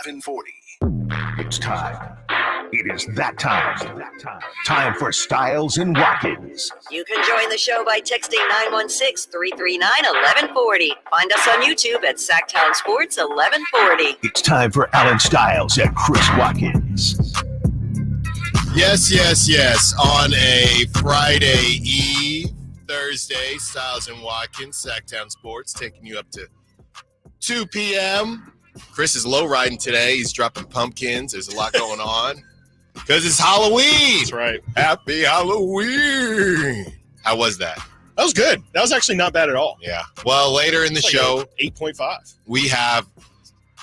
1140. It's time. It is that time. Time for Stiles and Watkins. You can join the show by texting 916-339-1140. Find us on YouTube at Sacktown Sports 1140. It's time for Alan Stiles and Chris Watkins. Yes. On a Friday Eve, Thursday, Stiles and Watkins, Sacktown Sports, taking you up to 2 p.m. Chris is low riding today. He's dropping pumpkins. There's a lot going on because it's Halloween. That's right. Happy Halloween. How was that? That was good. That was actually not bad at all. Yeah. Well, later in the show, 8.5. we have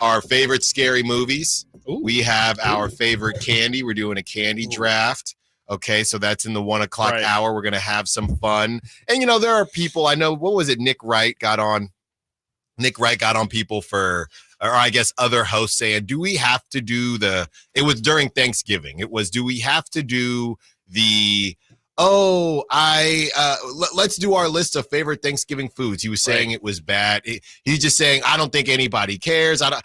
our favorite scary movies. Ooh. We have our favorite candy. We're doing a candy draft. Okay, so that's in the 1 o'clock hour. We're going to have some fun. And, there are people, I know, what was it, Nick Wright got on people for, or I guess other hosts saying, do we have to do it was during Thanksgiving. It was, do we have to do let's do our list of favorite Thanksgiving foods. He was saying it was bad. He's just saying, I don't think anybody cares. I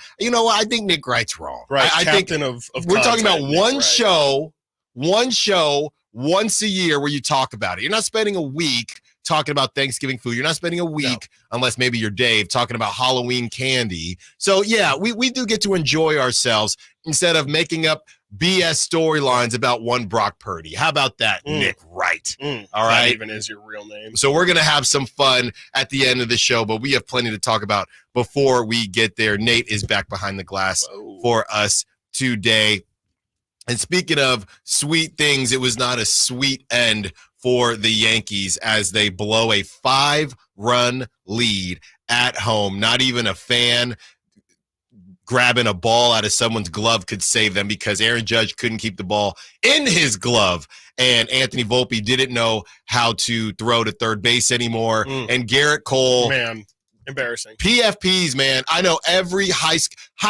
think Nick Wright's wrong. Right. I think we're talking about one show once a year where you talk about it. You're not spending a week talking about Thanksgiving food. You're not spending a week, unless maybe you're Dave, talking about Halloween candy. So, yeah, we do get to enjoy ourselves instead of making up BS storylines about one Brock Purdy. How about that, Nick Wright? All right. That even is your real name. So we're going to have some fun at the end of the show, but we have plenty to talk about before we get there. Nate is back behind the glass for us today. And speaking of sweet things, it was not a sweet end for the Yankees as they blow a 5-run lead at home. Not even a fan grabbing a ball out of someone's glove could save them because Aaron Judge couldn't keep the ball in his glove. And Anthony Volpe didn't know how to throw to third base anymore. And Garrett Cole. Man, embarrassing. PFPs, man. I know every high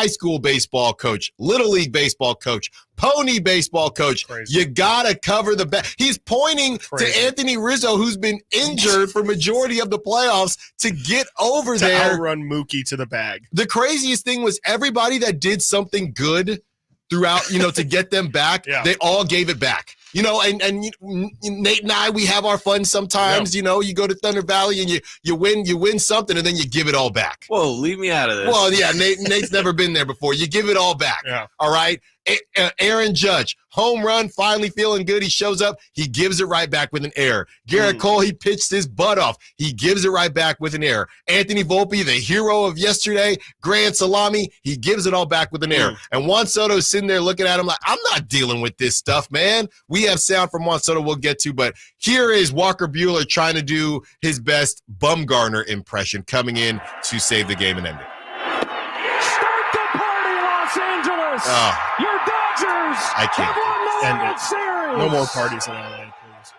school baseball coach, little league baseball coach, pony baseball coach. Crazy. You got to cover the back. He's pointing to Anthony Rizzo, who's been injured for majority of the playoffs, to get over there. To outrun Mookie to the bag. The craziest thing was everybody that did something good throughout, to get them back, they all gave it back. And Nate and I, we have our fun sometimes. You go to Thunder Valley and you win something and then you give it all back. Whoa, leave me out of this. Well, yeah, Nate's never been there before. You give it all back. Yeah. All right. Aaron Judge, home run, finally feeling good. He shows up. He gives it right back with an error. Garrett Cole, he pitched his butt off. He gives it right back with an error. Anthony Volpe, the hero of yesterday, grand salami, he gives it all back with an error. And Juan Soto sitting there looking at him like, I'm not dealing with this stuff, man. We have sound from Juan Soto we'll get to, but here is Walker Buehler trying to do his best Bumgarner impression coming in to save the game and end it. Start the party, Los Angeles! Your Dodgers I can't. have won the End World it. Series! No more parties in LA, please.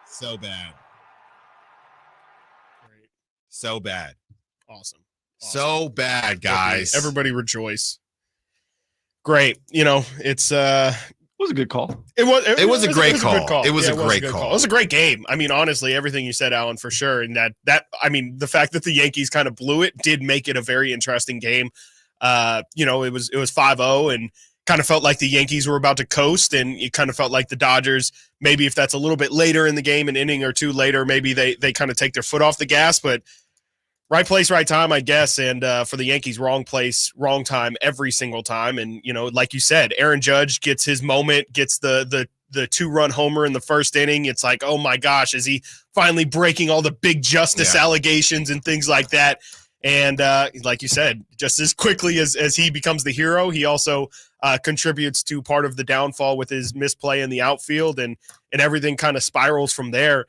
So bad. Great. So bad. Awesome. So bad, guys. Everybody rejoice. Great. It's It was a good call. It was a great call. Good call. It was a good great call. It was a great game. I mean, honestly, everything you said, Alan, for sure. And the fact that the Yankees kind of blew it did make it a very interesting game. It was 5-0 and kind of felt like the Yankees were about to coast, and it kind of felt like the Dodgers, maybe if that's a little bit later in the game, an inning or two later, maybe they kind of take their foot off the gas, but right place, right time, I guess. And for the Yankees, wrong place, wrong time every single time. And, like you said, Aaron Judge gets his moment, gets the 2-run homer in the first inning. It's like, oh my gosh, is he finally breaking all the big justice allegations and things like that? And like you said, just as quickly as he becomes the hero, he also contributes to part of the downfall with his misplay in the outfield, and everything kind of spirals from there.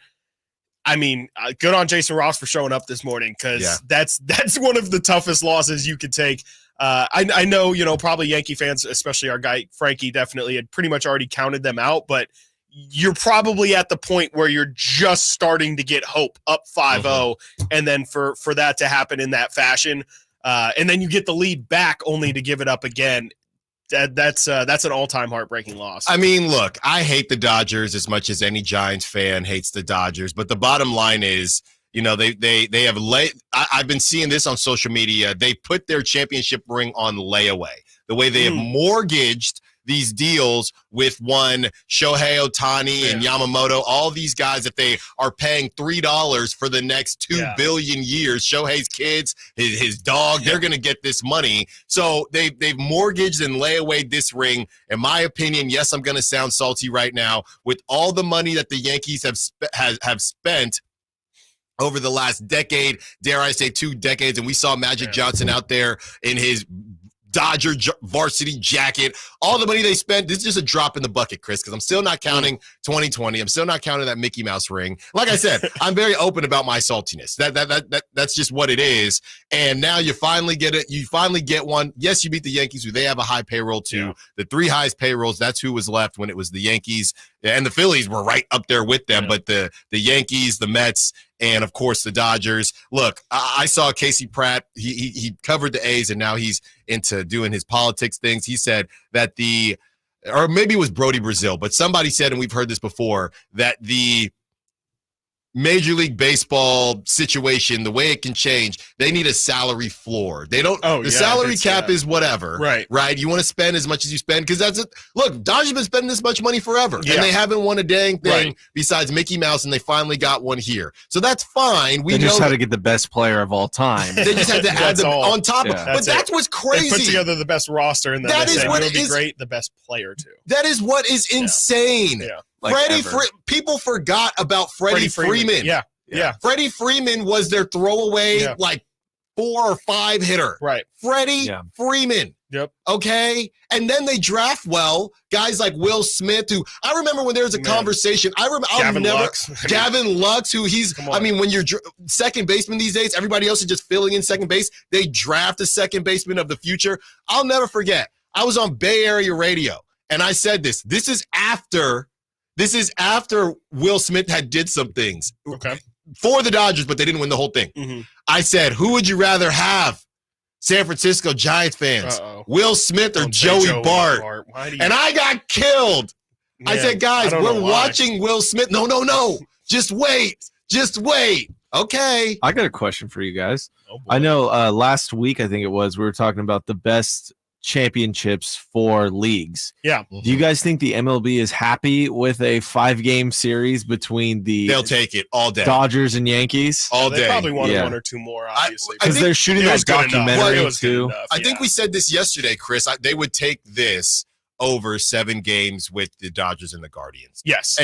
I mean, good on Jason Ross for showing up this morning, because that's one of the toughest losses you could take. I know, probably Yankee fans, especially our guy Frankie, definitely had pretty much already counted them out, but you're probably at the point where you're just starting to get hope, up 5-0, and then for that to happen in that fashion, and then you get the lead back only to give it up again. That's an all-time heartbreaking loss. I mean, look, I hate the Dodgers as much as any Giants fan hates the Dodgers, but the bottom line is, they have I've been seeing this on social media. They put their championship ring on layaway. the way they have mortgaged these deals with one Shohei Ohtani and Yamamoto, all these guys that they are paying $3 for the next 2 billion years. Shohei's kids, his dog, they're going to get this money. So they've mortgaged and lay away this ring. In my opinion, yes, I'm going to sound salty right now, with all the money that the Yankees have spent over the last decade, dare I say 2 decades, and we saw Magic Johnson out there in his Dodger varsity jacket, all the money they spent. This is just a drop in the bucket, Chris, because I'm still not counting 2020. I'm still not counting that Mickey Mouse ring. Like I said, I'm very open about my saltiness. That's just what it is. And now you finally get it. You finally get one. Yes, you beat the Yankees, who they have a high payroll too. Yeah. The 3 highest payrolls, that's who was left when it was the Yankees. And the Phillies were right up there with them. But the Yankees, the Mets, and, of course, the Dodgers. Look, I saw Casey Pratt. He covered the A's, and now he's into doing his politics things. He said that or maybe it was Brody Brazil, but somebody said, and we've heard this before, that the Major League Baseball situation, the way it can change, they need a salary floor. They don't. The salary cap is whatever. Right. You want to spend as much as you spend, because that's it. Look, Dodgers have been spending this much money forever, and they haven't won a dang thing besides Mickey Mouse, and they finally got one here. So that's fine. They just had to get the best player of all time. They just had to add them on top of. But that's what's crazy. They put together the best roster, and then that is what it would be great. The best player too. That is what is insane. Yeah. Like people forgot about Freddie Freeman. Yeah. Freddie Freeman was their throwaway, like 4 or 5 hitter. Right. Freddie Freeman. Yep. Okay. And then they draft guys like Will Smith, who I remember when there was a conversation. Gavin Lux, who when you're second baseman these days, everybody else is just filling in second base. They draft a second baseman of the future. I'll never forget. I was on Bay Area radio, and I said this. This is after Will Smith had did some things for the Dodgers, but they didn't win the whole thing. Mm-hmm. I said, who would you rather have? San Francisco Giants fans, Will Smith or Joey Bart? And I got killed. Man, I said, guys, we're watching Will Smith. No. Just wait. Okay. I got a question for you guys. I know last week, I think it was, we were talking about the best championships for leagues. Yeah. Do you guys think the MLB is happy with a 5-game series between they'll take it all day. Dodgers and Yankees? All day. They probably wanted 1 or 2 more, obviously. Because they're shooting that documentary too. I think we said this yesterday, Chris. They would take this over 7 games with the Dodgers and the Guardians. Yes,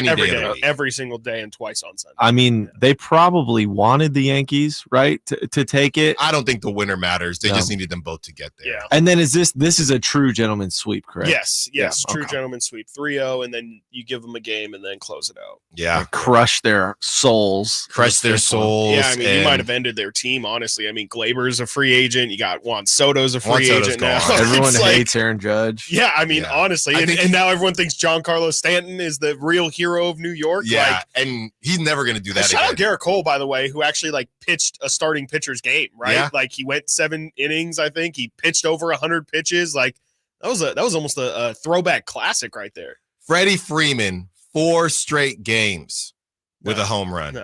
every single day, and twice on Sunday. I mean, they probably wanted the Yankees, right, to take it. I don't think the winner matters. They just needed them both to get there. Yeah. And then this is a true gentleman's sweep, correct? Yes, true gentleman's sweep. 3-0, and then you give them a game and then close it out. Yeah, and crush their souls. Yeah, I mean, you might have ended their team, honestly. I mean, Glaber's a free agent. You got Juan Soto's a free agent now. Everyone hates Aaron Judge. Yeah, I mean, honestly, and now everyone thinks Giancarlo Stanton is the real hero of New York. Yeah, and he's never going to do that again. Shout out Garrett Cole, by the way, who actually pitched a starting pitcher's game, right? Yeah. Like he went 7 innings, I think. He pitched over 100 pitches. Like that was almost a throwback classic right there. Freddie Freeman, 4 straight games with a home run.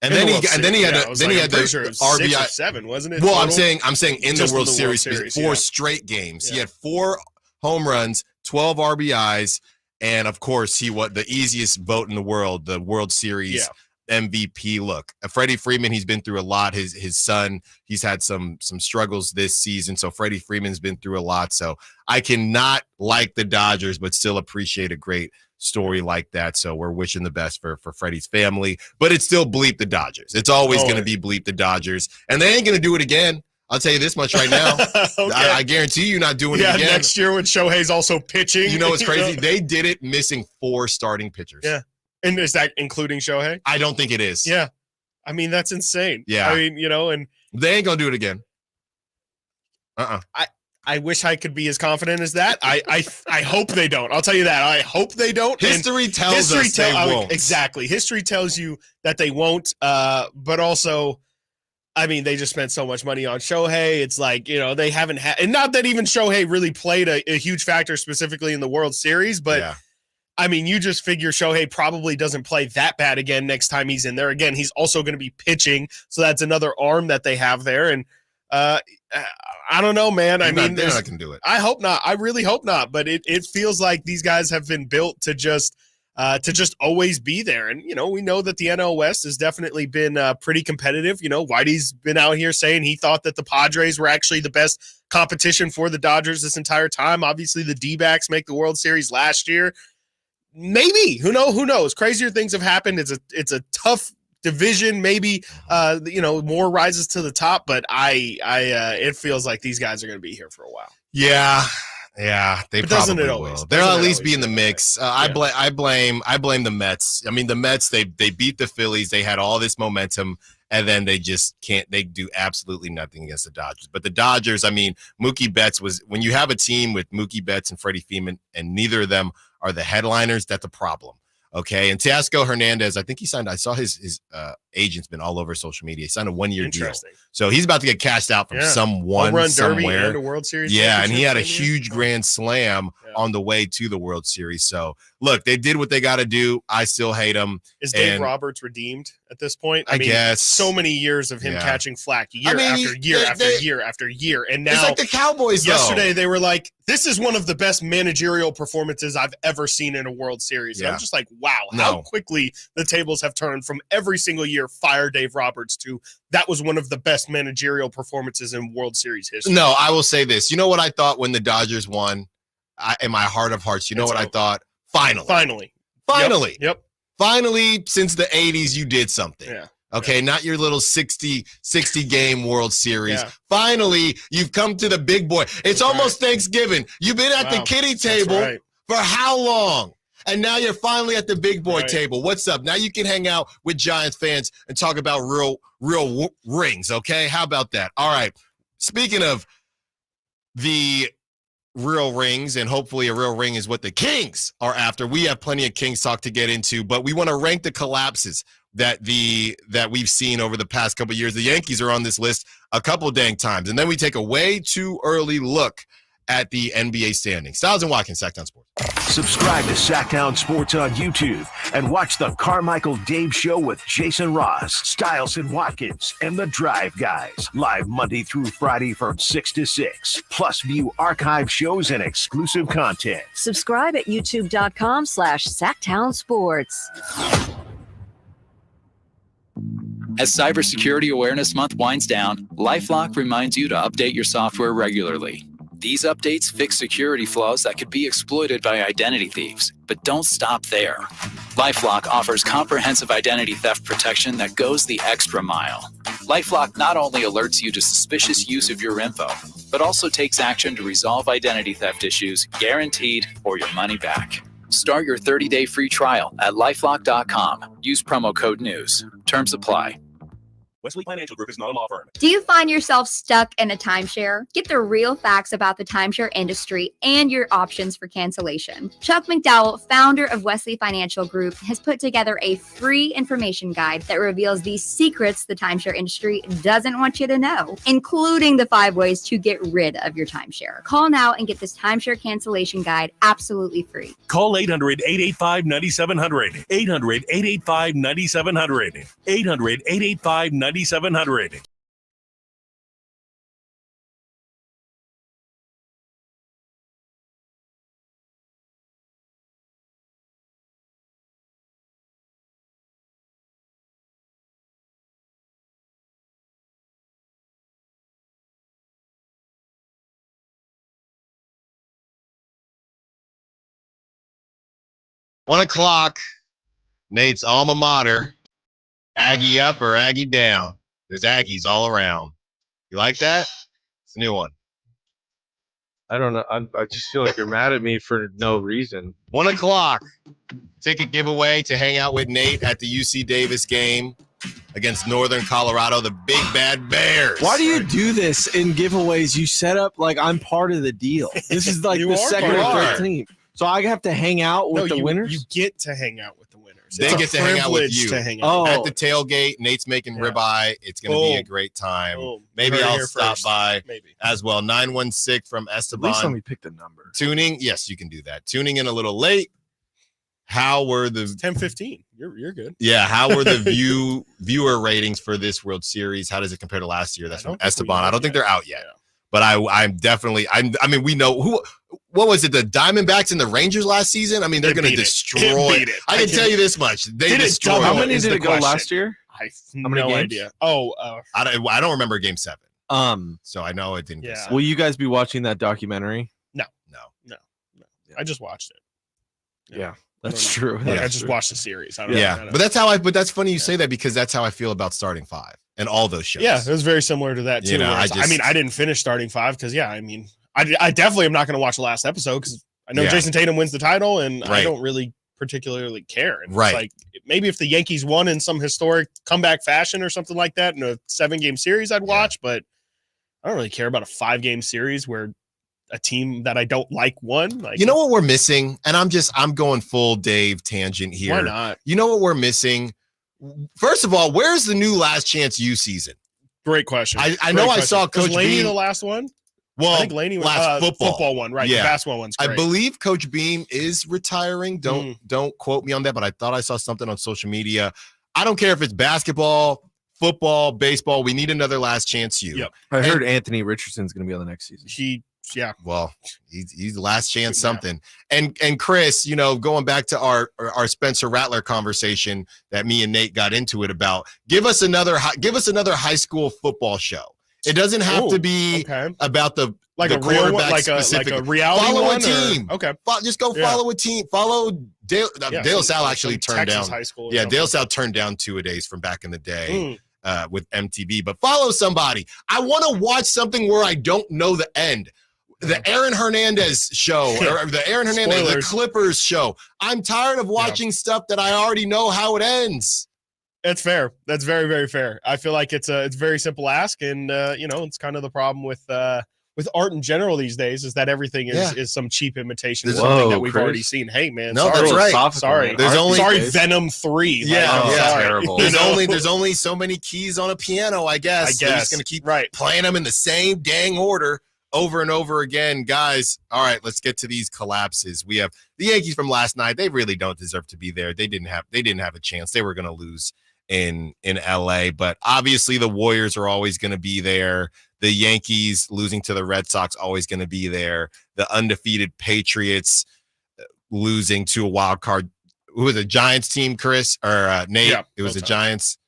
And then he had the RBI 6 or 7, wasn't it? Well, total? I'm saying in the World Series, 4 straight games. Yeah. He had 4 home runs, 12 RBIs, and of course he was the easiest vote in the world, the World Series MVP. Look, Freddie Freeman, he's been through a lot. His son, he's had some struggles this season, so Freddie Freeman's been through a lot. So I cannot like the Dodgers, but still appreciate a great story like that. So we're wishing the best for Freddie's family, but it's still bleep the Dodgers. It's always going to be bleep the Dodgers, and they ain't going to do it again. I'll tell you this much right now. Okay. I guarantee you not doing it again. Next year when Shohei's also pitching. You know what's crazy? They did it missing 4 starting pitchers. Yeah. And is that including Shohei? I don't think it is. Yeah. I mean, that's insane. Yeah. I mean, and they ain't going to do it again. I wish I could be as confident as that. I hope they don't. I'll tell you that. I hope they don't. History tells us they won't. Exactly. History tells you that they won't. But also, I mean, they just spent so much money on Shohei. It's like, they haven't had, and not that even Shohei really played a huge factor specifically in the World Series, but I mean, you just figure Shohei probably doesn't play that bad again next time he's in there. Again, he's also going to be pitching. So that's another arm that they have there. And I don't know, man. They're not going to do it. I hope not. I really hope not. But it feels like these guys have been built to just always be there. And, we know that the NL West has definitely been pretty competitive. Whitey's been out here saying he thought that the Padres were actually the best competition for the Dodgers this entire time. Obviously, the D-backs make the World Series last year. Maybe. Who knows? Crazier things have happened. It's a tough division. Maybe, more rises to the top. But it feels like these guys are going to be here for a while. Yeah, they probably will. They'll at least be in the mix. I blame the Mets. I mean, the Mets, they beat the Phillies. They had all this momentum, and then they just can't. They do absolutely nothing against the Dodgers. But the Dodgers, I mean, Mookie Betts when you have a team with Mookie Betts and Freddie Freeman, and neither of them are the headliners, that's a problem. Okay, and Teoscar Hernandez, I think he signed. I saw his agent's been all over social media. He signed a 1-year deal, so he's about to get cashed out from someone somewhere. And a World Series, and he had a huge grand slam on the way to the World Series. So look, they did what they got to do. I still hate them. Is Dave Roberts redeemed at this point? I mean, guess so many years of him catching flack year after year after year, and now it's like the Cowboys. Yesterday they were like, "This is one of the best managerial performances I've ever seen in a World Series." And I'm just like, wow, how quickly the tables have turned from every single year fire Dave Roberts to that was one of the best managerial performances in World Series history. No, I will say this. You know what I thought when the Dodgers won? In my heart of hearts, I thought? Finally. Yep. Finally, since the 80s, you did something. Yeah. Okay, not your little 60 game World Series. Yeah. Finally, you've come to the big boy. It's almost Thanksgiving. You've been at the kiddie table for how long? And now you're finally at the big boy table. What's up? Now you can hang out with Giants fans and talk about real rings, okay? How about that? All right. Speaking of the real rings, and hopefully a real ring is what the Kings are after. We have plenty of Kings talk to get into, but we want to rank the collapses that we've seen over the past couple of years. The Yankees are on this list a couple dang times, and then we take a way too early look at the NBA standings. Stiles and Watkins, Sacktown Sports. Subscribe to Sacktown Sports on YouTube and watch the Carmichael Dave Show with Jason Ross, Stiles and Watkins, and the Drive Guys. Live Monday through Friday from 6 to 6. Plus view archive shows and exclusive content. Subscribe at youtube.com/Sacktown Sports. As Cybersecurity Awareness Month winds down, LifeLock reminds you to update your software regularly. These updates fix security flaws that could be exploited by identity thieves. But don't stop there. LifeLock offers comprehensive identity theft protection that goes the extra mile. LifeLock not only alerts you to suspicious use of your info, but also takes action to resolve identity theft issues, guaranteed or your money back. Start your 30-day free trial at LifeLock.com. Use promo code NEWS. Terms apply. Wesley Financial Group is not a law firm. Do you find yourself stuck in a timeshare? Get the real facts about the timeshare industry and your options for cancellation. Chuck McDowell, founder of Wesley Financial Group, has put together a free information guide that reveals the secrets the timeshare industry doesn't want you to know, including the 5 ways to get rid of your timeshare. Call now and get this timeshare cancellation guide absolutely free. Call 800-885-9700. 800-885-9700. 800-885-9700. 700. One o'clock. Nate's alma mater. Aggie up or Aggie down. There's Aggies all around. You like that? It's a new one. I don't know. I just feel like you're mad at me for no reason. 1 o'clock. Ticket giveaway to hang out with Nate at the UC Davis game against Northern Colorado, the Big Bad Bears. Why do you do this in giveaways? You set up like I'm part of the deal. This is like the second or third team. So I have to hang out with the winners? You get to hang out with the winners. They get to hang out with you. At the tailgate. Nate's making ribeye. It's going to be a great time. Maybe I'll stop by as well. 916 from Esteban. At least let me pick the number. Tuning. Yes, you can do that. Tuning in a little late. how were the 10-15? You're good. Yeah, how were the viewer ratings for this World Series? How does it compare to last year? That's from Esteban. I don't think they're out yet. Yeah. But I'm definitely I mean, we know what was it, the Diamondbacks and the Rangers last season? I mean, they're going to destroy it. I can tell you this much. They destroyed. How many did it go last year? I have no idea. Oh, I don't remember game 7. So I know it didn't get 7. Will you guys be watching that documentary? No. I just watched it. Yeah. That's true. Like, I just watched the series. I don't know. But that's funny you say that, because that's how I feel about Starting 5 and all those shows. Yeah, it was very similar to that too. You know, I didn't finish Starting 5 because I definitely am not going to watch the last episode because I know Jason Tatum wins the title and I don't really particularly care. And it's like, maybe if the Yankees won in some historic comeback fashion or something like that in a 7-game series, I'd watch. But I don't really care about a 5-game series where a team that I don't like won. Like, you know what we're missing? And I'm going full Dave tangent here. Why not? You know what we're missing? First of all, where's the new Last Chance U season? Great question. I know I saw Coach Laney Beam the last one. Well, I think Laney was last football one, right? Yeah. The basketball one's great. I believe Coach Beam is retiring. Don't quote me on that, but I thought I saw something on social media. I don't care if it's basketball, football, baseball. We need another Last Chance U. Yep. I heard Anthony Richardson's going to be on the next season. Well, he's last chance something. And Chris, you know, going back to our Spencer Rattler conversation that me and Nate got into it about, give us another high school football show. It doesn't have to be about the a real one, like a reality follow one, a team. Okay, just go follow a team. Follow Dale. Dale Sal actually turned Texas down. High school. Yeah, Dale Sal turned down 2-a-days from back in the day. With MTV, but follow somebody. I want to watch something where I don't know the end. The Aaron Hernandez show, or the Aaron Hernandez, the Clippers show. I'm tired of watching stuff that I already know how it ends. That's fair. That's very, very fair. I feel like it's a very simple ask, and it's kind of the problem with art in general these days is that everything is some cheap imitation of something that we've already seen. Hey man, no, that's right. Sorry, Venom 3. Terrible. There's only so many keys on a piano. I guess. They're just gonna keep playing them in the same dang order over and over again, guys. All right, let's get to these collapses. We have the Yankees from last night. They really don't deserve to be there. They didn't have a chance. They were going to lose in LA, but obviously the Warriors are always going to be there. The Yankees losing to the Red Sox always going to be there. The undefeated Patriots losing to a wild card. Who was a Giants team, Chris or Nate? Yeah, it was the Giants.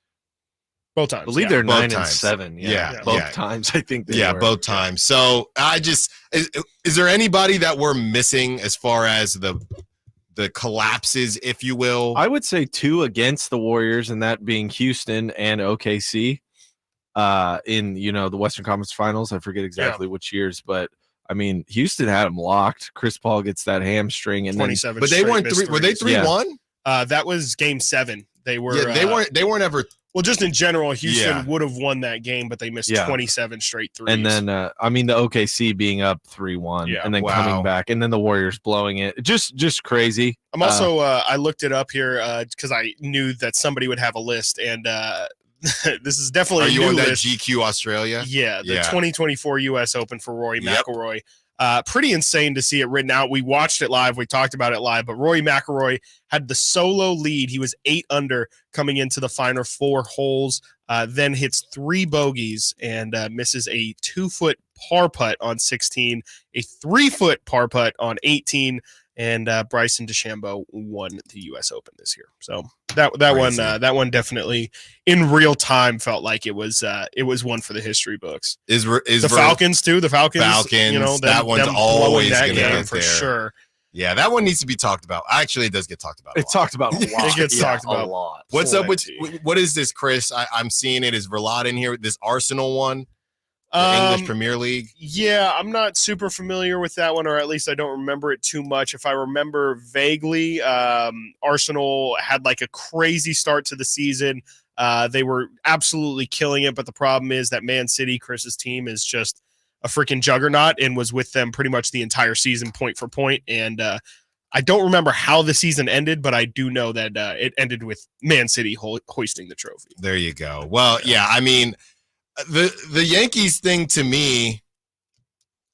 Both times. I believe they're 9-7. Yeah. Both times. I think they were. Both times. So is there anybody that we're missing as far as the collapses, if you will? I would say 2 against the Warriors, and that being Houston and OKC in the Western Conference Finals. I forget exactly which years, but I mean, Houston had them locked. Chris Paul gets that hamstring, and 27. But they weren't 3. Were they 3-1? That was Game 7. They were. Yeah, they weren't ever. Well, just in general, Houston would have won that game, but they missed 27 straight threes. And then, the OKC being up 3-1 and then coming back, and then the Warriors blowing it. Just crazy. I'm also, I looked it up here because I knew that somebody would have a list, and this is definitely a new list. Are you on that list. GQ Australia? Yeah, the 2024 U.S. Open for Rory McIlroy. Pretty insane to see it written out. We watched it live. We talked about it live. But Rory McIlroy had the solo lead. He was 8 under coming into the final 4 holes, then hits 3 bogeys and misses a 2-foot par putt on 16, a 3-foot par putt on 18, and Bryson DeChambeau won the U.S. Open this year. So that one definitely in real time felt like it was one for the history books. Is the Falcons too? The Falcons, that one's always going to get for sure. Yeah, that one needs to be talked about. Actually, it does get talked about. It's talked about a lot. It gets talked about a lot. What's up with what is this, Chris? I'm seeing it. Is Verlat in here? This Arsenal one. English Premier League? Yeah, I'm not super familiar with that one, or at least I don't remember it too much. If I remember vaguely, Arsenal had like a crazy start to the season. They were absolutely killing it, but the problem is that Man City, Chris's team, is just a freaking juggernaut and was with them pretty much the entire season, point for point. And I don't remember how the season ended, but I do know that it ended with Man City hoisting the trophy. There you go. Well, yeah, I mean, the Yankees thing to me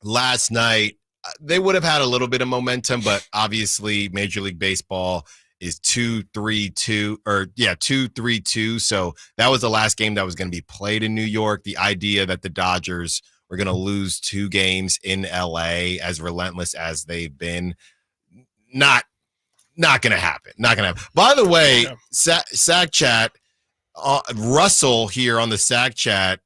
last night, they would have had a little bit of momentum, but obviously Major League Baseball is 2-3-2 2-3-2. So that was the last game that was going to be played in New York. The idea that the Dodgers were going to lose 2 games in LA, as relentless as they've been, not going to happen. Not going to happen. By the way, Sack Chat, Russell here on the Sack Chat,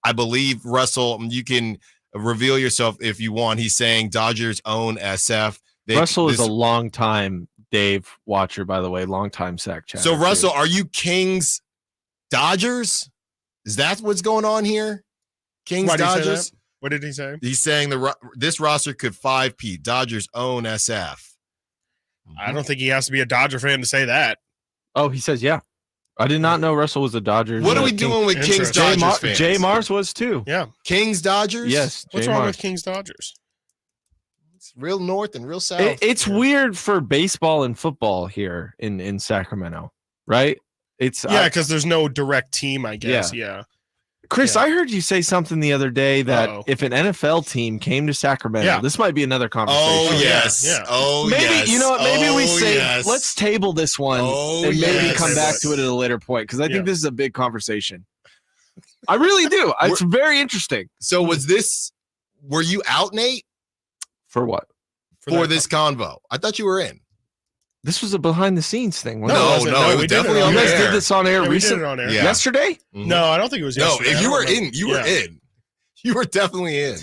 I believe, Russell, you can reveal yourself if you want. He's saying Dodgers own SF. Russell is a long time Dave watcher, by the way, long time Sack Chat. So Russell, are you Kings Dodgers? Is that what's going on here? Kings Dodgers? What did he say? He's saying this roster could 5-peat. Dodgers own SF. I don't think he has to be a Dodger fan to say that. Oh, he says, yeah. I did not know Russell was a Dodgers. What are we doing with Kings Dodgers fans? Jay Mars was too. Yeah. Kings Dodgers? Yes. What's wrong with Kings Dodgers? It's real north and real south. It's weird for baseball and football here in Sacramento, right? It's because there's no direct team, I guess. Yeah. Chris, I heard you say something the other day that if an NFL team came to Sacramento, this might be another conversation. Oh, yes. Yeah. Oh, maybe, yes. you know what? Maybe we say, yes. let's table this one and maybe come back to it at a later point, because I think this is a big conversation. I really do. It's very interesting. So were you out, Nate? For what? For this convo. I thought you were in. This was a behind the scenes thing. No, it was definitely on air. You guys air. did this on air recently. recently? We did it on air. Yeah. Yesterday? Mm-hmm. No, I don't think it was yesterday. No, if you were in, you were in. You were definitely in.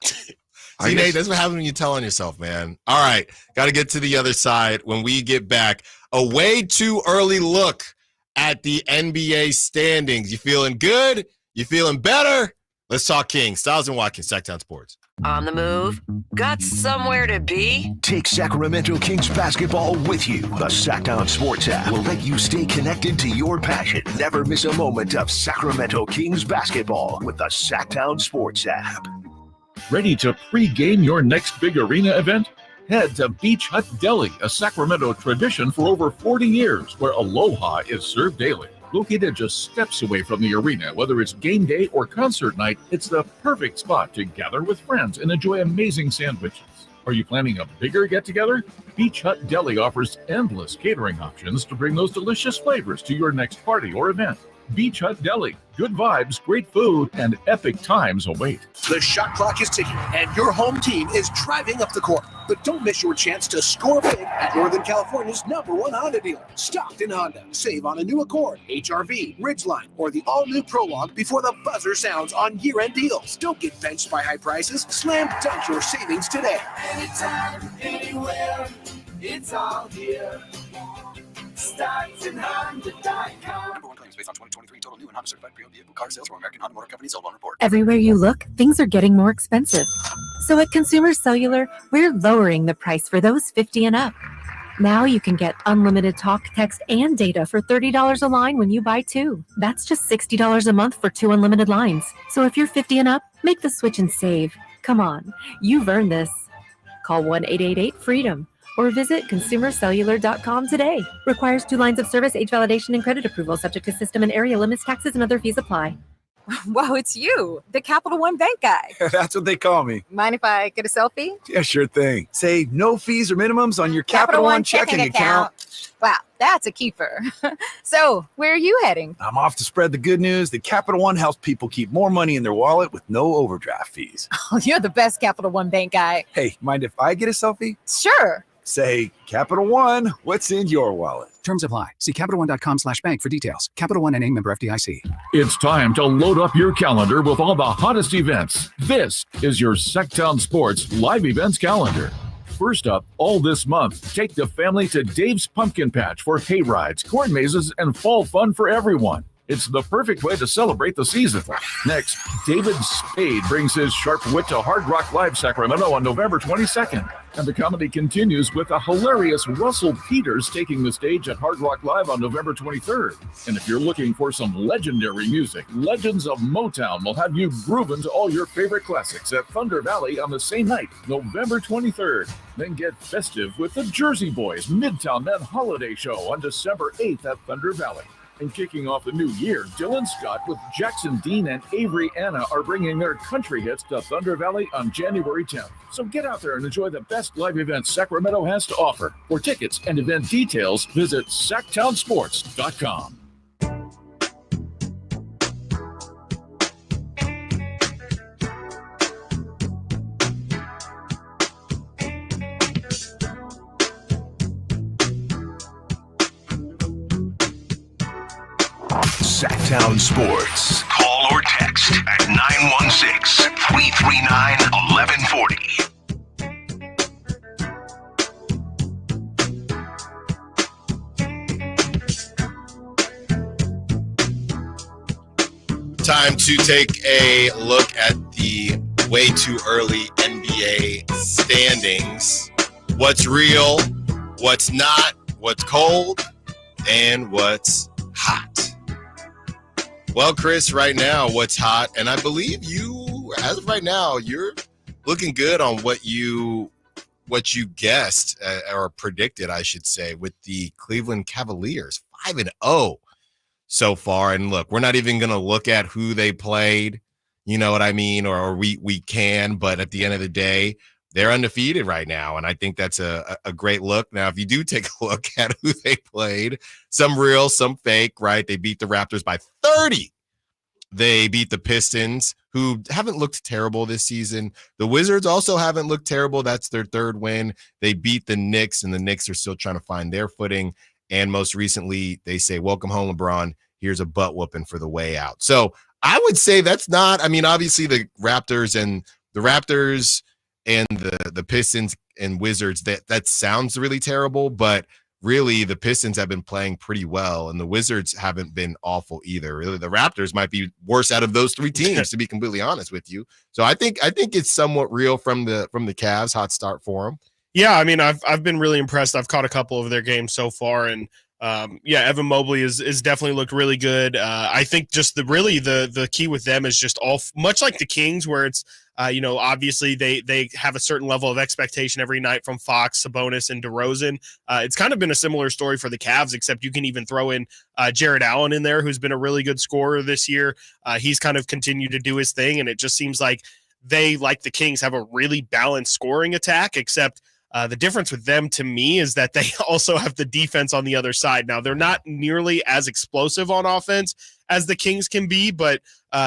See, Nate, that's what happens when you tell on yourself, man. All right, got to get to the other side when we get back. A way too early look at the NBA standings. You feeling good? You feeling better? Let's talk Kings. Stiles and Watkins, Sacktown Sports. On the move? Got somewhere to be? Take Sacramento Kings basketball with you. The Sacktown Sports app will let you stay connected to your passion. Never miss a moment of Sacramento Kings basketball with the Sacktown Sports app. Ready to pre-game your next big arena event? Head to Beach Hut Deli, a Sacramento tradition for over 40 years, where aloha is served daily. Located just steps away from the arena, whether it's game day or concert night, it's the perfect spot to gather with friends and enjoy amazing sandwiches. Are you planning a bigger get-together? Beach Hut Deli offers endless catering options to bring those delicious flavors to your next party or event. Beach Hut Deli. Good vibes, great food, and epic times await. The shot clock is ticking, and your home team is driving up the court. But don't miss your chance to score big at Northern California's #1 Honda dealer, Stockton Honda. Save on a new Accord, HRV, Ridgeline, or the all-new Prologue before the buzzer sounds on year-end deals. Don't get benched by high prices. Slam dunk your savings today. Anytime, anywhere, it's all here. StocktonHonda.com. Number 1 claims based on 2023 total new and Honda certified pre-owned vehicle car sales from American Honda Motor Company sold on report. Everywhere you look, things are getting more expensive. So at Consumer Cellular, we're lowering the price for those 50 and up. Now you can get unlimited talk, text, and data for $30 a line when you buy 2. That's just $60 a month for 2 unlimited lines. So if you're 50 and up, make the switch and save. Come on, you've earned this. Call 1-888-FREEDOM. or visit consumercellular.com today. Requires 2 lines of service, age validation, and credit approval, subject to system and area limits, taxes, and other fees apply. Wow, it's you, the Capital One Bank guy. That's what they call me. Mind if I get a selfie? Yeah, sure thing. Say no fees or minimums on your Capital One checking account. Wow, that's a keeper. So, where are you heading? I'm off to spread the good news that Capital One helps people keep more money in their wallet with no overdraft fees. Oh, you're the best Capital One Bank guy. Hey, mind if I get a selfie? Sure. Say, Capital One, what's in your wallet? Terms apply. See CapitalOne.com/bank for details. Capital One NA, member FDIC. It's time to load up your calendar with all the hottest events. This is your Sacktown Sports live events calendar. First up, all this month, take the family to Dave's Pumpkin Patch for hay rides, corn mazes, and fall fun for everyone. It's the perfect way to celebrate the season. Next, David Spade brings his sharp wit to Hard Rock Live Sacramento on November 22nd. And the comedy continues with a hilarious Russell Peters taking the stage at Hard Rock Live on November 23rd. And if you're looking for some legendary music, Legends of Motown will have you grooving to all your favorite classics at Thunder Valley on the same night, November 23rd. Then get festive with the Jersey Boys Midtown Men Holiday Show on December 8th at Thunder Valley. And kicking off the new year, Dylan Scott with Jackson Dean and Avery Anna are bringing their country hits to Thunder Valley on January 10th. So get out there and enjoy the best live events Sacramento has to offer. For tickets and event details, visit sacktownsports.com. Sacktown Sports. Call or text at 916-339-1140. Time to take a look at the way too early NBA standings. What's real, what's not, what's cold, and what's hot. Well, Chris, right now, what's hot, and I believe you, as of right now, you're looking good on what you guessed or predicted, I should say, with the Cleveland Cavaliers, 5-0 so far. And look, we're not even going to look at who they played, you know what I mean, or we can, but at the end of the day, they're undefeated right now, and I think that's a great look. Now, if you do take a look at who they played, some real, some fake, right? They beat the Raptors by 30. They beat the Pistons, who haven't looked terrible this season. The Wizards also haven't looked terrible. That's their third win. They beat the Knicks, and the Knicks are still trying to find their footing. And most recently, they say, welcome home, LeBron. Here's a butt whooping for the way out. So I would say that's not, I mean, obviously the Raptors and the Pistons and Wizards, that sounds really terrible, but really the Pistons have been playing pretty well, and the Wizards haven't been awful either. Really, the Raptors might be worse out of those three teams, to be completely honest with you. So I think it's somewhat real from the Cavs. Hot start for them. Yeah, I mean, I've been really impressed. I've caught a couple of their games so far, and Evan Mobley is definitely looked really good. I think just the key with them is just much like the Kings, where it's obviously they have a certain level of expectation every night from Fox, Sabonis, and DeRozan. It's kind of been a similar story for the Cavs, except you can even throw in Jared Allen in there, who's been a really good scorer this year. He's kind of continued to do his thing, and it just seems like they, like the Kings, have a really balanced scoring attack, except the difference with them, to me, is that they also have the defense on the other side. Now, they're not nearly as explosive on offense as the Kings can be, but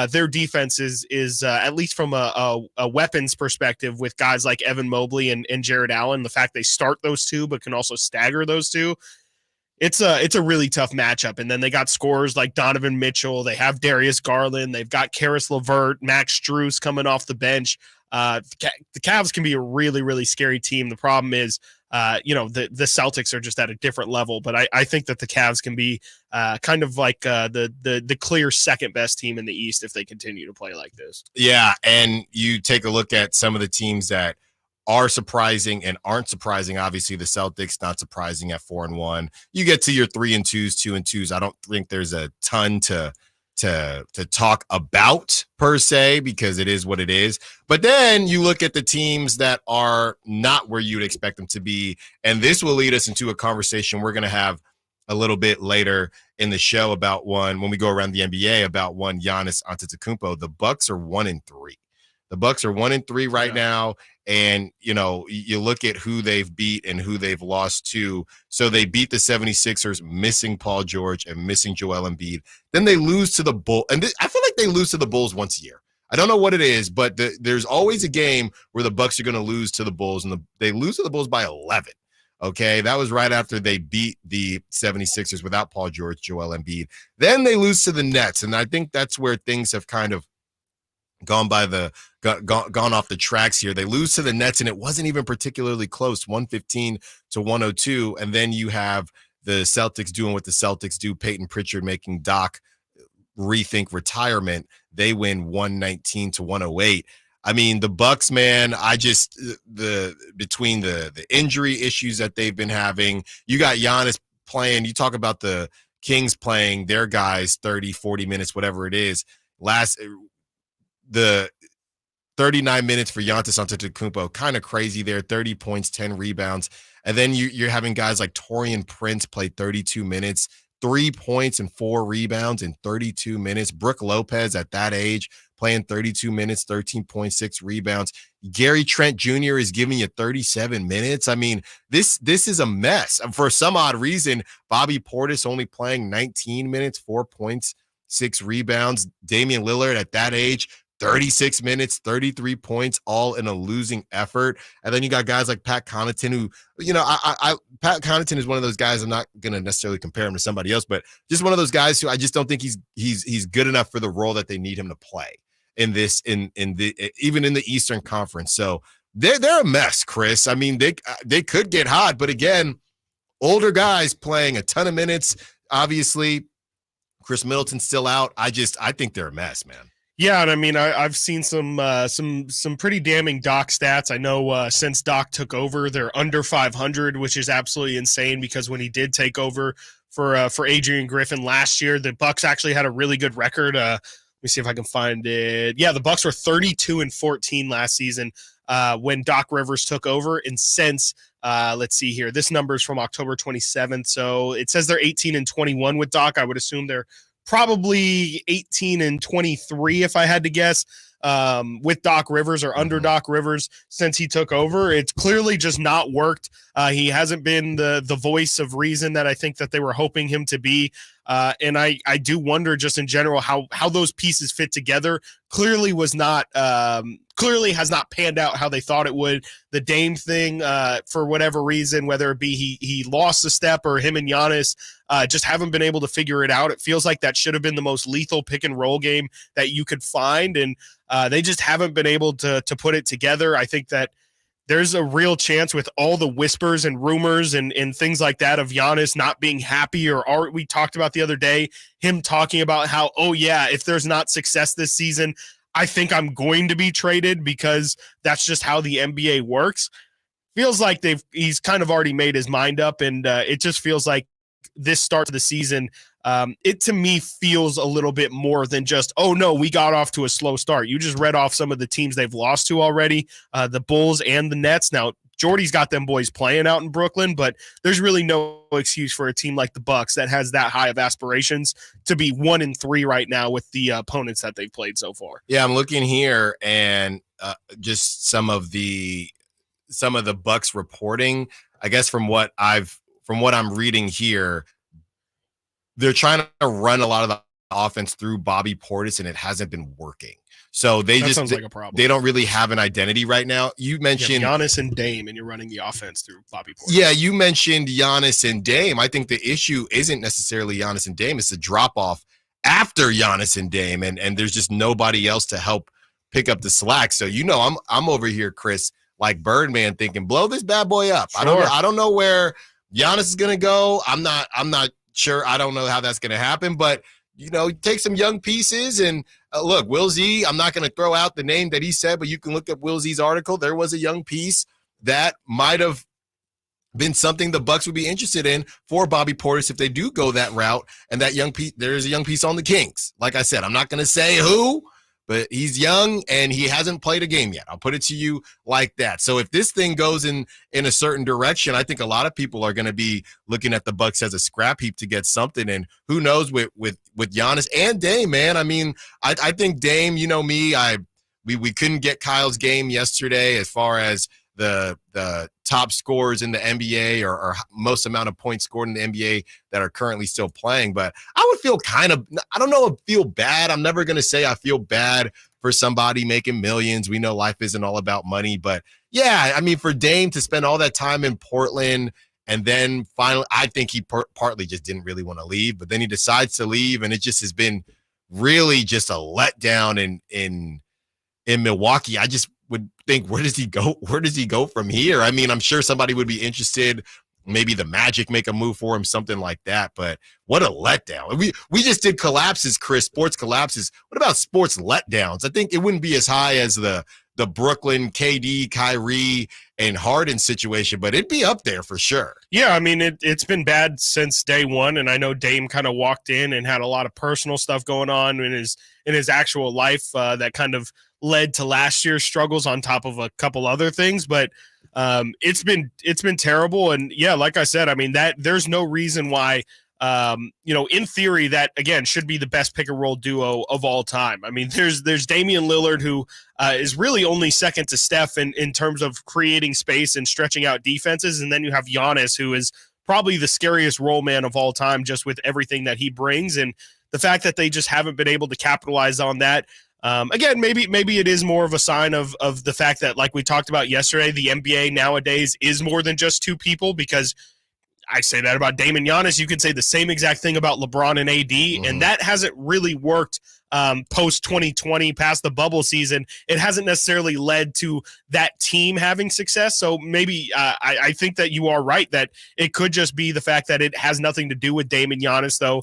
their defense is at least from a weapons perspective, with guys like Evan Mobley and Jared Allen, the fact they start those two but can also stagger those two, it's a really tough matchup. And then they got scorers like Donovan Mitchell. They have Darius Garland. They've got Karis LeVert, Max Strus coming off the bench. The Cavs can be a really, really scary team. The problem is, the Celtics are just at a different level, but I think that the Cavs can be kind of like the clear second best team in the East if they continue to play like this. Yeah, and you take a look at some of the teams that are surprising and aren't surprising. Obviously, the Celtics, not surprising at 4-1. You get to your 3-2s, 2-2s. I don't think there's a ton to talk about per se, because it is what it is. But then you look at the teams that are not where you'd expect them to be, and this will lead us into a conversation we're going to have a little bit later in the show about one, when we go around the NBA, about one Giannis Antetokounmpo. The Bucks are 1-3. The Bucks are 1-3 right now. And, you look at who they've beat and who they've lost to. So they beat the 76ers, missing Paul George and missing Joel Embiid. Then they lose to the Bulls. And I feel like they lose to the Bulls once a year. I don't know what it is, but there's always a game where the Bucks are going to lose to the Bulls, and they lose to the Bulls by 11. Okay, that was right after they beat the 76ers without Paul George, Joel Embiid. Then they lose to the Nets, and I think that's where things have kind of gone off the tracks here. They lose to the Nets, and it wasn't even particularly close, 115-102. And then you have the Celtics doing what the Celtics do, Peyton Pritchard making Doc rethink retirement. They win 119-108. I mean, the Bucks, man, between the injury issues that they've been having, you got Giannis playing, you talk about the Kings playing their guys 30, 40 minutes, whatever it is. The 39 minutes for Giannis Antetokounmpo, kind of crazy there, 30 points, 10 rebounds. And then you're having guys like Taurean Prince play 32 minutes, 3 points and 4 rebounds in 32 minutes. Brooke Lopez at that age playing 32 minutes, 13.6 rebounds. Gary Trent Jr. is giving you 37 minutes. I mean, this is a mess. For some odd reason, Bobby Portis only playing 19 minutes, 4 points, 6 rebounds. Damian Lillard at that age, 36 minutes, 33 points, all in a losing effort. And then you got guys like Pat Connaughton, who, Pat Connaughton is one of those guys. I'm not going to necessarily compare him to somebody else, but just one of those guys who I just don't think he's good enough for the role that they need him to play in this, even in the Eastern Conference. So they're a mess, Chris. I mean, they could get hot, but again, older guys playing a ton of minutes. Obviously, Chris Middleton's still out. I think they're a mess, man. Yeah, and I mean, I've seen some pretty damning Doc stats. I know since Doc took over, they're under 500, which is absolutely insane because when he did take over for Adrian Griffin last year, the Bucks actually had a really good record. Let me see if I can find it. Yeah, the Bucks were 32-14 last season when Doc Rivers took over, and since let's see here, this number is from October 27th. So it says they're 18-21 with Doc. I would assume they're probably 18-23 if I had to guess, with Doc Rivers or under Doc Rivers since he took over. It's clearly just not worked. He hasn't been the voice of reason that I think that they were hoping him to be. And I do wonder just in general how those pieces fit together. Clearly has not panned out how they thought it would. The Dame thing, for whatever reason, whether it be he lost a step or him and Giannis just haven't been able to figure it out. It feels like that should have been the most lethal pick and roll game that you could find, and they just haven't been able to put it together. I think that there's a real chance with all the whispers and rumors and things like that of Giannis not being happy, or we talked about the other day, him talking about how, oh yeah, if there's not success this season, I think I'm going to be traded because that's just how the NBA works. Feels like he's kind of already made his mind up, and it just feels like this start to the season, it to me feels a little bit more than just, oh no, we got off to a slow start. You just read off some of the teams they've lost to already, the Bulls and the Nets. Now, Jordy's got them boys playing out in Brooklyn, but there's really no excuse for a team like the Bucks that has that high of aspirations to be 1-3 right now with the opponents that they've played so far. Yeah, I'm looking here and just some of the Bucks reporting. I guess from what I'm reading here, they're trying to run a lot of the offense through Bobby Portis, and it hasn't been working. So that sounds like a problem. They don't really have an identity right now. You mentioned Giannis and Dame, and you're running the offense through Bobby Portis. Yeah, you mentioned Giannis and Dame. I think the issue isn't necessarily Giannis and Dame. It's the drop-off after Giannis and Dame, and there's just nobody else to help pick up the slack. So, I'm over here, Chris, like Birdman, thinking, blow this bad boy up. Sure. I don't know where Giannis is going to go. I'm not sure. I don't know how that's going to happen, but take some young pieces and look, Will Z, I'm not going to throw out the name that he said, but you can look up Will Z's article. There was a young piece that might have been something the Bucks would be interested in for Bobby Portis if they do go that route. And that young piece, there's a young piece on the Kings. Like I said, I'm not going to say who, but he's young and he hasn't played a game yet. I'll put it to you like that. So if this thing goes in a certain direction, I think a lot of people are going to be looking at the Bucks as a scrap heap to get something. And who knows with Giannis and Dame, man. I mean, I think Dame, me, we couldn't get Kyle's game yesterday as far as the top scorers in the NBA or most amount of points scored in the NBA that are currently still playing. But I would feel feel bad. I'm never going to say I feel bad for somebody making millions. We know life isn't all about money. But, yeah, I mean, for Dame to spend all that time in Portland and then finally, I think he partly just didn't really want to leave. But then he decides to leave, and it just has been really just a letdown in Milwaukee. I just would think, where does he go from here? I mean, I'm sure somebody would be interested. Maybe the Magic make a move for him, something like that. But what a letdown. We just did collapses, Chris, sports collapses. What about sports letdowns? I think it wouldn't be as high as the Brooklyn, KD, Kyrie, and Harden situation, but it'd be up there for sure. Yeah, I mean, it's been bad since day one, and I know Dame kind of walked in and had a lot of personal stuff going on in his actual life that kind of led to last year's struggles on top of a couple other things, but it's been terrible. And yeah, like I said, I mean, that there's no reason why in theory, that again should be the best pick and roll duo of all time. I mean, there's Damian Lillard, who is really only second to Steph in terms of creating space and stretching out defenses, and then you have Giannis, who is probably the scariest role man of all time, just with everything that he brings, and the fact that they just haven't been able to capitalize on that. Again, maybe it is more of a sign of the fact that, like we talked about yesterday, the NBA nowadays is more than just two people, because I say that about Dame and Giannis. You could say the same exact thing about LeBron and AD, and that hasn't really worked post-2020, past the bubble season. It hasn't necessarily led to that team having success. So maybe I think that you are right that it could just be the fact that it has nothing to do with Dame and Giannis, though.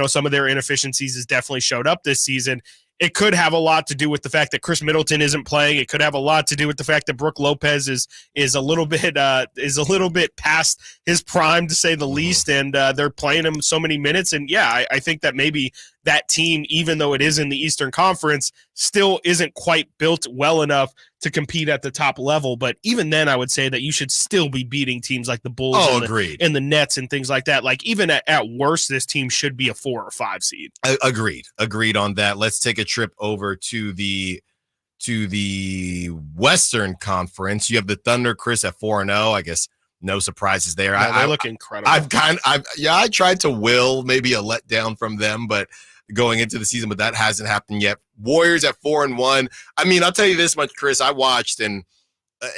Some of their inefficiencies has definitely showed up this season. It could have a lot to do with the fact that Chris Middleton isn't playing. It could have a lot to do with the fact that Brook Lopez is a little bit past his prime, to say the least, and they're playing him so many minutes. And yeah, I think that maybe that team, even though it is in the Eastern Conference, still isn't quite built well enough to compete at the top level. But even then, I would say that you should still be beating teams like the Bulls and the Nets and things like that. Like, even at worst, this team should be a 4 or 5 seed. Agreed on that. Let's take a trip over to the Western Conference. You have the Thunder, Chris, at 4-0. I guess no surprises there. Yeah, they look incredible. I tried to will maybe a letdown from them, but going into the season, but that hasn't happened yet. Warriors at 4-1. I mean, I'll tell you this much, Chris. I watched, and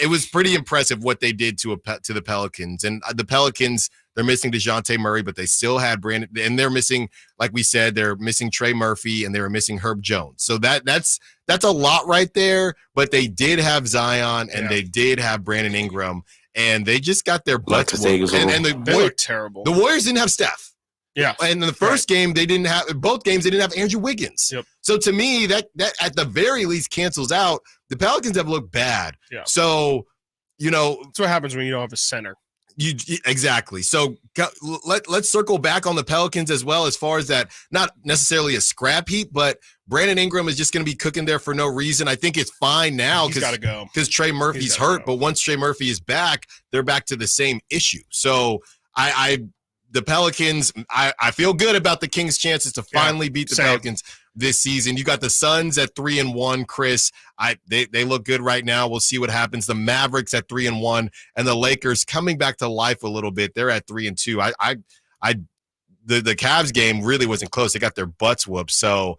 it was pretty impressive what they did to the Pelicans. And the Pelicans, they're missing DeJounte Murray, but they still had Brandon, and they're missing, like we said, they're missing Trey Murphy, and they were missing Herb Jones. So that's a lot right there. But they did have Zion, and they did have Brandon Ingram, and they just got their butts whooped. And they look terrible. The Warriors didn't have Steph. Yeah. And in the first game, both games, they didn't have Andrew Wiggins. Yep. So to me, that at the very least cancels out. The Pelicans have looked bad. Yeah. So, that's what happens when you don't have a center. Exactly. So let's circle back on the Pelicans as well, as far as that, not necessarily a scrap heap, but Brandon Ingram is just going to be cooking there for no reason. I think it's fine now because Trey Murphy's hurt, but once Trey Murphy is back, they're back to the same issue. So the Pelicans, I feel good about the Kings' chances to finally beat the Pelicans this season. You got the Suns at 3-1, Chris. They look good right now. We'll see what happens. The Mavericks at 3-1, and the Lakers coming back to life a little bit. They're at 3-2. The Cavs game really wasn't close. They got their butts whooped. So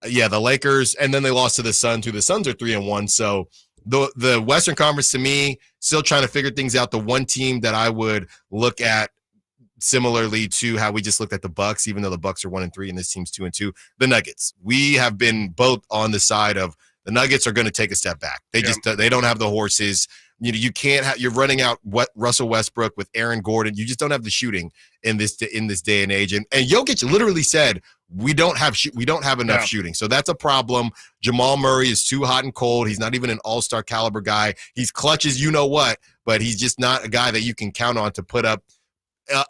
yeah, the Lakers, and then they lost to the Suns, who the Suns are 3-1. So the Western Conference, to me, still trying to figure things out. The one team that I would look at similarly to how we just looked at the Bucks, even though the Bucks are 1-3 and this team's 2-2, the Nuggets. We have been both on the side of the Nuggets are going to take a step back. They don't have the horses. You can't you're running out Russell Westbrook with Aaron Gordon. You just don't have the shooting in this day and age. And Jokic literally said, we don't have enough shooting. So that's a problem. Jamal Murray is too hot and cold. He's not even an all-star caliber guy. He's clutch as you know what, but he's just not a guy that you can count on to put up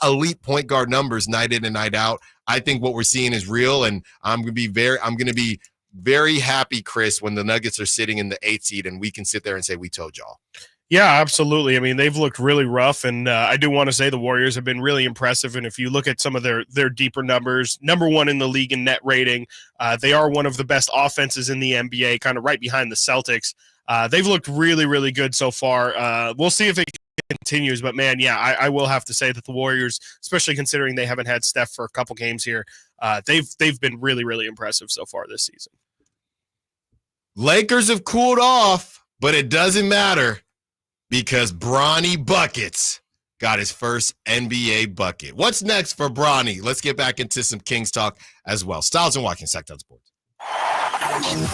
elite point guard numbers night in and night out. I think what we're seeing is real, and I'm going to be very happy, Chris, when the Nuggets are sitting in the 8th seed and we can sit there and say, we told y'all. Yeah, absolutely. I mean, they've looked really rough, and I do want to say the Warriors have been really impressive. And if you look at some of their deeper numbers, number 1 in the league in net rating, they are one of the best offenses in the NBA, kind of right behind the Celtics. They've looked really, really good so far. We'll see if it continues, but man, yeah, I will have to say that the Warriors, especially considering they haven't had Steph for a couple games here, they've been really, really impressive so far this season. Lakers have cooled off, but it doesn't matter because Bronny Buckets got his first NBA bucket. What's next for Bronny? Let's get back into some Kings talk as well. Stiles and Watkins, Sacktown Sports.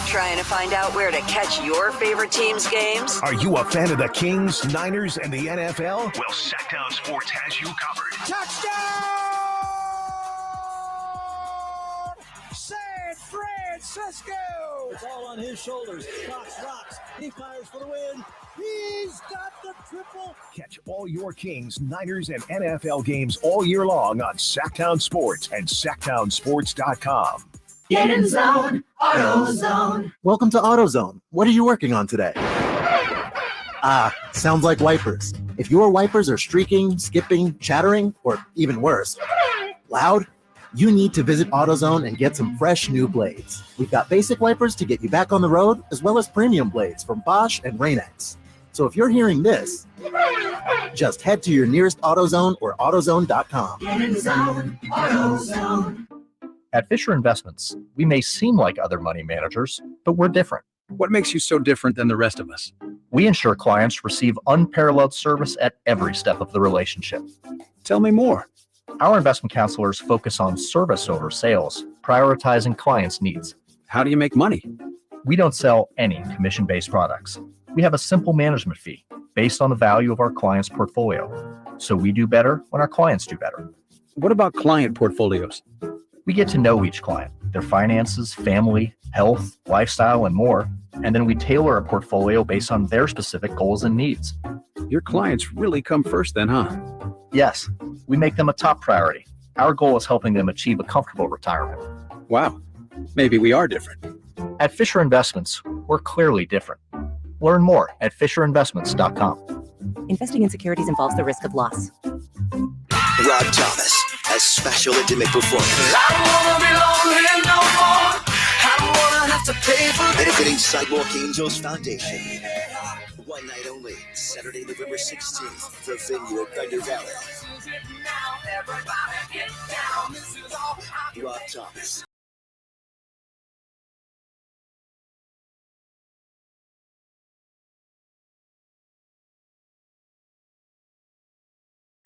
Trying to find out where to catch your favorite team's games? Are you a fan of the Kings, Niners, and the NFL? Well, Sacktown Sports has you covered. Touchdown! San Francisco! It's all on his shoulders. Cox rocks. He fires for the win. He's got the triple. Catch all your Kings, Niners, and NFL games all year long on Sacktown Sports and SacktownSports.com. Get in zone, AutoZone. Welcome to AutoZone. What are you working on today? Sounds like wipers. If your wipers are streaking, skipping, chattering, or even worse, loud? You need to visit AutoZone and get some fresh new blades. We've got basic wipers to get you back on the road, as well as premium blades from Bosch and Rain-X. So if you're hearing this, just head to your nearest AutoZone or AutoZone.com. Get in the zone, AutoZone. At Fisher Investments, we may seem like other money managers, but we're different. What makes you so different than the rest of us? We ensure clients receive unparalleled service at every step of the relationship. Tell me more. Our investment counselors focus on service over sales, prioritizing clients' needs. How do you make money? We don't sell any commission-based products. We have a simple management fee based on the value of our clients' portfolio. So we do better when our clients do better. What about client portfolios? We get to know each client, their finances, family, health, lifestyle, and more. And then we tailor a portfolio based on their specific goals and needs. Your clients really come first then, huh? Yes, we make them a top priority. Our goal is helping them achieve a comfortable retirement. Wow, maybe we are different. At Fisher Investments, we're clearly different. Learn more at FisherInvestments.com. Investing in securities involves the risk of loss. Rob Thomas, a special intimate performance. I don't wanna be lonely no more. I don't wanna have to pay for Benefiting Sidewalk Angels Foundation. One night only, Saturday, November 16th, the venue at Thunder Valley. Rob Thomas.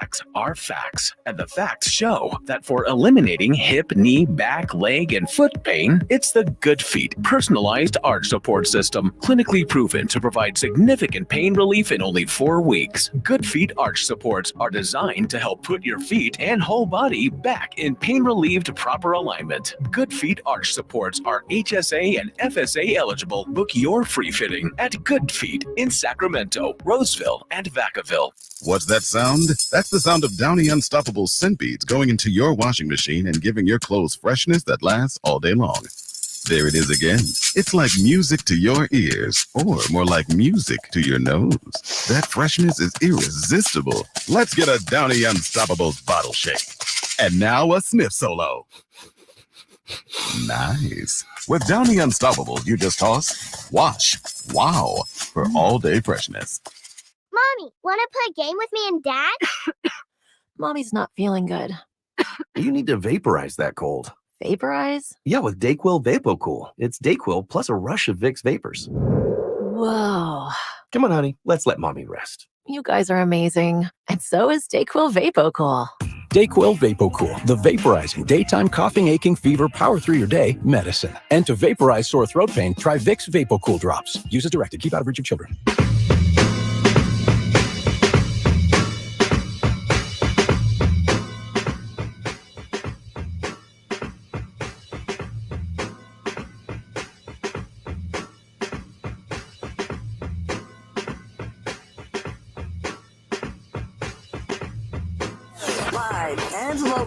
Facts are facts, and the facts show that for eliminating hip, knee, back, leg, and foot pain, it's the Good Feet personalized arch support system, clinically proven to provide significant pain relief in only 4 weeks. Good Feet arch supports are designed to help put your feet and whole body back in pain-relieved proper alignment. Good Feet arch supports are HSA and FSA eligible. Book your free fitting at Good Feet in Sacramento, Roseville, and Vacaville. What's that sound? That's the sound of Downy Unstoppable scent beads going into your washing machine and giving your clothes freshness that lasts all day long. There it is again. It's like music to your ears, or more like music to your nose. That freshness is irresistible. Let's get a Downy Unstoppables bottle shake. And now a sniff solo. Nice. With Downy Unstoppables, you just toss, wash, wow, for all day freshness. Mommy, want to play a game with me and Dad? Mommy's not feeling good. You need to vaporize that cold. Vaporize? Yeah, with Dayquil VapoCool. It's Dayquil plus a rush of Vicks vapors. Whoa. Come on, honey. Let's let mommy rest. You guys are amazing. And so is Dayquil VapoCool. Dayquil VapoCool, the vaporizing daytime coughing, aching, fever, power through your day medicine. And to vaporize sore throat pain, try Vicks VapoCool drops. Use as directed. Keep out of reach of children.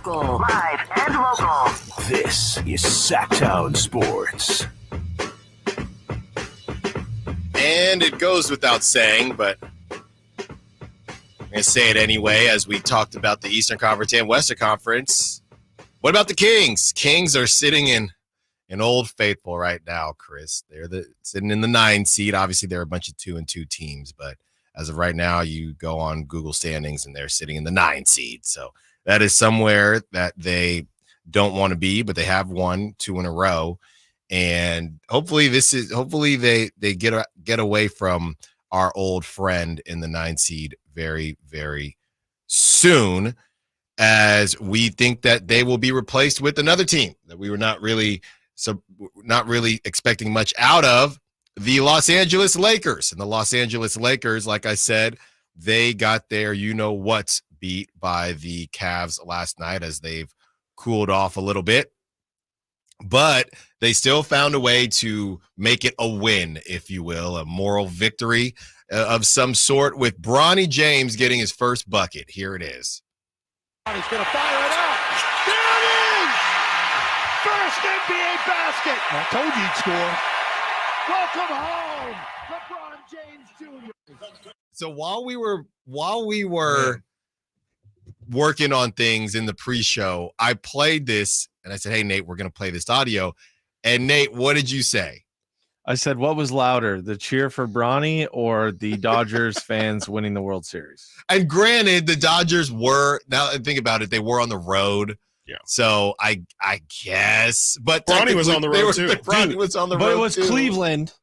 Live and local. This is Sacktown Sports. And it goes without saying, but I'm going to say it anyway, as we talked about the Eastern Conference and Western Conference. What about the Kings? Kings are sitting in an Old Faithful right now, Chris. They're sitting in the 9 seed. Obviously, there are a bunch of 2-2 teams, but as of right now, you go on Google standings, and they're sitting in the 9 seed. So that is somewhere that they don't want to be, but they have won 2 in a row. And hopefully they get away from our old friend in the 9 seed very, very soon, as we think that they will be replaced with another team that we were not really expecting much out of, the Los Angeles Lakers. And the Los Angeles Lakers, like I said, they got their you-know-what's beat by the Cavs last night, as they've cooled off a little bit. But they still found a way to make it a win, if you will, a moral victory of some sort, with Bronny James getting his first bucket. Here it is. He's going to fire it out. There it is! First NBA basket. I told you he'd score. Welcome home, LeBron James Jr. So while we were working on things in the pre-show, I played this and I said, hey, Nate, we're going to play this audio. And Nate, what did you say? I said, what was louder, the cheer for Bronny or the Dodgers fans winning the World Series? And granted, the Dodgers were, now that I think about it, they were on the road. Yeah. So I guess, but Bronny was on the road too. Bronny was on the road. But it was too. Cleveland.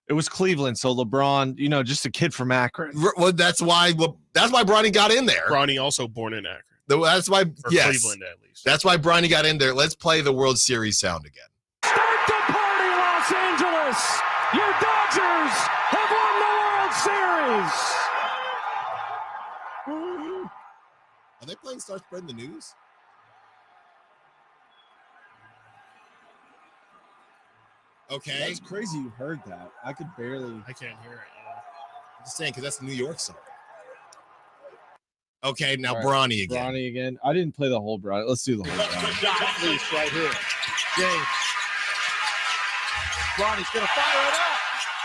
It was Cleveland. So LeBron, just a kid from Akron. Well, that's why Bronny got in there. Bronny also born in Akron. That's why, Cleveland at least. That's why Bronny got in there. Let's play the World Series sound again. Start the party, Los Angeles! Your Dodgers have won the World Series! Are they playing Start Spreading the News? Okay. That's crazy you heard that. I could barely. I can't hear it. I'm just saying, because that's the New York song. Okay, now All Bronny again. Bronny again. I didn't play the whole Bronny. Let's do the whole Bronny. Loose right here. James. Bronny's going to fire it up.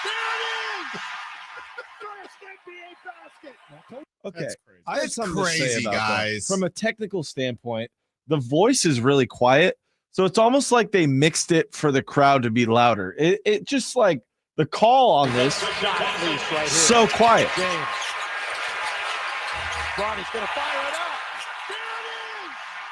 There it is! First NBA basket. Okay. That's I have something crazy, to say about guys. that. From a technical standpoint, the voice is really quiet. So it's almost like they mixed it for the crowd to be louder. It just like the call on this, Right so quiet. James. Bronny's going to fire it up. There it is!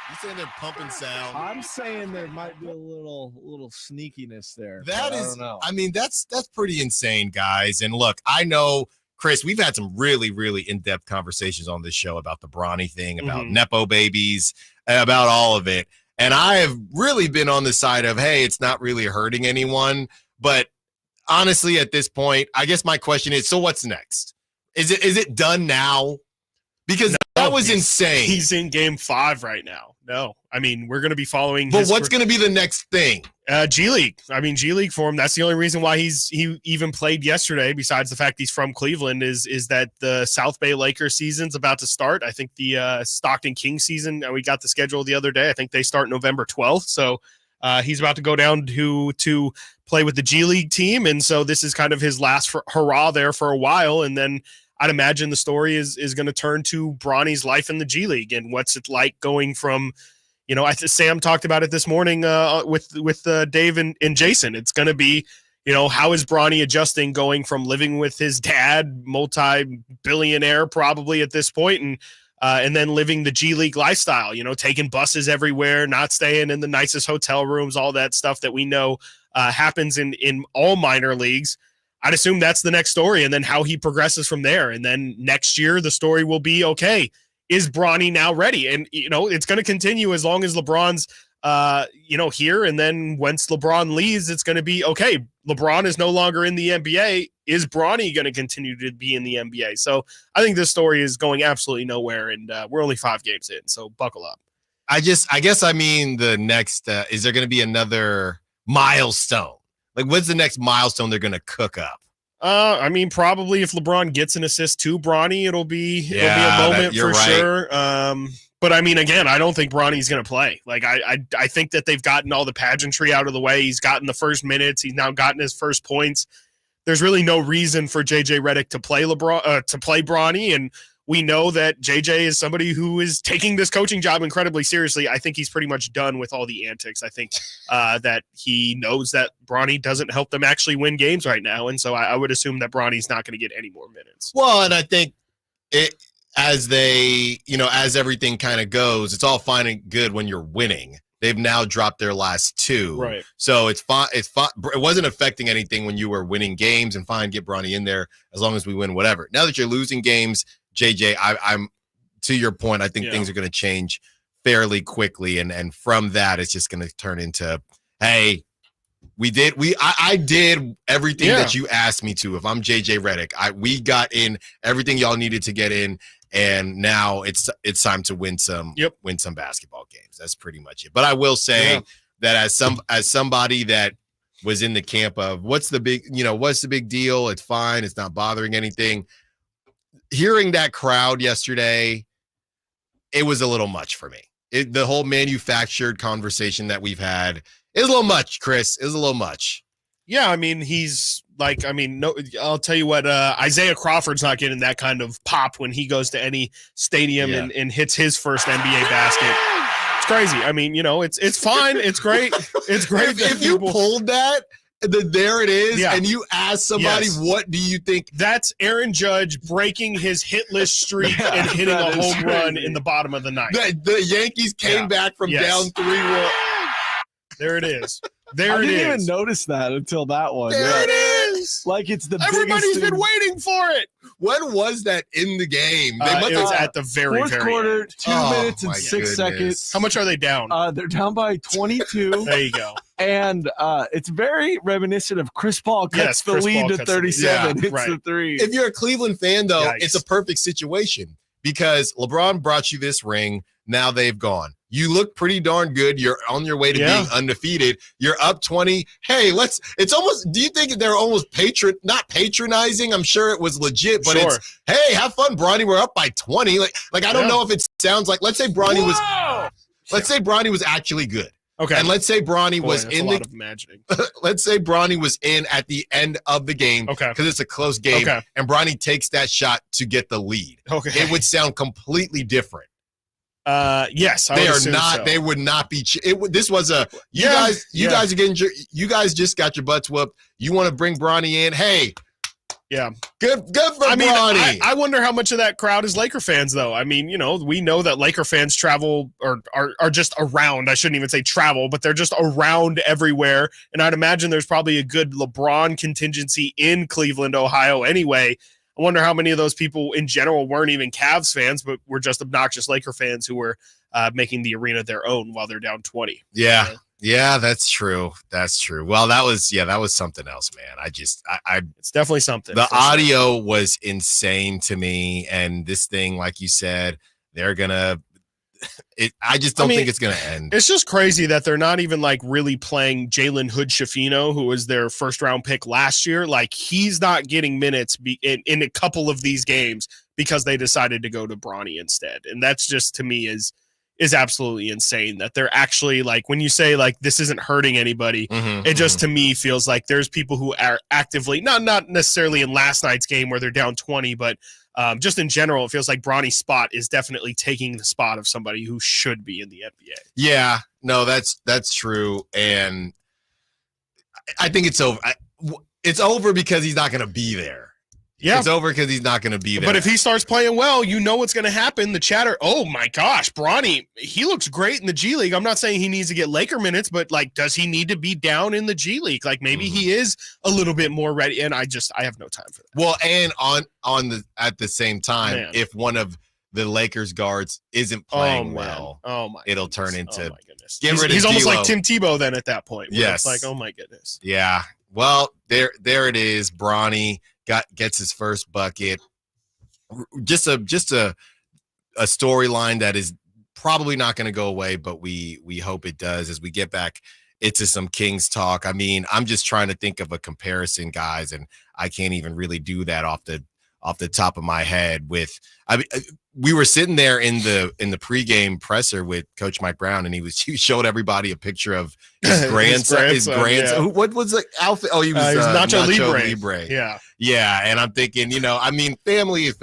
You saying they're pumping sound? I'm saying there might be a little sneakiness there. That I is, don't know. I mean, that's pretty insane, guys. And look, I know, Chris, we've had some really, really in-depth conversations on this show about the Bronny thing, about Nepo babies, about all of it. And I have really been on the side of, hey, it's not really hurting anyone. But honestly, at this point, I guess my question is, so what's next? Is it done now? Because that was insane. He's in game 5 right now. No, I mean, we're going to be following. But what's going to be the next thing? G League. I mean, G League for him. That's the only reason why he even played yesterday, besides the fact he's from Cleveland, is that the South Bay Lakers season's about to start. I think the Stockton Kings season, we got the schedule the other day. I think they start November 12th. So he's about to go down to play with the G League team. And so this is kind of his last hurrah there for a while. And then I'd imagine the story is going to turn to Bronny's life in the G League and what's it like going from, Sam talked about it this morning with Dave and Jason. It's going to be, how is Bronny adjusting going from living with his dad, multi-billionaire probably at this point, and then living the G League lifestyle, taking buses everywhere, not staying in the nicest hotel rooms, all that stuff that we know happens in all minor leagues. I'd assume that's the next story, and then how he progresses from there. And then next year, the story will be, okay, is Bronny now ready? And, it's going to continue as long as LeBron's, here. And then once LeBron leaves, it's going to be, okay, LeBron is no longer in the NBA. Is Bronny going to continue to be in the NBA? So I think this story is going absolutely nowhere, and we're only 5 games in, so buckle up. I guess I mean the next, is there going to be another milestone? Like, what's the next milestone they're going to cook up? I mean, probably if LeBron gets an assist to Bronny, it'll be a moment for sure. But I mean, again, I don't think Bronny's going to play. Like, I think that they've gotten all the pageantry out of the way. He's gotten the first minutes. He's now gotten his first points. There's really no reason for JJ Redick to play Bronny, and we know that JJ is somebody who is taking this coaching job incredibly seriously. I think he's pretty much done with all the antics. I think that he knows that Bronny doesn't help them actually win games right now. And so I would assume that Bronny's not going to get any more minutes. Well, and I think as everything kind of goes, it's all fine and good when you're winning. They've now dropped their last 2. Right. So it's fine. It's fine. It wasn't affecting anything when you were winning games, and fine, get Bronny in there as long as we win, whatever. Now that you're losing games, JJ, I'm to your point. I think things are going to change fairly quickly, and from that, it's just going to turn into, hey, I did everything that you asked me to. If I'm JJ Redick, we got in everything y'all needed to get in, and now it's time to win some basketball games. That's pretty much it. But I will say that as somebody that was in the camp of what's the big deal? It's fine. It's not bothering anything. Hearing that crowd yesterday, it was a little much for me. The whole manufactured conversation that we've had is a little much, Chris. Is a little much. Yeah, I mean, he's like, no, I'll tell you what, Isaiah Crawford's not getting that kind of pop when he goes to any stadium and hits his first NBA basket. It's crazy. I mean, it's fine. It's great. It's great. If you pulled that, there it is, and you ask somebody, what do you think? That's Aaron Judge breaking his hitless streak and hitting a home run in the bottom of the ninth. The Yankees came back from down 3-1. There it is. I didn't even notice that until that one. There it is. Like it's the Everybody's biggest been waiting for it. When was that in the game? It was at the very quarter, end. 2 minutes and 6 seconds. How much are they down? They're down by 22. There you go. And it's very reminiscent of Chris Paul cuts the lead to 37. Hits the three. If you're a Cleveland fan, though, it's a perfect situation because LeBron brought you this ring. Now they've gone. You look pretty darn good. You're on your way to being undefeated. You're up 20. Hey, it's almost, do you think they're almost not patronizing? I'm sure it was legit, but it's, hey, have fun, Bronny. We're up by 20. Like I don't know if it sounds like, let's say Bronny was actually good. Okay. And let's say Bronny was in the imagining. Let's say Bronny was in at the end of the game. Okay. Because it's a close game. Okay. And Bronny takes that shot to get the lead. Okay. It would sound completely different. Yes, I would not. So. They would not be. This was a. You guys are getting. You guys just got your butts whooped. You want to bring Bronny in? Hey. Yeah. Good for Bronny. I wonder how much of that crowd is Laker fans, though. I mean, we know that Laker fans travel or are just around. I shouldn't even say travel, but they're just around everywhere. And I'd imagine there's probably a good LeBron contingency in Cleveland, Ohio anyway. I wonder how many of those people in general weren't even Cavs fans, but were just obnoxious Laker fans who were making the arena their own while they're down 20. Yeah. Yeah, that's true. That's true. Well, that was something else, man. It's definitely something. The audio was insane to me. And this thing, like you said, they're gonna, I just don't think it's going to end. It's just crazy that they're not even like really playing Jalen Hood-Schifino, who was their first round pick last year. Like he's not getting minutes in a couple of these games because they decided to go to Bronny instead. And that's just, to me, is absolutely insane that they're actually like, when you say like this isn't hurting anybody, it just to me feels like there's people who are actively, not necessarily in last night's game where they're down 20, but just in general, it feels like Bronny's spot is definitely taking the spot of somebody who should be in the NBA. Yeah, no, that's true. And I think it's over. It's over because he's not going to be there. Yeah. It's over because he's not going to be there. But if he starts playing well, you know what's going to happen. The chatter, oh my gosh, Bronny, he looks great in the G League. I'm not saying he needs to get Laker minutes, but like, does he need to be down in the G League? Like maybe he is a little bit more ready. And I have no time for that. Well, and at the same time, if one of the Lakers guards isn't playing well, it'll turn into he's almost like Tim Tebow then at that point. Yes. It's like, oh my goodness. Yeah. Well, there it is. Bronny gets his first bucket. Just a storyline that is probably not going to go away, but we hope it does as we get back into some Kings talk. I mean, I'm just trying to think of a comparison, guys, and I can't even really do that off the top of my head. We were sitting there in the pregame presser with Coach Mike Brown, and he showed everybody a picture of his grandson. His grandson. Yeah. What was the outfit? Oh, he was Nacho Libre. Yeah. And I'm thinking, family is,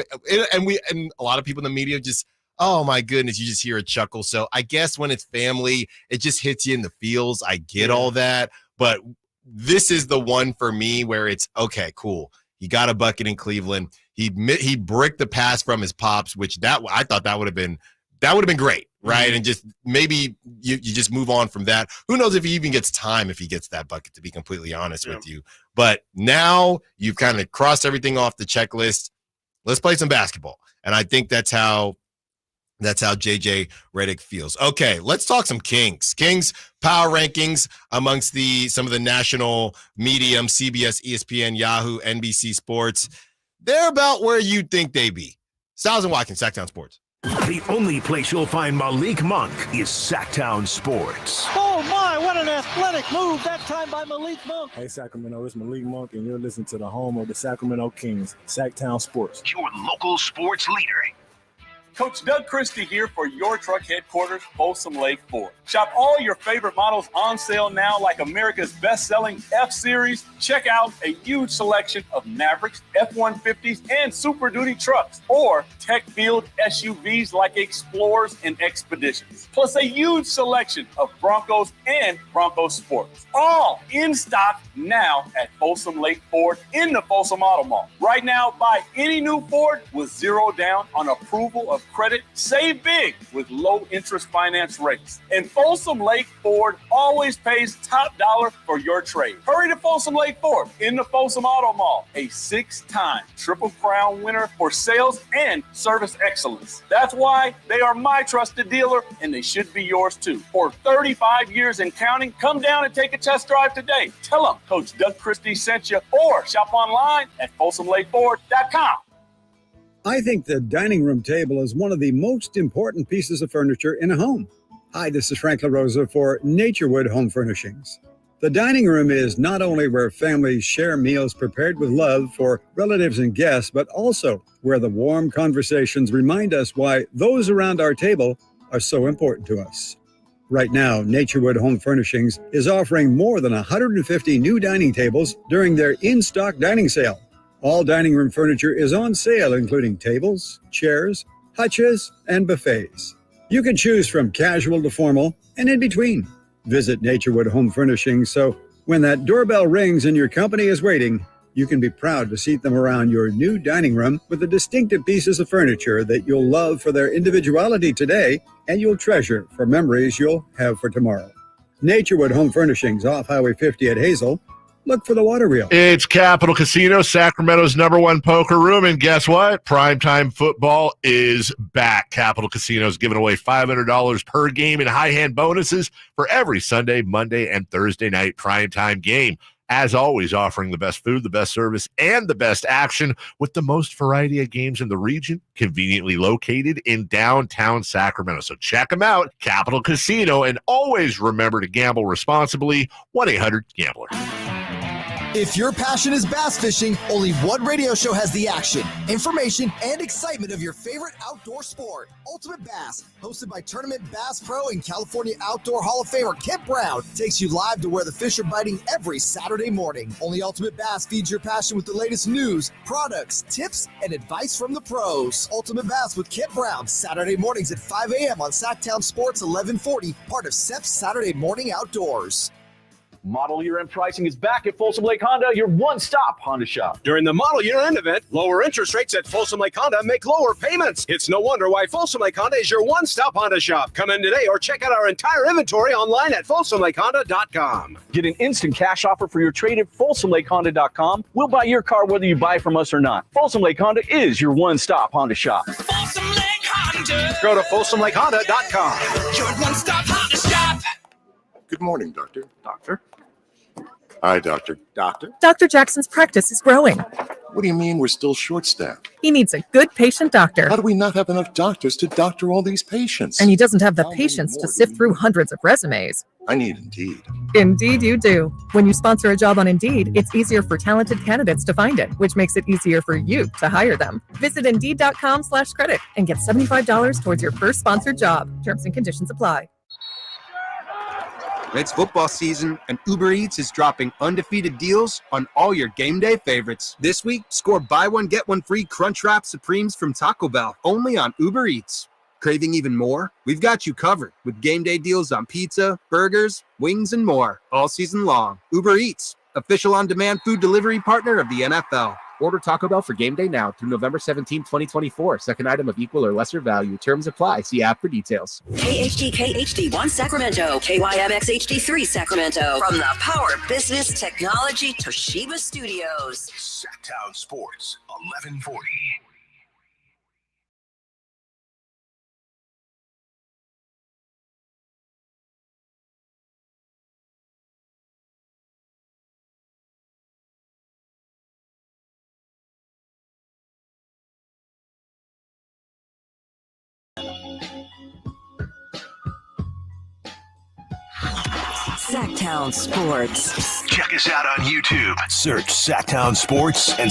and a lot of people in the media just, oh my goodness, you just hear a chuckle. So I guess when it's family, it just hits you in the feels. I get all that, but this is the one for me where it's okay, cool. He got a bucket in Cleveland. He bricked the pass from his pops, which I thought that would have been great, right? And just maybe you just move on from that. Who knows if he even gets time if he gets that bucket, to be completely honest with you. But now you've kind of crossed everything off the checklist. Let's play some basketball. And I think that's how JJ Redick feels. Okay, let's talk some Kings. Kings power rankings amongst some of the national medium, CBS, ESPN, Yahoo, NBC Sports. They're about where you'd think they'd be. Stiles and Watkins, Sacktown Sports. The only place you'll find Malik Monk is Sacktown Sports. Oh my, what an athletic move that time by Malik Monk. Hey Sacramento, it's Malik Monk and you're listening to the home of the Sacramento Kings, Sacktown Sports. Your local sports leader. Coach Doug Christie here for your truck headquarters, Folsom Lake Ford. Shop all your favorite models on sale now, like America's best-selling F-Series. Check out a huge selection of Mavericks, F-150s, and Super Duty trucks, or tech-filled SUVs like Explorers and Expeditions. Plus a huge selection of Broncos and Bronco Sports. All in stock now at Folsom Lake Ford in the Folsom Auto Mall. Right now, buy any new Ford with zero down on approval of credit. Save big with low interest finance rates. And Folsom Lake Ford always pays top dollar for your trade. Hurry to Folsom Lake Ford in the Folsom Auto Mall, a 6-time Triple Crown winner for sales and service excellence. That's why they are my trusted dealer, and they should be yours too. For 35 years and counting, come down and take a test drive today. Tell them Coach Doug Christie sent you, or shop online at FolsomLakeFord.com. I think the dining room table is one of the most important pieces of furniture in a home. Hi, this is Frank LaRosa for Naturewood Home Furnishings. The dining room is not only where families share meals prepared with love for relatives and guests, but also where the warm conversations remind us why those around our table are so important to us. Right now, Naturewood Home Furnishings is offering more than 150 new dining tables during their in-stock dining sale. All dining room furniture is on sale, including tables, chairs, hutches, and buffets. You can choose from casual to formal and in between. Visit Naturewood Home Furnishings so when that doorbell rings and your company is waiting, you can be proud to seat them around your new dining room with the distinctive pieces of furniture that you'll love for their individuality today and you'll treasure for memories you'll have for tomorrow. Naturewood Home Furnishings off Highway 50 at Hazel. Look for the water wheel. It's Capital Casino, Sacramento's #1 poker room. And guess what? Primetime football is back. Capital Casino is giving away $500 per game in high hand bonuses for every Sunday, Monday, and Thursday night primetime game. As always, offering the best food, the best service, and the best action with the most variety of games in the region, conveniently located in downtown Sacramento. So check them out, Capital Casino, and always remember to gamble responsibly. 1-800-GAMBLER. If your passion is bass fishing, only one radio show has the action, information, and excitement of your favorite outdoor sport. Ultimate Bass, hosted by Tournament Bass Pro and California Outdoor Hall of Famer Kent Brown, takes you live to where the fish are biting every Saturday morning. Only Ultimate Bass feeds your passion with the latest news, products, tips, and advice from the pros. Ultimate Bass with Kent Brown, Saturday mornings at 5 a.m. on Sacktown Sports 1140, part of SEP's Saturday Morning Outdoors. Model Year End pricing is back at Folsom Lake Honda, your one-stop Honda shop. During the Model Year End event, lower interest rates at Folsom Lake Honda make lower payments. It's no wonder why Folsom Lake Honda is your one-stop Honda shop. Come in today or check out our entire inventory online at FolsomLakeHonda.com. Get an instant cash offer for your trade at FolsomLakeHonda.com. We'll buy your car whether you buy from us or not. Folsom Lake Honda is your one-stop Honda shop. Folsom Lake Honda. Go to FolsomLakeHonda.com. Your one-stop Honda shop. Good morning, Doctor. Doctor? Hi, Doctor. Doctor? Dr. Jackson's practice is growing. What do you mean we're still short-staffed? He needs a good patient doctor. How do we not have enough doctors to doctor all these patients? And he doesn't have the patience to sift through hundreds of resumes. I need Indeed. Indeed you do. When you sponsor a job on Indeed, it's easier for talented candidates to find it, which makes it easier for you to hire them. Visit Indeed.com/credit and get $75 towards your first sponsored job. Terms and conditions apply. It's football season, and Uber Eats is dropping undefeated deals on all your game day favorites. This week, score buy one, get one free Crunchwrap Supremes from Taco Bell, only on Uber Eats. Craving even more? We've got you covered with game day deals on pizza, burgers, wings, and more all season long. Uber Eats, official on-demand food delivery partner of the NFL. Order Taco Bell for game day now through November 17, 2024. Second item of equal or lesser value. Terms apply. See app for details. KHTK HD1 Sacramento, KYMX HD3 Sacramento. From the Power Business Technology Toshiba Studios. Sacktown Sports, 1140. Sacktown Sports. Check us out on YouTube. Search Sacktown Sports and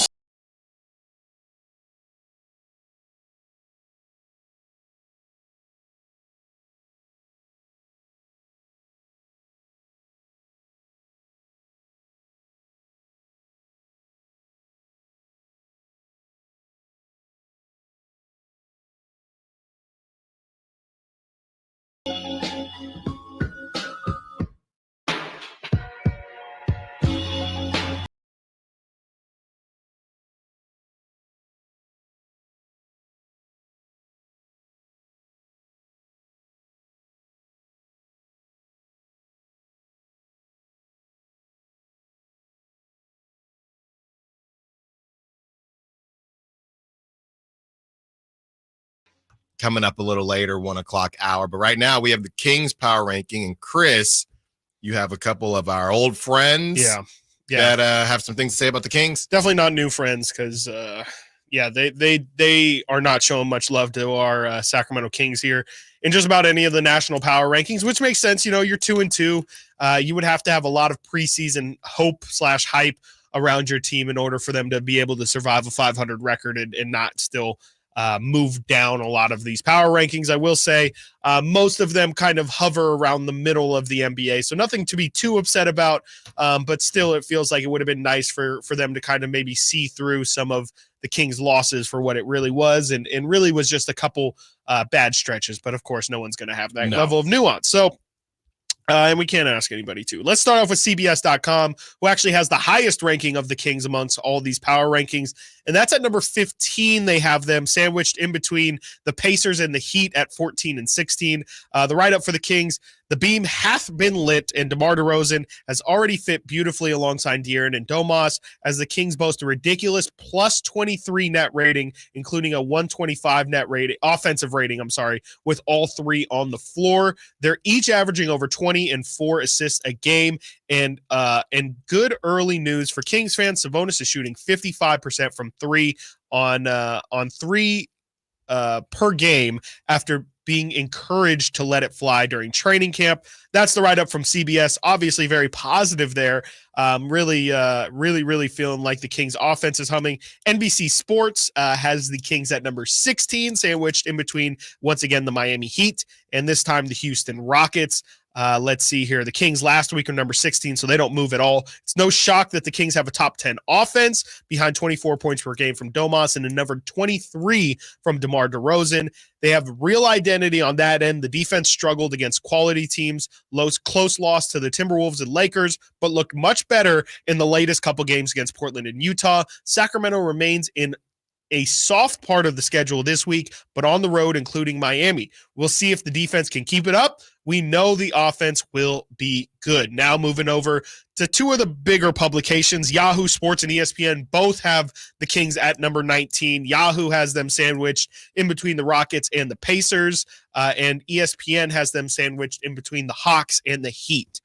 Coming up a little later, 1 o'clock hour. But right now we have the Kings power ranking. And Chris, you have a couple of our old friends that have some things to say about the Kings. Definitely not new friends because, they are not showing much love to our Sacramento Kings here in just about any of the national power rankings, which makes sense. You know, you're 2-2. You would have to have a lot of preseason hope/hype around your team in order for them to be able to survive a 500 record and not still move down a lot of these power rankings. I will say most of them kind of hover around the middle of the NBA, so nothing to be too upset about, but still it feels like it would have been nice for them to kind of maybe see through some of the Kings' losses for what it really was, and really was just a couple bad stretches, but of course no one's going to have that level of nuance. So and we can't ask anybody to. Let's start off with CBS.com, who actually has the highest ranking of the Kings amongst all these power rankings. And that's at number 15. They have them sandwiched in between the Pacers and the Heat at 14 and 16. The write-up for the Kings: the beam hath been lit, and DeMar DeRozan has already fit beautifully alongside De'Aaron and Domas, as the Kings boast a ridiculous plus 23 net rating, including a 125 net rating, offensive rating, with all three on the floor. They're each averaging over 20 and 4 assists a game. And good early news for Kings fans: Sabonis is shooting 55% from three on three per game after being encouraged to let it fly during training camp. That's the write-up from CBS. Obviously very positive there. Really feeling like the Kings offense is humming. NBC Sports has the Kings at number 16, sandwiched in between, once again, the Miami Heat and this time the Houston Rockets. Let's see here. The Kings last week are number 16, so they don't move at all. It's no shock that the Kings have a top 10 offense behind 24 points per game from Domas and a number 23 from DeMar DeRozan. They have real identity on that end. The defense struggled against quality teams, close loss to the Timberwolves and Lakers, but looked much better in the latest couple games against Portland and Utah. Sacramento remains in a soft part of the schedule this week, but on the road, including Miami. We'll see if the defense can keep it up. We know the offense will be good. Now moving over to two of the bigger publications, Yahoo Sports and ESPN both have the Kings at number 19. Yahoo has them sandwiched in between the Rockets and the Pacers, and ESPN has them sandwiched in between the Hawks and the Heat.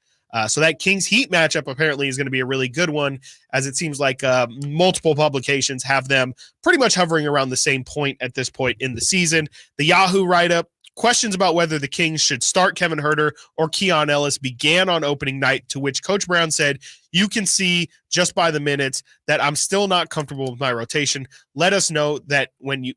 So that Kings-Heat matchup apparently is going to be a really good one, as it seems like multiple publications have them pretty much hovering around the same point at this point in the season. The Yahoo write-up: questions about whether the Kings should start Kevin Huerter or Keon Ellis began on opening night, to which Coach Brown said, "You can see just by the minutes that I'm still not comfortable with my rotation. Let us know that when you..."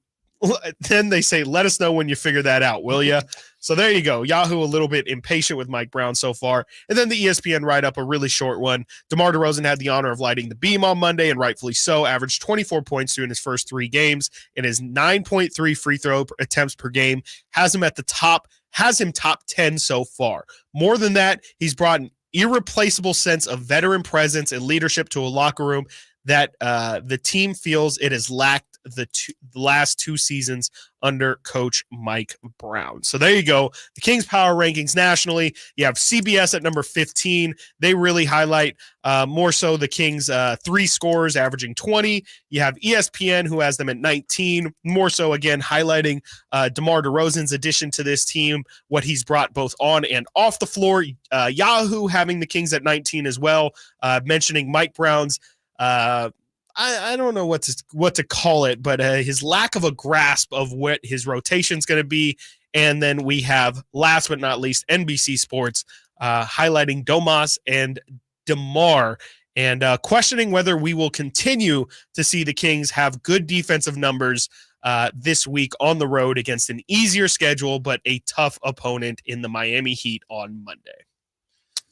Then they say, "Let us know when you figure that out, will ya?" So there you go. Yahoo a little bit impatient with Mike Brown so far. And then the ESPN write-up, a really short one. DeMar DeRozan had the honor of lighting the beam on Monday, and rightfully so. Averaged 24 points during his first 3 games, and his 9.3 free throw attempts per game has him top 10 so far. More than that, he's brought an irreplaceable sense of veteran presence and leadership to a locker room that the team feels it has lacked the last 2 seasons under Coach Mike Brown. So there you go. The Kings power rankings nationally. You have CBS at number 15. They really highlight more so the Kings 3 scorers averaging 20. You have ESPN, who has them at 19. More so, again, highlighting DeMar DeRozan's addition to this team, what he's brought both on and off the floor. Yahoo having the Kings at 19 as well, mentioning Mike Brown's I don't know what to call it, but his lack of a grasp of what his rotation is going to be. And then we have, last but not least, NBC Sports highlighting Domas and DeMar and questioning whether we will continue to see the Kings have good defensive numbers this week on the road against an easier schedule, but a tough opponent in the Miami Heat on Monday.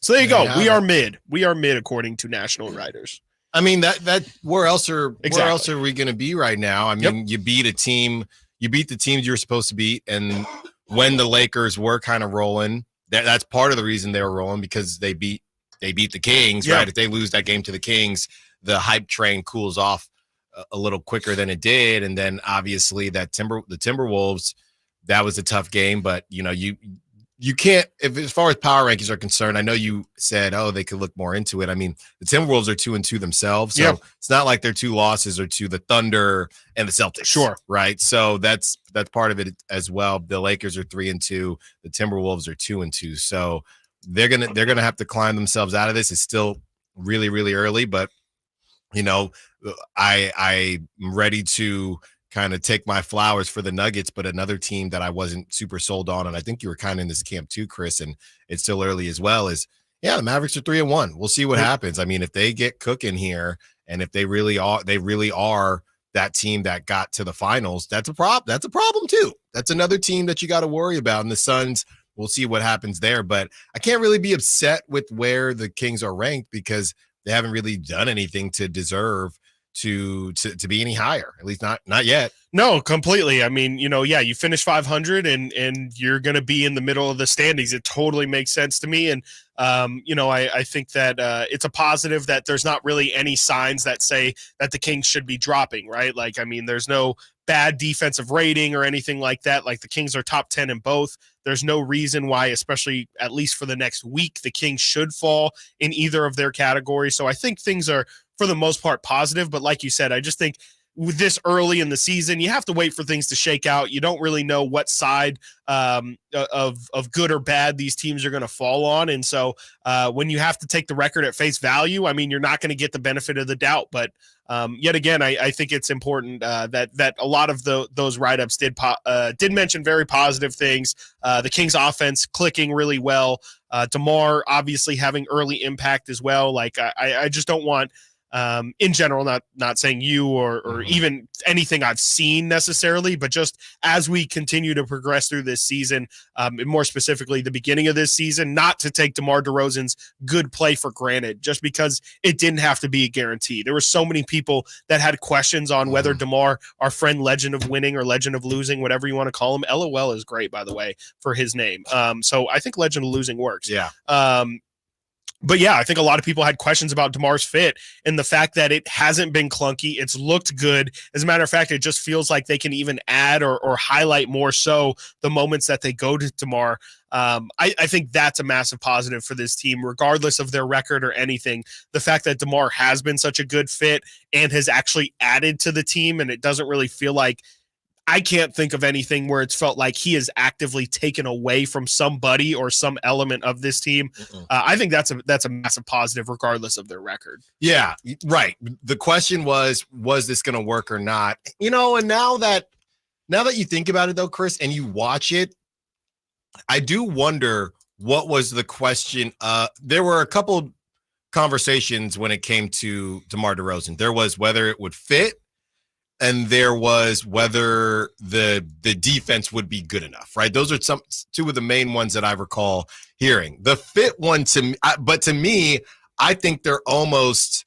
So there you go. We are mid. We are mid according to national writers. I mean, that where else are we going to be right now? I mean, you beat the teams you're supposed to beat, and when the Lakers were kind of rolling, that's part of the reason they were rolling, because they beat the Kings, right? If they lose that game to the Kings, the hype train cools off a little quicker than it did. And then obviously the Timberwolves, that was a tough game, but you can't, as far as power rankings are concerned, I know you said, they could look more into it. I mean, the Timberwolves are 2-2 themselves. So it's not like their 2 losses are to the Thunder and the Celtics. Sure. Right. So that's part of it as well. The Lakers are 3-2. The Timberwolves are 2-2. So they're going to have to climb themselves out of this. It's still really, really early, but I'm ready to kind of take my flowers for the Nuggets, but another team that I wasn't super sold on, and I think you were kind of in this camp too, Chris, and it's still early as well, is the Mavericks are 3-1. We'll see what happens. I mean, if they get cooking here, and if they really are that team that got to the finals, that's a problem too. That's another team that you got to worry about. And the Suns, we'll see what happens there, but I can't really be upset with where the Kings are ranked, because they haven't really done anything to deserve to be any higher, at least not yet. No, completely. I mean, you finish 500 and you're going to be in the middle of the standings. It totally makes sense to me. And, I think that it's a positive that there's not really any signs that say that the Kings should be dropping, right? Like, I mean, there's no bad defensive rating or anything like that. Like, the Kings are top 10 in both. There's no reason why, especially at least for the next week, the Kings should fall in either of their categories. So I think things are, for the most part, positive. But like you said, I just think with this early in the season, you have to wait for things to shake out. You don't really know what side of good or bad these teams are going to fall on. And so when you have to take the record at face value, I mean, you're not going to get the benefit of the doubt. But yet again, I think it's important that a lot of those write-ups did mention very positive things. The Kings offense clicking really well. DeMar obviously having early impact as well. Like, I just don't want, in general, not saying you or even anything I've seen necessarily, but just as we continue to progress through this season, and more specifically the beginning of this season, not to take DeMar DeRozan's good play for granted, just because it didn't have to be a guarantee. There were so many people that had questions on whether DeMar, our friend Legend of Winning or Legend of Losing, whatever you want to call him, LOL is great, by the way, for his name. So I think Legend of Losing works. Yeah. But yeah, I think a lot of people had questions about DeMar's fit and the fact that it hasn't been clunky. It's looked good. As a matter of fact, it just feels like they can even add or highlight more so the moments that they go to DeMar. I think that's a massive positive for this team, regardless of their record or anything. The fact that DeMar has been such a good fit and has actually added to the team, and it doesn't really feel like, I can't think of anything where it's felt like he has actively taken away from somebody or some element of this team. I think that's a massive positive, regardless of their record. Yeah, right. The question was this going to work or not? And now that you think about it, though, Chris, and you watch it, I do wonder what was the question. There were a couple conversations when it came to DeMar DeRozan. There was whether it would fit, and there was whether the defense would be good enough, right? Those are two of the main ones that I recall hearing. The fit one but to me, I think they're almost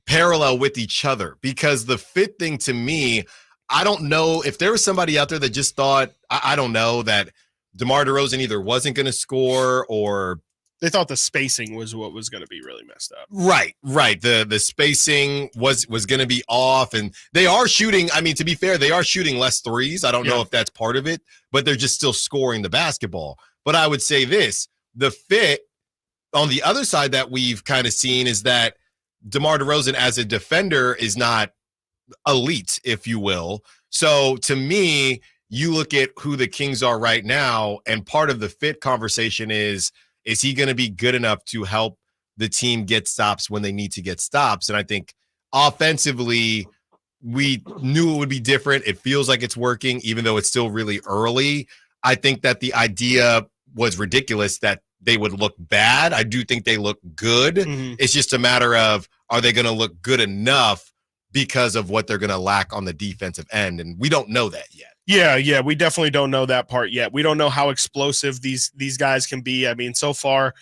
parallel with each other, because the fit thing to me, I don't know if there was somebody out there that just thought, I don't know, that DeMar DeRozan either wasn't going to score or they thought the spacing was what was going to be really messed up. Right. The spacing was going to be off, and they are shooting. I mean, to be fair, they are shooting less threes. I don't know if that's part of it, but they're just still scoring the basketball. But I would say this, the fit on the other side that we've kind of seen is that DeMar DeRozan as a defender is not elite, if you will. So to me, you look at who the Kings are right now, and part of the fit conversation is he going to be good enough to help the team get stops when they need to get stops? And I think offensively, we knew it would be different. It feels like it's working, even though it's still really early. I think that the idea was ridiculous that they would look bad. I do think they look good. It's just a matter of, are they going to look good enough because of what they're going to lack on the defensive end? And we don't know that yet. Yeah, we definitely don't know that part yet. We don't know how explosive these guys can be. I mean, so far,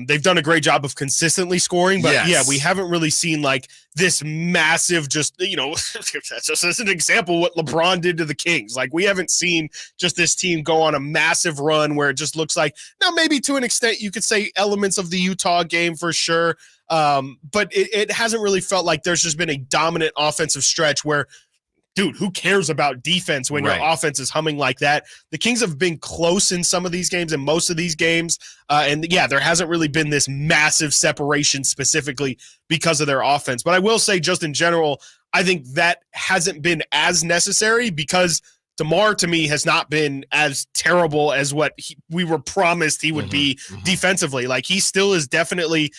They've done a great job of consistently scoring, but Yes. we haven't really seen like this massive, just, that's just as an example, what LeBron did to the Kings. Like, we haven't seen just this team go on a massive run where it just looks like, now maybe to an extent you could say elements of the Utah game for sure. But it hasn't really felt like there's just been a dominant offensive stretch where, dude, who cares about defense when your offense is humming like that? The Kings have been close in some of these games and most of these games. There hasn't really been this massive separation specifically because of their offense. But I will say, just in general, I think that hasn't been as necessary because DeMar, to me, has not been as terrible as what we were promised he would be defensively. Like, he still is definitely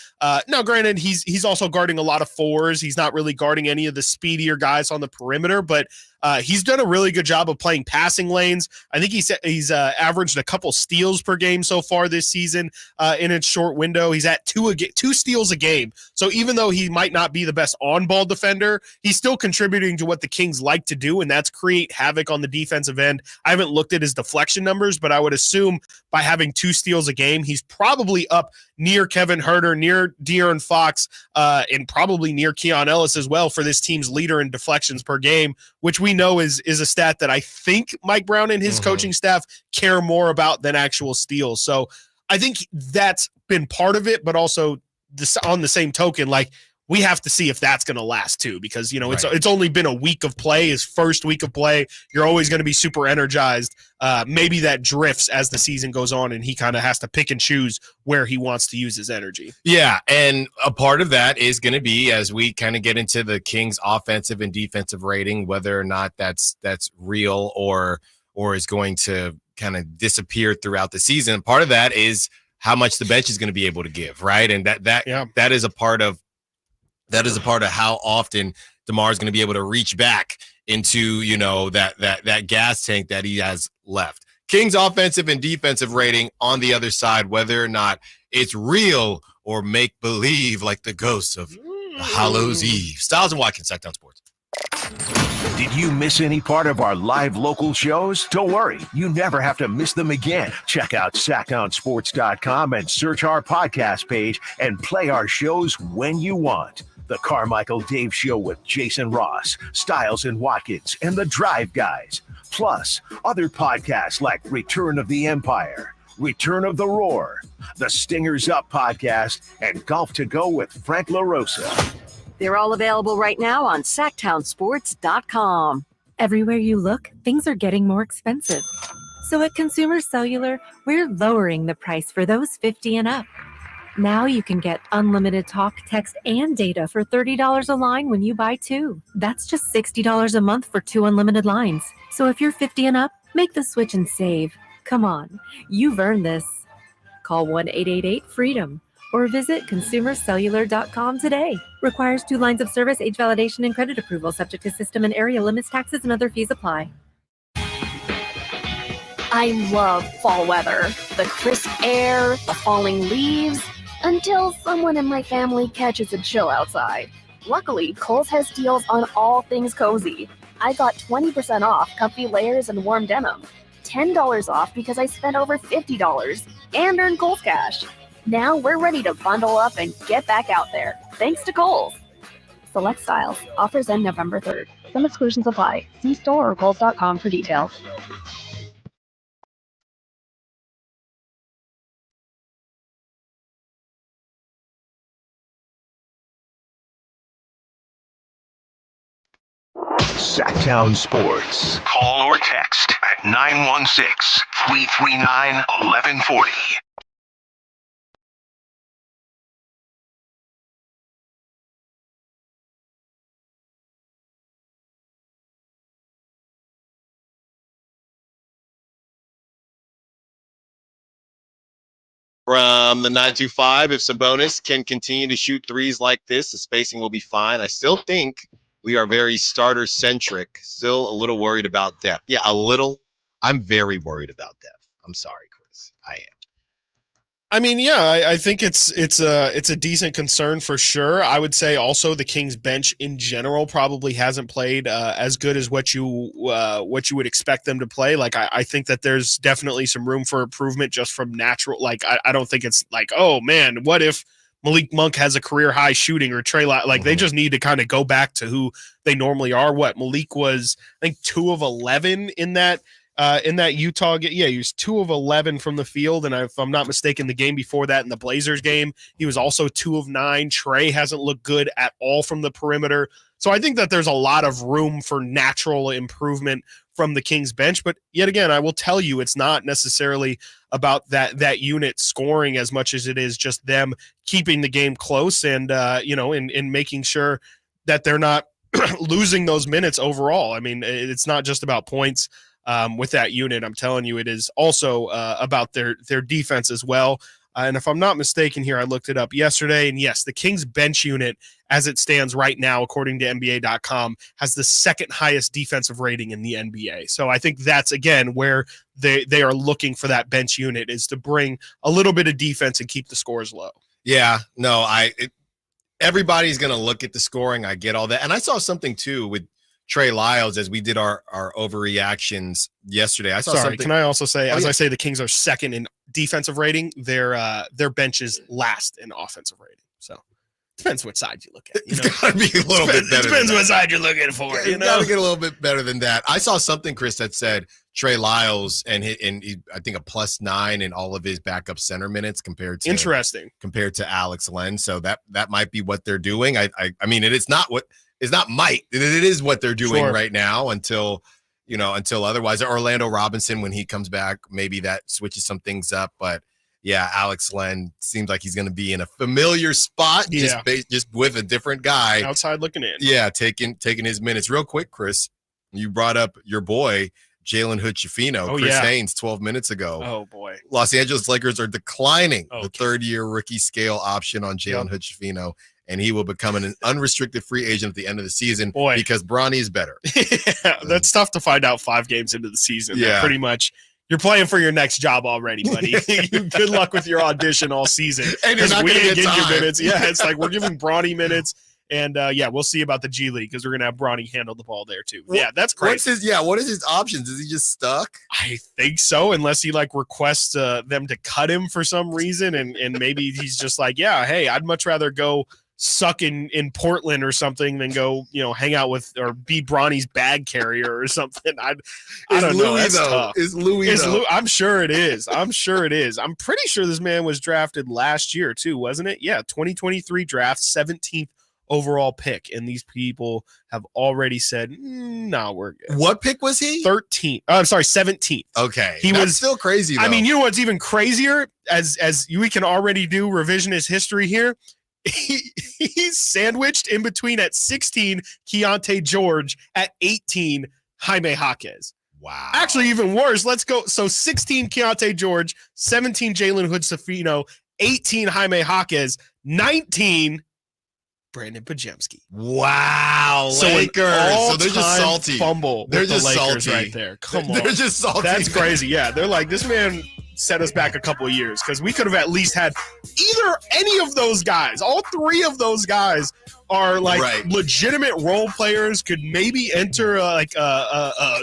now granted, he's also guarding a lot of fours. He's not really guarding any of the speedier guys on the perimeter, but he's done a really good job of playing passing lanes. I think he's averaged a couple steals per game so far this season in a short window. He's at two steals a game. So even though he might not be the best on-ball defender, he's still contributing to what the Kings like to do, and that's create havoc on the defensive end. I haven't looked at his deflection numbers, but I would assume by having 2 steals a game, he's probably up near Kevin Huerter, near De'Aaron Fox, and probably near Keon Ellis as well for this team's leader in deflections per game, which we know is a stat that I think Mike Brown and his coaching staff care more about than actual steals. So I think that's been part of it, but also on the same token, like, we have to see if that's going to last too, because, it's only been a week of play, his first week of play. You're always going to be super energized. Maybe that drifts as the season goes on and he kind of has to pick and choose where he wants to use his energy. Yeah, and a part of that is going to be, as we kind of get into the Kings offensive and defensive rating, whether or not that's real or is going to kind of disappear throughout the season. Part of that is how much the bench is going to be able to give, right? And that is a part of how often DeMar is going to be able to reach back into, that gas tank that he has left. Kings offensive and defensive rating on the other side, whether or not it's real or make believe, like the ghosts of Hallows Eve. Stiles and Watkins, Sacktown Sports. Did you miss any part of our live local shows? Don't worry, you never have to miss them again. Check out sacktownsports.com and search our podcast page and play our shows when you want. The Carmichael Dave Show with Jason Ross, Stiles and Watkins, and the Drive Guys. Plus, other podcasts like Return of the Empire, Return of the Roar, the Stingers Up podcast, and Golf to Go with Frank LaRosa. They're all available right now on sacktownsports.com. Everywhere you look, things are getting more expensive. So at Consumer Cellular, we're lowering the price for those 50 and up. Now you can get unlimited talk, text, and data for $30 a line when you buy 2. That's just $60 a month for 2 unlimited lines. So if you're 50 and up, make the switch and save. Come on, you've earned this. Call 1-888-FREEDOM or visit consumercellular.com today. Requires 2 lines of service, age validation, and credit approval, subject to system and area limits, taxes, and other fees apply. I love fall weather. The crisp air, the falling leaves, until someone in my family catches a chill outside. Luckily, Kohl's has deals on all things cozy. I got 20% off comfy layers and warm denim, $10 off because I spent over $50, and earned Kohl's cash. Now we're ready to bundle up and get back out there, thanks to Kohl's. Select styles. Offers end November 3rd. Some exclusions apply. See store or kohls.com for details. Sacktown Sports. Call or text at 916-339-1140. From the 925, if Sabonis can continue to shoot threes like this, the spacing will be fine. I still think we are very starter-centric. Still a little worried about depth. Yeah, a little. I'm very worried about depth. I'm sorry, Chris. I am. I mean, yeah, I think it's a decent concern for sure. I would say also the Kings bench in general probably hasn't played as good as what you would expect them to play. Like I think that there's definitely some room for improvement just from natural. Like I don't think it's like, oh man, what if Malik Monk has a career high shooting or Trey like they just need to kind of go back to who they normally are. What Malik was, I think 2 of 11 in that Utah game. Yeah, he was 2 of 11 from the field. And if I'm not mistaken, the game before that in the Blazers game, he was also 2 of 9. Trey hasn't looked good at all from the perimeter. So I think that there's a lot of room for natural improvement from the Kings bench. But yet again, I will tell you, it's not necessarily about that unit scoring as much as it is just them keeping the game close and, and making sure that they're not losing those minutes overall. I mean, it's not just about points. With that unit, I'm telling you, it is also about their defense as well. And if I'm not mistaken here, I looked it up yesterday. And yes, the Kings bench unit, as it stands right now, according to NBA.com, has the second highest defensive rating in the NBA. So I think that's, again, where they are looking for that bench unit, is to bring a little bit of defense and keep the scores low. Yeah, no, everybody's going to look at the scoring. I get all that. And I saw something, too, with Trey Lyles as we did our overreactions yesterday. Can I also say, I say the Kings are second in defensive rating, their bench is last in offensive rating. So depends what side you look at. You know? It's got to be a little bit better. Depends what side you're looking for. You got to get a little bit better than that. I saw something, Chris, that said Trey Lyles and I think a +9 in all of his backup center minutes compared to Alex Len. So that might be what they're doing. I mean, it is not what. It's not might. It is what they're doing right now until otherwise. Orlando Robinson, when he comes back, maybe that switches some things up. But yeah, Alex Len seems like he's going to be in a familiar spot, just with a different guy outside looking in. Yeah, taking his minutes. Real quick, Chris, you brought up your boy Jalen Hood-Schifino, Haynes, 12 minutes ago. Oh boy, Los Angeles Lakers are declining the third-year rookie scale option on Jalen Hood-Schifino. And he will become an unrestricted free agent at the end of the season because Bronny is better. Yeah, that's tough to find out 5 games into the season. Yeah. Pretty much you're playing for your next job already, buddy. Good luck with your audition all season. And you're not going to get you minutes. Yeah, it's like we're giving Bronny minutes. And, we'll see about the G League because we're going to have Bronny handle the ball there, too. Yeah, that's great. What is his options? Is he just stuck? I think so, unless he, requests them to cut him for some reason. And maybe he's just like, yeah, hey, I'd much rather go suck in Portland or something than go, hang out with or be Bronny's bag carrier or something. I don't know. That's tough. Is Louis though? I'm sure it is. I'm pretty sure this man was drafted last year too, wasn't it? Yeah, 2023 draft, 17th overall pick, and these people have already said, no, we're good. What pick was he? 13th. I'm sorry, 17th. Okay, he was still crazy, though. I mean, you know what's even crazier? As we can already do revisionist history here. He's sandwiched in between at 16 Keontae George, at 18 Jaime Jaquez. Wow. Actually, even worse. Let's go. So 16 Keontae George, 17 Jalen Hood-Schifino, 18 Jaime Jaquez, 19 Brandon Pajemski. Wow. So Lakers. So they're just salty. Fumble. They're just the Lakers salty right there. Come on. They're just salty. That's crazy. Yeah. They're like, this man set us back a couple of years because we could have at least had any of those guys. All 3 of those guys are legitimate role players, could maybe enter a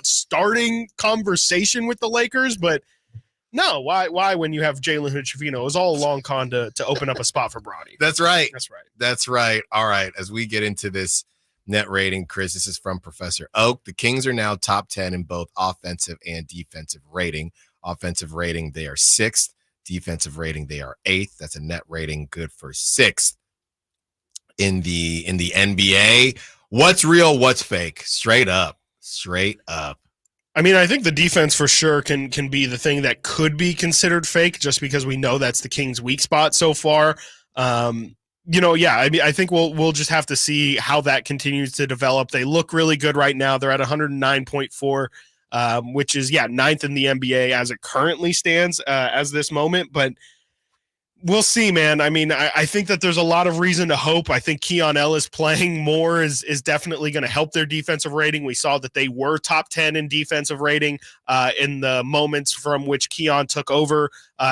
starting conversation with the Lakers, but no, why when you have Jalen Hood-Schifino? It was all along con to open up a spot for Bronny. That's right. All right, as we get into this net rating, Chris, this is from Professor Oak. The Kings are now top 10 in both offensive and defensive rating. Offensive rating, they are 6th. Defensive rating, they are 8th. That's a net rating good for 6th. In the NBA, what's real, what's fake? Straight up. I mean, I think the defense for sure can be the thing that could be considered fake, just because we know that's the Kings' weak spot so far. I mean, I think we'll just have to see how that continues to develop. They look really good right now. They're at 109.4. Which is 9th in the NBA as it currently stands as this moment, but we'll see, man. I mean, I think that there's a lot of reason to hope. I think Keon Ellis playing more is definitely going to help their defensive rating. We saw that they were top 10 in defensive rating in the moments from which Keon took over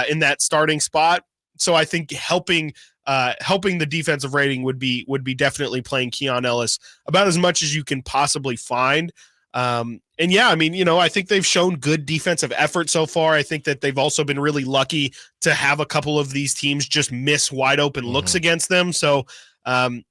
in that starting spot. So I think helping the defensive rating would be definitely playing Keon Ellis about as much as you can possibly find. And yeah, I mean, I think they've shown good defensive effort so far. I think that they've also been really lucky to have a couple of these teams just miss wide open looks against them. So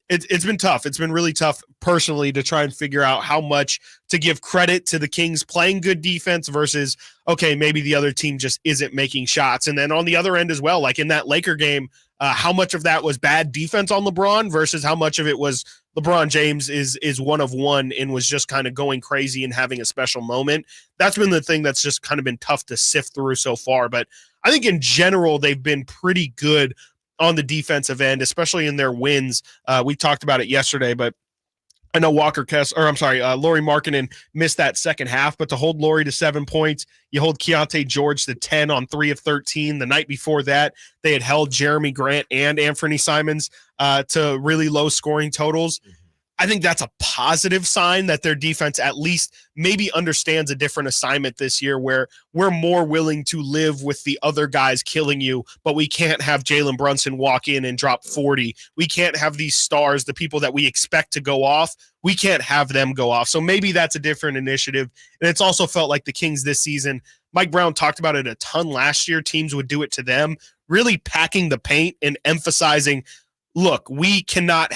it's been tough. It's been really tough personally to try and figure out how much to give credit to the Kings playing good defense versus, okay, maybe the other team just isn't making shots. And then on the other end as well, like in that Laker game, how much of that was bad defense on LeBron versus how much of it was LeBron James is one of one and was just kind of going crazy and having a special moment. That's been the thing that's just kind of been tough to sift through so far. But I think in general, they've been pretty good on the defensive end, especially in their wins. We talked about it yesterday, but I know Lauri Markkanen missed that second half, but to hold Lauri to 7 points, you hold Keontae George to 10 on 3 of 13. The night before that, they had held Jeremy Grant and Anthony Simons to really low scoring totals. I think that's a positive sign that their defense at least maybe understands a different assignment this year where we're more willing to live with the other guys killing you, but we can't have Jalen Brunson walk in and drop 40. We can't have these stars, the people that we expect to go off. We can't have them go off. So maybe that's a different initiative. And it's also felt like the Kings this season, Mike Brown talked about it a ton last year. Teams would do it to them, really packing the paint and emphasizing, look, we cannot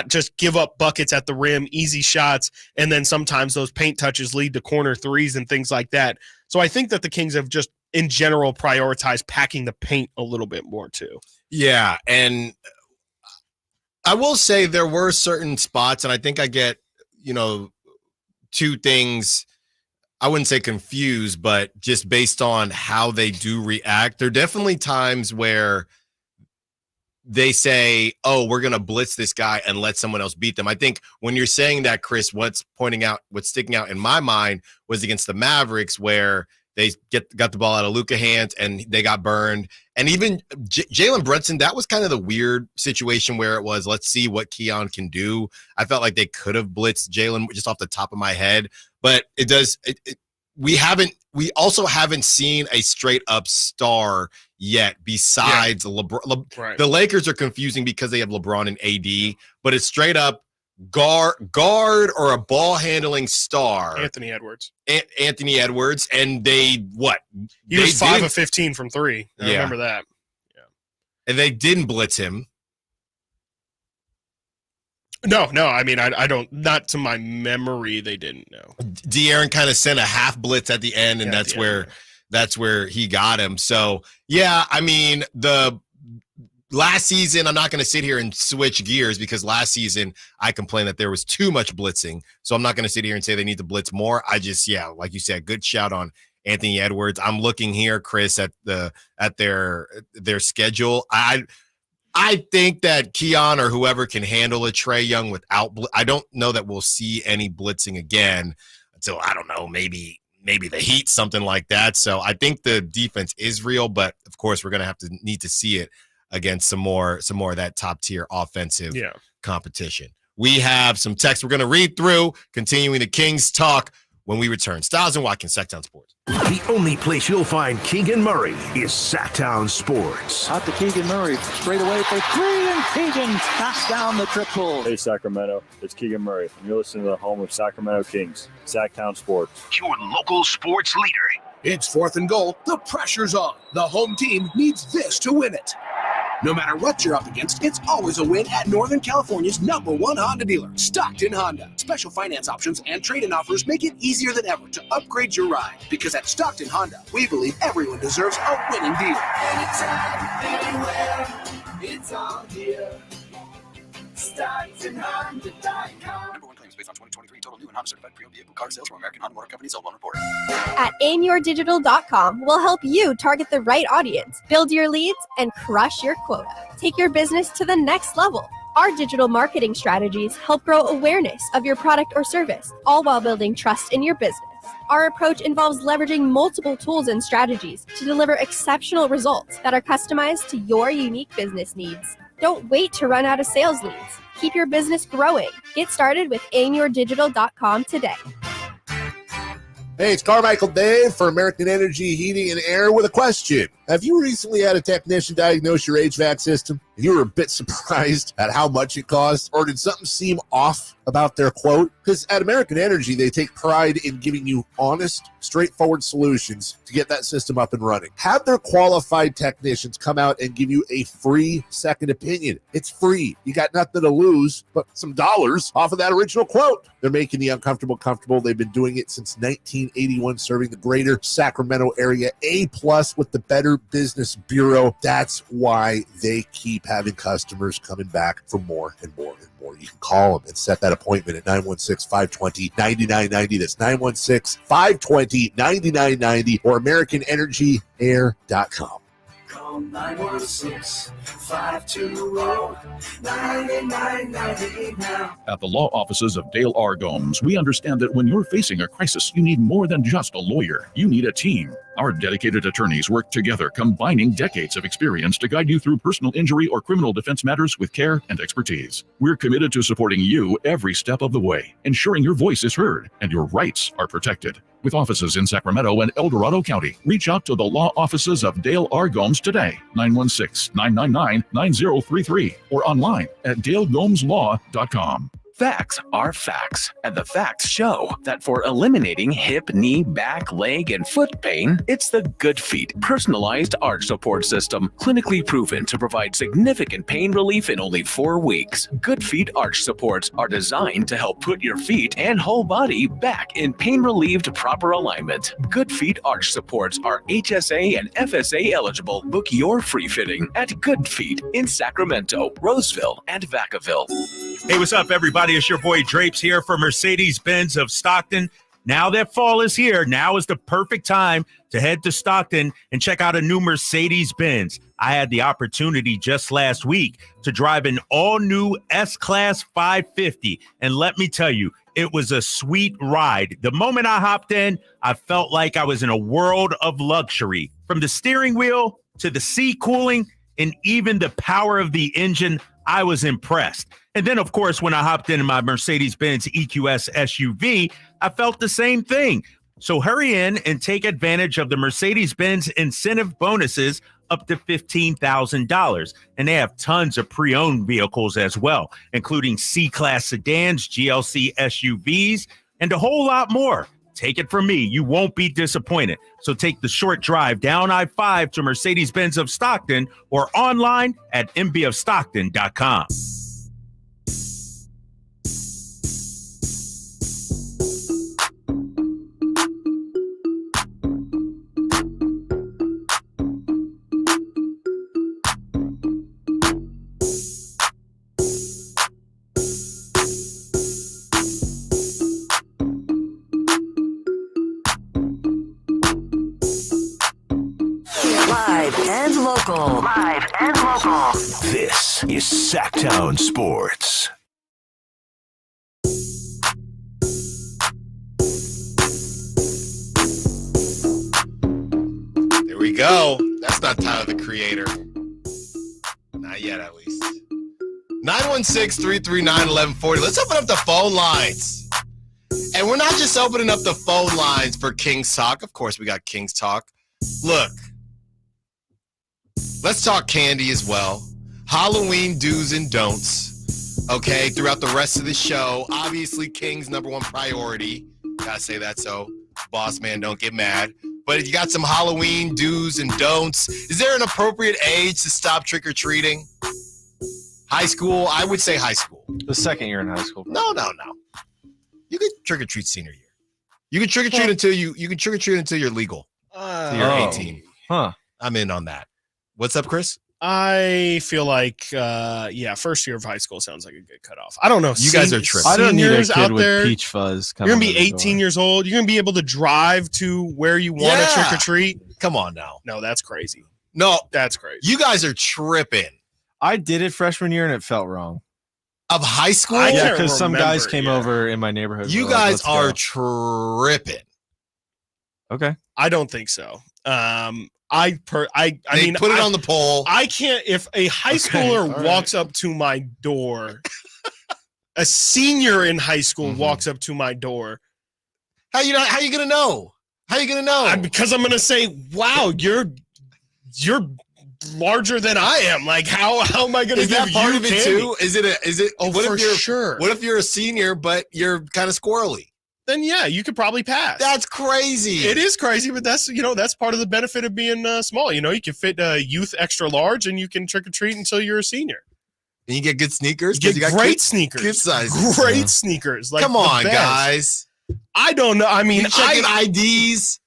just give up buckets at the rim, easy shots, and then sometimes those paint touches lead to corner threes and things like that. So I think that the Kings have just, in general, prioritized packing the paint a little bit more too. Yeah, and I will say there were certain spots, and I think I get, two things, I wouldn't say confused, but just based on how they do react. There are definitely times where they say, oh, we're going to blitz this guy and let someone else beat them. I think when you're saying that, Chris, what's sticking out in my mind was against the Mavericks where they got the ball out of Luka hands and they got burned. And even Jalen Brunson, that was kind of the weird situation where it was, let's see what Keon can do. I felt like they could have blitzed Jalen just off the top of my head, but we also haven't seen a straight up star yet besides LeBron. Right. The Lakers are confusing because they have LeBron and AD, but it's straight up guard or a ball handling star. Anthony Edwards. Anthony Edwards. And they was 5 of 15 from 3. I remember that. Yeah. And they didn't blitz him. No. I mean, I don't, not to my memory, they didn't know. De'Aaron kind of sent a half blitz at the end, and that's where he got him. So, yeah, I mean, the last season, I'm not going to sit here and switch gears because last season I complained that there was too much blitzing. So I'm not going to sit here and say they need to blitz more. I just, like you said, good shout on Anthony Edwards. I'm looking here, Chris, at their schedule. I think that Keon or whoever can handle a Trae Young without I don't know that we'll see any blitzing again until, I don't know, maybe the Heat, something like that. So I think the defense is real, but of course we're going to need to see it against some more of that top tier offensive competition. We have some text we're going to read through, continuing the Kings talk when we return. Stiles and Watkins, Sacktown Sports. The only place you'll find Keegan Murray is Sacktown Sports. Out to Keegan Murray, straight away for 3, and Keegan knocks down the triple. Hey, Sacramento, it's Keegan Murray, and you're listening to the home of Sacramento Kings, Sacktown Sports. Your local sports leader. It's 4th and goal. The pressure's on. The home team needs this to win it. No matter what you're up against, it's always a win at Northern California's #1 Honda dealer, Stockton Honda. Special finance options and trade-in offers make it easier than ever to upgrade your ride. Because at Stockton Honda, we believe everyone deserves a winning deal. Anytime, anywhere, it's all here. StocktonHonda.com. #1 claims based on 2023 total new and Honda certified pre-owned vehicle car sales from American Honda Motor Company. Sold on report. At aimyourdigital.com, we'll help you target the right audience, build your leads, and crush your quota. Take your business to the next level. Our digital marketing strategies help grow awareness of your product or service, all while building trust in your business. Our approach involves leveraging multiple tools and strategies to deliver exceptional results that are customized to your unique business needs. Don't wait to run out of sales leads. Keep your business growing. Get started with aimyourdigital.com today. Hey, it's Carmichael Dave for American Energy Heating and Air with a question. Have you recently had a technician diagnose your HVAC system and you were a bit surprised at how much it cost? Or did something seem off about their quote? Because at American Energy, they take pride in giving you honest, straightforward solutions to get that system up and running. Have their qualified technicians come out and give you a free second opinion. It's free. You got nothing to lose but some dollars off of that original quote. They're making the uncomfortable comfortable. They've been doing it since 1981, serving the greater Sacramento area. A+ with the Better Business Bureau. That's why they keep having customers coming back for more and more and more. You can call them and set that appointment at 916-520-9990. That's 916-520-9990 or AmericanEnergyAir.com. Call 916-520-9990 now. At the law offices of Dale R. Gomes, we understand that when you're facing a crisis, you need more than just a lawyer. You need a team. Our dedicated attorneys work together, combining decades of experience to guide you through personal injury or criminal defense matters with care and expertise. We're committed to supporting you every step of the way, ensuring your voice is heard and your rights are protected. With offices in Sacramento and El Dorado County, reach out to the law offices of Dale R. Gomes today, 916-999-9033, or online at dalegomslaw.com. Facts are facts, and the facts show that for eliminating hip, knee, back, leg, and foot pain, it's the Good Feet personalized arch support system, clinically proven to provide significant pain relief in only 4 weeks. Good Feet arch supports are designed to help put your feet and whole body back in pain-relieved proper alignment. Good Feet arch supports are HSA and FSA eligible. Book your free fitting at Good Feet in Sacramento, Roseville, and Vacaville. Hey, what's up, everybody? It's your boy Drapes here for Mercedes-Benz of Stockton. Now that fall is here, now is the perfect time to head to Stockton and check out a new Mercedes-Benz. I had the opportunity just last week to drive an all-new S-Class 550, and let me tell you, it was a sweet ride. The moment I hopped in, I felt like I was in a world of luxury. From the steering wheel to the seat cooling and even the power of the engine, I was impressed. And then, of course, when I hopped into my Mercedes-Benz EQS SUV, I felt the same thing. So hurry in and take advantage of the Mercedes-Benz incentive bonuses up to $15,000. And they have tons of pre-owned vehicles as well, including C-Class sedans, GLC SUVs, and a whole lot more. Take it from me, you won't be disappointed. So take the short drive down I-5 to Mercedes-Benz of Stockton or online at mbofstockton.com. Live and local. This is Sacktown Sports. There we go. That's not Tyler, the Creator. Not yet, at least. 916-339-1140. Let's open up the phone lines. And we're not just opening up the phone lines for Kings Talk. Of course, we got Kings Talk. Look. Let's talk candy as well. Halloween do's and don'ts. Okay, throughout the rest of the show. Obviously, King's number one priority. Gotta say that so boss man don't get mad. But if you got some Halloween do's and don'ts, is there an appropriate age to stop trick-or-treating? High school? I would say high school. The second year in high school. No. You can trick-or-treat senior year. You can trick-or-treat until you're legal. You're 18. Huh. I'm in on that. What's up, Chris? I feel like, first year of high school sounds like a good cutoff. I don't know. You guys are tripping. I don't need a kid out with there, peach fuzz. You're going to be 18 years old. You're going to be able to drive to where you want to trick or treat. Come on now. No, that's crazy. No, that's crazy. You guys are tripping. I did it freshman year and it felt wrong. Of high school? Yeah, because some guys came over in my neighborhood. You guys are tripping. Okay. I don't think so. I mean, put it on the poll. I can't. If a high schooler walks up to my door, a senior in high school walks up to my door, how you gonna know? How you gonna know? Because I'm gonna say, "Wow, you're you're larger than I am. Like, how am I going to Is give that part you of it candy? too? Is it? Oh, what for if you're sure. What if you're a senior but you're kind of squirrely? Then yeah, you could probably pass. That's crazy. It is crazy, but that's part of the benefit of being small. You can fit youth extra large, and you can trick or treat until you're a senior. And you get good sneakers. You get great sneakers. sneakers. Good sizes. Great sneakers. Like, come on, the best. guys. I don't know. I mean, You checking IDs.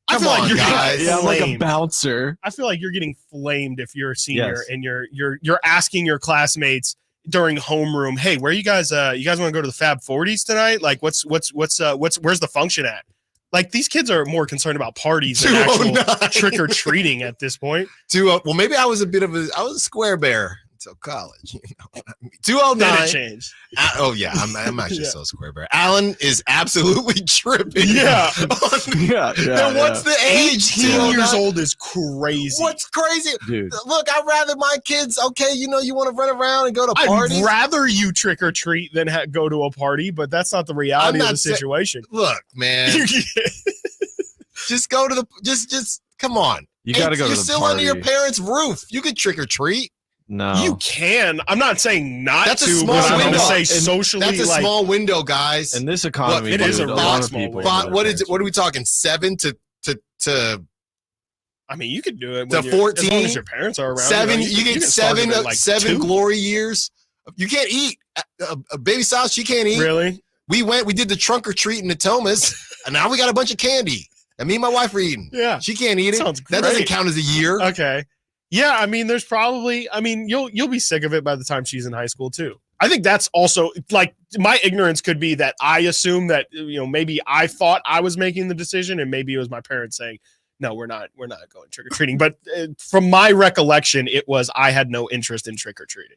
I Come feel like on, you're guys. getting Yeah, I'm like a flamed. bouncer. I feel like you're getting flamed if you're a senior Yes. and you're asking your classmates during homeroom, hey, where you guys want to go to the Fab 40s tonight? Like, where's the function at? Like, these kids are more concerned about parties than actual trick or treating at this point. Well, maybe I was a square bear until college. 209. Then it changed. Oh yeah, I'm actually so square bear. Alan is absolutely tripping. Yeah. Then what's the age? 18 years old is crazy. What's crazy? Dude. Look, I'd rather my kids, okay, you want to run around and go to parties. I'd rather you trick or treat than go to a party, but that's not the reality of the situation. Look, man. Just go to just come on. You got to go to the You're still party. under your parents' roof. You could trick or treat. No. You can. I'm not saying not That's to, a small but I'm going window. to say And socially. That's a like, small window, guys. In this economy, it is dude, a lot very of small people. window. What is it? What are we talking? 7 to I mean, you could do it to when 14. as long as your parents are around. 7. You get can start it at, like, 7 2. glory years. You can't eat. Baby Sal, she can't eat. Really? We did the trunk or treat in the Thomas, and now we got a bunch of candy. And me and my wife are eating. Yeah. She can't eat it. Sounds That doesn't great. count as a year. Okay. Yeah, I mean, there's probably. I mean, you'll be sick of it by the time she's in high school too. I think that's also like my ignorance could be that I assume that maybe I thought I was making the decision, and maybe it was my parents saying, "No, we're not going trick or treating." But from my recollection, it was I had no interest in trick or treating.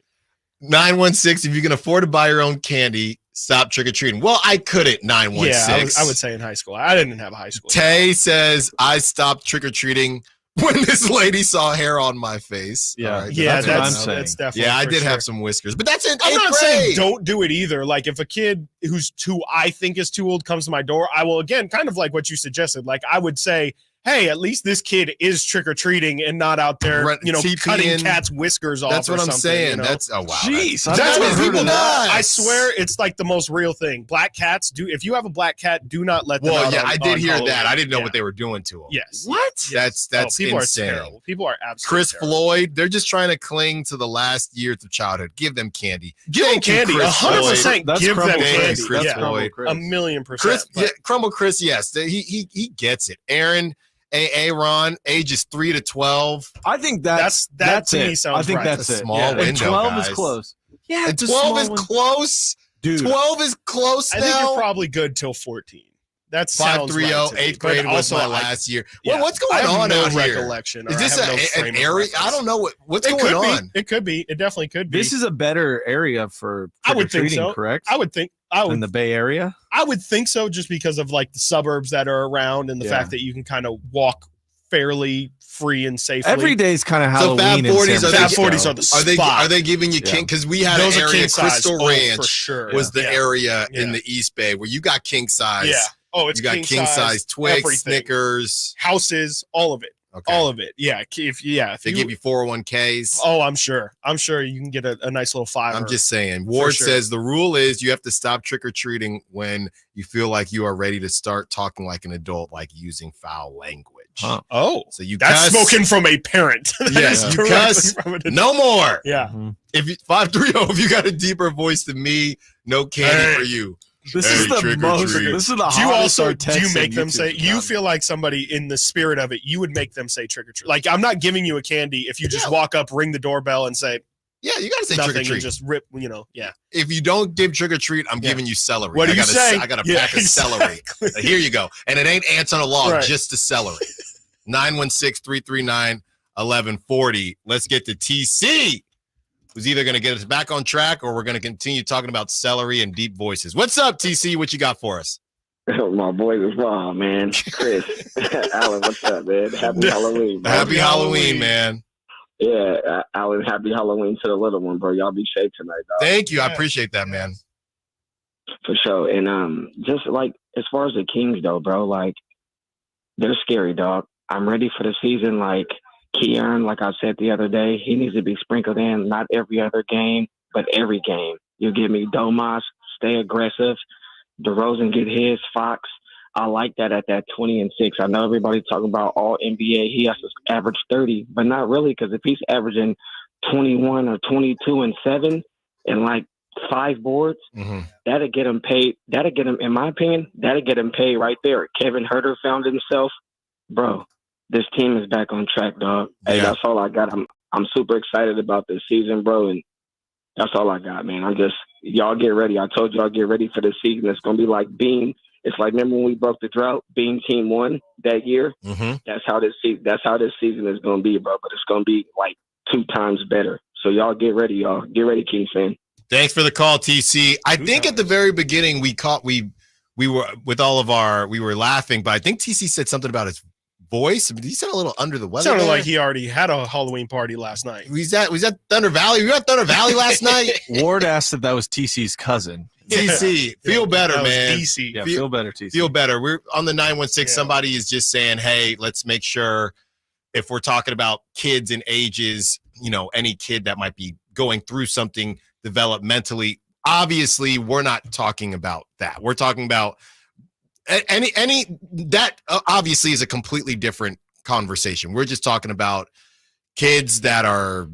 916. If you can afford to buy your own candy, stop trick or treating. Well, I couldn't. 916. Yeah, I would say in high school. I didn't have a high school. Tay says I stopped trick or treating when this lady saw hair on my face. Yeah. All right, Yeah, That's what I'm that's saying. definitely. Yeah, I for did sure. have some whiskers, but that's in I'm eighth not saying grade. don't do it either. Like if a kid who I think is too old comes to my door, I will again kind of like what you suggested. Like I would say, hey, at least this kid is trick or treating and not out there, TPing. cutting cats' whiskers off. That's or what I'm something, saying. you know? That's wow. Jeez, That's what people do. do. I swear, it's like the most real thing. Black cats do. If you have a black cat, do not let them. Well, out yeah, on- I did on hear Halloween. that. I didn't know Yeah. what they were doing to him. Yes. What? Yes. That's people insane. are terrible. People are absolutely Chris terrible. Floyd, they're just trying to cling to the last years of childhood. Give them candy. Give them Thank you, candy. Chris 100%. That's Give them Crumble candy. Chris. Chris Yeah. Floyd. Chris. 1,000,000%. Chris, But- yeah, Crumble Chris, yes. He gets it. Aaron, Aaron, ages 3 to 12. I think that that's to it. me sounds I think right. that's That's a it. small And window, 12 guys. is close. Yeah, And 12 is close. Dude. 12 is close I now. think you're probably good till 14. That sounds 530, right to me. 8th grade But was also, my I- last year. yeah, Well, what's I going have on no out here? recollection, or Is I this have no an frame of area? reference. I don't know what's It going could on. be. It could be. It definitely could be. This is a better area for I would think trick-or-treating, so. correct? I would think. In the Bay Area? I would think so, just because of like the suburbs that are around and the fact that you can kind of walk fairly free and safely. Every day's kind of So Halloween. Fab 40s, Fab 40s are the spot. Are they giving you king? Because we had Those an are area, king size. Crystal Oh, Ranch for sure. was the Yeah. area in Yeah. the East Bay where you got king size. Yeah. Oh, it's you got king size Twix, everything. Snickers, houses, all of it. Okay. All of it. Yeah. If they give you 401ks. Oh, I'm sure. I'm sure you can get a nice little $5. I'm just saying. Ward sure. says the rule is you have to stop trick or treating when you feel like you are ready to start talking like an adult, like using foul language. Huh. Oh, so you that's cuss. spoken from a parent. That Yes, is you directly cuss. from an- No more. Yeah. If you 530, if you got a deeper voice than me, no candy Hey. for you. This Hey, is the trick or most. treat. This is the Do you hottest also our do you text make and them YouTube say? has You done. feel like somebody in the spirit of it. You would make them say trick or treat. Like I'm not giving you a candy if you just walk up, ring the doorbell, and say Yeah, you got to say trick or nothing and treat. just rip. Yeah. If you don't give trick or treat, I'm Yeah. giving you celery. What do you say? I got a Yeah, pack of celery. exactly. Here you go. And it ain't ants on a log, Right. just the celery. 916-339-1140. Let's get to TC, who's either going to get us back on track or we're going to continue talking about celery and deep voices. What's up, TC? What you got for us? My boys is wrong, man. Chris, Alan, what's up, man? Happy Halloween, bro. Happy Halloween, man. Yeah, Alan, happy Halloween to the little one, bro. Y'all be safe tonight, dog. Thank you. I appreciate that, man. For sure. And just like as far as the Kings, though, bro, like they're scary, dog. I'm ready for the season. Like Keon, like I said the other day, he needs to be sprinkled in not every other game, but every game. You give me Domas, stay aggressive. DeRozan get his, Fox. I like that at that 20-6. I know everybody's talking about all NBA. He has to average 30, but not really, because if he's averaging 21 or 22 and 7 and like 5 boards, that'll get him paid. That'll get him, in my opinion, that'll get him paid right there. Kevin Huerter found himself. Bro, this team is back on track, dog. Hey, that's all I got. I'm super excited about this season, bro, and that's all I got, man. Y'all get ready. I told y'all get ready for this season. It's going to be like Bean. It's like, remember when we broke the drought? Bean team won that year. That's how this season is going to be, bro. But it's going to be like 2 times better. So y'all get ready, y'all. Get ready, Kings fan. Thanks for the call, TC. I think at the very beginning we were with all of our, we were laughing, but I think TC said something about his voice. I mean, he sounded a little under the weather. Sounded like he already had a Halloween party last night. Was that Thunder Valley? We were at Thunder Valley last night. Ward asked if that was TC's cousin. TC, feel better, man. DC. Yeah, feel better, TC. Feel better. We're on the 916. Somebody is just saying, hey, let's make sure if we're talking about kids and ages, any kid that might be going through something developmentally, obviously we're not talking about that. We're talking about any that obviously is a completely different conversation. We're just talking about kids that are,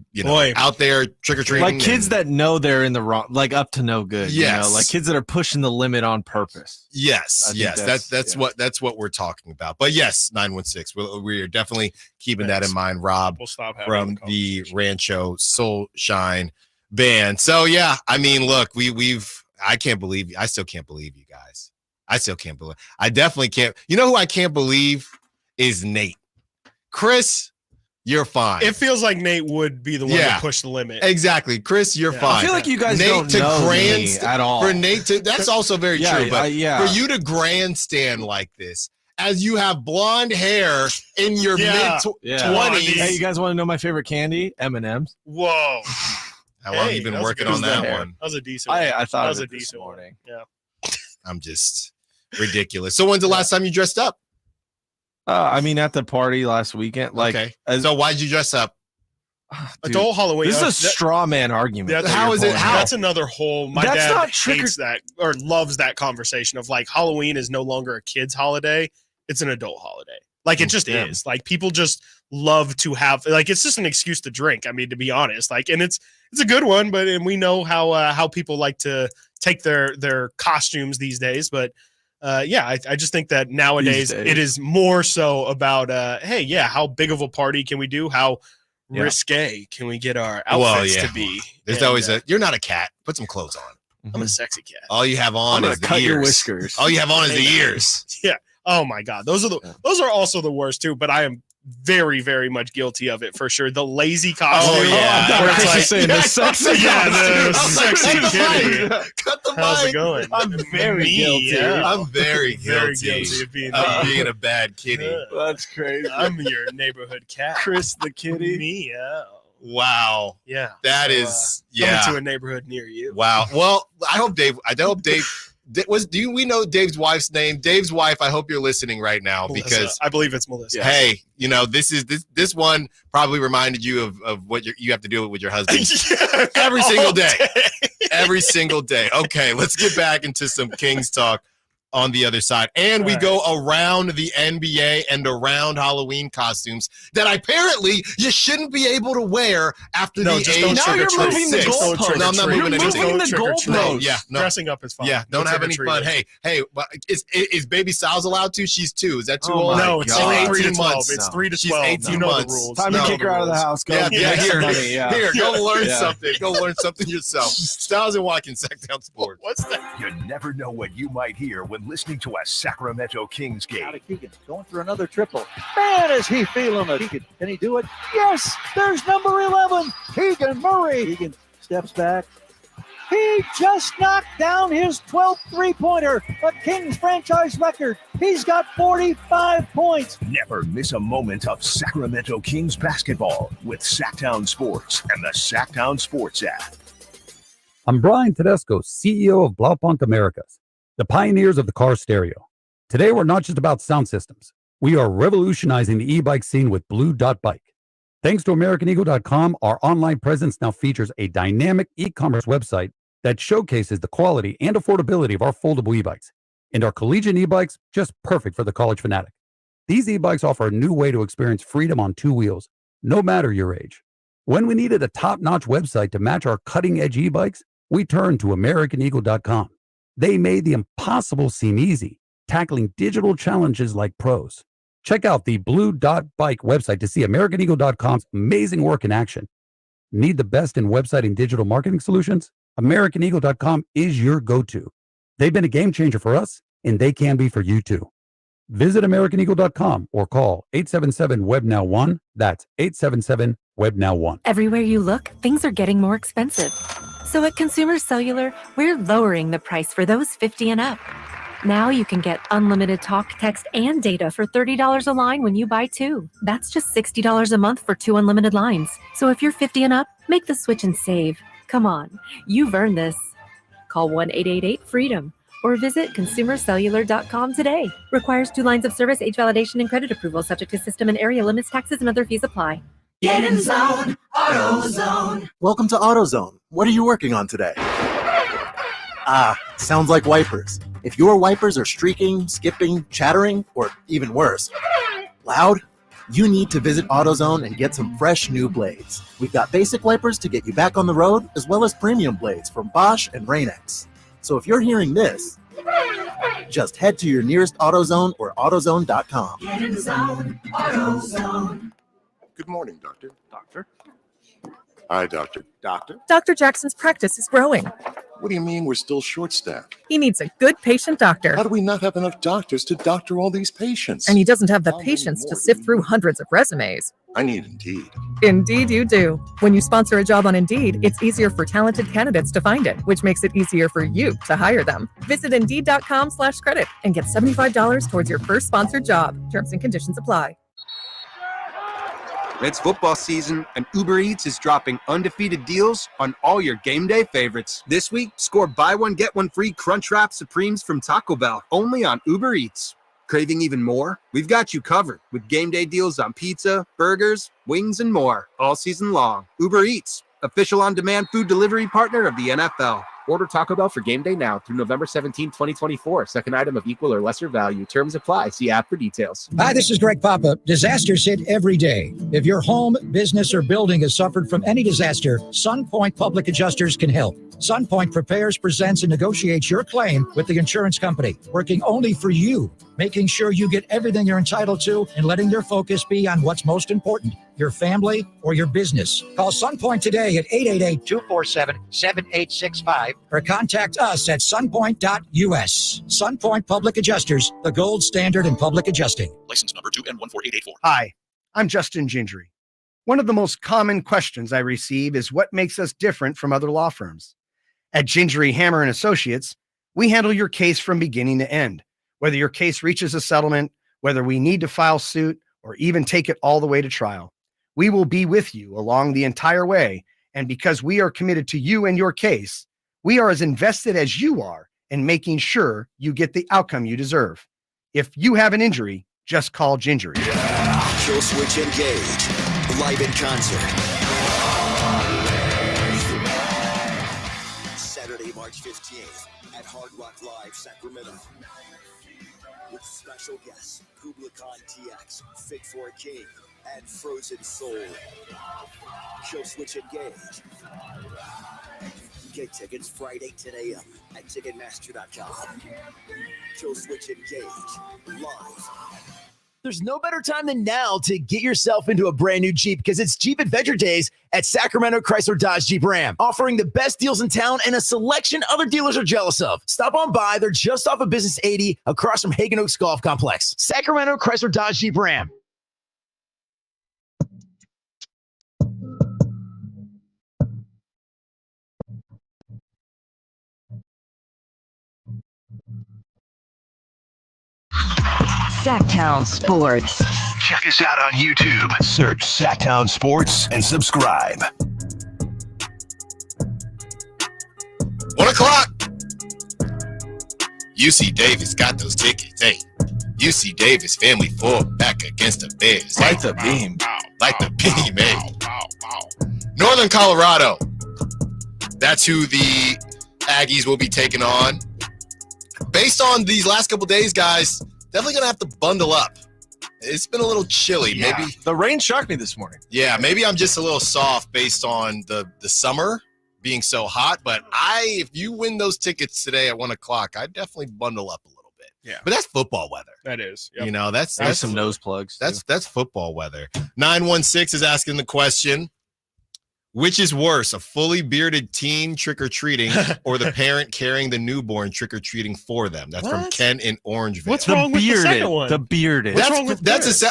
out there trick-or-treating. Like kids that know they're in the wrong, like up to no good. Yes. Like kids that are pushing the limit on purpose. Yes. That's what we're talking about. But yes, 916. We are definitely keeping that in mind, Rob, from the Rancho Soul Shine band. So yeah, I mean, look, I still can't believe you guys. I definitely can't. You know who I can't believe is Nate. Chris, you're fine. It feels like Nate would be the one to push the limit. Exactly. Chris, you're fine. I feel like you guys don't know me at all. For Nate to, that's also very true. But for you to grandstand like this, as you have blonde hair in your mid-20s. Hey, you guys want to know my favorite candy? M&M's. Whoa. How long you been working on that one? That was a decent one. I thought that was it a decent morning. One. Yeah. I'm just ridiculous. So when's the last time you dressed up? I mean, at the party last weekend. Like, so why'd you dress up? Adult Halloween. This is a straw man argument. How is it? How? That's another whole. My dad hates that or loves that conversation of like Halloween is no longer a kid's holiday; it's an adult holiday. Like it just is. Like people just love to have. Like it's just an excuse to drink. I mean, to be honest, like, and it's a good one, but and we know how people like to take their costumes these days, but. I just think that nowadays it is more so about, how big of a party can we do? How risque can we get our outfits to be? There's always you're not a cat. Put some clothes on. I'm a sexy cat. All you have on is the cut ears. Your whiskers. All you have on is the ears. Yeah. Oh my God. Those are also the worst too, but I am very, very much guilty of it for sure. The lazy costume. Oh, yeah. Where it's like, the sexy the sexy kitty. Cut the How's mic. it going? I'm very guilty. Yeah. I'm very guilty of being a bad kitty. That's crazy. I'm your neighborhood cat. Chris the kitty. Meow. Wow. Yeah. That is coming to a neighborhood near you. Wow. Well, I hope Dave. Do we know Dave's wife's name? Dave's wife, I hope you're listening right now because I believe it's Melissa. Hey, this one probably reminded you of what you have to deal with your husband every single day. Every single day. Okay, let's get back into some Kings talk on the other side. And we go around the NBA and around Halloween costumes that apparently you shouldn't be able to wear after the age of 6. Now you're moving the goalpost. No, I'm not moving anything. You're moving the goalpost. No. Dressing up is fine. Yeah, don't have any fun. Hey, is baby Sal's allowed to? She's 2. Is that too old? No, it's 18 3 to 12. months. It's 3 to 12. She's 18 you know months. The rules. Time to kick her out of the house. Go Here, go learn something. Go learn something yourself. Stiles and Watkins, Sacktown Sports. What's that? You never know what you might hear when listening to a Sacramento Kings game. Keegan going for another triple. Man, is he feeling it. Can he do it? Yes, there's number 11, Keegan Murray. Keegan steps back. He just knocked down his 12th three-pointer, a Kings franchise record. He's got 45 points. Never miss a moment of Sacramento Kings basketball with Sacktown Sports and the Sacktown Sports app. I'm Brian Tedesco, CEO of Blaupunk Americas, the pioneers of the car stereo. Today, we're not just about sound systems. We are revolutionizing the e-bike scene with Blue Dot Bike. Thanks to AmericanEagle.com, our online presence now features a dynamic e-commerce website that showcases the quality and affordability of our foldable e-bikes. And our collegiate e-bikes, just perfect for the college fanatic. These e-bikes offer a new way to experience freedom on two wheels, no matter your age. When we needed a top-notch website to match our cutting-edge e-bikes, we turned to AmericanEagle.com. They made the impossible seem easy, tackling digital challenges like pros. Check out the Blue Dot Bike website to see AmericanEagle.com's amazing work in action. Need the best in website and digital marketing solutions? AmericanEagle.com is your go-to. They've been a game changer for us, and they can be for you too. Visit AmericanEagle.com or call 877-WEB-NOW-1. That's 877-WEB-NOW-1. Everywhere you look, things are getting more expensive. So at Consumer Cellular, we're lowering the price for those 50 and up. Now you can get unlimited talk, text, and data for $30 a line when you buy two. That's just $60 a month for 2 unlimited lines. So if you're 50 and up, make the switch and save. Come on, you've earned this. Call 1-888-FREEDOM or visit consumercellular.com today. Requires 2 lines of service, age validation, and credit approval, subject to system and area limits, taxes, and other fees apply. Get in zone, AutoZone. Welcome to AutoZone. What are you working on today? Sounds like wipers. If your wipers are streaking, skipping, chattering, or even worse, loud, you need to visit AutoZone and get some fresh new blades. We've got basic wipers to get you back on the road, as well as premium blades from Bosch and Rain-X. So if you're hearing this, just head to your nearest AutoZone or AutoZone.com. Get in zone, AutoZone. Good morning, Doctor. Doctor? Hi, Doctor. Doctor? Dr. Jackson's practice is growing. What do you mean we're still short-staffed? He needs a good patient doctor. How do we not have enough doctors to doctor all these patients? And he doesn't have the patience to sift through hundreds of resumes. I need Indeed. Indeed you do. When you sponsor a job on Indeed, it's easier for talented candidates to find it, which makes it easier for you to hire them. Visit Indeed.com/credit and get $75 towards your first sponsored job. Terms and conditions apply. It's football season, and Uber Eats is dropping undefeated deals on all your game day favorites. This week, score buy one, get one free Crunchwrap Supremes from Taco Bell, only on Uber Eats. Craving even more? We've got you covered with game day deals on pizza, burgers, wings, and more all season long. Uber Eats, official on-demand food delivery partner of the NFL. Order Taco Bell for game day now through November 17, 2024. Second item of equal or lesser value. Terms apply. See app for details. Hi, this is Greg Papa. Disasters hit every day. If your home, business, or building has suffered from any disaster, SunPoint Public Adjusters can help. SunPoint prepares, presents, and negotiates your claim with the insurance company, working only for you, making sure you get everything you're entitled to and letting their focus be on what's most important, your family or your business. Call SunPoint today at 888-247-7865 or contact us at sunpoint.us. SunPoint Public Adjusters, the gold standard in public adjusting. License number 2N14884. Hi, I'm Justin Gingery. One of the most common questions I receive is what makes us different from other law firms. At Gingery, Hammer & Associates, we handle your case from beginning to end. Whether your case reaches a settlement, whether we need to file suit, or even take it all the way to trial, we will be with you along the entire way. And because we are committed to you and your case, we are as invested as you are in making sure you get the outcome you deserve. If you have an injury, just call Gingery. Kill Switch Engage, live in concert. Saturday, March 15th at Hard Rock Live, Sacramento. With special guests, Kubla Khan TX, Fit for a King, and Frozen Soul. Kill Switch Engage. Get tickets Friday, 10 a.m. at Ticketmaster.com. Kill Switch Engage, live. There's no better time than now to get yourself into a brand new Jeep because it's Jeep Adventure Days at Sacramento Chrysler Dodge Jeep Ram, offering the best deals in town and a selection other dealers are jealous of. Stop on by. They're just off of Business 80 across from Hagen Oaks Golf Complex. Sacramento Chrysler Dodge Jeep Ram. Sacktown Sports. Check us out on YouTube. Search Sacktown Sports and subscribe. 1 o'clock. UC Davis got those tickets. Hey, UC Davis Family 4 back against the Bears. Light the beam. Like the Beanie Man. Northern Colorado. That's who the Aggies will be taking on. Based on these last couple days, guys, definitely going to have to bundle up. It's been a little chilly. Yeah. Maybe The rain shocked me this morning. Yeah, maybe I'm just a little soft based on the summer being so hot. But if you win those tickets today at 1 o'clock, I'd definitely bundle up a little bit. Yeah. But that's football weather. That is. Yep. You know, that's some nose plugs. That's football weather. 916 is asking the question, which is worse, a fully bearded teen trick-or-treating or the parent carrying the newborn trick-or-treating for them? That's from Ken in Orangeville. What's wrong with the second one? The bearded. What's wrong with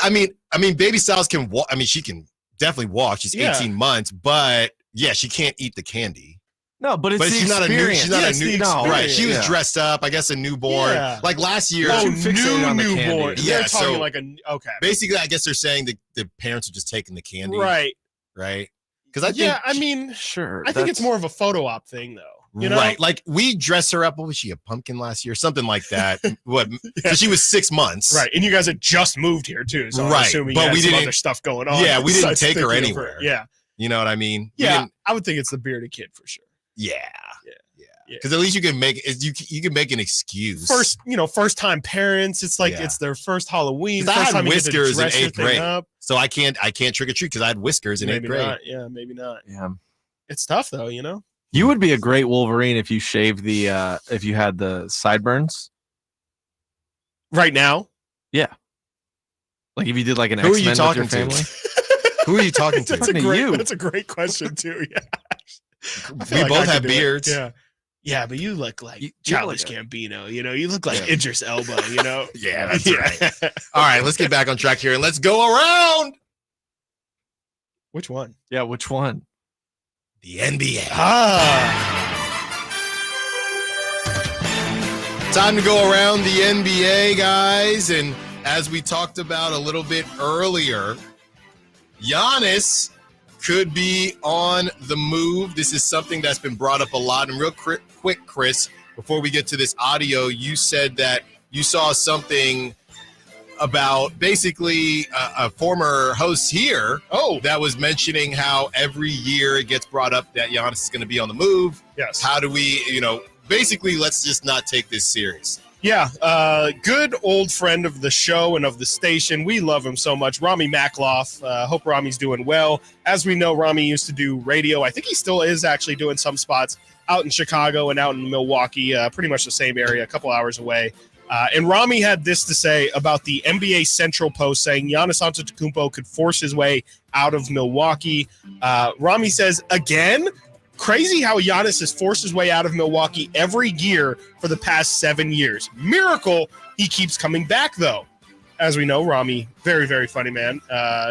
I mean, baby Stiles can walk. I mean, she can definitely walk. She's 18 months, but yeah, she can't eat the candy. No, but it's the she's not a new. experience. She's not Yeah, a it's new. the experience. Right. She was Yeah. dressed up. I guess a newborn. Yeah. Like last year. Oh, fixated on the candy. newborn. Yeah, They're talking so like okay. Basically, I guess they're saying that the parents are just taking the candy. Right. Right. Because I mean, sure. I think it's more of a photo op thing, though. You know? Right. Like we dress her up. What was she, a pumpkin last year? Something like that. What? So she was 6 months. Right. And you guys had just moved here, too. So I'm Right. assuming But you had we some didn't- other stuff going on. Yeah, we didn't besides take her thinking of anywhere. Yeah. You know what I mean? We Yeah. didn't- I would think it's the bearded kid for sure. Yeah. Yeah. Because at least you can make you can make an excuse. First time parents. It's like it's their first Halloween. 'Cause I First had time you get to whiskers in dress your 8th thing grade, up. so I can't trick or treat because I had whiskers in 8th Maybe grade. not. Yeah, maybe not. Yeah. It's tough though, you know. You would be a great Wolverine if you shaved if you had the sideburns. Right now? Yeah. Like if you did like an Who are X-Men you with talking your to? family. Who are you talking to? That's a great question too. Yeah. I feel We like both I could have do it. beards. Yeah. Yeah, but you look like You Childish look Gambino, you know, you look like Yeah. Idris Elba, you know? Yeah, that's right. All right, let's get back on track here and let's go around. Which one? Yeah, which one? The NBA. Time to go around the NBA, guys. And as we talked about a little bit earlier, Giannis could be on the move. This is something that's been brought up a lot. And real quick, Chris, before we get to this audio, you said that you saw something about basically a former host here that was mentioning how every year it gets brought up that Giannis is going to be on the move. Yes. How do we, basically let's just not take this serious. Yeah, good old friend of the show and of the station. We love him so much. Rami Makloff. Hope Rami's doing well. As we know, Rami used to do radio. I think he still is actually doing some spots out in Chicago and out in Milwaukee, pretty much the same area, a couple hours away. And Rami had this to say about the NBA Central Post, saying Giannis Antetokounmpo could force his way out of Milwaukee. Rami says, again, crazy how Giannis has forced his way out of Milwaukee every year for the past 7 years. Miracle, he keeps coming back, though. As we know, Rami, very, very funny man,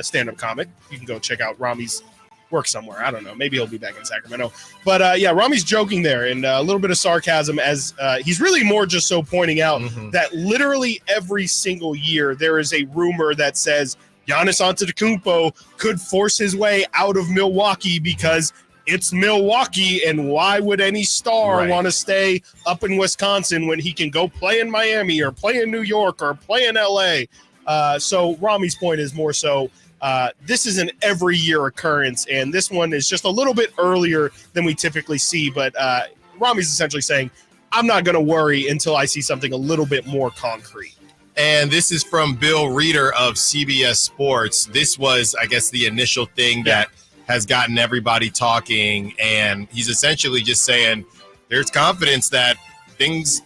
stand-up comic. You can go check out Rami's work somewhere. I don't know. Maybe he'll be back in Sacramento. But, yeah, Rami's joking there, and a little bit of sarcasm as he's really more just so pointing out that literally every single year there is a rumor that says Giannis Antetokounmpo could force his way out of Milwaukee because it's Milwaukee, and why would any star want to stay up in Wisconsin when he can go play in Miami or play in New York or play in LA? So Rami's point is more so this is an every year occurrence, and this one is just a little bit earlier than we typically see. But Rami's essentially saying, I'm not going to worry until I see something a little bit more concrete. And this is from Bill Reeder of CBS Sports. This was, I guess, the initial thing that has gotten everybody talking, and he's essentially just saying there's confidence that things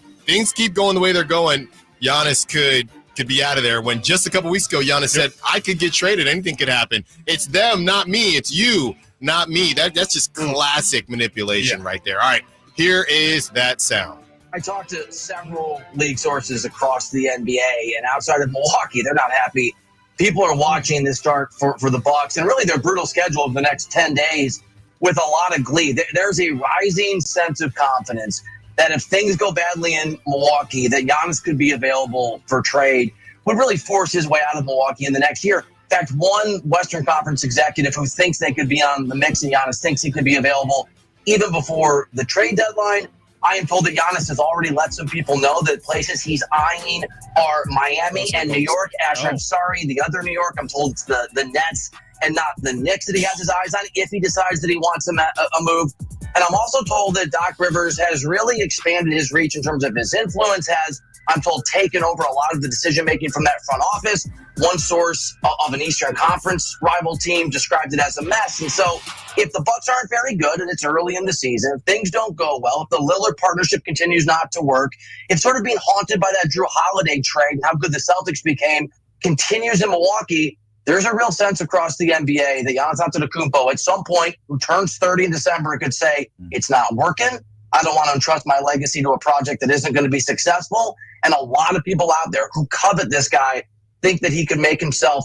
keep going the way they're going. Giannis could be out of there, when just a couple weeks ago Giannis said, I could get traded, anything could happen. It's them, not me. It's you, not me. That's just classic manipulation right there. All right, here is that sound. I talked to several league sources across the NBA, and outside of Milwaukee, they're not happy. People are watching this start for the Bucks and really their brutal schedule of the next 10 days with a lot of glee. There's a rising sense of confidence that if things go badly in Milwaukee, that Giannis could be available for trade, would really force his way out of Milwaukee in the next year. In fact, one Western Conference executive who thinks they could be on the mix and Giannis thinks he could be available even before the trade deadline. I am told that Giannis has already let some people know that places he's eyeing are Miami and New York. Ash, I'm sorry, the other New York, I'm told it's the Nets and not the Knicks that he has his eyes on if he decides that he wants a move. And I'm also told that Doc Rivers has really expanded his reach in terms of his influence, has, I'm told, taken over a lot of the decision-making from that front office. One source of an Eastern Conference rival team described it as a mess. And so if the Bucks aren't very good and it's early in the season, if things don't go well, if the Lillard partnership continues not to work, if sort of being haunted by that Drew Holiday trade and how good the Celtics became continues in Milwaukee, there's a real sense across the NBA that Giannis Antetokounmpo at some point, who turns 30 in December, could say, it's not working. I don't want to entrust my legacy to a project that isn't going to be successful. And a lot of people out there who covet this guy think that he could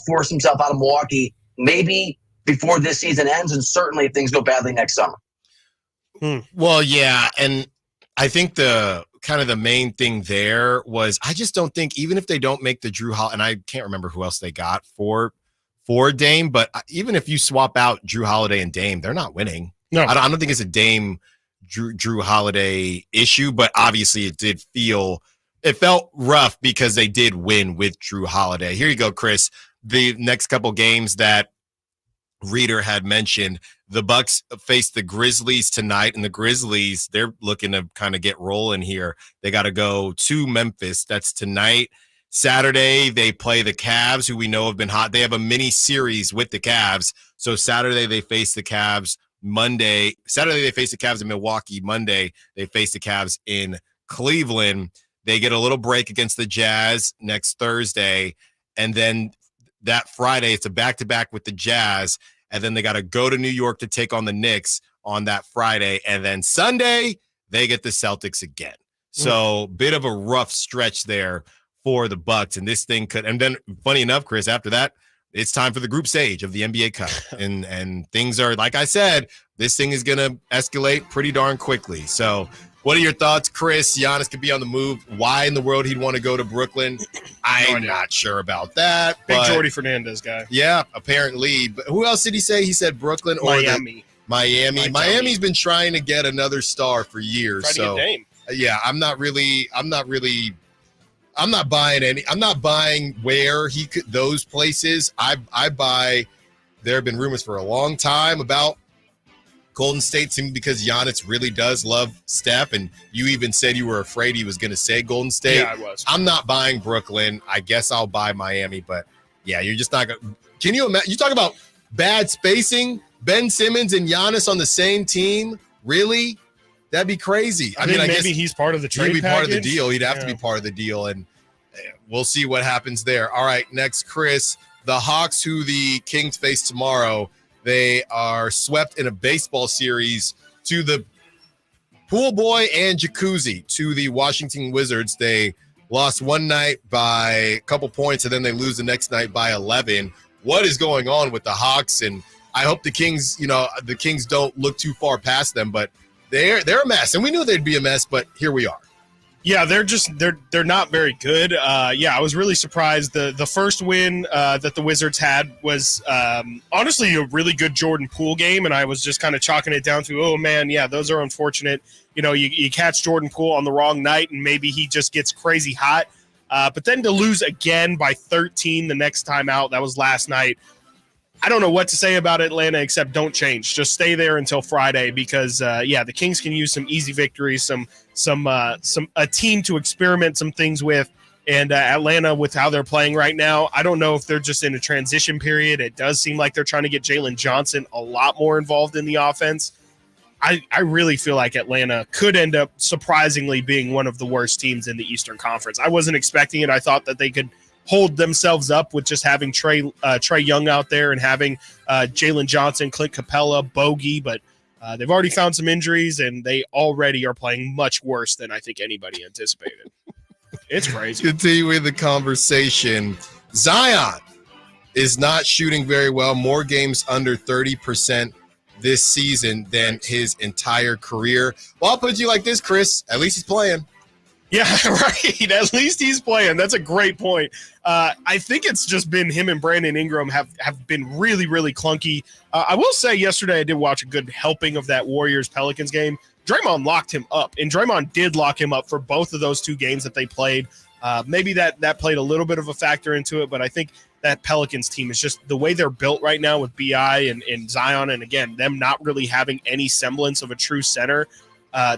force himself out of Milwaukee, maybe before this season ends, and certainly if things go badly next summer. Well, yeah, and I think the main thing there was I just don't think, even if they don't make the Drew Holiday, and I can't remember who else they got for Dame, but even if you swap out Drew Holiday and Dame, they're not winning. No, I don't think it's a Dame Drew Holiday issue, but obviously it felt rough because they did win with Drew Holiday. Here you go, Chris. The next couple games that Reader had mentioned, the Bucks face the Grizzlies tonight, and the Grizzlies, they're looking to kind of get rolling here. They got to go to Memphis. That's tonight. Saturday, they play the Cavs, who we know have been hot. They have a mini series with the Cavs. So Saturday, they face the Cavs. Saturday, they face the Cavs in Milwaukee. Monday, they face the Cavs in Cleveland. They get a little break against the Jazz next Thursday. And then that Friday, it's a back-to-back with the Jazz. And then they got to go to New York to take on the Knicks on that Friday. And then Sunday, they get the Celtics again. So bit of a rough stretch there for the Bucks. And this thing and then funny enough, Chris, after that, it's time for the group stage of the NBA Cup. and things are, like I said, this thing is going to escalate pretty darn quickly. So what are your thoughts, Chris? Giannis could be on the move. Why in the world he'd want to go to Brooklyn? I'm not sure about that. Big Jordy Fernandez guy. Yeah, apparently. But who else did he say? He said Brooklyn or Miami. Miami's been trying to get another star for years. Yeah, I'm not buying where he could, those places. I buy. There have been rumors for a long time about Golden State, simply because Giannis really does love Steph, and you even said you were afraid he was going to say Golden State. Yeah, I was. I'm not buying Brooklyn. I guess I'll buy Miami, but yeah, you're just not going to. Can you imagine? You talk about bad spacing, Ben Simmons and Giannis on the same team? Really? That'd be crazy. I mean, maybe he's part of the trade He'd be part of the package. deal. He'd have to be part of the deal, and we'll see what happens there. All right, next, Chris. The Hawks, who the Kings face tomorrow, they are swept in a baseball series to the pool boy and jacuzzi to the Washington Wizards. They lost one night by a couple points, and then they lose the next night by 11. What is going on with the Hawks? And I hope the Kings don't look too far past them, but they're a mess. And we knew they'd be a mess, but here we are. Yeah, they're not very good. I was really surprised. The first win that the Wizards had was honestly a really good Jordan Poole game, and I was just kind of chalking it down to, oh man, yeah, those are unfortunate. You know, you catch Jordan Poole on the wrong night, and maybe he just gets crazy hot. But then to lose again by 13 the next time out, that was last night. I don't know what to say about Atlanta except don't change. Just stay there until Friday because, the Kings can use some easy victories, a team to experiment some things with. And Atlanta, with how they're playing right now, I don't know if they're just in a transition period. It does seem like they're trying to get Jalen Johnson a lot more involved in the offense. I really feel like Atlanta could end up surprisingly being one of the worst teams in the Eastern Conference. I wasn't expecting it. I thought that they could hold themselves up with just having Trey Young out there and having Jalen Johnson, Clint Capella, Bogey, but they've already found some injuries, and they already are playing much worse than I think anybody anticipated. It's crazy. Continuing the conversation, Zion is not shooting very well. More games under 30% this season than his entire career. Well, I'll put it to you like this, Chris. At least he's playing. Yeah, right. At least he's playing. That's a great point. I think it's just been him and Brandon Ingram have been really, really clunky. I will say yesterday I did watch a good helping of that Warriors-Pelicans game. Draymond locked him up, and Draymond did lock him up for both of those two games that they played. Maybe that played a little bit of a factor into it, but I think that Pelicans team is just the way they're built right now with BI and Zion, and again, them not really having any semblance of a true center.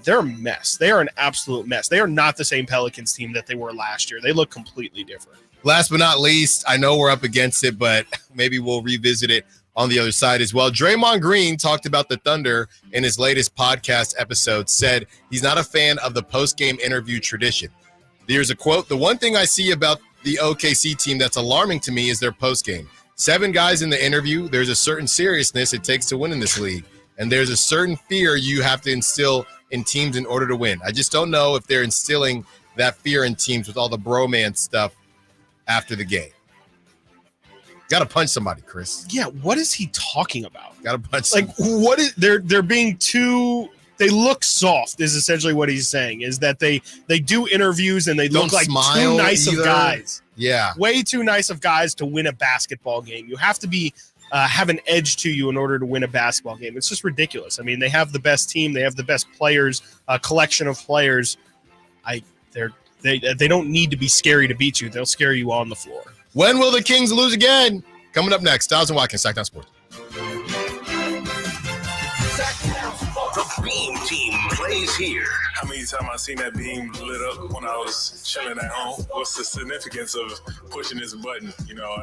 They're a mess. They are an absolute mess. They are not the same Pelicans team that they were last year. They look completely different. Last but not least, I know we're up against it, but maybe we'll revisit it on the other side as well. Draymond Green talked about the Thunder in his latest podcast episode, said he's not a fan of the post-game interview tradition. Here's a quote: "The one thing I see about the OKC team that's alarming to me is their post-game. 7 guys in the interview, there's a certain seriousness it takes to win in this league, and there's a certain fear you have to instill in teams in order to win. I just don't know if they're instilling that fear in teams with all the bromance stuff after the game." Got to punch somebody, Chris. Yeah, what is he talking about? Got to punch like somebody. what is they're being too. They look soft is essentially what he's saying, is that they do interviews and they look like too nice either. of guys. Yeah. Way too nice of guys to win a basketball game. You have to be have an edge to you in order to win a basketball game. It's just ridiculous. I mean, they have the best team. They have the best players, a collection of players. They don't need to be scary to beat you. They'll scare you on the floor. When will the Kings lose again? Coming up next, Stiles Watkins, Sacktown Sports. The Beam Team plays here. How many times I seen that beam lit up when I was chilling at home? What's the significance of pushing this button? You know,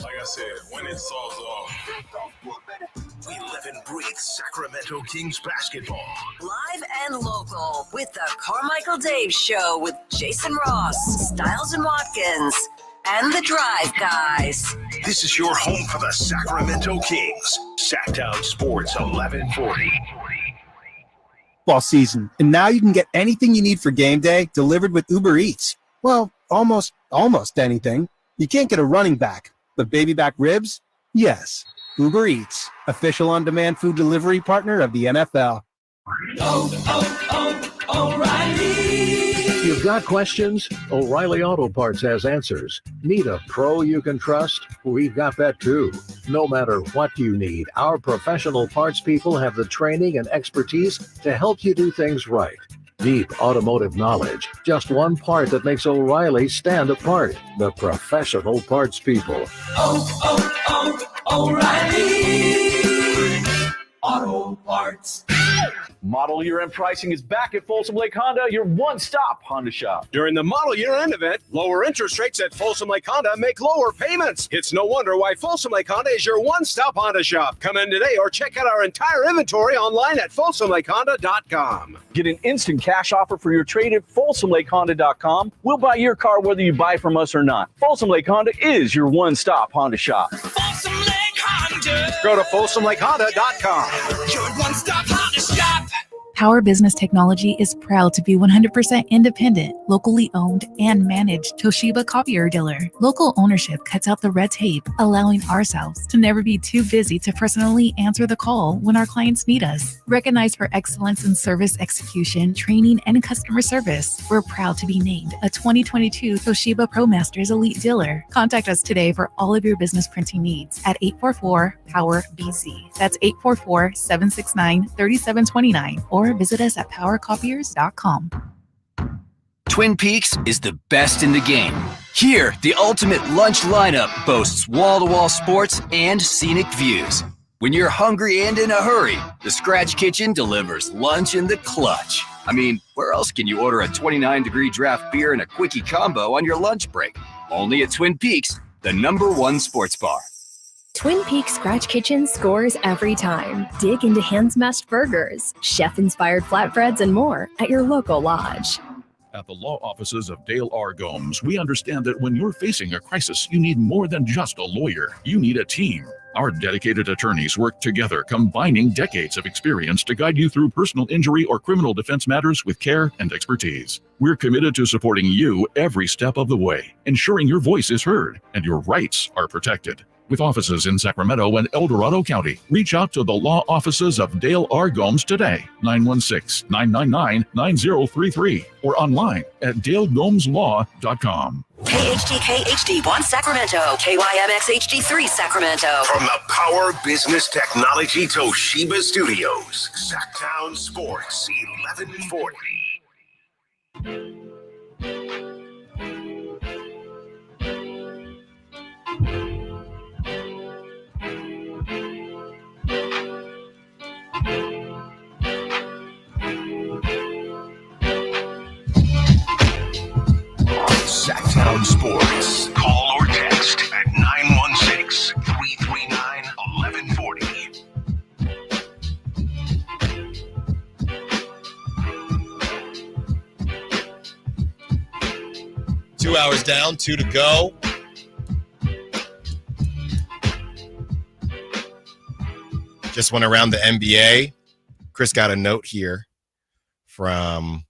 like I said, when it solves all. We live and breathe Sacramento Kings basketball. Live and local with the Carmichael Dave Show with Jason Ross, Stiles and Watkins, and the Drive Guys. This is your home for the Sacramento Kings. Sacktown Sports 1140. Football season, and now you can get anything you need for game day delivered with Uber Eats. Well, almost anything. You can't get a running back, but baby back ribs? Yes. Uber Eats, official on-demand food delivery partner of the NFL. O'Reilly. You've got questions? O'Reilly Auto Parts has answers. Need a pro you can trust? We've got that too. No matter what you need, our professional parts people have the training and expertise to help you do things right. Deep automotive knowledge. Just one part that makes O'Reilly stand apart. The professional parts people. O'Reilly Auto Parts. Model Year End pricing is back at Folsom Lake Honda, your one-stop Honda shop. During the Model Year End event, lower interest rates at Folsom Lake Honda make lower payments. It's no wonder why Folsom Lake Honda is your one-stop Honda shop. Come in today or check out our entire inventory online at folsomlakehonda.com. Get an instant cash offer for your trade at folsomlakehonda.com. We'll buy your car whether you buy from us or not. Folsom Lake Honda is your one-stop Honda shop. Folsom Lake Honda. Go to folsomlakehonda.com. Your one-stop Honda shop. Power Business Technology is proud to be 100% independent, locally owned, and managed Toshiba copier dealer. Local ownership cuts out the red tape, allowing ourselves to never be too busy to personally answer the call when our clients need us. Recognized for excellence in service execution, training, and customer service, we're proud to be named a 2022 Toshiba ProMasters Elite Dealer. Contact us today for all of your business printing needs at 844-POWER-BZ. That's 844-769-3729, or visit us at powercopiers.com. Twin Peaks is the best in the game. Here, the ultimate lunch lineup boasts wall-to-wall sports and scenic views. When you're hungry and in a hurry, the Scratch Kitchen delivers lunch in the clutch. I mean, where else can you order a 29-degree draft beer and a quickie combo on your lunch break? Only at Twin Peaks, the #1 sports bar. Twin Peaks Scratch Kitchen scores every time. Dig into hand-smashed burgers, chef-inspired flatbreads, and more at your local lodge. At the law offices of Dale R. Gomes, we understand that when you're facing a crisis, you need more than just a lawyer. You need a team. Our dedicated attorneys work together, combining decades of experience to guide you through personal injury or criminal defense matters with care and expertise. We're committed to supporting you every step of the way, ensuring your voice is heard and your rights are protected. With offices in Sacramento and El Dorado County, reach out to the law offices of Dale R. Gomes today, 916-999-9033, or online at dalegomeslaw.com. KHTK HD1 Sacramento, KYMX HD3 Sacramento. From the Power Business Technology Toshiba Studios, Sacktown Sports 1140. Sports. Call or text at 916-339-1140. Two hours down, 2 to go. Just went around the NBA. Chris got a note here from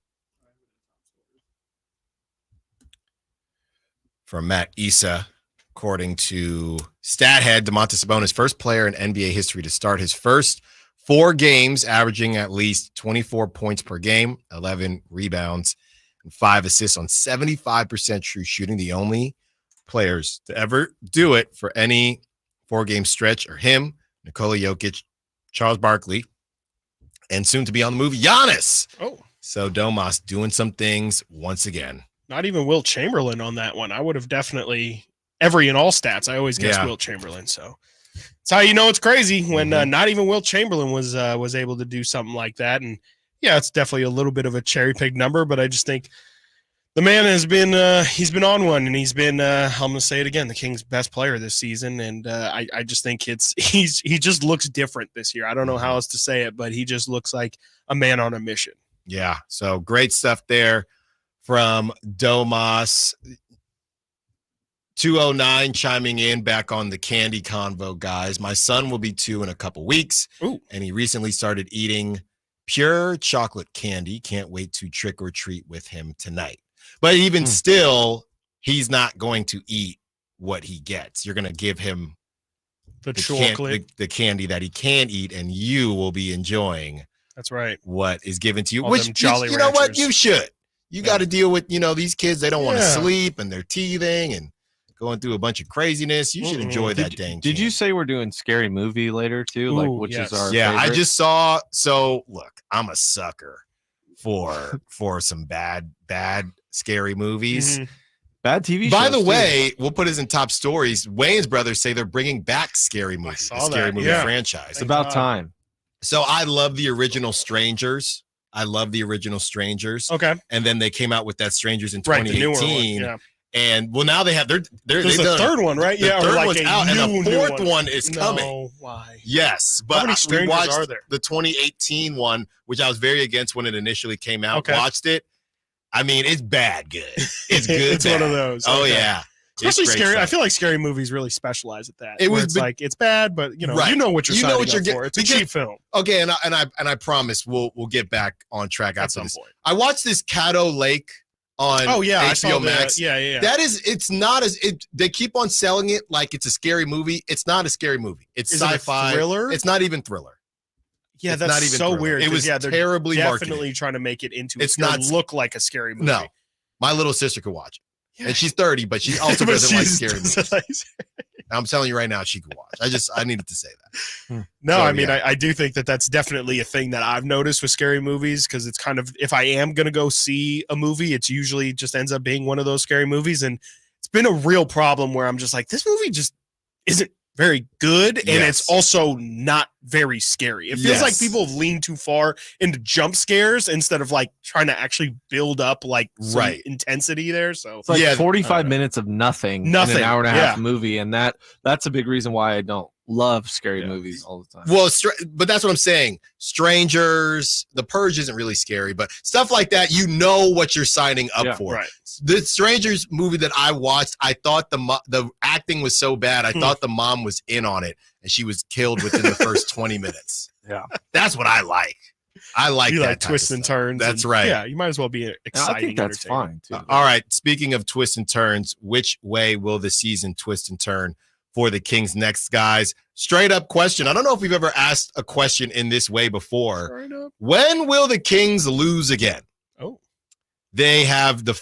Matt Issa. According to StatHead, Domantas Sabonis, first player in NBA history to start his first 4 games, averaging at least 24 points per game, 11 rebounds, and 5 assists on 75% true shooting. The only players to ever do it for any 4-game stretch are him, Nikola Jokic, Charles Barkley, and soon to be on the move, Giannis. Oh. So Domas doing some things once again. Not even Wilt Chamberlain on that one. I would have definitely every and all stats. I always guess Wilt Chamberlain. So that's how you know it's crazy when not even Wilt Chamberlain was able to do something like that. And yeah, it's definitely a little bit of a cherry picked number, but I just think the man has been he's been on one, and he's been I'm going to say it again, the Kings' best player this season. And I just think he just looks different this year. I don't know how else to say it, but he just looks like a man on a mission. Yeah. So great stuff there from Domas. 209 chiming in back on the candy convo, guys. My son will be 2 in a couple weeks. Ooh. And he recently started eating pure chocolate candy. Can't wait to trick or treat with him tonight. But even still, he's not going to eat what he gets. You're going to give him the chocolate, the candy that he can eat, and you will be enjoying. That's right. What is given to you, all which Jolly you know what Ranchers. you should. You got to deal with, these kids, they don't want to sleep and they're teething and going through a bunch of craziness. You should enjoy that dang. Did you say we're doing scary movie later too? Like, which is our favorite? I just saw. So look, I'm a sucker for some bad scary movies. Bad TV shows. By the way, we'll put this in top stories. Wayne's brothers say they're bringing back Scary Movie, the Scary Movie franchise. It's about time. So I love the original Strangers. Okay. And then they came out with that Strangers in Right, the 2018. newer one, And well, now they have there's the third one, right? The third one's out, and new the fourth one. one is coming. No, why? Yes, but How many we strangers watched are there? the 2018 one, which I was very against when it initially came out. Okay. Watched it. I mean, it's bad good. It's good. It's bad. one of those. Oh Okay. yeah. Especially It's great scary. stuff. I feel like scary movies really specialize at that. It where was it's be- like it's bad, but you know what you're You know signing what you're up getting for. It's a cheap film. Okay, and I promise we'll get back on track At after some this. point. I watched this Caddo Lake on Oh yeah, I saw HBO that. Max. Yeah. That is, it's not as they keep on selling it like it's a scary movie. It's not a scary movie. It's Is it a sci-fi. thriller? It's not even thriller. Yeah, It's that's not even so thriller. weird. It 'cause, was they're terribly definitely marketed. trying to make it into. It's It's gonna not- look like a scary movie. No, my little sister could watch it, and she's 30, but she also But doesn't like she's- scary movies. I'm telling you right now, she could watch. I needed to say that. No, So, I mean, yeah. I do think that that's definitely a thing that I've noticed with scary movies, because it's kind of, if I am going to go see a movie, it's usually just ends up being one of those scary movies. And it's been a real problem where I'm just like, this movie just isn't very good. And Yes. it's also not very scary. It feels Yes. like people have leaned too far into jump scares instead of like trying to actually build up like some Right. intensity there. So It's like Yeah, 45 minutes of nothing in Nothing, an hour and a half yeah. movie, and that's a big reason why I don't love scary movies all the time. Well, but that's what I'm saying. Strangers, The Purge isn't really scary, but stuff like that, you know what you're signing up Yeah, for. right. The Strangers movie that I watched, I thought the acting was so bad. I thought the mom was in on it, and she was killed within the first 20 minutes. Yeah. That's what I like. I like you that like type twists of and stuff. turns. That's and- right. Yeah, you might as well be exciting. I think that's entertaining. fine too. All right. Speaking of twists and turns, which way will the season twist and turn for the Kings next, guys? Straight up question. I don't know if we've ever asked a question in this way before. Straight up. When will the Kings lose again? Oh. They have the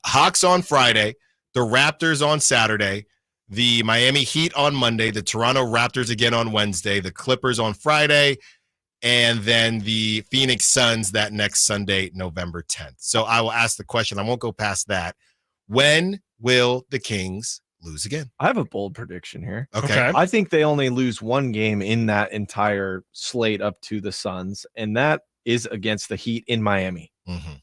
Hawks on Friday, the Raptors on Saturday, the Miami Heat on Monday, the Toronto Raptors again on Wednesday, the Clippers on Friday, and then the Phoenix Suns that next Sunday, November 10th. So I will ask the question. I won't go past that. When will the Kings lose again? I have a bold prediction here. Okay. I think they only lose one game in that entire slate up to the Suns, and that is against the Heat in Miami. Mhm.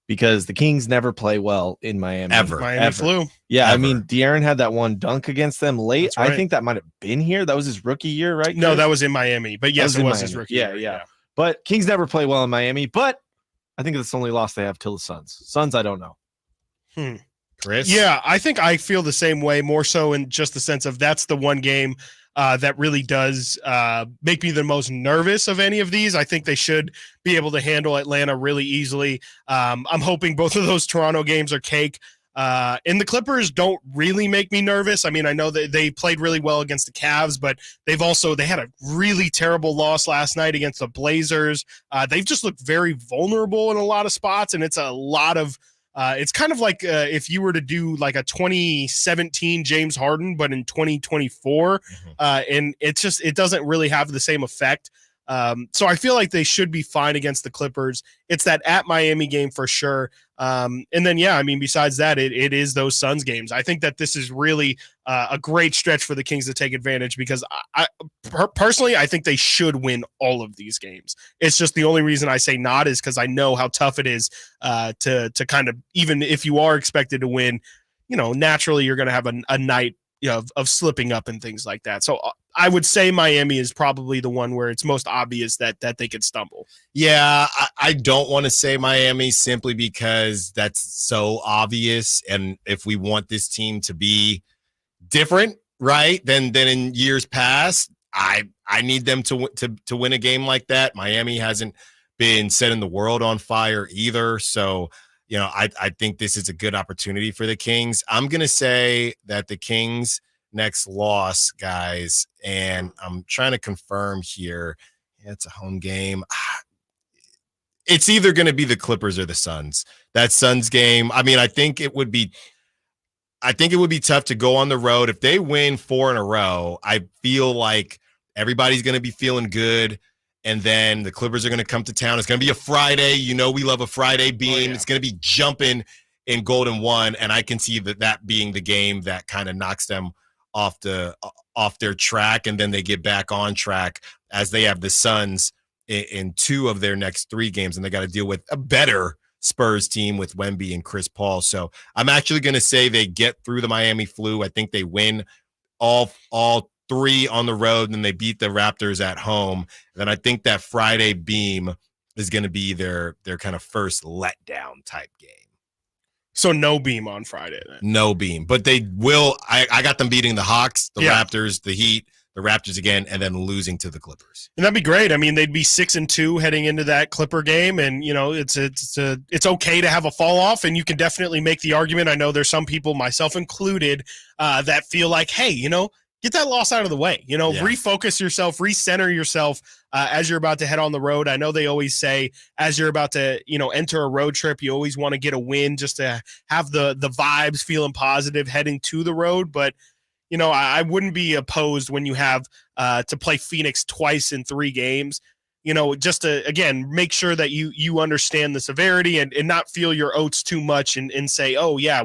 because the Kings never play well in Miami. Miami flu. Yeah, Ever. I mean, De'Aaron had that one dunk against them late. That's right. I think that might have been here. That was his rookie year, right? No, Chris? that was in Miami. But yes, it was his Miami. rookie Yeah, year. yeah. But Kings never play well in Miami. But I think it's the only loss they have till the Suns. Suns, I don't know. Chris? Yeah, I think I feel the same way, more so in just the sense of that's the one game that really does make me the most nervous of any of these. I think they should be able to handle Atlanta really easily. I'm hoping both of those Toronto games are cake. And the Clippers don't really make me nervous. I mean, I know that they played really well against the Cavs, but they had a really terrible loss last night against the Blazers. They've just looked very vulnerable in a lot of spots, and it's a lot of it's kind of like if you were to do like a 2017 James Harden, but in 2024, and it doesn't really have the same effect. So I feel like they should be fine against the Clippers. It's that at Miami game for sure. And then, yeah, I mean, besides that, it is those Suns games. I think that this is really a great stretch for the Kings to take advantage because personally, I think they should win all of these games. It's just the only reason I say not is because I know how tough it is to kind of, even if you are expected to win, naturally you're going to have a night of slipping up and things like that. So I would say Miami is probably the one where it's most obvious that they could stumble. Yeah, I don't want to say Miami simply because that's so obvious. And if we want this team to be different, right, than in years past, I need them to win a game like that. Miami hasn't been setting the world on fire either. So, I think this is a good opportunity for the Kings. I'm going to say that the Kings' next loss, guys, and I'm trying to confirm here. Yeah, it's a home game. It's either going to be the Clippers or the Suns. That Suns game, I mean, I think it would be tough to go on the road. If they win 4 in a row, I feel like everybody's going to be feeling good. And then the Clippers are going to come to town. It's going to be a Friday. We love a Friday beam. Oh, yeah. It's going to be jumping in Golden 1. And I can see that being the game that kind of knocks them off their track. And then they get back on track as they have the Suns in 2 of their next 3 games. And they got to deal with a better Spurs team with Wemby and Chris Paul. So I'm actually going to say they get through the Miami flu. I think they win all 3 on the road, and then they beat the Raptors at home. And then I think that Friday beam is going to be their kind of first letdown type game. So no beam on Friday then. No beam, but they will. I got them beating the Hawks, the Raptors, the Heat, the Raptors again, and then losing to the Clippers. And that'd be great. I mean, they'd be 6-2 heading into that Clipper game, and it's okay to have a fall off, and you can definitely make the argument. I know there's some people, myself included, that feel like, hey, get that loss out of the way, refocus yourself, recenter yourself as you're about to head on the road. I know they always say as you're about to, enter a road trip, you always want to get a win just to have the vibes feeling positive heading to the road. But, I wouldn't be opposed when you have to play Phoenix twice in 3 games, just to, again, make sure that you understand the severity and not feel your oats too much and say, oh yeah,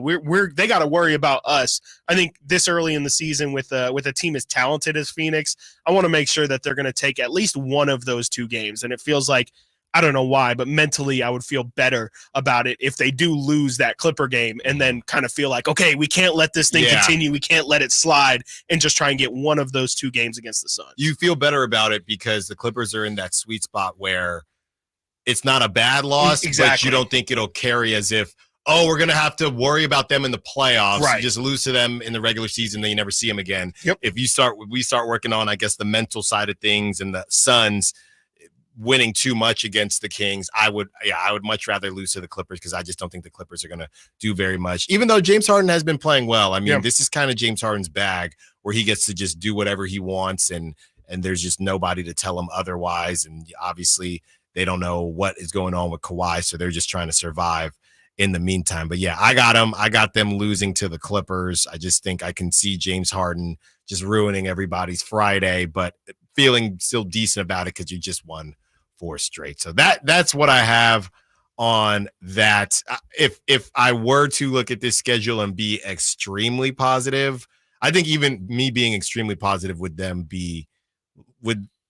they got to worry about us. I think this early in the season with a team as talented as Phoenix, I want to make sure that they're going to take at least one of those 2 games. And it feels like, I don't know why, but mentally I would feel better about it if they do lose that Clipper game and then kind of feel like, okay, we can't let this thing continue. We can't let it slide and just try and get one of those 2 games against the Suns. You feel better about it because the Clippers are in that sweet spot where it's not a bad loss, but you don't think it'll carry as if, oh, we're going to have to worry about them in the playoffs. Right. You just lose to them in the regular season, then you never see them again. Yep. If we start working on, I guess, the mental side of things and the Suns winning too much against the Kings, I would much rather lose to the Clippers because I just don't think the Clippers are going to do very much, even though James Harden has been playing well. I mean, This is kind of James Harden's bag where he gets to just do whatever he wants and there's just nobody to tell him otherwise. And obviously they don't know what is going on with Kawhi, so they're just trying to survive in the meantime. But yeah, I got them losing to the Clippers. I just think I can see James Harden just ruining everybody's Friday, but feeling still decent about it because you just won 4 straight. So that's what I have on that. If I were to look at this schedule and be extremely positive, I think even me being extremely positive would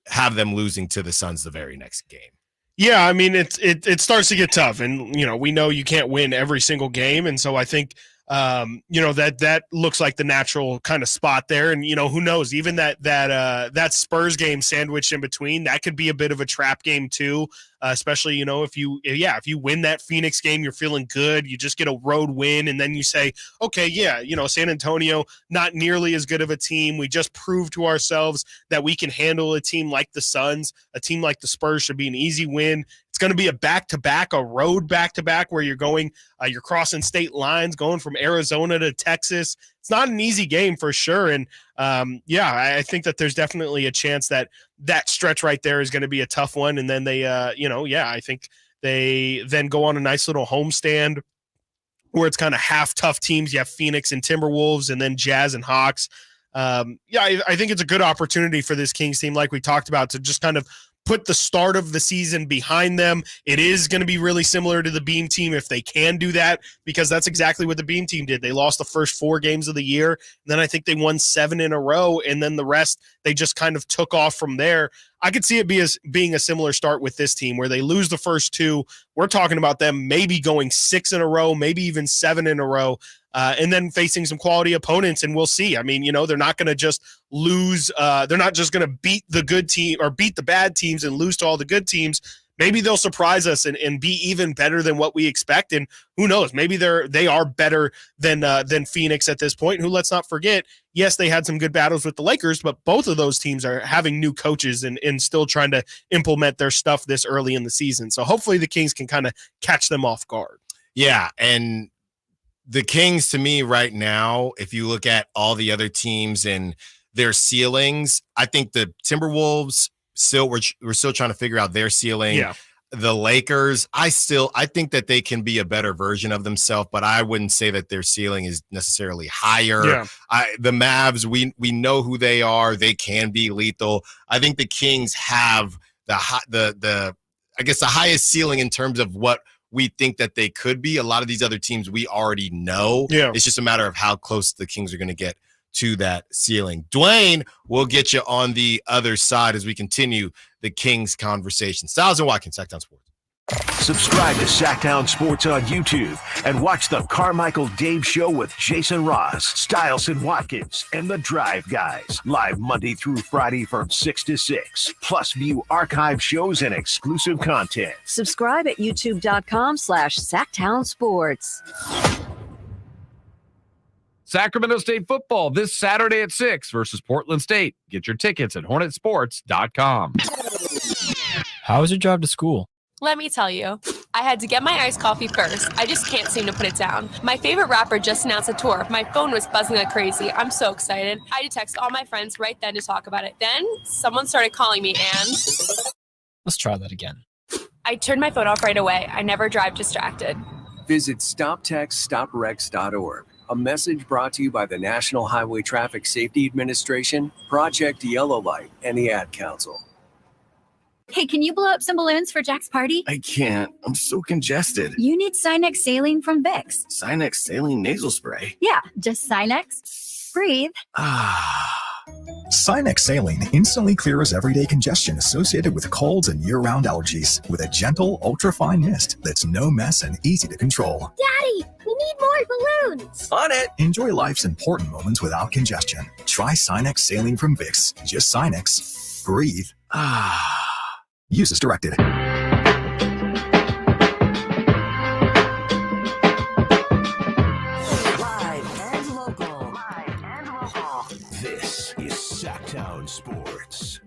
have them losing to the Suns the very next game. Yeah, I mean it starts to get tough, and we know you can't win every single game, and so I think that looks like the natural kind of spot there, and who knows, even that Spurs game sandwiched in between, that could be a bit of a trap game too, especially if you win that Phoenix game, you're feeling good, you just get a road win, and then you say, okay, San Antonio not nearly as good of a team, we just proved to ourselves that we can handle a team like the Suns, a team like the Spurs should be an easy win. It's going to be a road back-to-back where you're going, you're crossing state lines, going from Arizona to Texas. It's not an easy game for sure. And I think that there's definitely a chance that stretch right there is going to be a tough one. And then they, I think they then go on a nice little homestand where it's kind of half tough teams. You have Phoenix and Timberwolves and then Jazz and Hawks. I think it's a good opportunity for this Kings team, like we talked about, to just kind of put the start of the season behind them. It is going to be really similar to the Beam team if they can do that, because that's exactly what the Beam team did. They lost the first 4 games of the year, and then I think they won 7 in a row, and then the rest they just kind of took off from there. I could see it being a similar start with this team where they lose the first 2. We're talking about them maybe going 6 in a row, maybe even 7 in a row. And then facing some quality opponents, and we'll see. I mean, they're not going to just lose. They're not just going to beat the good team or beat the bad teams and lose to all the good teams. Maybe they'll surprise us and be even better than what we expect. And who knows? Maybe they are better than Phoenix at this point. Who, let's not forget, yes, they had some good battles with the Lakers, but both of those teams are having new coaches and still trying to implement their stuff this early in the season. So hopefully the Kings can kind of catch them off guard. Yeah, and the Kings, to me right now, if you look at all the other teams and their ceilings, I think the Timberwolves we're still trying to figure out their ceiling. Yeah. The Lakers, I think that they can be a better version of themselves, but I wouldn't say that their ceiling is necessarily higher. Yeah. The Mavs, we know who they are. They can be lethal. I think the Kings have the highest ceiling in terms of what we think that they could be. A lot of these other teams we already know. Yeah. It's just a matter of how close the Kings are going to get to that ceiling. Dwayne will get you on the other side as we continue the Kings conversation. Stiles and Watkins, Sacktown Sports. Subscribe to Sacktown Sports on YouTube and watch the Carmichael Dave Show with Jason Ross, Stiles and Watkins, and the Drive Guys. Live Monday through Friday from 6 to 6. Plus view archive shows and exclusive content. Subscribe at youtube.com/Sacktown Sports. Sacramento State football this Saturday at 6 versus Portland State. Get your tickets at hornetsports.com. How was your drive to school? Let me tell you, I had to get my iced coffee first. I just can't seem to put it down. My favorite rapper just announced a tour. My phone was buzzing like crazy. I'm so excited. I had to text all my friends right then to talk about it. Then someone started calling me and... Let's try that again. I turned my phone off right away. I never drive distracted. Visit StopTextStopWrecks.org. A message brought to you by the National Highway Traffic Safety Administration, Project Yellow Light, and the Ad Council. Hey, can you blow up some balloons for Jack's party? I can't. I'm so congested. You need Sinex Saline from Vicks. Sinex Saline Nasal Spray? Yeah, just Sinex. Breathe. Sinex Saline instantly clears everyday congestion associated with colds and year-round allergies with a gentle, ultra-fine mist that's no mess and easy to control. Daddy, we need more balloons. On it! Enjoy life's important moments without congestion. Try Sinex Saline from Vicks. Just Sinex. Breathe. Use as directed. This is Sacktown Sports.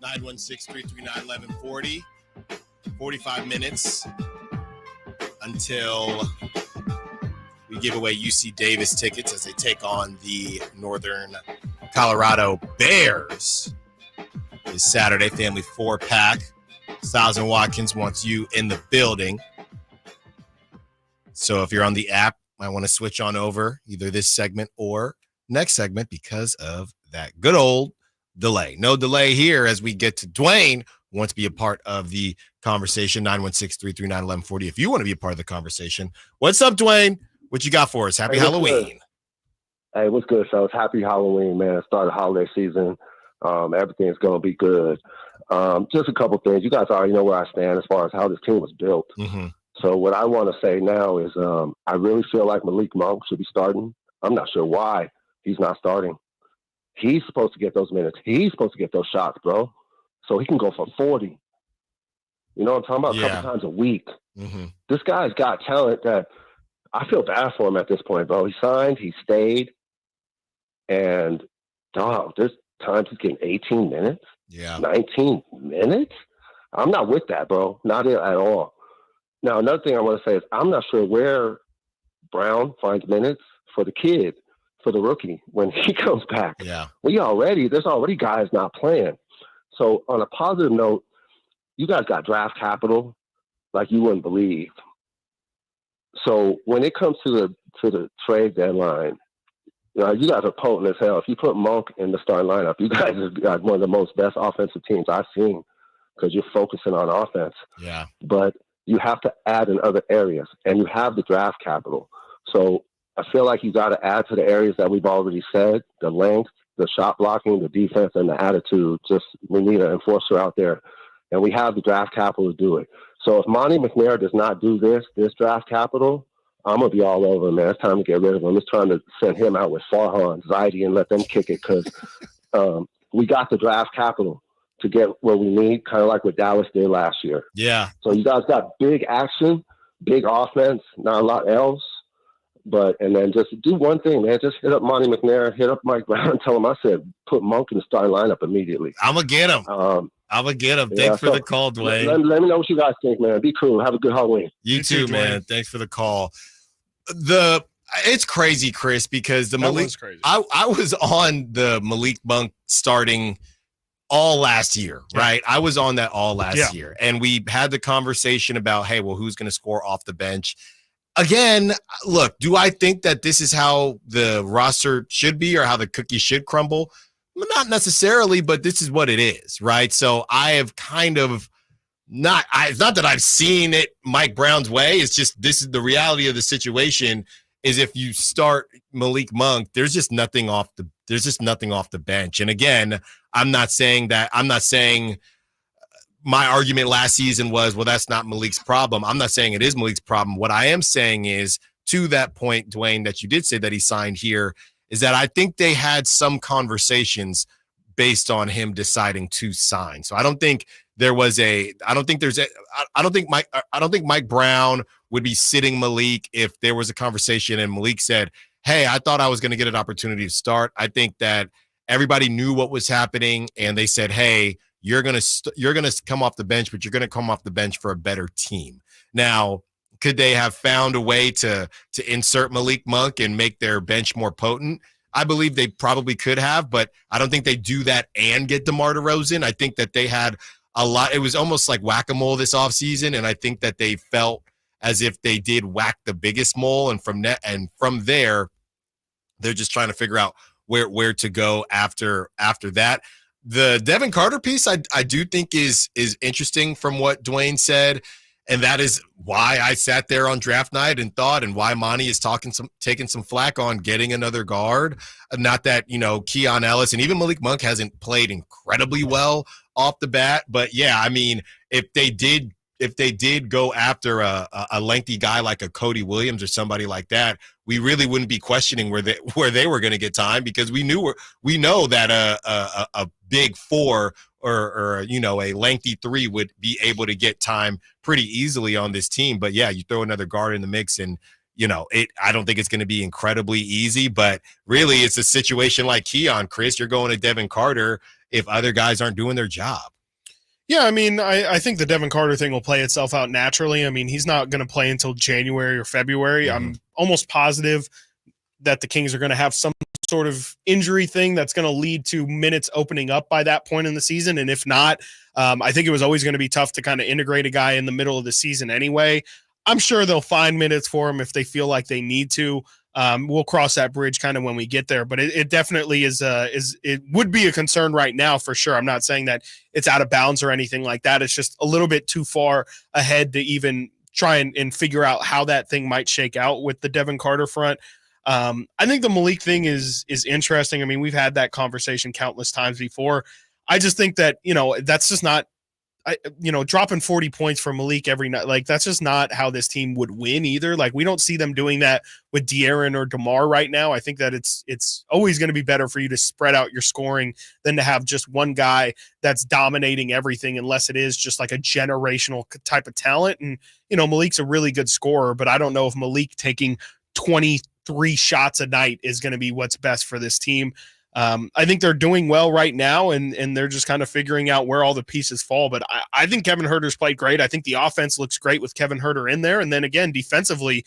Nine 916-339-1140. 45 minutes until we give away UC Davis tickets as they take on the Northern Colorado Bears. This Saturday, family 4-pack. Stiles and Watkins wants you in the building. So if you're on the app, I want to switch on over either this segment or next segment because of that good old delay. No delay here as we get to Dwayne who wants to be a part of the conversation. 916-339-1140. If you want to be a part of the conversation, what's up, Dwayne? What you got for us? Happy Hey, what's Halloween. good? Hey, what's good, fellas? Happy Halloween, man. Start the holiday season. Everything's going to be good. Just a couple things. You guys already know where I stand as far as how this team was built. Mm-hmm. So what I want to say now is I really feel like Malik Monk should be starting. I'm not sure why he's not starting. He's supposed to get those minutes. He's supposed to get those shots, bro. So he can go for 40. You know what I'm talking about? A couple times a week. Mm-hmm. This guy's got talent that I feel bad for him at this point, bro. He signed, he stayed, and dog, there's times he's getting 18 minutes, 19 minutes. I'm not with that, bro. Not at all. Now, another thing I want to say is I'm not sure where Brown finds minutes for the kid, for the rookie, when he comes back. Yeah. There's already guys not playing. So on a positive note, you guys got draft capital like you wouldn't believe. So when it comes to the trade deadline, you guys are potent as hell. If you put Monk in the starting lineup, you guys have got one of the most best offensive teams I've seen because you're focusing on offense. Yeah. But you have to add in other areas, and you have the draft capital. So I feel like you got to add to the areas that we've already said, the length, the shot blocking, the defense, and the attitude. Just we need an enforcer out there, and we have the draft capital to do it. So if Monty McNair does not do this draft capital, I'm going to be all over him, man. It's time to get rid of him. It's trying to send him out with Farhan, Zaidi, and let them kick it because we got the draft capital to get what we need, kind of like what Dallas did last year. Yeah. So you guys got big action, big offense, not a lot else. And then just do one thing, man. Just hit up Monty McNair, hit up Mike Brown, and tell him I said put Monk in the starting lineup immediately. I'm going to get him. I'm going to get him. Thanks for the call, Dwayne. Let me know what you guys think, man. Be cool. Have a good Halloween. You too, man. Thanks for the call. It's crazy, Chris, because I was on the Malik Monk starting all last year, right? I was on that all last year. And we had the conversation about, hey, well, who's going to score off the bench? Again, look, do I think that this is how the roster should be or how the cookie should crumble? Not necessarily, but this is what it is, right? So I have kind of it's not that I've seen it Mike Brown's way. It's just this is the reality of the situation is if you start Malik Monk, there's just nothing off the bench. And again, I'm not saying my argument last season was, well, that's not Malik's problem. I'm not saying it is Malik's problem. What I am saying is, to that point, Dwayne, that you did say that he signed here, is that I think they had some conversations based on him deciding to sign. So I don't think Mike Brown would be sitting Malik if there was a conversation and Malik said, hey, I thought I was going to get an opportunity to start. I think that everybody knew what was happening and they said, hey, you're going to come off the bench, but you're going to come off the bench for a better team. Now, could they have found a way to insert Malik Monk and make their bench more potent? I believe they probably could have, but I don't think they do that and get DeMar DeRozan. I think that they had a lot. It was almost like whack-a-mole this offseason, and I think that they felt as if they did whack the biggest mole, and from there, they're just trying to figure out where to go after that. The Devin Carter piece, I do think is interesting from what Dwayne said, and that is why I sat there on draft night and thought, and why Monty is taking some flack on getting another guard. Not that, Keon Ellis and even Malik Monk hasn't played incredibly well off the bat, but yeah, I mean, if they did go after a lengthy guy like a Cody Williams or somebody like that, we really wouldn't be questioning where they were going to get time, because we know that a big four or a lengthy three would be able to get time pretty easily on this team. But yeah, you throw another guard in the mix and I don't think it's going to be incredibly easy, but really it's a situation like Keon, Chris, you're going to Devin Carter if other guys aren't doing their job. Yeah, I mean, I think the Devin Carter thing will play itself out naturally. I mean, he's not going to play until January or February. Mm-hmm. I'm almost positive that the Kings are going to have some sort of injury thing that's going to lead to minutes opening up by that point in the season. And if not, I think it was always going to be tough to kind of integrate a guy in the middle of the season anyway. I'm sure they'll find minutes for him if they feel like they need to. We'll cross that bridge kind of when we get there, but it definitely it would be a concern right now for sure. I'm not saying that it's out of bounds or anything like that. It's just a little bit too far ahead to even try and figure out how that thing might shake out with the Devin Carter front. I think the Malik thing is interesting. I mean, we've had that conversation countless times before. I just think that, that's just not, dropping 40 points for Malik every night. Like, that's just not how this team would win either. Like, we don't see them doing that with De'Aaron or DeMar right now. I think that it's always going to be better for you to spread out your scoring than to have just one guy that's dominating everything, unless it is just like a generational type of talent. And, Malik's a really good scorer, but I don't know if Malik taking 23 shots a night is going to be what's best for this team. I think they're doing well right now, and they're just kind of figuring out where all the pieces fall. But I think Kevin Huerter's played great. I think the offense looks great with Kevin Huerter in there. And then again, defensively,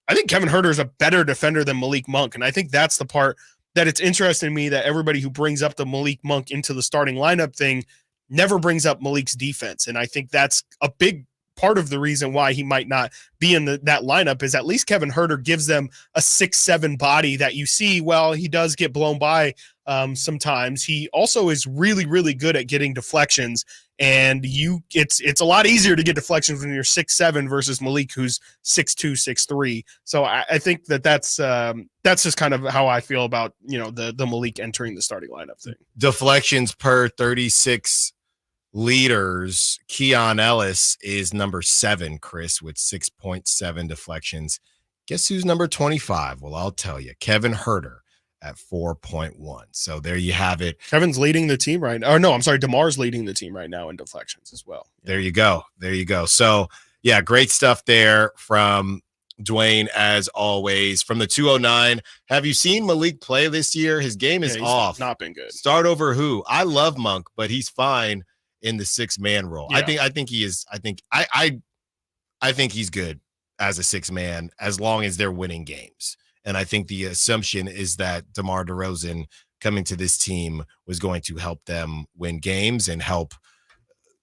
I think Kevin Huerter is a better defender than Malik Monk. And I think that's the part that it's interesting to me, that everybody who brings up the Malik Monk into the starting lineup thing never brings up Malik's defense. And I think that's a big part of the reason why he might not be in that lineup, is at least Kevin Huerter gives them a 6'7" body that you see. Well, he does get blown by sometimes. He also is really, really good at getting deflections, and it's a lot easier to get deflections when you're 6'7" versus Malik, who's 6'2", 6'3". So I think that's just kind of how I feel about, the Malik entering the starting lineup thing. Deflections per 36 leaders, Keon Ellis is number 7, Chris, with 6.7 deflections. Guess who's number 25? Well, I'll tell you, Kevin Huerter at 4.1. So there you have it. Kevin's leading the team right now. Or no, I'm sorry, DeMar's leading the team right now in deflections as well. There you go. So yeah, great stuff there from Dwayne, as always. From the 209, have you seen Malik play this year? His game is off. Not been good. Start over who? I love Monk, but he's fine in the 6-man role. Yeah. I think he is. I think he's good as a 6-man as long as they're winning games. And I think the assumption is that DeMar DeRozan coming to this team was going to help them win games and help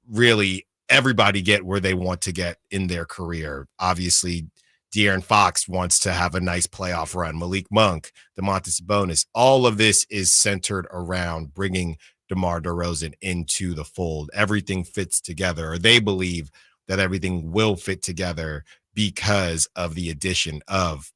really everybody get where they want to get in their career. Obviously, De'Aaron Fox wants to have a nice playoff run. Malik Monk, Domantas Sabonis, all of this is centered around bringing DeMar DeRozan into the fold. Everything fits together, or they believe that everything will fit together because of the addition of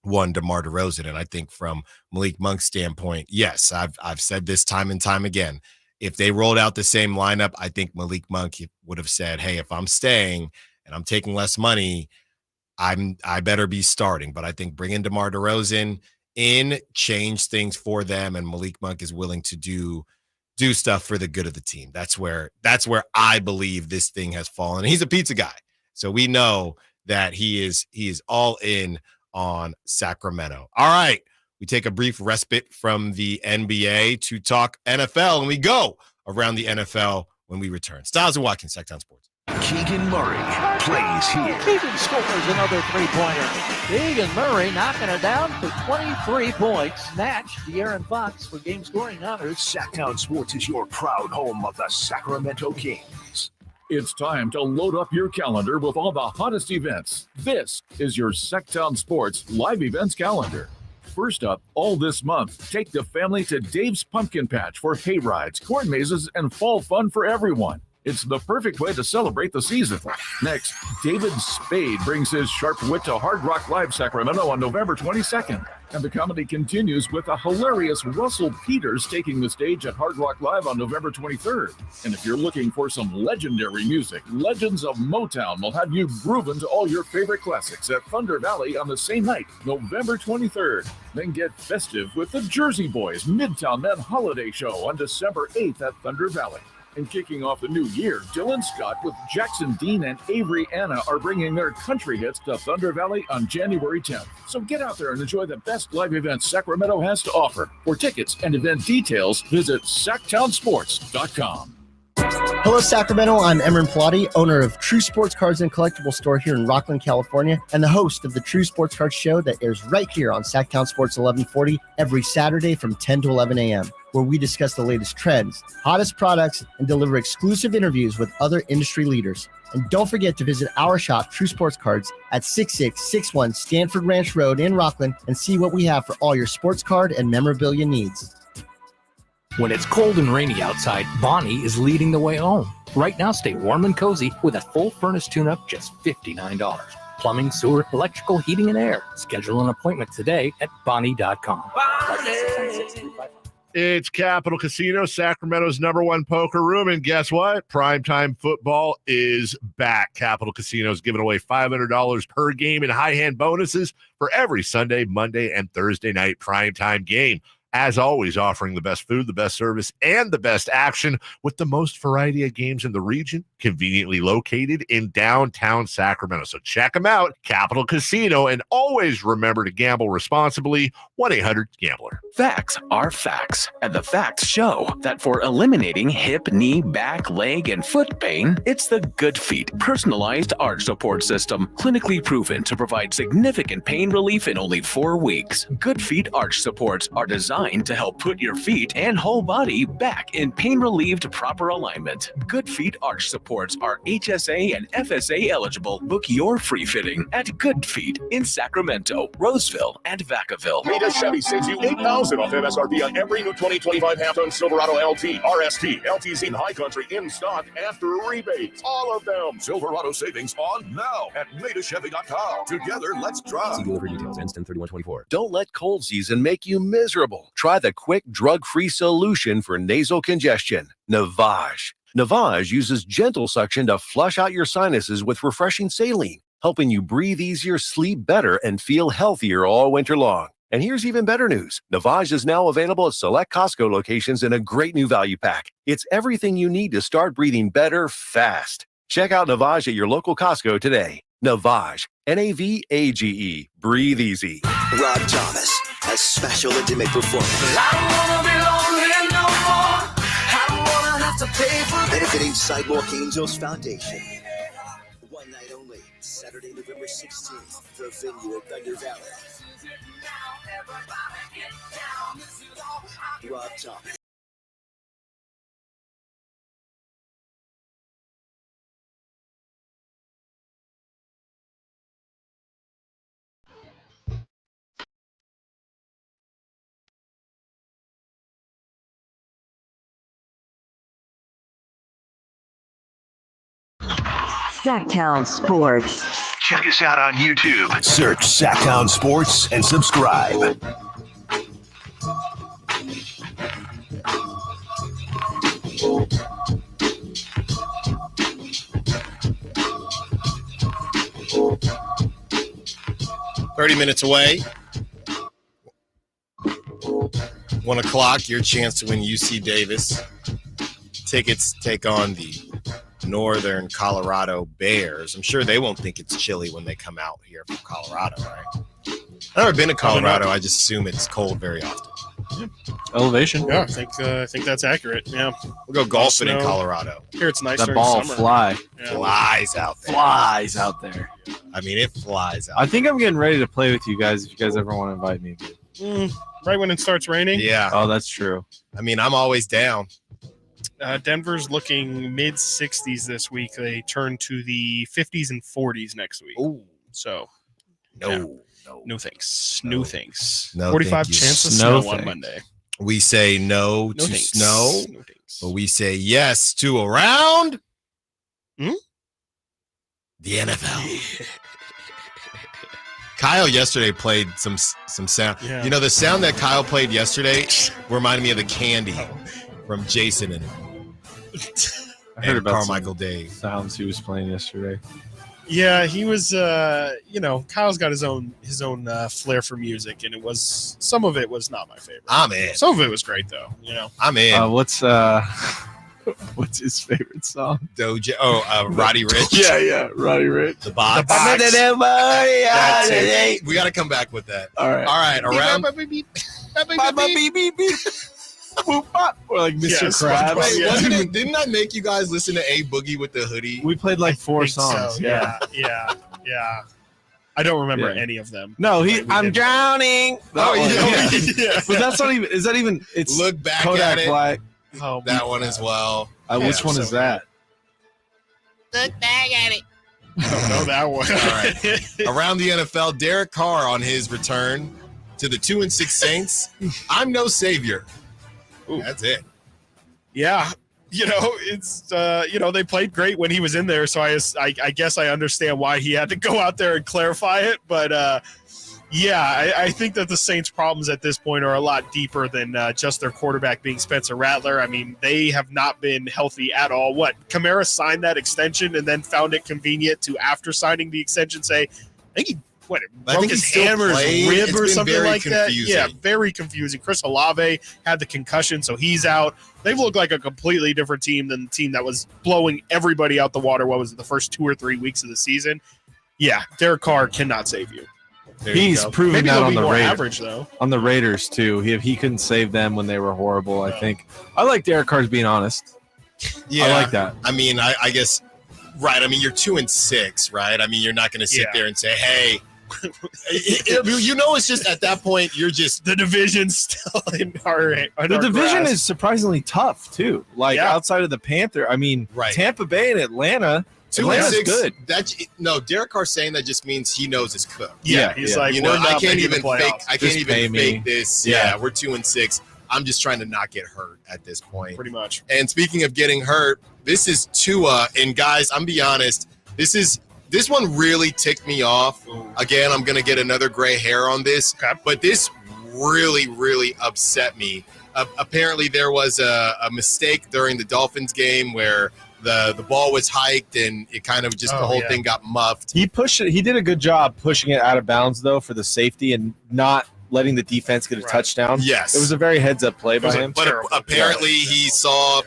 one DeMar DeRozan. And I think from Malik Monk's standpoint, yes, I've said this time and time again. If they rolled out the same lineup, I think Malik Monk would have said, hey, if I'm staying and I'm taking less money, I better be starting. But I think bringing DeMar DeRozan in changed things for them, and Malik Monk is willing to do stuff for the good of the team. That's where I believe this thing has fallen. He's a pizza guy, so we know that he is all in on Sacramento. All right, we take a brief respite from the NBA to talk NFL, and we go around the NFL when we return. Stiles Watkins, Sacktown Sports. Keegan Murray plays here. Keegan scores another three-pointer. Keegan Murray knocking it down for 23 points. Snatch De'Aaron Fox for game scoring honors. Sacktown Sports is your proud home of the Sacramento Kings. It's time to load up your calendar with all the hottest events. This is your Sacktown Sports live events calendar. First up, all this month, take the family to Dave's Pumpkin Patch for hay rides, corn mazes, and fall fun for everyone. It's the perfect way to celebrate the season. Next, David Spade brings his sharp wit to Hard Rock Live Sacramento on November 22nd. And the comedy continues with a hilarious Russell Peters taking the stage at Hard Rock Live on November 23rd. And if you're looking for some legendary music, Legends of Motown will have you grooving to all your favorite classics at Thunder Valley on the same night, November 23rd. Then get festive with the Jersey Boys Midtown Men Holiday Show on December 8th at Thunder Valley. And kicking off the new year, Dylan Scott with Jackson Dean and Avery Anna are bringing their country hits to Thunder Valley on January 10th. So get out there and enjoy the best live events Sacramento has to offer. For tickets and event details, visit sacktownsports.com. Hello, Sacramento. I'm Emran Pilati, owner of True Sports Cards and Collectible Store here in Rockland, California, and the host of the True Sports Cards Show that airs right here on Sacktown Sports 1140 every Saturday from 10 to 11 a.m., where we discuss the latest trends, hottest products, and deliver exclusive interviews with other industry leaders. And don't forget to visit our shop, True Sports Cards, at 6661 Stanford Ranch Road in Rockland and see what we have for all your sports card and memorabilia needs. When it's cold and rainy outside, Bonnie is leading the way home. Right now, stay warm and cozy with a full furnace tune-up, just $59. Plumbing, sewer, electrical, heating, and air. Schedule an appointment today at Bonnie.com. It's Capital Casino, Sacramento's #1 poker room. And guess what? Primetime football is back. Capital Casino is giving away $500 per game in high hand bonuses for every Sunday, Monday, and Thursday night primetime game. As always, offering the best food, the best service, and the best action with the most variety of games in the region, conveniently located in downtown Sacramento. So check them out, Capital Casino, and always remember to gamble responsibly. 1-800-GAMBLER. Facts are facts, and the facts show that for eliminating hip, knee, back, leg, and foot pain, it's the Good Feet personalized arch support system, clinically proven to provide significant pain relief in only 4 weeks. Good Feet arch supports are designed to help put your feet and whole body back in pain-relieved proper alignment. Good Feet arch supports are HSA and FSA eligible. Book your free fitting at Good Feet in Sacramento, Roseville, and Vacaville. Rita Chevy saves you $8,000 off MSRP on every new 2025 half-ton Silverado LT, RST, LTZ, and High Country in stock after rebates. All of them. Silverado savings on now at MaidaChevy.com. Together, let's drive. See delivery details. Ends 10/31/24. Don't let cold season make you miserable. Try the quick drug-free solution for nasal congestion, Navage. Navage uses gentle suction to flush out your sinuses with refreshing saline, helping you breathe easier, sleep better, and feel healthier all winter long. And here's even better news. Navage is now available at select Costco locations in a great new value pack. It's everything you need to start breathing better fast. Check out Navage at your local Costco today. Navage, Navage. Breathe easy. Rob Thomas, a special intimate performance. I don't wanna be lonely no more. I don't wanna have to pay for Benefiting Sidewalk Angels Foundation. One night only, Saturday, November 16th, the venue at Thunder Valley. Rob Thomas. Sacktown Sports. Check us out on YouTube. Search Sacktown Sports and subscribe. Minutes away. 1 o'clock, your chance to win UC Davis. Tickets take on the Northern Colorado Bears. I'm sure they won't think it's chilly when they come out here from Colorado, right? I've never been to Colorado. I just assume it's cold very often. Yeah. Elevation. Yeah, I think that's accurate. Yeah, we'll go golfing in Colorado. Here it's nice. That ball flies out there. Flies out there. I mean, it flies out. I think I'm getting ready to play with you guys if you guys ever want to invite me. Right when it starts raining. Yeah. Oh, that's true. I mean, I'm always down. Denver's looking mid-60s this week. They turn to the 50s and 40s next week. Ooh. So, no thanks. No thanks. No, 45 thank you. chance of snow on Monday. We say no to thanks. snow, No thanks. but we say yes to a round. The NFL. Kyle yesterday played some sound. Yeah. You know, the sound that Kyle played yesterday reminded me of the candy from Jason and I heard about Carmichael Dave sounds he was playing yesterday. Yeah, he was. Kyle's got his own flair for music, and some of it was not my favorite. I'm in. Some of it was great though. I'm in. What's his favorite song? Doja. Roddy Ricch. yeah, Roddy Ricch. The box. That's it. We got to come back with that. All right. Around. Or like Mr. Krabs. Wait, didn't I make you guys listen to A Boogie with the hoodie? We played like 4 songs. So. Yeah. I don't remember any of them. No, I'm drowning. Yeah. But that's not even. Is that even? It's Look Back Kodak at It. Black. Oh, that one as well. Which one is that? Look back at it. I don't know that one. All right. Around the NFL, Derek Carr on his return to the 2-6 Saints. I'm no savior. Ooh. That's it. Yeah. It's they played great when he was in there, so I guess I understand why he had to go out there and clarify it. But I think that the Saints' problems at this point are a lot deeper than just their quarterback being Spencer Rattler. I mean, they have not been healthy at all. Kamara signed that extension and then found it convenient to, after signing the extension, say, I think he broke his hammer, his rib or something like that. Yeah, very confusing. Chris Olave had the concussion, so he's out. They've looked like a completely different team than the team that was blowing everybody out the water. What was it, the first 2 or 3 weeks of the season? Yeah, Derek Carr cannot save you. He's proven that on the Raiders. Average, though. On the Raiders, too. He couldn't save them when they were horrible, I think. I like Derek Carr's being honest. Yeah. I like that. I mean, I guess, right. I mean, you're 2-6, right? I mean, you're not going to sit there and say, hey, it's just at that point, you're just. The division's still in our The division is surprisingly tough, too. Outside of the Panther, I mean, right. Tampa Bay and Atlanta. 2-6. Good. Derek Carr saying that just means he knows it's cooked. Yeah, he's like, I can't even fake this. Yeah, we're 2-6. I'm just trying to not get hurt at this point. Pretty much. And speaking of getting hurt, this is Tua. And guys, I'm be honest, this one really ticked me off. Again, I'm gonna get another gray hair on this, but this really, really upset me. Apparently, there was a mistake during the Dolphins game where the ball was hiked and it kind of just the whole thing got muffed. He pushed it. He did a good job pushing it out of bounds though for the safety and not letting the defense get a touchdown. Yes, it was a very heads up play by him. But apparently he saw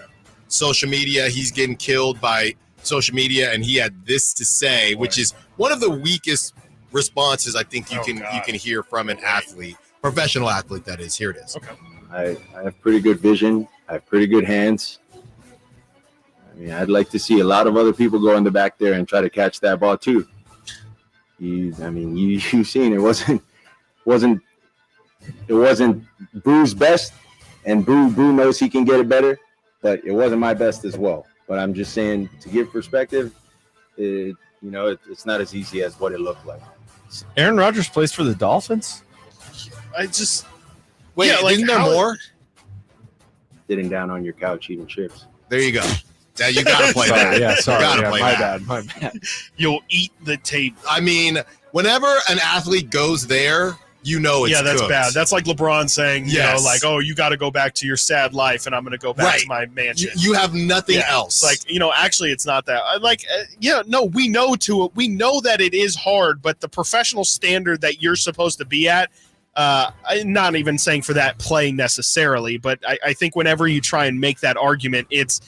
social media. He's getting killed by social media, and he had this to say, which is one of the weakest responses I think you can hear from an athlete, professional athlete. That is. Here it is. Okay. I have pretty good vision. I have pretty good hands. I mean, I'd like to see a lot of other people go in the back there and try to catch that ball too. You've seen it wasn't Boo's best, and Boo knows he can get it better, but it wasn't my best as well. But I'm just saying, to give perspective, it's not as easy as what it looked like. Aaron Rodgers plays for the Dolphins? Isn't there more? Sitting down on your couch eating chips. There you go. Yeah, you gotta play that. Yeah, sorry. You gotta Yeah, play my that. bad. You'll eat the tape. I mean, whenever an athlete goes there, it's that's cooked. bad. That's like LeBron saying, you got to go back to your sad life, and I'm going to go back to my mansion. You have nothing else. Actually, it's not that. We know that it is hard, but the professional standard that you're supposed to be at, I'm not even saying for that play necessarily, but I think whenever you try and make that argument, it's,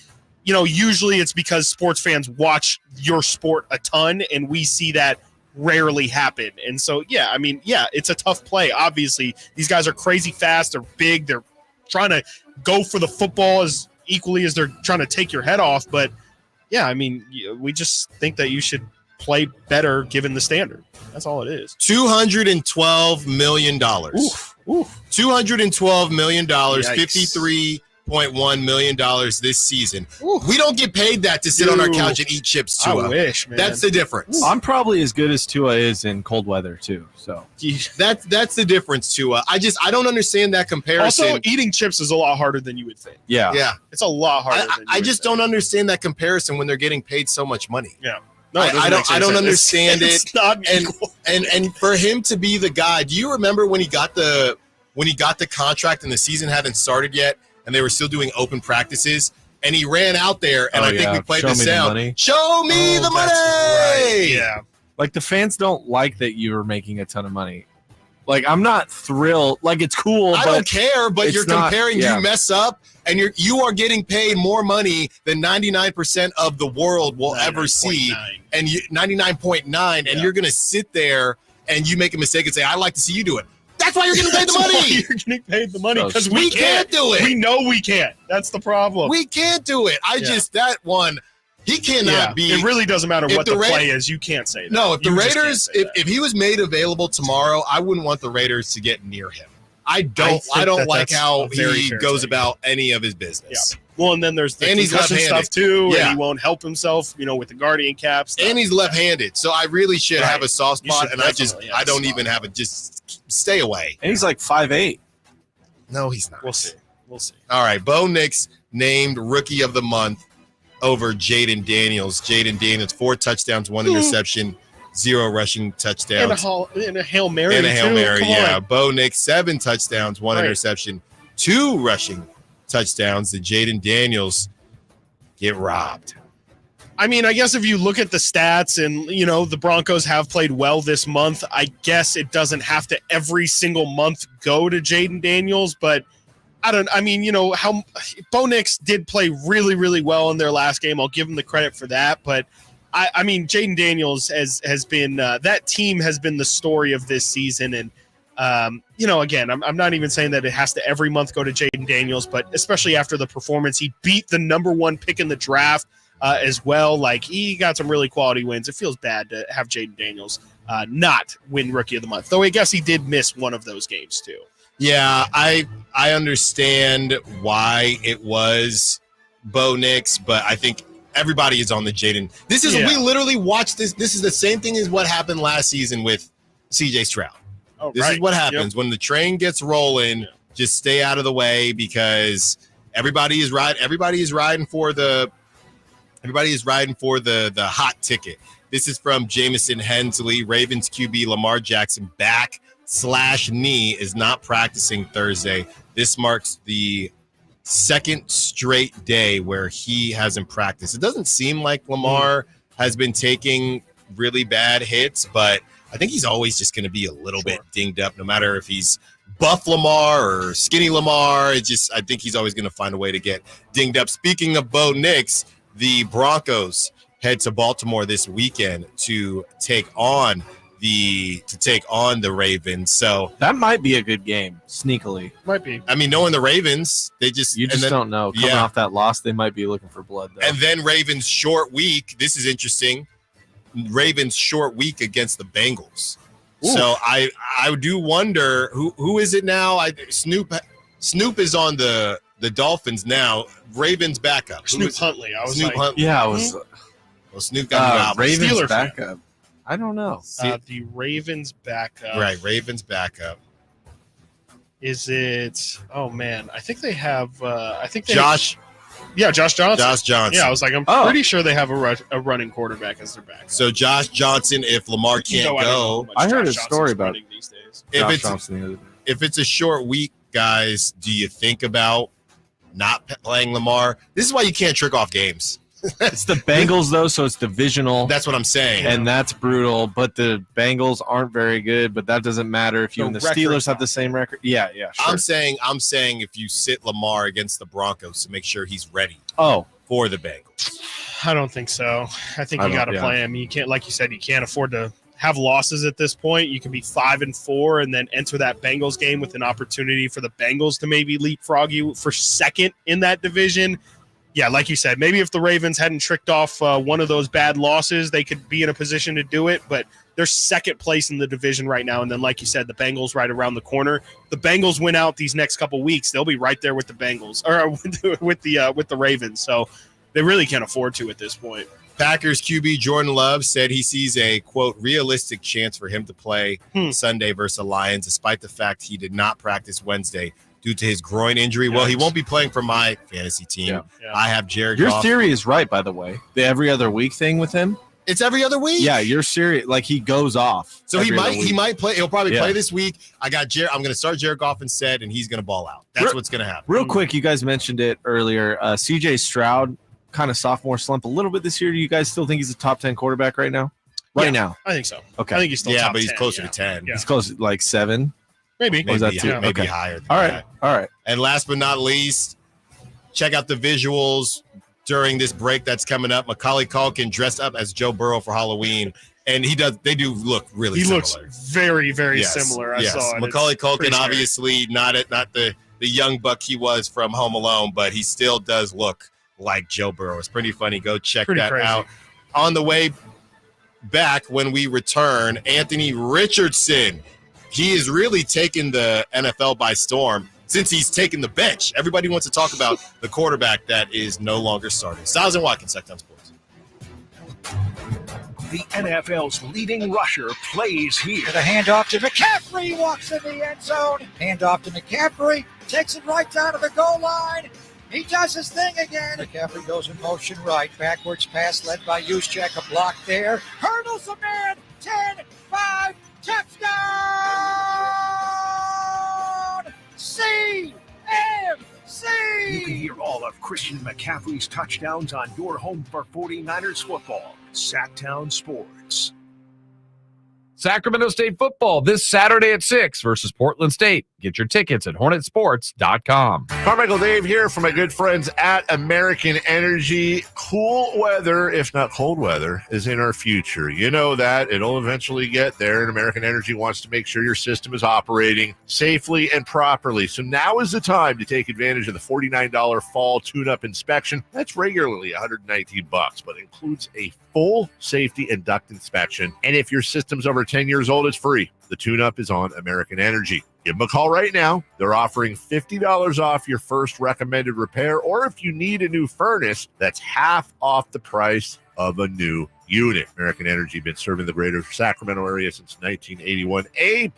usually it's because sports fans watch your sport a ton, and we see that rarely happen. And so, it's a tough play. Obviously, these guys are crazy fast. They're big. They're trying to go for the football as equally as they're trying to take your head off. But, we just think that you should play better given the standard. That's all it is. $212 million. $212 million, $53.1 million this season. We don't get paid that to sit on our couch and eat chips, Tua. I wish, man. That's the difference. I'm probably as good as Tua is in cold weather too. So that's the difference, Tua. I don't understand that comparison. Also, eating chips is a lot harder than you would think. Yeah. It's a lot harder. I just don't understand that comparison when they're getting paid so much money. Yeah. No, I don't understand it. It's not equal. And for him to be the guy, do you remember when he got the contract and the season hadn't started yet and they were still doing open practices and he ran out there and I think we played the sound. Show me the money. Right. Yeah. Like the fans don't like that you were making a ton of money. Like I'm not thrilled. Like it's cool. I don't care, but you're comparing. You mess up, and you are getting paid more money than 99% of the world will ever see, and 99.9, and you're gonna sit there and you make a mistake and say, "I like to see you do it." That's why you're getting paid the money. You're getting paid the money because we can't do it. We know we can't. That's the problem. We can't do it. That one. He cannot be. It really doesn't matter what the play is. You can't say that. No, if the Raiders, if he was made available tomorrow, I wouldn't want the Raiders to get near him. I don't like how he goes about any of his business. Yeah. Well, and then there's the concussion stuff too, and he won't help himself, with the Guardian caps. And he's left-handed, so I really should have a soft spot, and I don't even have it. Just stay away. And he's like 5'8". No, he's not. We'll see. We'll see. All right. Bo Nix named Rookie of the Month over Jaden Daniels. Jaden Daniels, 4 touchdowns, 1 interception, 0 rushing touchdowns. And a Hail Mary. And a Hail too. Mary, Come yeah. on. Bo Nix, 7 touchdowns, 1 Right. interception, 2 rushing touchdowns. The Jaden Daniels get robbed. I mean, I guess if you look at the stats and, the Broncos have played well this month, I guess it doesn't have to every single month go to Jaden Daniels, but how Bo Nix did play really, really well in their last game. I'll give him the credit for that, but I mean, Jaden Daniels has been that team has been the story of this season. And, again, I'm not even saying that it has to every month go to Jaden Daniels, but especially after the performance, he beat the number 1 pick in the draft as well. Like, he got some really quality wins. It feels bad to have Jaden Daniels not win Rookie of the Month, though I guess he did miss one of those games too. Yeah, I understand why it was Bo Nix, but I think everybody is on the Jaden. We literally watched this. This is the same thing as what happened last season with CJ Stroud. Oh, this is what happens when the train gets rolling. Just stay out of the way because everybody is riding for the hot ticket. This is from Jamison Hensley. Ravens QB Lamar Jackson back/knee is not practicing Thursday. This marks the 2nd straight day where he hasn't practiced. It doesn't seem like Lamar has been taking really bad hits, but I think he's always just going to be a little bit dinged up, no matter if he's buff Lamar or skinny Lamar. I think he's always going to find a way to get dinged up. Speaking of Bo Nix, the Broncos head to Baltimore this weekend to take on the Ravens. So that might be a good game, sneakily. Might be. I mean, knowing the Ravens, you don't know. Coming off that loss, they might be looking for blood, though. And then Ravens short week. This is interesting. Ravens short week against the Bengals. Ooh. So I do wonder who is it now? Snoop is on the Dolphins now. Ravens backup. Snoop Huntley. Huntley. Yeah, I was. Well, Snoop got Ravens Steelers backup. I don't know. The Ravens backup. Right, Ravens backup. Is it? Oh man, I think they have. Josh. Yeah, Josh Johnson. Josh Johnson. Yeah, I was like, I'm pretty sure they have a running quarterback as their back. So Josh Johnson, if Lamar can't go, I heard a story about these days. If it's a short week, guys, do you think about not playing Lamar? This is why you can't trick off games. It's the Bengals, though, so it's divisional. That's what I'm saying. And that's brutal, but the Bengals aren't very good, but that doesn't matter if you and the Steelers have the same record. Yeah, sure. I'm saying if you sit Lamar against the Broncos to make sure he's ready for the Bengals. I don't think so. I think you got to play him. You can't, like you said, you can't afford to have losses at this point. You can be 5-4 and then enter that Bengals game with an opportunity for the Bengals to maybe leapfrog you for second in that division. Yeah, like you said, maybe if the Ravens hadn't tricked off one of those bad losses, they could be in a position to do it. But they're second place in the division right now. And then, like you said, the Bengals right around the corner. The Bengals win out these next couple weeks, they'll be right there with the Bengals or with the Ravens. So they really can't afford to at this point. Packers QB Jordan Love said he sees a, quote, realistic chance for him to play Sunday versus the Lions, despite the fact he did not practice Wednesday due to his groin injury. Well, he won't be playing for my fantasy team. Yeah. I have Jared Your Goff. theory is right, by the way. The every other week thing with him. It's every other week. Yeah, you're serious. Like, he goes off. So he might play. He'll probably play this week. I'm going to start Jared Goff instead, and he's going to ball out. That's what's going to happen. Real quick, you guys mentioned it earlier. CJ Stroud, kind of sophomore slump a little bit this year. Do you guys still think he's a top 10 quarterback right now? Now, I think so. Okay, I think he's still top but he's 10, closer to 10. He's close to like 7. Maybe higher. All right. And last but not least, check out the visuals during this break that's coming up. Macaulay Culkin dressed up as Joe Burrow for Halloween, and they do look really similar. He looks very, very similar. I saw it. Macaulay Culkin, obviously not the young buck he was from Home Alone, but he still does look like Joe Burrow. It's pretty funny. Go check that out. On the way back, when we return, Anthony Richardson. He is really taking the NFL by storm since he's taken the bench. Everybody wants to talk about the quarterback that is no longer starting. Stiles and Watkins, Sacktown Sports. The NFL's leading rusher plays here. The handoff to McCaffrey, walks in the end zone. Handoff to McCaffrey, takes it right down to the goal line. He does his thing again. McCaffrey goes in motion right. Backwards pass led by Juszczyk. A block there. Hurdles a man. 10-5. Touchdown! CMC! You can hear all of Christian McCaffrey's touchdowns on your home for 49ers football. Sacktown Sports. Sacramento State football this Saturday at 6 versus Portland State. Get your tickets at hornetsports.com. Carmichael Dave here from my good friends at American Energy. Cool weather, if not cold weather, is in our future. You know that. It'll eventually get there, and American Energy wants to make sure your system is operating safely and properly. So now is the time to take advantage of the $49 fall tune-up inspection. That's regularly $119, but includes a full safety and duct inspection. And if your system's over 10 years old, it's free. The tune-up is on American Energy. Give them a call right now. They're offering $50 off your first recommended repair, or if you need a new furnace, that's half off the price of a new unit. American Energy been serving the greater Sacramento area since 1981. A+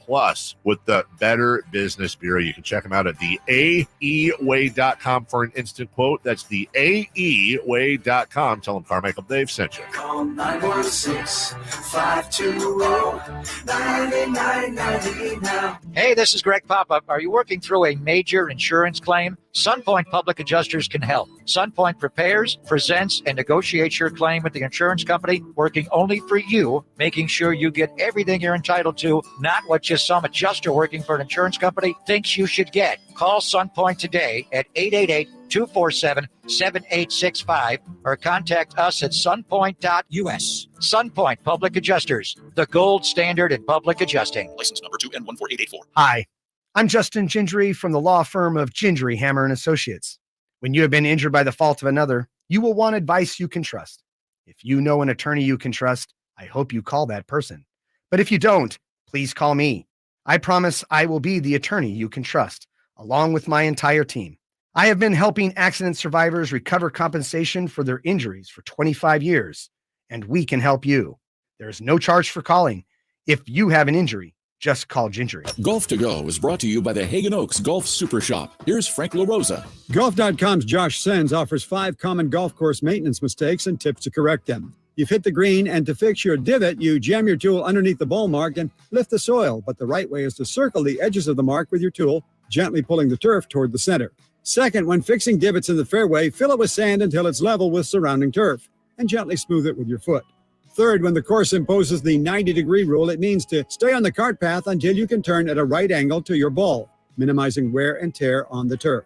with the Better Business Bureau. You can check them out at the AEWay.com for an instant quote. That's the AEWay.com. Tell them Carmichael Dave sent you. Call 916-520-9990 now. Hey, this is Greg Pop-Up. Are you working through a major insurance claim? SunPoint Public Adjusters can help. SunPoint prepares, presents, and negotiates your claim with the insurance company, working only for you, making sure you get everything you're entitled to, not what just some adjuster working for an insurance company thinks you should get. Call SunPoint today at 888-247-7865 or contact us at sunpoint.us. SunPoint Public Adjusters, the gold standard in public adjusting. License number 2N14884. Hi, I'm Justin Gingery from the law firm of Gingery, Hammer & Associates. When you have been injured by the fault of another, you will want advice you can trust. If you know an attorney you can trust, I hope you call that person. But if you don't, please call me. I promise I will be the attorney you can trust, along with my entire team. I have been helping accident survivors recover compensation for their injuries for 25 years, and we can help you. There is no charge for calling. If you have an injury, just call Gingery. Golf to Go is brought to you by the Hagen Oaks Golf Super Shop. Here's Frank LaRosa. Golf.com's Josh Sens offers 5 common golf course maintenance mistakes and tips to correct them. You've hit the green, and to fix your divot, you jam your tool underneath the ball mark and lift the soil, but the right way is to circle the edges of the mark with your tool, gently pulling the turf toward the center. Second, when fixing divots in the fairway, fill it with sand until it's level with surrounding turf, and gently smooth it with your foot. Third, when the course imposes the 90-degree rule, it means to stay on the cart path until you can turn at a right angle to your ball, minimizing wear and tear on the turf.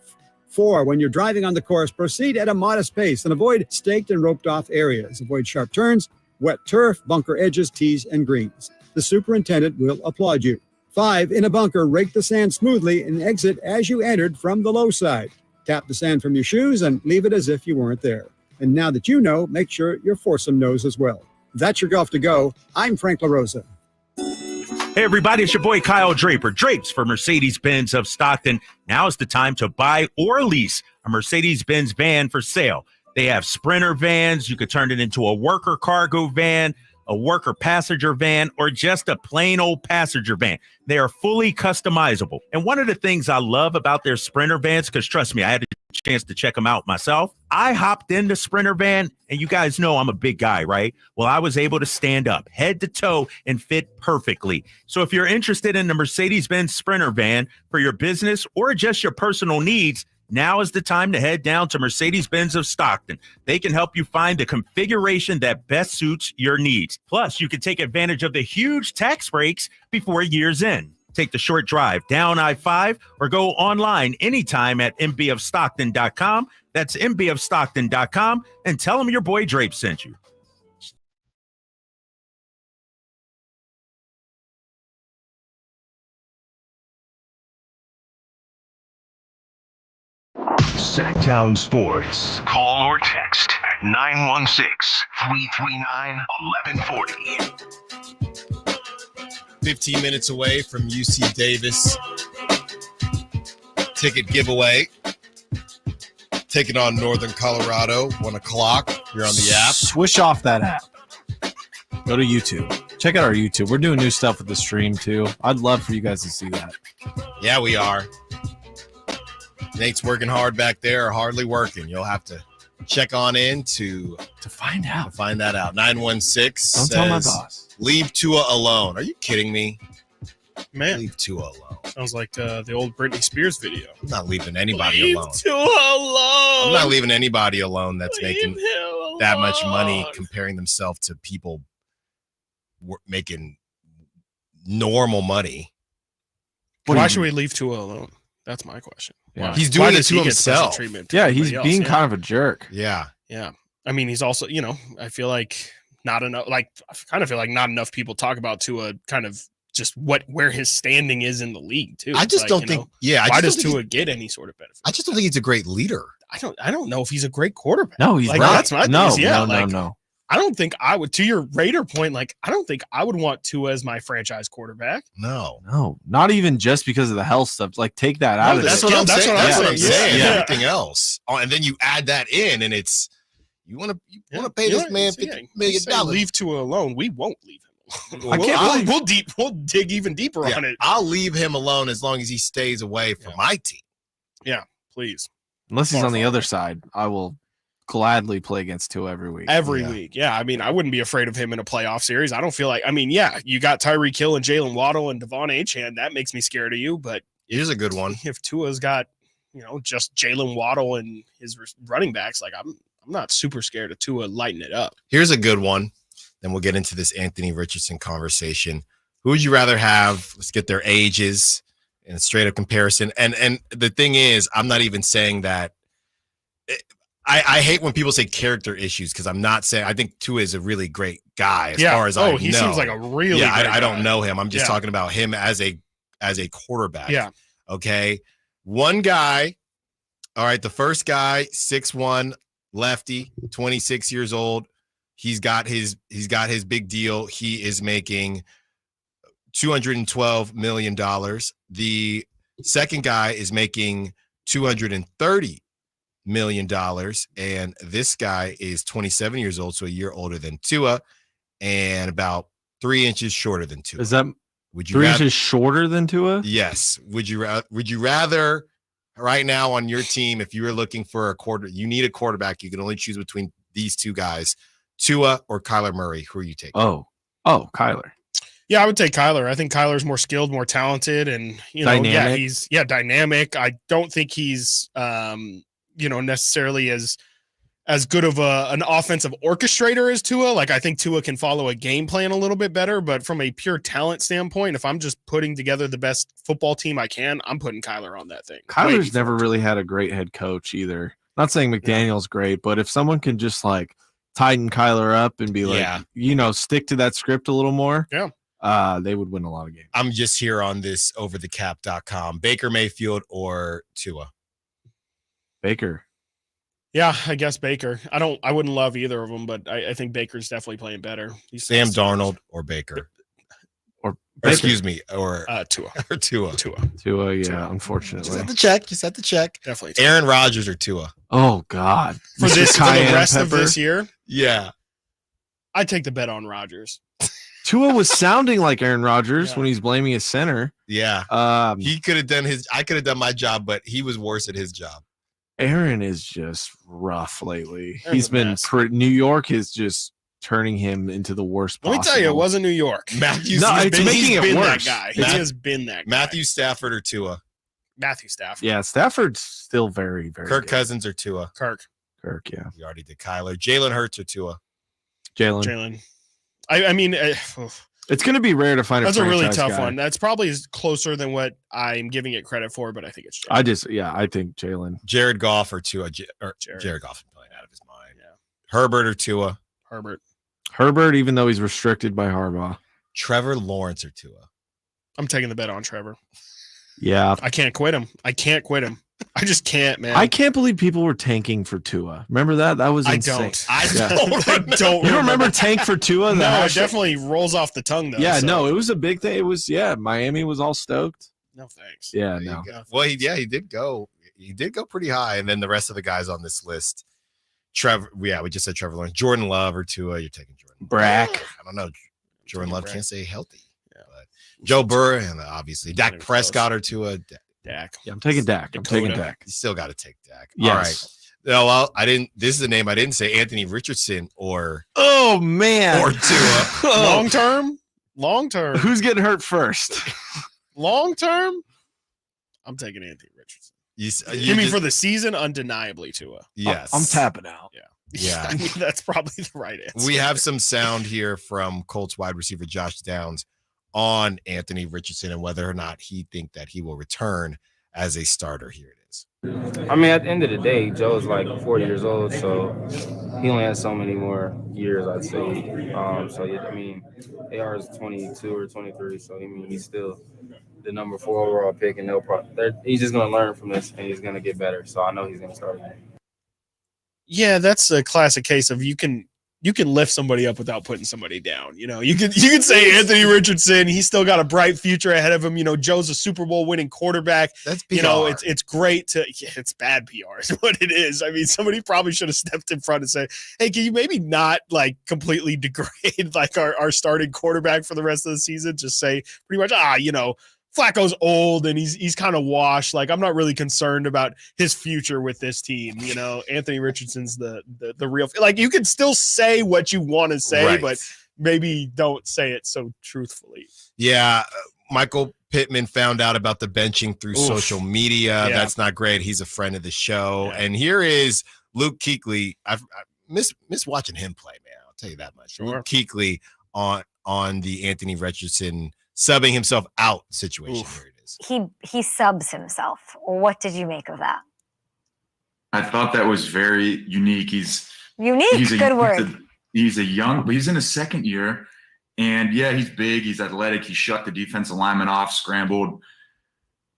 4, when you're driving on the course, proceed at a modest pace and avoid staked and roped off areas. Avoid sharp turns, wet turf, bunker edges, tees, and greens. The superintendent will applaud you. 5, in a bunker, rake the sand smoothly and exit as you entered from the low side. Tap the sand from your shoes and leave it as if you weren't there. And now that you know, make sure your foursome knows as well. That's your Golf to Go. I'm Frank LaRosa. Hey, everybody, it's your boy Kyle Draper. Drapes for Mercedes-Benz of Stockton. Now is the time to buy or lease a Mercedes-Benz van for sale. They have Sprinter vans. You could turn it into a worker cargo van, a worker passenger van, or just a plain old passenger van. They are fully customizable. And one of the things I love about their Sprinter vans, because trust me, I had a chance to check them out myself. I hopped in the Sprinter van, and you guys know I'm a big guy, right? Well, I was able to stand up head to toe and fit perfectly. So if you're interested in the Mercedes-Benz Sprinter van for your business or just your personal needs, now is the time to head down to Mercedes-Benz of Stockton. They can help you find the configuration that best suits your needs. Plus, you can take advantage of the huge tax breaks before year's end. Take the short drive down I-5 or go online anytime at mbofstockton.com. That's mbofstockton.com, and tell them your boy Drape sent you. Sacktown Sports. Call or text at 916-339-1140. 15 minutes away from UC Davis ticket giveaway. Taking on Northern Colorado, 1 o'clock. You're on the app. Swish off that app. Go to YouTube. Check out our YouTube. We're doing new stuff with the stream too. I'd love for you guys to see that. Yeah, we are. Nate's working hard back there, or hardly working. You'll have to check on in to find out. To find that out. 916 Don't tell my boss. Leave Tua alone. Are you kidding me? Man, leave Tua alone. Sounds like the old Britney Spears video. I'm not leaving anybody Leave alone. Tua alone. I'm not leaving anybody alone that's making him that much money comparing themselves to people making normal money. Why should we leave Tua alone? That's my question. Yeah. He's Why doing it does to he get special himself. treatment to Yeah, he's everybody being else? kind of a jerk. Yeah. Yeah. I mean, he's also, I feel like not enough, I kind of feel like not enough people talk about Tua kind of just where his standing is in the league too. I just Like, don't think, why does Tua get any sort of benefit? I just don't think he's a great leader. I don't know if he's a great quarterback. No, he's like, not. That's my No, thing. Yeah, no. I don't think I would, to your Raider point, I don't think I would want Tua as my franchise quarterback. No, not even just because of the health stuff. Like, take that out of it. That's what I'm saying. That's what I'm saying. Yeah. Everything else, and then you add that in, and it's you want to pay this man $50 million. Leave Tua alone. We won't leave him alone. I can't We'll dig even deeper on it. I'll leave him alone as long as he stays away from my team. Yeah, please. Unless he's on the other side, I will gladly play against Tua every week. Every week. Yeah. I mean, I wouldn't be afraid of him in a playoff series. I don't feel like, you got Tyreek Hill and Jalen Waddle and Devon Achane. That makes me scared of you. But here's a good one. If Tua's got, just Jalen Waddle and his running backs, I'm not super scared of Tua lighting it up. Here's a good one. Then we'll get into this Anthony Richardson conversation. Who would you rather have? Let's get their ages in a straight up comparison. And the thing is, I'm not even saying that. I hate when people say character issues because I'm not saying I think Tua is a really great guy as far as I know. He seems like a really great I don't guy. know him. I'm just talking about him as a quarterback. Yeah. Okay. One guy. All right. The first guy, 6'1", lefty, 26 years old. He's got his big deal. He is making $212 million. The second guy is making $230 million, and this guy is 27 years old, so a year older than Tua, and about 3 inches shorter than Tua. Is that would you 3 rather, inches shorter than Tua? Yes. Would you rather right now on your team, if you were looking for you need a quarterback, you can only choose between these two guys, Tua or Kyler Murray? Who are you taking? Oh, Kyler. Yeah, I would take Kyler. I think Kyler's more skilled, more talented, and Dynamic. he's dynamic. I don't think he's necessarily as good of an offensive orchestrator as Tua. I think Tua can follow a game plan a little bit better, but from a pure talent standpoint, if I'm just putting together the best football team I can, I'm putting Kyler on that thing. Kyler's never really had a great head coach either. Not saying McDaniel's great, but if someone can just tighten Kyler up and be stick to that script a little more. Yeah. They would win a lot of games. I'm just here on this overthecap.com. Baker Mayfield or Tua? Baker. Yeah, I guess Baker. I wouldn't love either of them, but I think Baker's definitely playing better. Sam Darnold or Baker? Or excuse me, or Tua. Or Tua. Tua, yeah, unfortunately. Just have to check. Definitely. Aaron Rodgers or Tua? Oh, God. For the rest of this year? Yeah. I'd take the bet on Rodgers. Tua was sounding like Aaron Rodgers when he's blaming his center. Yeah. He could have done I could have done my job, but he was worse at his job. Aaron is just rough lately. Aaron's He's a been mess. New York is just turning him into the worst Let me possible. tell you, it wasn't New York. Matthew it's making it been worse. That guy. He has been that guy. Matthew Stafford or Tua? Matthew Stafford. Yeah, Stafford's still very, very Kirk good. Cousins or Tua? Kirk, yeah. You already did Kyler. Jalen Hurts or Tua? Jalen. I mean, It's going to be rare to find that's a a really franchise tough guy. one. That's probably closer than what I'm giving it credit for, but I think it's Jalen. I think Jalen. Jared Goff or Tua? Jared Goff is playing out of his mind. Yeah. Herbert or Tua? Herbert, even though he's restricted by Harbaugh. Trevor Lawrence or Tua? I'm taking the bet on Trevor. Yeah. I can't quit him. I just can't, man. I can't believe people were tanking for Tua. Remember that? That was insane. I don't. You don't remember tank for Tua? No, it definitely rolls off the tongue, though. Yeah, no, it was a big thing. It was, Miami was all stoked. No thanks. Yeah, no. Well, he did go. He did go pretty high, and then the rest of the guys on this list: Trevor. Yeah, we just said Trevor Lawrence. Jordan Love or Tua. You're taking Jordan. Brack. I don't know. Jordan Love can't stay healthy. Yeah. But Joe Burrow and obviously Dak Prescott or Tua. Dak. Yeah, I'm taking Dak. I'm taking Dak. You still got to take Dak. Yes. All right. No, well, I didn't. This is a name I didn't say. Anthony Richardson or oh man or Tua. Long term. Who's getting hurt first? Long term. I'm taking Anthony Richardson. You mean for the season? Undeniably Tua. Yes, I'm tapping out. Yeah. I mean, that's probably the right answer. We have some sound here from Colts wide receiver Josh Downs on Anthony Richardson and whether or not he think that he will return as a starter. Here it is. I mean, at the end of the day, Joe's like 40 years old, so he only has so many more years, I'd say. I mean, AR is 22 or 23, so I mean, he's still the number 4 overall pick, and he's just going to learn from this, and he's going to get better. So I know he's going to start again. Yeah, that's a classic case of you can lift somebody up without putting somebody down. You know, you could say Anthony Richardson, he's still got a bright future ahead of him. You know, Joe's a Super Bowl winning quarterback. That's PR. You know, it's great it's bad PR is what it is. I mean, somebody probably should have stepped in front and said, hey, can you maybe not like completely degrade like our starting quarterback for the rest of the season? Just say pretty much, you know, Flacco's old and he's kind of washed. Like, I'm not really concerned about his future with this team. You know, Anthony Richardson's the real, like, you can still say what you want to say, Right. but maybe don't say it so truthfully. Yeah. Michael Pittman found out about the benching through social media. Yeah. That's not great. He's a friend of the show. Yeah. And here is Luke Kuechly. I miss watching him play, man. I'll tell you that much. Sure. Luke Kuechly on the Anthony Richardson subbing himself out situation. Here it is. He subs himself. What did you make of that? I thought that was very unique. He's good word. He's in his second year, and yeah, he's big, he's athletic, he shut the defensive lineman off, scrambled.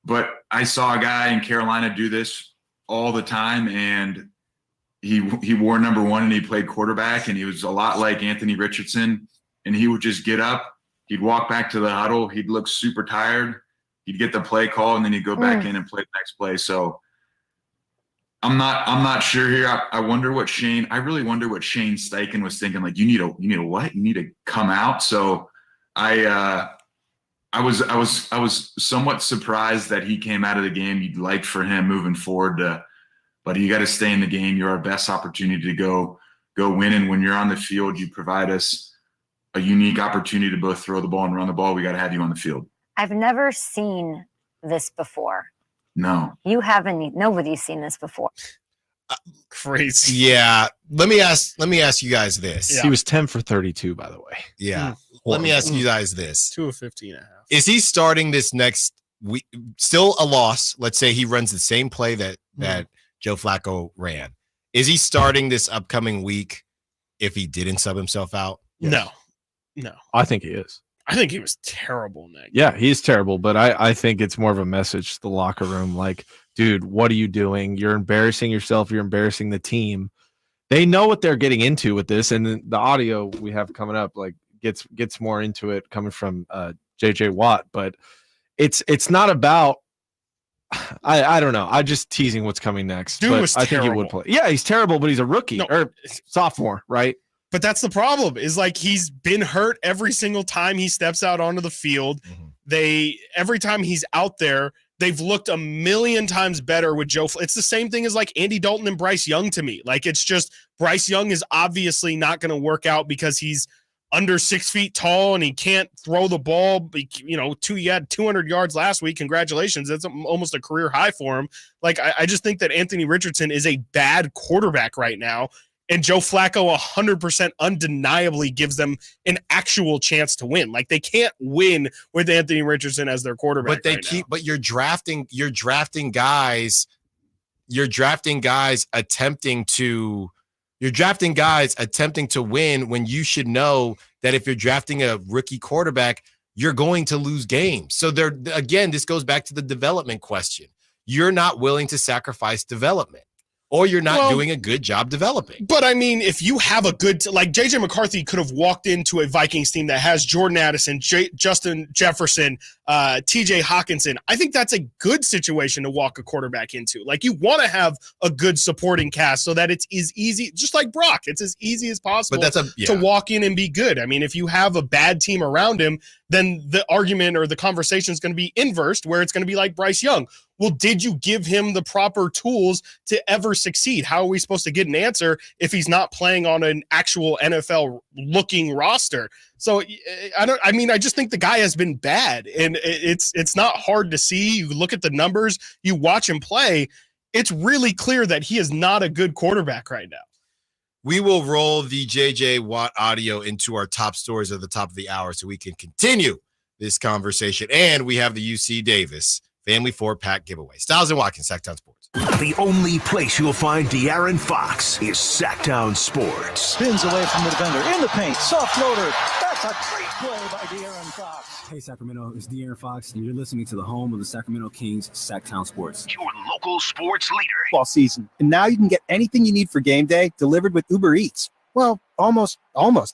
But I saw a guy in Carolina do this all the time, and he wore number 1 and he played quarterback, and he was a lot like Anthony Richardson, and he would just get up. He'd walk back to the huddle. He'd look super tired. He'd get the play call, and then he'd go back in and play the next play. So I'm not sure here. I really wonder what Shane Steichen was thinking. Like, you need a what? You need to come out. So I was somewhat surprised that he came out of the game. You'd like for him moving forward, but you got to stay in the game. You're our best opportunity to go win. And when you're on the field, you provide us a unique opportunity to both throw the ball and run the ball. We got to have you on the field. I've never seen this before. No. You haven't. Nobody's seen this before. Crazy. Yeah. Let me ask you guys this. Yeah. He was 10 for 32, by the way. Yeah. Let me ask you guys this. 2 of 15.5. Is he starting this next week? Still a loss. Let's say he runs the same play that Joe Flacco ran. Is he starting this upcoming week if he didn't sub himself out? Yes. No. I think he is. I think he was terrible in that game. Yeah, he's terrible, but I think it's more of a message to the locker room. Like, dude, what are you doing? You're embarrassing yourself. You're embarrassing the team. They know what they're getting into with this, and the audio we have coming up like gets more into it coming from JJ Watt. But it's not about. I don't know. I'm just teasing what's coming next. Dude but was I think he would play. Yeah, he's terrible, but he's a rookie or sophomore, right? But that's the problem is like he's been hurt every single time he steps out onto the field. Every time he's out there, they've looked a million times better with Joe. It's the same thing as like Andy Dalton and Bryce Young to me. Like, it's just Bryce Young is obviously not going to work out because he's under 6 feet tall and he can't throw the ball. You know, he had 200 yards last week. Congratulations. That's almost a career high for him. Like, I just think that Anthony Richardson is a bad quarterback right now. And Joe Flacco 100% undeniably gives them an actual chance to win. Like, they can't win with Anthony Richardson as their quarterback. But you're drafting guys attempting to win when you should know that if you're drafting a rookie quarterback, you're going to lose games. So this goes back to the development question. You're not willing to sacrifice development. or you're not doing a good job developing. But I mean, if you have a good, like JJ McCarthy could have walked into a Vikings team that has Jordan Addison, Justin Jefferson, TJ Hawkinson. I think that's a good situation to walk a quarterback into. Like, you want to have a good supporting cast so that it's as easy, just like Brock, it's as easy as possible to walk in and be good. I mean, if you have a bad team around him, then the argument or the conversation is going to be inversed, where it's going to be like Bryce Young. Well, did you give him the proper tools to ever succeed? How are we supposed to get an answer if he's not playing on an actual NFL looking roster? So I just think the guy has been bad, and it's not hard to see. You look at the numbers, you watch him play. It's really clear that he is not a good quarterback right now. We will roll the JJ Watt audio into our top stories at the top of the hour so we can continue this conversation. And we have the UC Davis Family 4-pack giveaway. Stiles and Watkins, Sacktown Sports. The only place you'll find De'Aaron Fox is Sacktown Sports. Spins away from the defender, in the paint, soft floater. That's a great play by De'Aaron Fox. Hey Sacramento, it's De'Aaron Fox, and you're listening to the home of the Sacramento Kings, Sacktown Sports. Your local sports leader. Football season, and now you can get anything you need for game day delivered with Uber Eats. Well, almost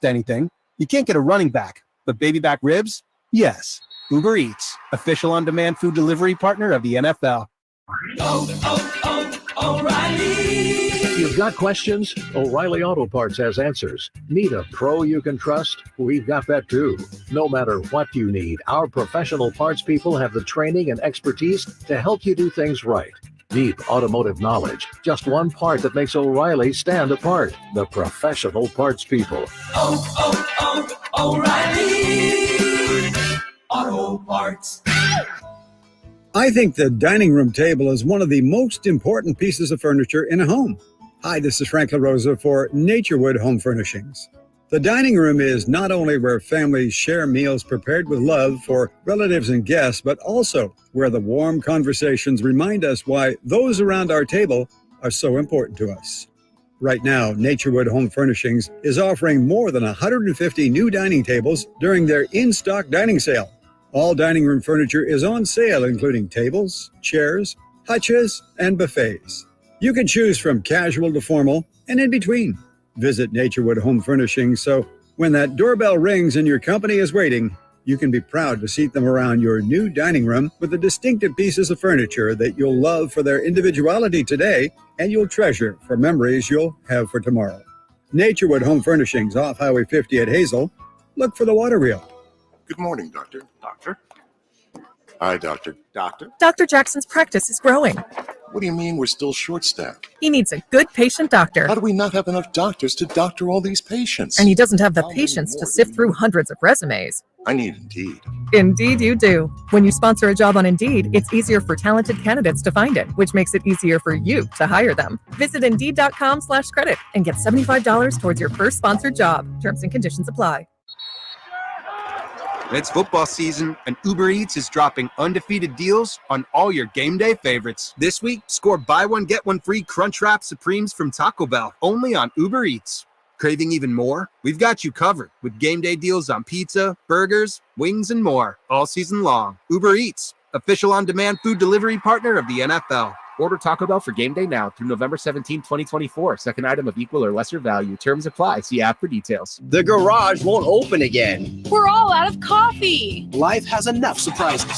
anything. You can't get a running back, but baby back ribs? Yes. Uber Eats, official on-demand food delivery partner of the NFL. O'Reilly. You've got questions? O'Reilly Auto Parts has answers. Need a pro you can trust? We've got that too. No matter what you need, our professional parts people have the training and expertise to help you do things right. Deep automotive knowledge. Just one part that makes O'Reilly stand apart. The professional parts people. O'Reilly Auto Parts. I think the dining room table is one of the most important pieces of furniture in a home. Hi, this is Frank LaRosa for Naturewood Home Furnishings. The dining room is not only where families share meals prepared with love for relatives and guests, but also where the warm conversations remind us why those around our table are so important to us. Right now, Naturewood Home Furnishings is offering more than 150 new dining tables during their in-stock dining sale. All dining room furniture is on sale, including tables, chairs, hutches, and buffets. You can choose from casual to formal and in between. Visit Naturewood Home Furnishings so when that doorbell rings and your company is waiting, you can be proud to seat them around your new dining room with the distinctive pieces of furniture that you'll love for their individuality today and you'll treasure for memories you'll have for tomorrow. Naturewood Home Furnishings off Highway 50 at Hazel. Look for the water wheel. Good morning, Doctor. Doctor? Hi, Doctor. Doctor? Dr. Jackson's practice is growing. What do you mean we're still short-staffed? He needs a good patient doctor. How do we not have enough doctors to doctor all these patients? And he doesn't have the patience to sift through hundreds of resumes. I need Indeed. Indeed you do. When you sponsor a job on Indeed, it's easier for talented candidates to find it, which makes it easier for you to hire them. Visit Indeed.com/credit and get $75 towards your first sponsored job. Terms and conditions apply. It's football season, and Uber Eats is dropping undefeated deals on all your game day favorites. This week, score buy one, get one free Crunchwrap Supremes from Taco Bell, only on Uber Eats. Craving even more? We've got you covered with game day deals on pizza, burgers, wings, and more all season long. Uber Eats, official on-demand food delivery partner of the NFL. Order Taco Bell for game day now through November 17, 2024. Second item of equal or lesser value. Terms apply. See app for details. The garage won't open again. We're all out of coffee. Life has enough surprises.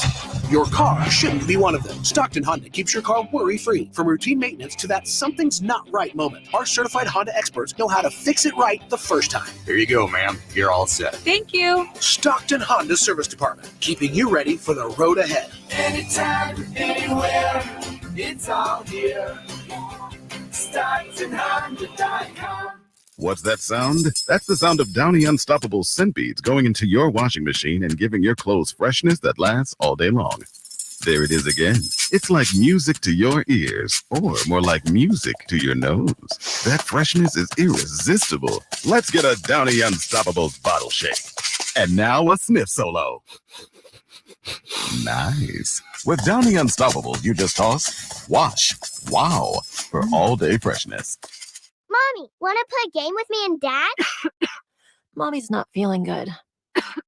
Your car shouldn't be one of them. Stockton Honda keeps your car worry-free. From routine maintenance to that something's not right moment, our certified Honda experts know how to fix it right the first time. Here you go, ma'am. You're all set. Thank you. Stockton Honda Service Department, keeping you ready for the road ahead. Anytime, anywhere, it's all here. StocktonHonda.com. What's that sound? That's the sound of Downy Unstoppable scent beads going into your washing machine and giving your clothes freshness that lasts all day long. There it is again. It's like music to your ears, or more like music to your nose. That freshness is irresistible. Let's get a Downy Unstoppables bottle shake. And now a sniff solo. Nice. With Downy Unstoppables, you just toss, wash, wow, for all-day freshness. Mommy, want to play a game with me and Dad? Mommy's not feeling good.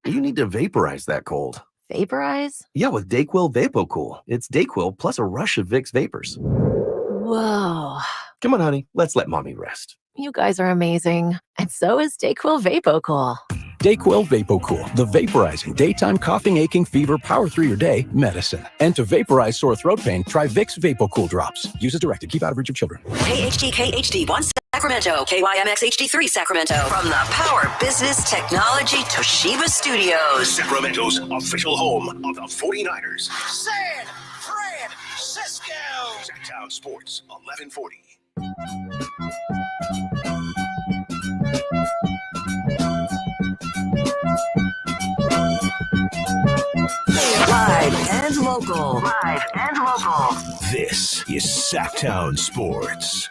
You need to vaporize that cold. Vaporize? Yeah, with DayQuil VapoCool. It's DayQuil plus a rush of Vicks vapors. Whoa. Come on, honey, let's let mommy rest. You guys are amazing. And so is Dayquil VapoCool. Dayquil VapoCool, the vaporizing daytime coughing, aching, fever, power through your day medicine. And to vaporize sore throat pain, try Vicks VapoCool drops. Use as directed. Keep out of reach of children. KHD1 Sacramento, KYMX HD3 Sacramento. From the Power Business Technology Toshiba Studios. Sacramento's official home of the 49ers. San Francisco. Sacktown Sports 1140. Live and local. This is Sacktown Sports.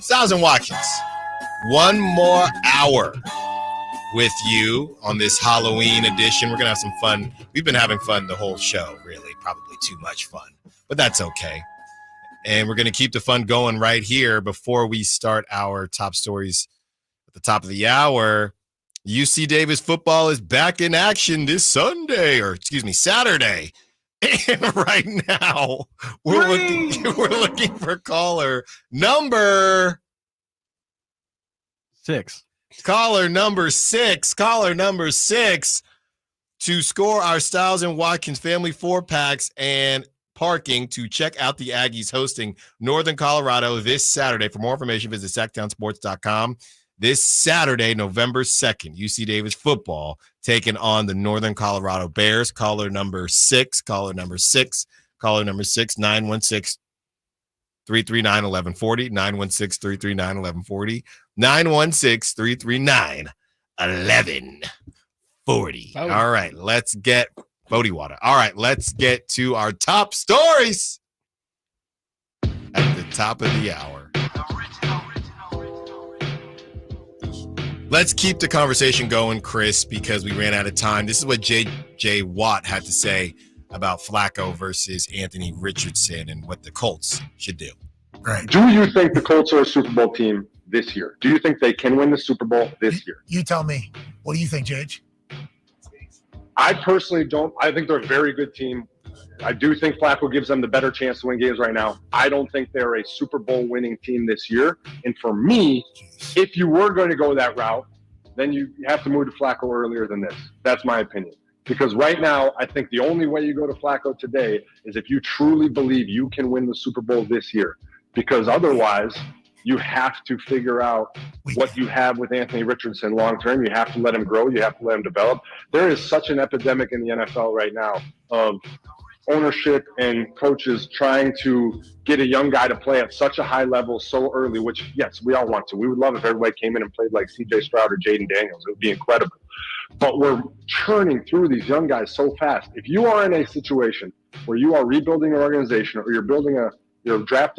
Stiles and Watkins, one more hour with you on this Halloween edition. We're going to have some fun. We've been having fun the whole show, really. Probably too much fun, but that's okay. And we're going to keep the fun going right here before we start our top stories at the top of the hour. UC Davis football is back in action this Saturday. And right now, we're looking for caller number 6. Caller number six to score our Stiles and Watkins family 4-packs and parking to check out the Aggies hosting Northern Colorado this Saturday. For more information, visit sacktownsports.com. This Saturday, November 2nd, UC Davis football taking on the Northern Colorado Bears. Caller number 6, 916-339-1140, 916-339-1140, 916-339-1140. All right, let's get Bodie water. All right, let's get to our top stories at the top of the hour. Let's keep the conversation going, Chris, because we ran out of time. This is what J.J. Watt had to say about Flacco versus Anthony Richardson and what the Colts should do. Right. Do you think the Colts are a Super Bowl team this year? Do you think they can win the Super Bowl this year? You tell me. What do you think, Judge? I personally don't. I think they're a very good team. I do think Flacco gives them the better chance to win games right now. I don't think they're a Super Bowl winning team this year. And for me, if you were going to go that route, then you have to move to Flacco earlier than this. That's my opinion. Because right now, I think the only way you go to Flacco today is if you truly believe you can win the Super Bowl this year. Because otherwise, you have to figure out what you have with Anthony Richardson long term. You have to let him grow. You have to let him develop. There is such an epidemic in the NFL right now of ownership and coaches trying to get a young guy to play at such a high level so early, which, yes, we all want to. We would love if everybody came in and played like C.J. Stroud or Jaden Daniels. It would be incredible. But we're churning through these young guys so fast. If you are in a situation where you are rebuilding an organization or you're drafting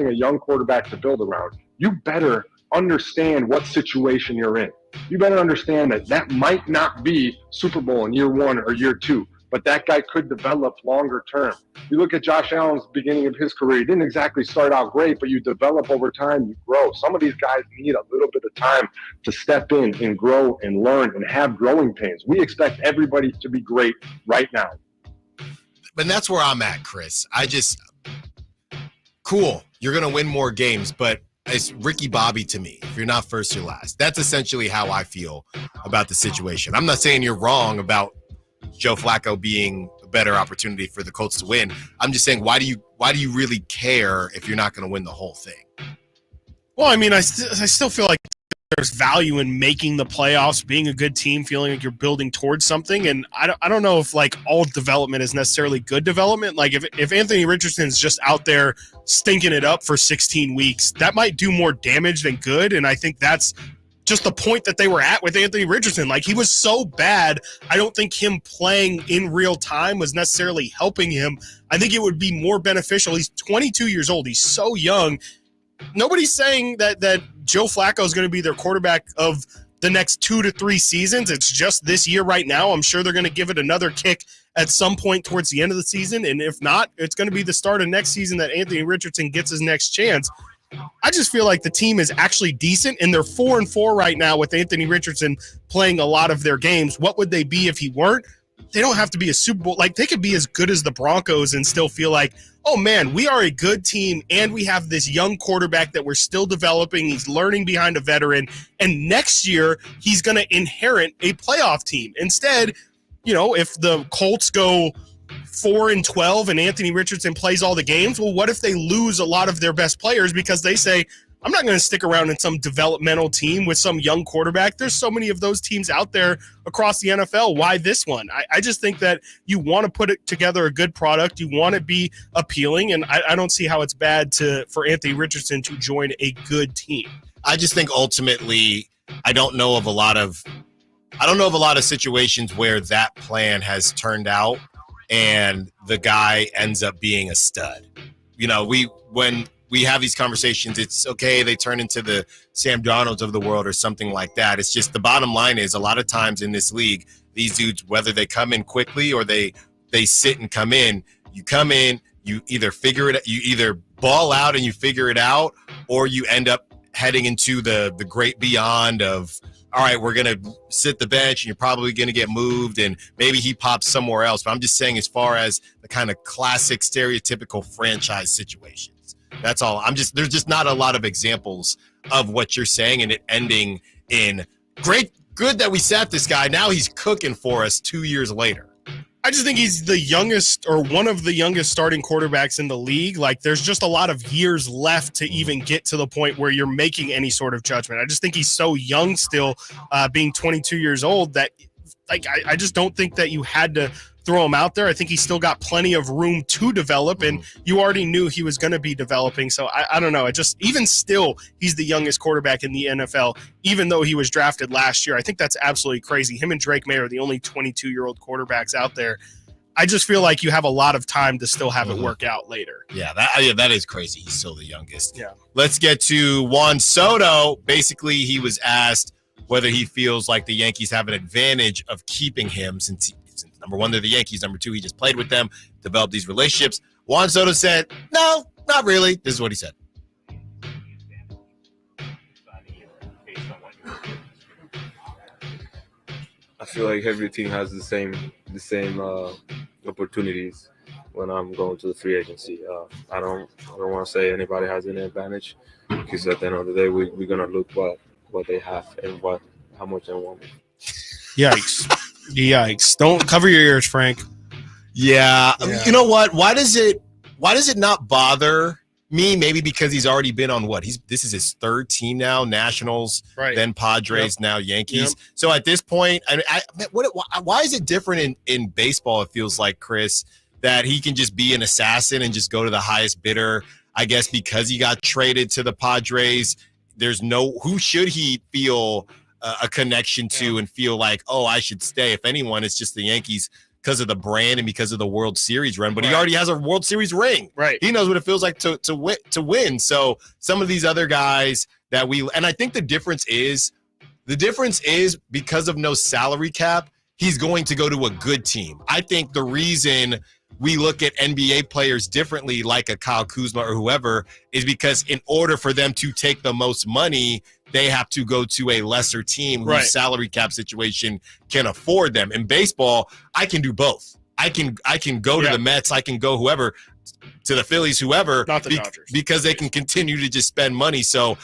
a young quarterback to build around, you better understand what situation you're in. You better understand that might not be Super Bowl in year 1 or year 2. But that guy could develop longer term. You look at Josh Allen's beginning of his career. He didn't exactly start out great, but you develop over time, you grow. Some of these guys need a little bit of time to step in and grow and learn and have growing pains. We expect everybody to be great right now. But that's where I'm at, Chris. Cool, you're going to win more games, but it's Ricky Bobby to me. If you're not first, you're last. That's essentially how I feel about the situation. I'm not saying you're wrong about Joe Flacco being a better opportunity for the Colts to win. I'm just saying, why do you really care if you're not going to win the whole thing? Well, I mean, I still feel like there's value in making the playoffs, being a good team, feeling like you're building towards something. And I don't know if like all development is necessarily good development. Like if Anthony Richardson's just out there stinking it up for 16 weeks, that might do more damage than good. And I think that's just the point that they were at with Anthony Richardson. Like, he was so bad, I don't think him playing in real time was necessarily helping him. I think it would be more beneficial. He's 22 years old. He's so young. Nobody's saying that Joe Flacco is going to be their quarterback of the next 2 to 3 seasons. It's just this year right now. I'm sure they're going to give it another kick at some point towards the end of the season. And if not, it's going to be the start of next season that Anthony Richardson gets his next chance. I just feel like the team is actually decent, and they're 4-4 right now with Anthony Richardson playing a lot of their games. What would they be if he weren't? They don't have to be a Super Bowl. Like, they could be as good as the Broncos and still feel like, oh, man, we are a good team, and we have this young quarterback that we're still developing. He's learning behind a veteran, and next year he's going to inherit a playoff team. Instead, if the Colts go 4-12 and Anthony Richardson plays all the games, well, what if they lose a lot of their best players because they say, I'm not going to stick around in some developmental team with some young quarterback. There's so many of those teams out there across the NFL. Why this one? I just think that you want to put it together a good product. You want to be appealing, and I don't see how it's bad for Anthony Richardson to join a good team. I just think ultimately I don't know of a lot of situations where that plan has turned out and the guy ends up being a stud. When we have these conversations, it's okay, they turn into the Sam Darnolds of the world or something like that. It's just the bottom line is a lot of times in this league, these dudes, whether they come in quickly or they sit and come in, you come in, you either you either ball out and you figure it out, or you end up heading into the great beyond of, all right, we're going to sit the bench and you're probably going to get moved and maybe he pops somewhere else. But I'm just saying, as far as the kind of classic stereotypical franchise situations, that's all. There's just not a lot of examples of what you're saying and it ending in good that we sat this guy. Now he's cooking for us 2 years later. I just think he's the youngest or one of the youngest starting quarterbacks in the league. Like, there's just a lot of years left to even get to the point where you're making any sort of judgment. I just think he's so young still, being 22 years old, that I just don't think that you had to throw him out there. I think he's still got plenty of room to develop, and you already knew he was going to be developing. So I don't know. Even still, he's the youngest quarterback in the NFL, even though he was drafted last year. I think that's absolutely crazy. Him and Drake May are the only 22-year-old quarterbacks out there. I just feel like you have a lot of time to still have it work out later. Yeah, that is crazy. He's still the youngest. Yeah. Let's get to Juan Soto. Basically, he was asked whether he feels like the Yankees have an advantage of keeping him since number one, they're the Yankees. Number two, he just played with them, developed these relationships. Juan Soto said, no, not really. This is what he said. I feel like every team has the same opportunities when I'm going to the free agency. I don't want to say anybody has any advantage, because at the end of the day, we're gonna look what they have and how much they want. Yikes. Don't cover your ears, Frank. Yeah. You know what? Why does it not bother me? Maybe because he's already been on this is his third team now, Nationals, right, then Padres, now Yankees. Yep. So at this point, why is it different in baseball? It feels like, Chris, that he can just be an assassin and just go to the highest bidder, I guess, because he got traded to the Padres. Who should he feel a connection to and feel like, oh, I should stay? If anyone, it's just the Yankees because of the brand and because of the World Series run. But he already has a World Series ring. Right. He knows what it feels like to win. So some of these other guys and I think the difference is because of no salary cap, he's going to go to a good team. I think the reason we look at NBA players differently, like a Kyle Kuzma or whoever, is because in order for them to take the most money, they have to go to a lesser team whose salary cap situation can afford them. In baseball, I can do both. I can go to the Mets, I can go whoever, to the Phillies, whoever, not the Dodgers, because they can continue to just spend money. So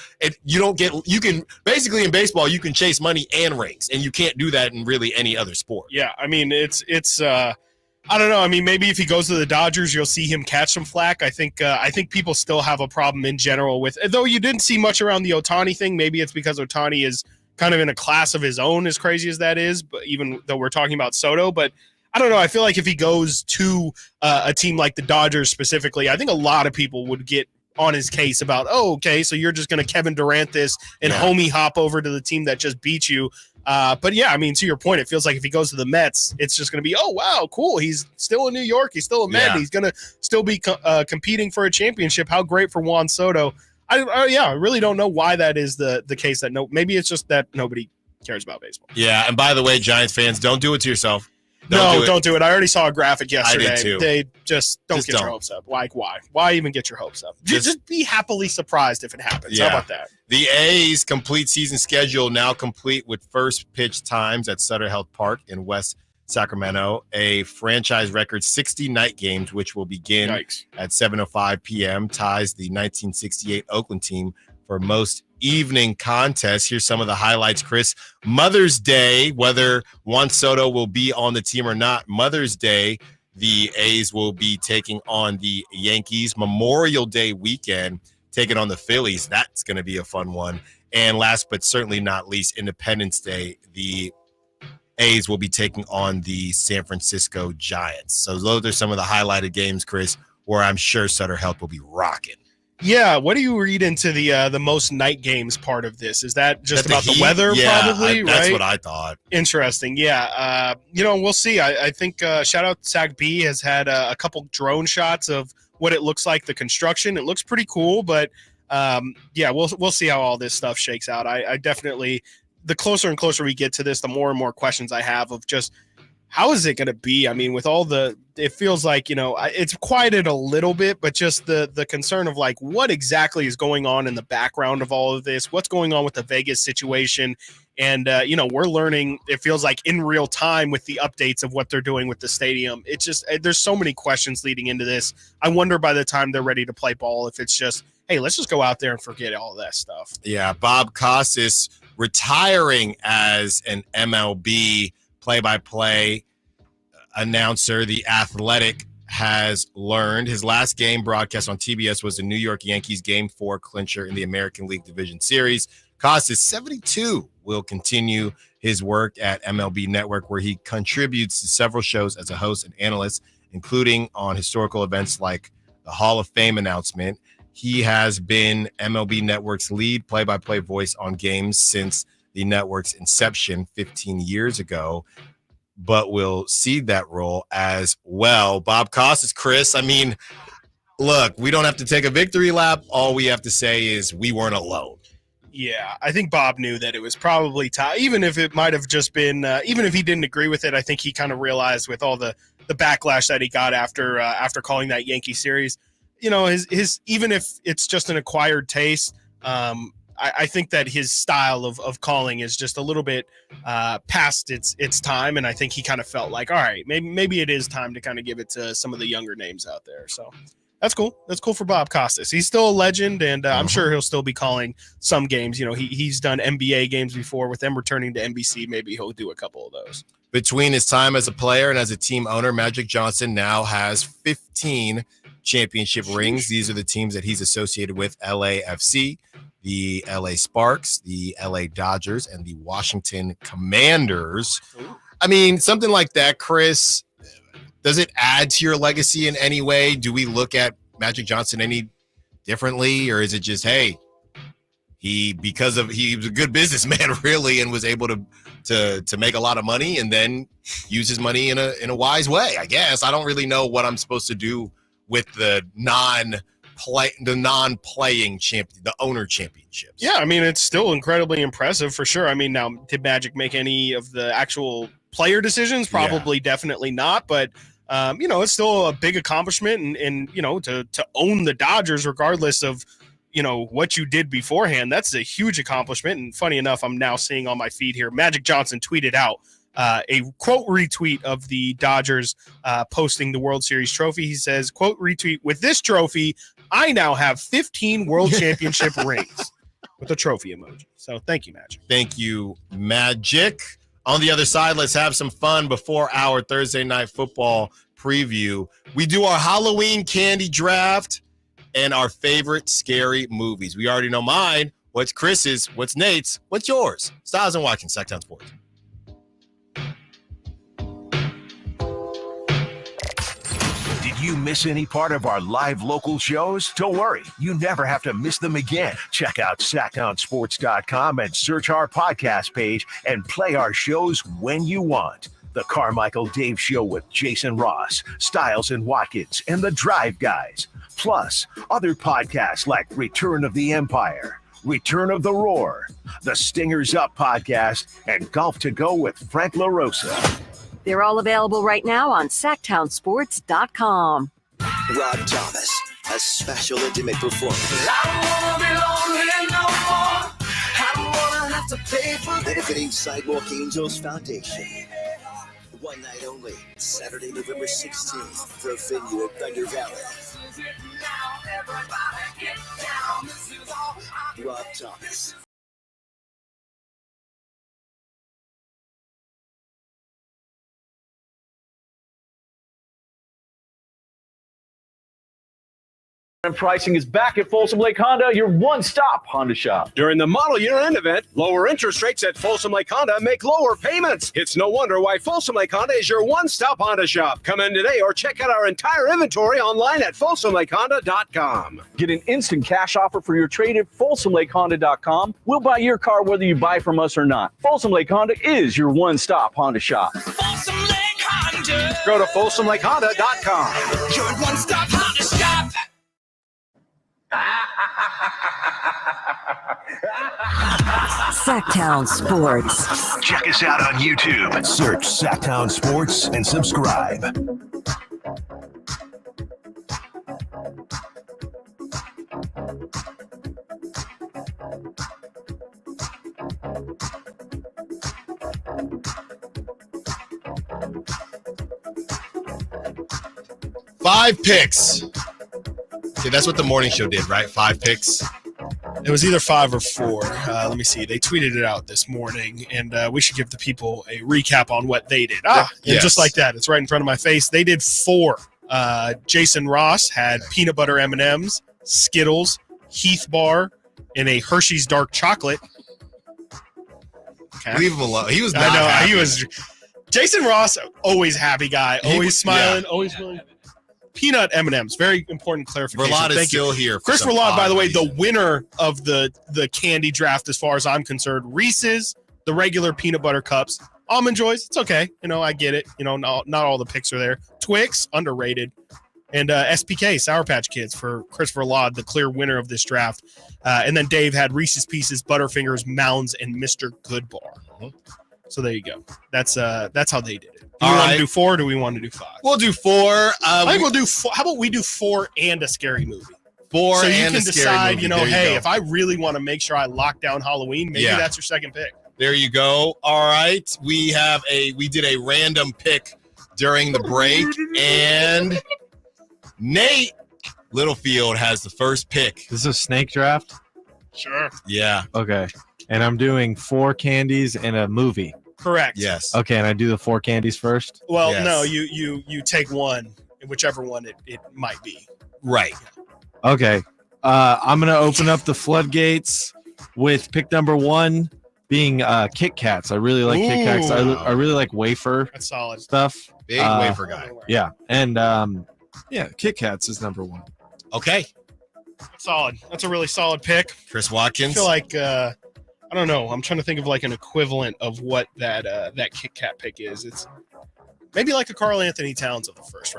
you can basically in baseball, you can chase money and rings, and you can't do that in really any other sport. Yeah, I mean, it's I don't know. I mean, maybe if he goes to the Dodgers, you'll see him catch some flack. I think people still have a problem in general with, though you didn't see much around the Ohtani thing. Maybe it's because Ohtani is kind of in a class of his own, as crazy as that is, but even though we're talking about Soto. But I don't know. I feel like if he goes to a team like the Dodgers specifically, I think a lot of people would get on his case about, oh, okay, so you're just going to Kevin Durant this and homie hop over to the team that just beat you. But yeah, I mean, to your point, it feels like if he goes to the Mets, it's just going to be, oh, wow, cool. He's still in New York. He's still a Met. Yeah. He's going to still be competing for a championship. How great for Juan Soto. I really don't know why that is the case. Maybe it's just that nobody cares about baseball. Yeah, and by the way, Giants fans, don't do it to yourself. Don't do it. I already saw a graphic yesterday. I did too. They just don't get don't. your hopes up. Like, why? Why even get your hopes up? Just be happily surprised if it happens. Yeah. How about that? The A's complete season schedule now complete with first pitch times at Sutter Health Park in West Sacramento, a franchise record 60 night games, which will begin at 7:05 p.m., ties the 1968 Oakland team for most evening contests. Here's some of the highlights, Chris. Mother's Day, whether Juan Soto will be on the team or not, Mother's Day, the A's will be taking on the Yankees. Memorial Day weekend, taking on the Phillies. That's going to be a fun one. And last but certainly not least, Independence Day, the A's will be taking on the San Francisco Giants. So those are some of the highlighted games, Chris, where I'm sure Sutter Health will be rocking. Yeah, what do you read into the most night games part of this? Is that just about the weather, probably? That's right? what I thought. Interesting. Yeah. We'll see. I think shout out to Sac B has had a couple drone shots of what it looks like, the construction. It looks pretty cool, but we'll see how all this stuff shakes out. I definitely, the closer and closer we get to this, the more and more questions I have of just how is it going to be? I mean, with all it feels like, it's quieted a little bit, but just the concern of like what exactly is going on in the background of all of this, what's going on with the Vegas situation. And, we're learning, it feels like in real time with the updates of what they're doing with the stadium. It's just, there's so many questions leading into this. I wonder by the time they're ready to play ball, if it's just, hey, let's just go out there and forget all that stuff. Yeah. Bob Costas retiring as an MLB play-by-play announcer. The Athletic has learned his last game broadcast on TBS was the New York Yankees Game 4 clincher in the American League Division Series. Costas, 72, will continue his work at MLB Network, where he contributes to several shows as a host and analyst, including on historical events like the Hall of Fame announcement. He has been MLB Network's lead play-by-play voice on games since the network's inception 15 years ago, but will cede that role as well. Bob Costas, Chris, I mean, look, we don't have to take a victory lap. All we have to say is we weren't alone. Yeah, I think Bob knew that it was probably time, even if it might have just been, even if he didn't agree with it. I think he kind of realized with all the backlash that he got after calling that Yankee series, his even if it's just an acquired taste, I think that his style of calling is just a little bit past its time, and I think he kind of felt like, all right, maybe it is time to kind of give it to some of the younger names out there. So that's cool. That's cool for Bob Costas. He's still a legend, and I'm sure he'll still be calling some games. He's done NBA games before. With them returning to NBC, maybe he'll do a couple of those. Between his time as a player and as a team owner, Magic Johnson now has 15 championship rings. These are the teams that he's associated with: LAFC, the LA Sparks, the LA Dodgers, and the Washington Commanders. I mean, something like that, Chris, does it add to your legacy in any way? Do we look at Magic Johnson any differently, or is it just, hey, he was a good businessman really, and was able to make a lot of money and then use his money in a wise way, I guess. I don't really know what I'm supposed to do with the non-playing champion, the owner championships. Yeah, I mean, it's still incredibly impressive for sure. I mean, now, did Magic make any of the actual player decisions? Probably, definitely not. But, it's still a big accomplishment. And to own the Dodgers, regardless of, what you did beforehand, that's a huge accomplishment. And funny enough, I'm now seeing on my feed here, Magic Johnson tweeted out a quote retweet of the Dodgers posting the World Series trophy. He says, quote retweet, "With this trophy, I now have 15 World Championship rings," with a trophy emoji. So thank you, Magic. Thank you, Magic. On the other side, let's have some fun before our Thursday Night Football preview. We do our Halloween candy draft and our favorite scary movies. We already know mine. What's Chris's? What's Nate's? What's yours? Stiles and Watkins, Sacktown Sports. Did you miss any part of our live local shows? Don't worry, you never have to miss them again. Check out sacktownsports.com and search our podcast page and play our shows when you want. The Carmichael Dave Show with Jason Ross, Stiles and Watkins, and the Drive Guys. Plus, other podcasts like Return of the Empire, Return of the Roar, the Stingers Up podcast, and Golf to Go with Frank LaRosa. They're all available right now on SacktownSports.com. Rob Thomas, a special intimate performance. I don't wanna be lonely no more. I don't wanna have to pay for Benefiting Sidewalk Angels Foundation. One night only, Saturday, November 16th, the venue at Thunder Valley. Rob Thomas. And pricing is back at Folsom Lake Honda, your one-stop Honda shop. During the model year-end event, lower interest rates at Folsom Lake Honda make lower payments. It's no wonder why Folsom Lake Honda is your one-stop Honda shop. Come in today or check out our entire inventory online at folsomlakehonda.com. Get an instant cash offer for your trade at folsomlakehonda.com. We'll buy your car whether you buy from us or not. Folsom Lake Honda is your one-stop Honda shop. Folsom Lake Honda. Go to folsomlakehonda.com. Your one-stop Honda shop. Sacktown Sports. Check us out on YouTube. Search Sacktown Sports and subscribe. Five picks. Okay, that's what the morning show did, right? 5 picks. It was either 5 or 4. Let me see. They tweeted it out this morning, and we should give the people a recap on what they did. And yes. just like that, it's right in front of my face. They did 4. Jason Ross had peanut butter M&Ms, Skittles, Heath Bar, and a Hershey's dark chocolate. Okay. Leave him alone. He was not I know. happy. He was. Jason Ross, always happy guy, always smiling, always willing. Peanut M&Ms, very important clarification. Verlad is Thank still you. here. Chris Verlad, by the way, the winner of the candy draft, as far as I'm concerned. Reese's, the regular peanut butter cups, Almond Joys. It's okay, I get it. Not all the picks are there. Twix, underrated, and SPK, Sour Patch Kids, for Chris Verlad, the clear winner of this draft. And then Dave had Reese's Pieces, Butterfingers, Mounds, and Mr. Goodbar. So there you go. That's how they did it. Do we want to do 4 or do we want to do 5? We'll do 4. I think we'll do 4. How about we do 4 and a scary movie? 4 so you and can a scary decide, movie. There you hey, go. if I really want to make sure I lock down Halloween, maybe that's your second pick. There you go. All right. We did a random pick during the break, and Nate Littlefield has the first pick. This is a snake draft? Sure. Yeah. Okay. And I'm doing 4 candies and a movie. Correct. Yes. Okay, and I do the 4 candies first? Well, no, you take one, whichever one it might be. Right. Okay. I'm going to open up the floodgates with pick number 1 being Kit Kats. I really like Kit Kats. I really like wafer That's solid stuff. Big wafer guy. Yeah. And Kit Kats is number 1. Okay. Solid. That's a really solid pick. Chris Watkins. I feel like I don't know. I'm trying to think of like an equivalent of what that Kit Kat pick is. It's maybe like a Karl Anthony Towns of the first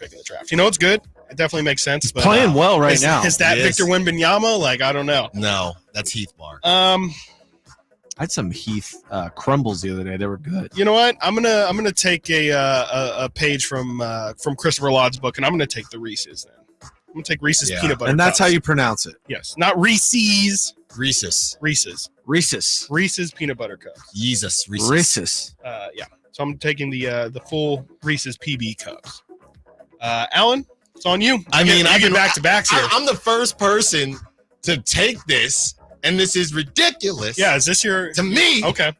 pick of the draft. It's good. It definitely makes sense. But playing well right now. Is that Victor Wembanyama? Like, I don't know. No, that's Heath Bar. I had some Heath crumbles the other day. They were good. You know what? I'm gonna take a page from Christopher Laud's book, and I'm gonna take the Reese's then. I'm gonna take Reese's peanut butter. And that's cups. how you pronounce it. Yes, not Reese's. Reese's peanut butter cups. Jesus. Reese's. Yeah. So I'm taking the full Reese's PB cups. Alan, it's on you. I get back to backs here. I'm the first person to take this, and this is ridiculous. Yeah, is this to me? Okay.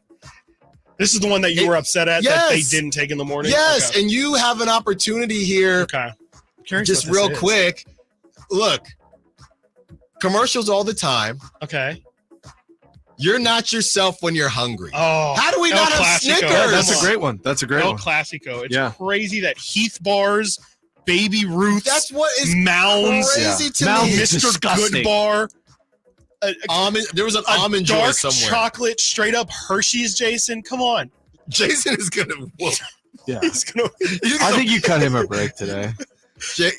This is the one that you were upset at that they didn't take in the morning? Yes, okay. And you have an opportunity here. Okay. Just real quick. Look, commercials all the time. Okay. You're not yourself when you're hungry. Oh, how do we not have Snickers? Yeah, that's a great one. That's a great El one. Classico. It's crazy that Heath Bars, Baby Ruths, that's what is Mounds, crazy to Mounds, me. Mr. Good Bar. There was an almond joy dark somewhere. Chocolate, straight up Hershey's. Jason, come on. Jason is gonna. Yeah. He's gonna. I think you cut him a break today.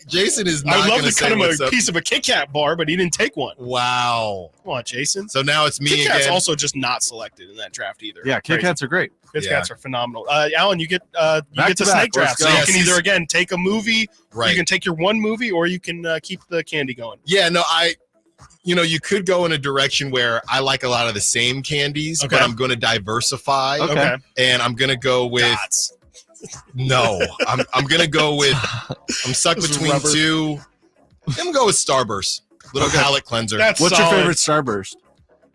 Jason is not I love going to say cut him what's a up. piece of a Kit Kat bar, but he didn't take one. Wow. Come on, Jason. So now it's me Kit Kat's again. also just not selected in that draft either. Yeah, Kit Kats are great. Kit Kats are phenomenal. Alan, you get the snake draft. So you can either again take a movie, Right. you can take your one movie, or you can keep the candy going. Yeah, no, you could go in a direction where I like a lot of the same candies, Okay. but I'm going to diversify. Okay. And I'm going to go with Dots. no. I'm going to go with I'm stuck This is between rubber. two. I'm going to go with Starburst. Little palate cleanser. That's What's solid. your favorite Starburst?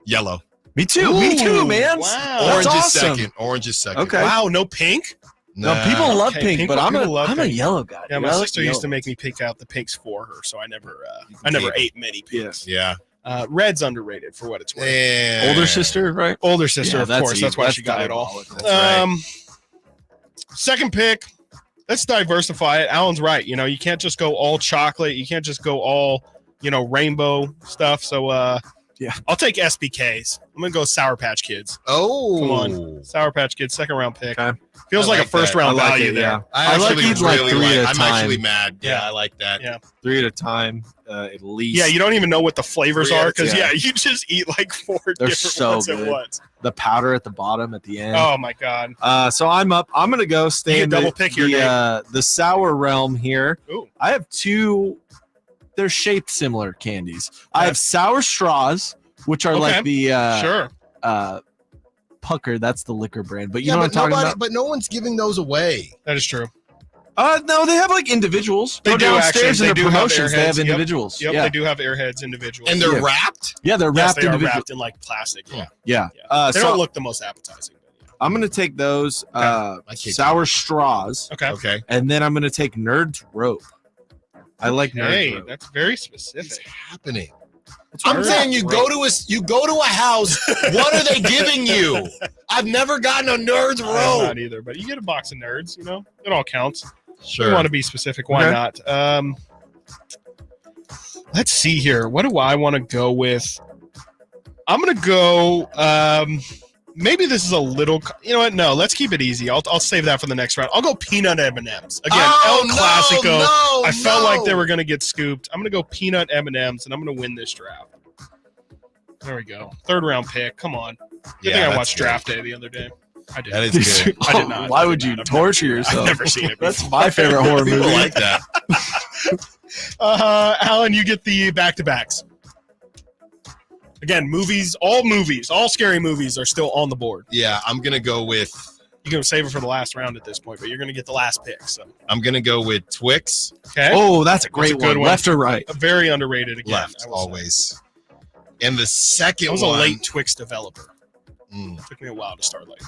Yellow. Me too. Me too, man. Wow. Orange That's is awesome. second. Orange is second. Okay. Wow, no pink? No, people love Okay, pink, but I'm people love a pink. yellow guy. Yeah, dude. my I like sister used to yellow. make me pick out the pinks for her, so I never ate many pinks. Yeah. Red's underrated for what it's worth. And Older sister, right? Older sister, Yeah, of that's course. That's easy. why That's she got it all. diabolical. Second pick. Let's diversify it. Alan's right. You can't just go all chocolate. You can't just go all, rainbow stuff. So, yeah, I'll take SBKs. I'm gonna go Sour Patch Kids. Oh, Come on, Sour Patch Kids, second round pick. Okay. Feels I like a like first that. round I like value it, there. yeah. I like actually each like really three at a I'm time. actually mad. Yeah, I like that. Yeah. 3 at a time, at least. Yeah, you don't even know what the flavors Three are at a because time. you just eat like 4 They're different so ones good. at once. The powder at the bottom at the end. Oh my god. So I'm up. I'm gonna go stay You in get double pick here, the sour realm here. Ooh. I have 2. They're shaped similar candies. I have sour straws, which are like the Sure. Pucker. That's the liquor brand. But you Yeah, know what I'm but talking about? but no one's giving those away. That is true. No, they have like individuals. They Go do downstairs actually. in They the do have promotions. They have Airheads. Yep. individuals. Yep, yeah. they do have Airheads individuals. And they're Yeah. wrapped? Yeah, they're Yes, wrapped they are individually. wrapped in like plastic. Yeah. Yeah. They So don't look the most appetizing. I'm gonna take those My kid sour straws, Okay. Okay. and then I'm gonna take Nerd's Rope. I like Nerd's Hey, Rope. that's very What's specific. happening? I'm saying you go to a house. What are they giving you? I've never gotten a Nerd's I'm Rope. not either, but you get a box of Nerds. It all counts. Sure. You want to be specific? Why Okay. not? Let's see here. What do I want to go with? I'm gonna go. Maybe this is a little. You know what? No, let's keep it easy. I'll save that for the next round. I'll go peanut M&Ms again. El Clasico. I felt like they were gonna get scooped. I'm gonna go peanut M&Ms, and I'm gonna win this draft. There we go. Third round pick. Come on. I think I that's watched good. Draft Day the other day. I did. That is good. I did not. Why I did would you not. I've torture never- yourself? I've never seen it. That's before. my favorite horror People movie. like that. Alan, you get the back-to-backs. Again, all scary movies are still on the board. Yeah, I'm gonna go with. You're going to save it for the last round at this point, but you're going to get the last pick. So, I'm gonna go with Twix. okay. Oh, that's a great That's a good one. one. Left or right? Very underrated again. Left I will say. always. And the second I was a one. late Twix developer. Mm, Took me a while to start late.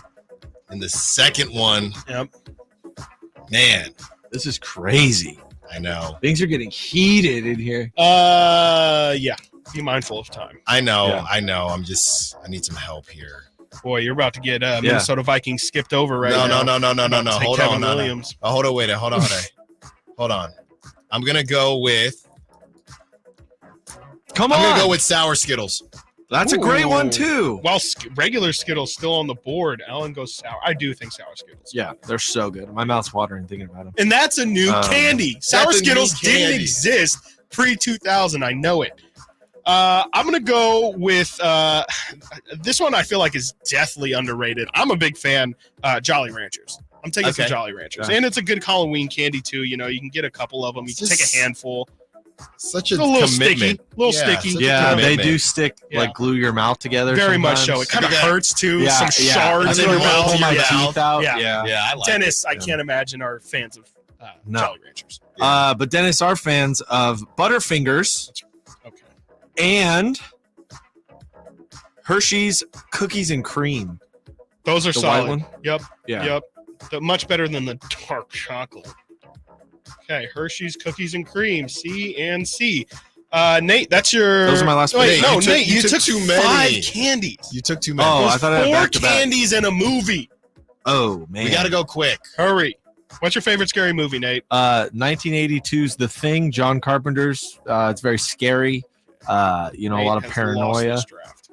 and the second one, Yep. man, This is crazy. I know. Things are getting heated in here. Yeah. Be mindful of time. I know. Yeah. I know. I need some help here. Boy, you're about to get Minnesota Vikings skipped over right No. now. No. Take Hold Kevin on. No. Williams. Oh, hold on. Wait. Hold on. Hold on. I'm gonna go with. Come I'm on. gonna go with sour Skittles. That's a great one Ooh. too. While regular Skittles still on the board, Alan goes sour. I do think sour Skittles. Yeah, they're so good. My mouth's watering thinking about them. And that's a new candy. Sour that's a new Skittles didn't candy. exist pre-2000. I know it. I'm going to go with this one I feel like is deathly underrated. I'm a big fan, Jolly Ranchers. I'm taking some Okay. Jolly Ranchers. Yeah. And it's a good Halloween candy, too. You can get a couple of them. You can take Just a handful. Such It's a a little commitment. sticky. A little Yeah, sticky. such a Yeah, they commitment. do stick Yeah. like glue your mouth together. Very much so. sometimes. It kind of Yeah. hurts, too. Yeah, Some yeah. shards I in think your I'm gonna mouth. pull my Yeah. teeth out. Yeah. Yeah, I like Dennis, it. I can't imagine, are fans of No. Jolly Ranchers. But Dennis are fans of Butterfingers Okay. and Hershey's Cookies and Cream. Those are The solid. white one? Yep. Yeah. Yep. Much better than the dark chocolate. Okay, Hershey's Cookies and Cream, C and C. Nate, that's your. Those are my last Wait, picks. no, You took- Nate, you you took took too many. 5 candies. You took too many. Oh, There's I thought I had 4 back to back. candies in a movie. Oh man, We got to go quick. Hurry. What's your favorite scary movie, Nate? 1982's The Thing, John Carpenter's. It's very scary. A lot of Nate has lost paranoia. this draft.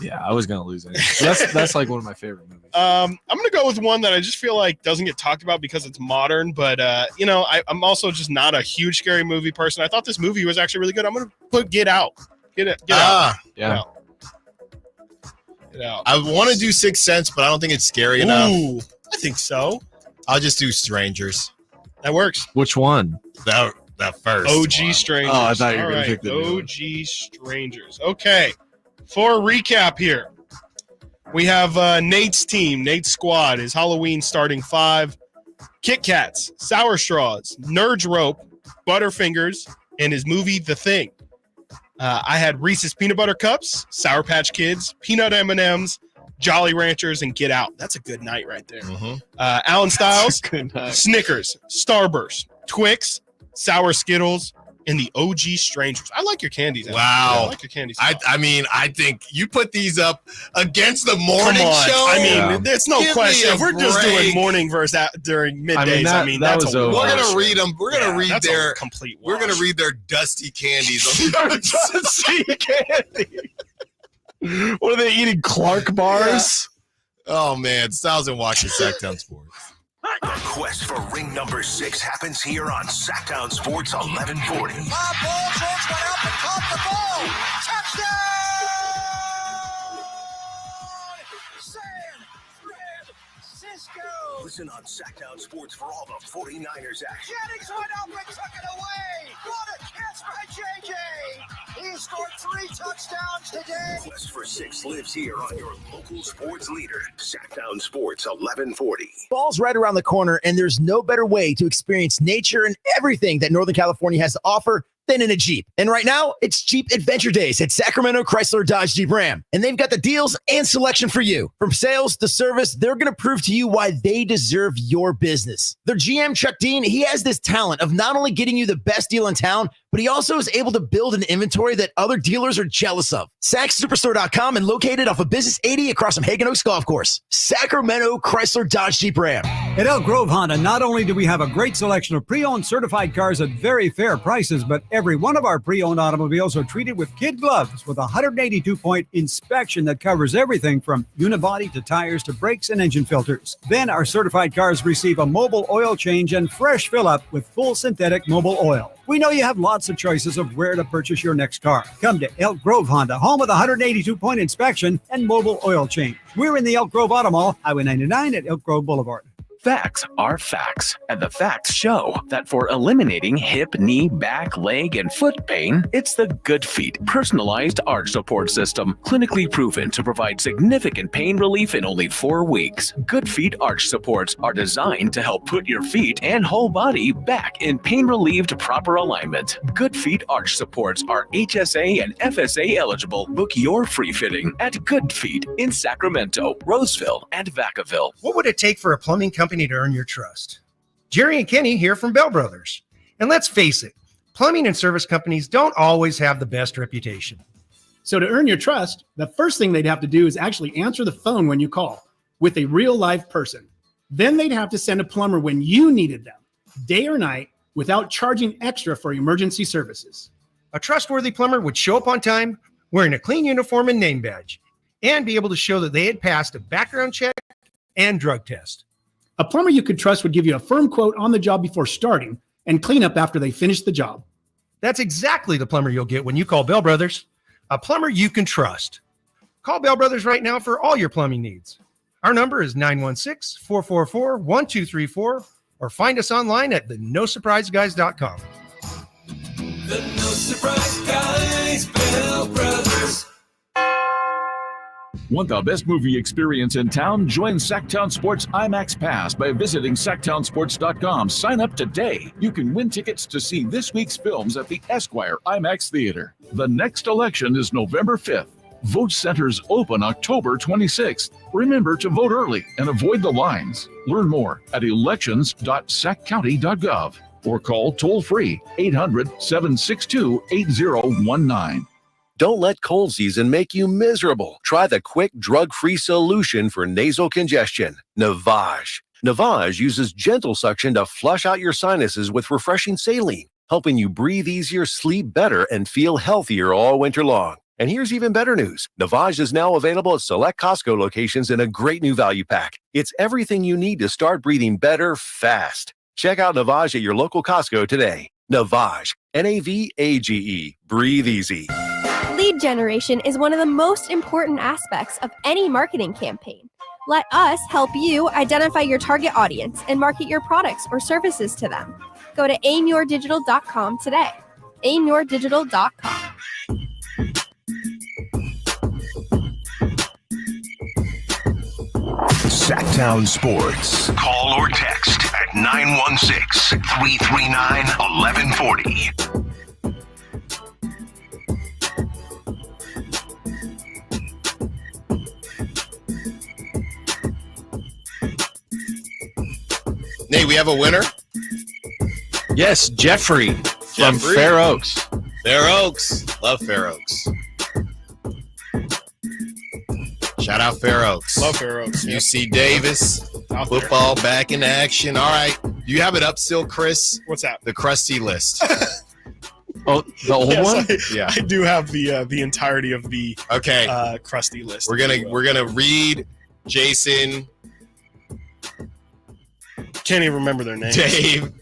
Yeah, I was gonna lose it. That's like one of my favorite movies. I'm gonna go with one that I just feel like doesn't get talked about because it's modern, but I'm also just not a huge scary movie person. I thought this movie was actually really good. I'm gonna put Get Out. Get Out. Yeah. Get Out. I want to do Sixth Sense, but I don't think it's scary enough. I think so. I'll just do Strangers. That works. Which one? That first OG one. Strangers. Oh, I thought you were All gonna right, pick the new one. OG Strangers. Okay. For a recap here, we have Nate's team, Nate's squad is Halloween starting 5, Kit Kats, Sour Straws, Nerd's Rope, Butterfingers, and his movie The Thing. I had Reese's Peanut Butter Cups, Sour Patch Kids, Peanut M&Ms, Jolly Ranchers, and Get Out. That's a good night right there. Alan Stiles, Snickers, Starburst, Twix, Sour Skittles, and the OG Strangers. I like your candies. Alan. Wow. I like your candies. I mean, I think you put these up against the morning show. I mean, there's no Give me question. a If we're just break. doing morning versus during middays, that's a we're wash. gonna read them. We're gonna read that's a their complete. We're gonna read their dusty candies. Dusty candy. What are they eating? Clark bars? Oh man, Styles and Watkins, Sacktown Sports. The quest for ring number 6 happens here on Sacktown Sports 1140. My ball George went out and caught the ball. Touchdown! San Francisco! Listen on Sacktown Sports for all the 49ers action. Jennings went up and took it away. What a catch by JJ! He scored 3 touchdowns today. Quest for 6 lives here on your local sports leader, Sacktown Sports 1140. Fall's right around the corner, and there's no better way to experience nature and everything that Northern California has to offer than in a Jeep. And right now, it's Jeep Adventure Days at Sacramento Chrysler Dodge Jeep Ram. And they've got the deals and selection for you. From sales to service, they're going to prove to you why they deserve your business. Their GM, Chuck Dean, he has this talent of not only getting you the best deal in town, but he also is able to build an inventory that other dealers are jealous of. SackSuperstore.com and located off of Business 80 across from Hagen Oaks Golf Course. Sacramento Chrysler Dodge Jeep Ram. At Elk Grove Honda, not only do we have a great selection of pre-owned certified cars at very fair prices, but every one of our pre-owned automobiles are treated with kid gloves with a 182-point inspection that covers everything from unibody to tires to brakes and engine filters. Then our certified cars receive a mobile oil change and fresh fill-up with full synthetic mobile oil. We know you have lots of choices of where to purchase your next car. Come to Elk Grove Honda, home of the 182-point inspection and mobile oil change. We're in the Elk Grove Auto Mall, Highway 99 at Elk Grove Boulevard. Facts are facts, and the facts show that for eliminating hip, knee, back, leg, and foot pain, it's the Good Feet personalized arch support system, clinically proven to provide significant pain relief in only 4 weeks. Good Feet arch supports are designed to help put your feet and whole body back in pain-relieved proper alignment. Good Feet arch supports are HSA and FSA eligible. Book your free fitting at Good Feet in Sacramento, Roseville, and Vacaville. What would it take for a plumbing company to earn your trust? Jerry and Kenny here from Bell Brothers. And let's face it, plumbing and service companies don't always have the best reputation. So to earn your trust, the first thing they'd have to do is actually answer the phone when you call with a real live person. Then they'd have to send a plumber when you needed them, day or night, without charging extra for emergency services. A trustworthy plumber would show up on time, wearing a clean uniform and name badge, and be able to show that they had passed a background check and drug test. A plumber you could trust would give you a firm quote on the job before starting and clean up after they finish the job. That's exactly the plumber you'll get when you call Bell Brothers. A plumber you can trust. Call Bell Brothers right now for all your plumbing needs. Our number is 916-444-1234 or find us online at thenosurpriseguys.com. The No Surprise Guys, Bell Brothers. Want the best movie experience in town? Join Sacktown Sports IMAX Pass by visiting sacktownsports.com. Sign up today. You can win tickets to see this week's films at the Esquire IMAX Theater. The next election is November 5th. Vote centers open October 26th. Remember to vote early and avoid the lines. Learn more at elections.sackcounty.gov or call toll-free 800-762-8019. Don't let cold season make you miserable. Try the quick, drug-free solution for nasal congestion, Navage. Navage uses gentle suction to flush out your sinuses with refreshing saline, helping you breathe easier, sleep better, and feel healthier all winter long. And here's even better news. Navage is now available at select Costco locations in a great new value pack. It's everything you need to start breathing better fast. Check out Navage at your local Costco today. Navage, Navage. Breathe easy. Lead generation is one of the most important aspects of any marketing campaign. Let us help you identify your target audience and market your products or services to them. Go to aimyourdigital.com today. aimyourdigital.com. Sacktown Sports. Call or text at 916-339-1140. Nate, we have a winner? Yes, Jeffrey from Fair Oaks. Fair Oaks. Love Fair Oaks. Shout out Fair Oaks. Love Fair Oaks. Yep. UC Davis. Football back in action. All right. Do you have it up still, Chris? What's that? The crusty list. Oh, the old one? Yeah. I do have the entirety of the okay crusty list. We're gonna read Jason. Can't even remember their names.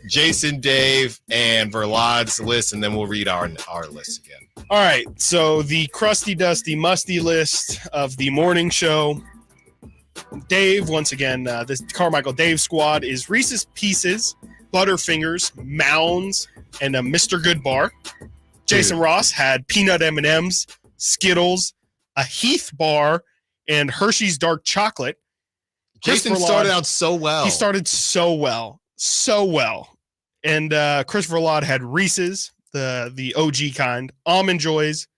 Jason, Dave, and Verlad's list, and then we'll read our list again. All right, so the crusty, dusty, musty list of the morning show. Dave, once again, this Carmichael Dave squad is Reese's Pieces, Butterfingers, Mounds, and a Mr. Good bar. Jason Ross had peanut M&Ms, Skittles, a Heath bar, and Hershey's dark chocolate. Jason started out so well. He started so well. And Chris Verlad had Reese's, the OG kind, Almond Joys,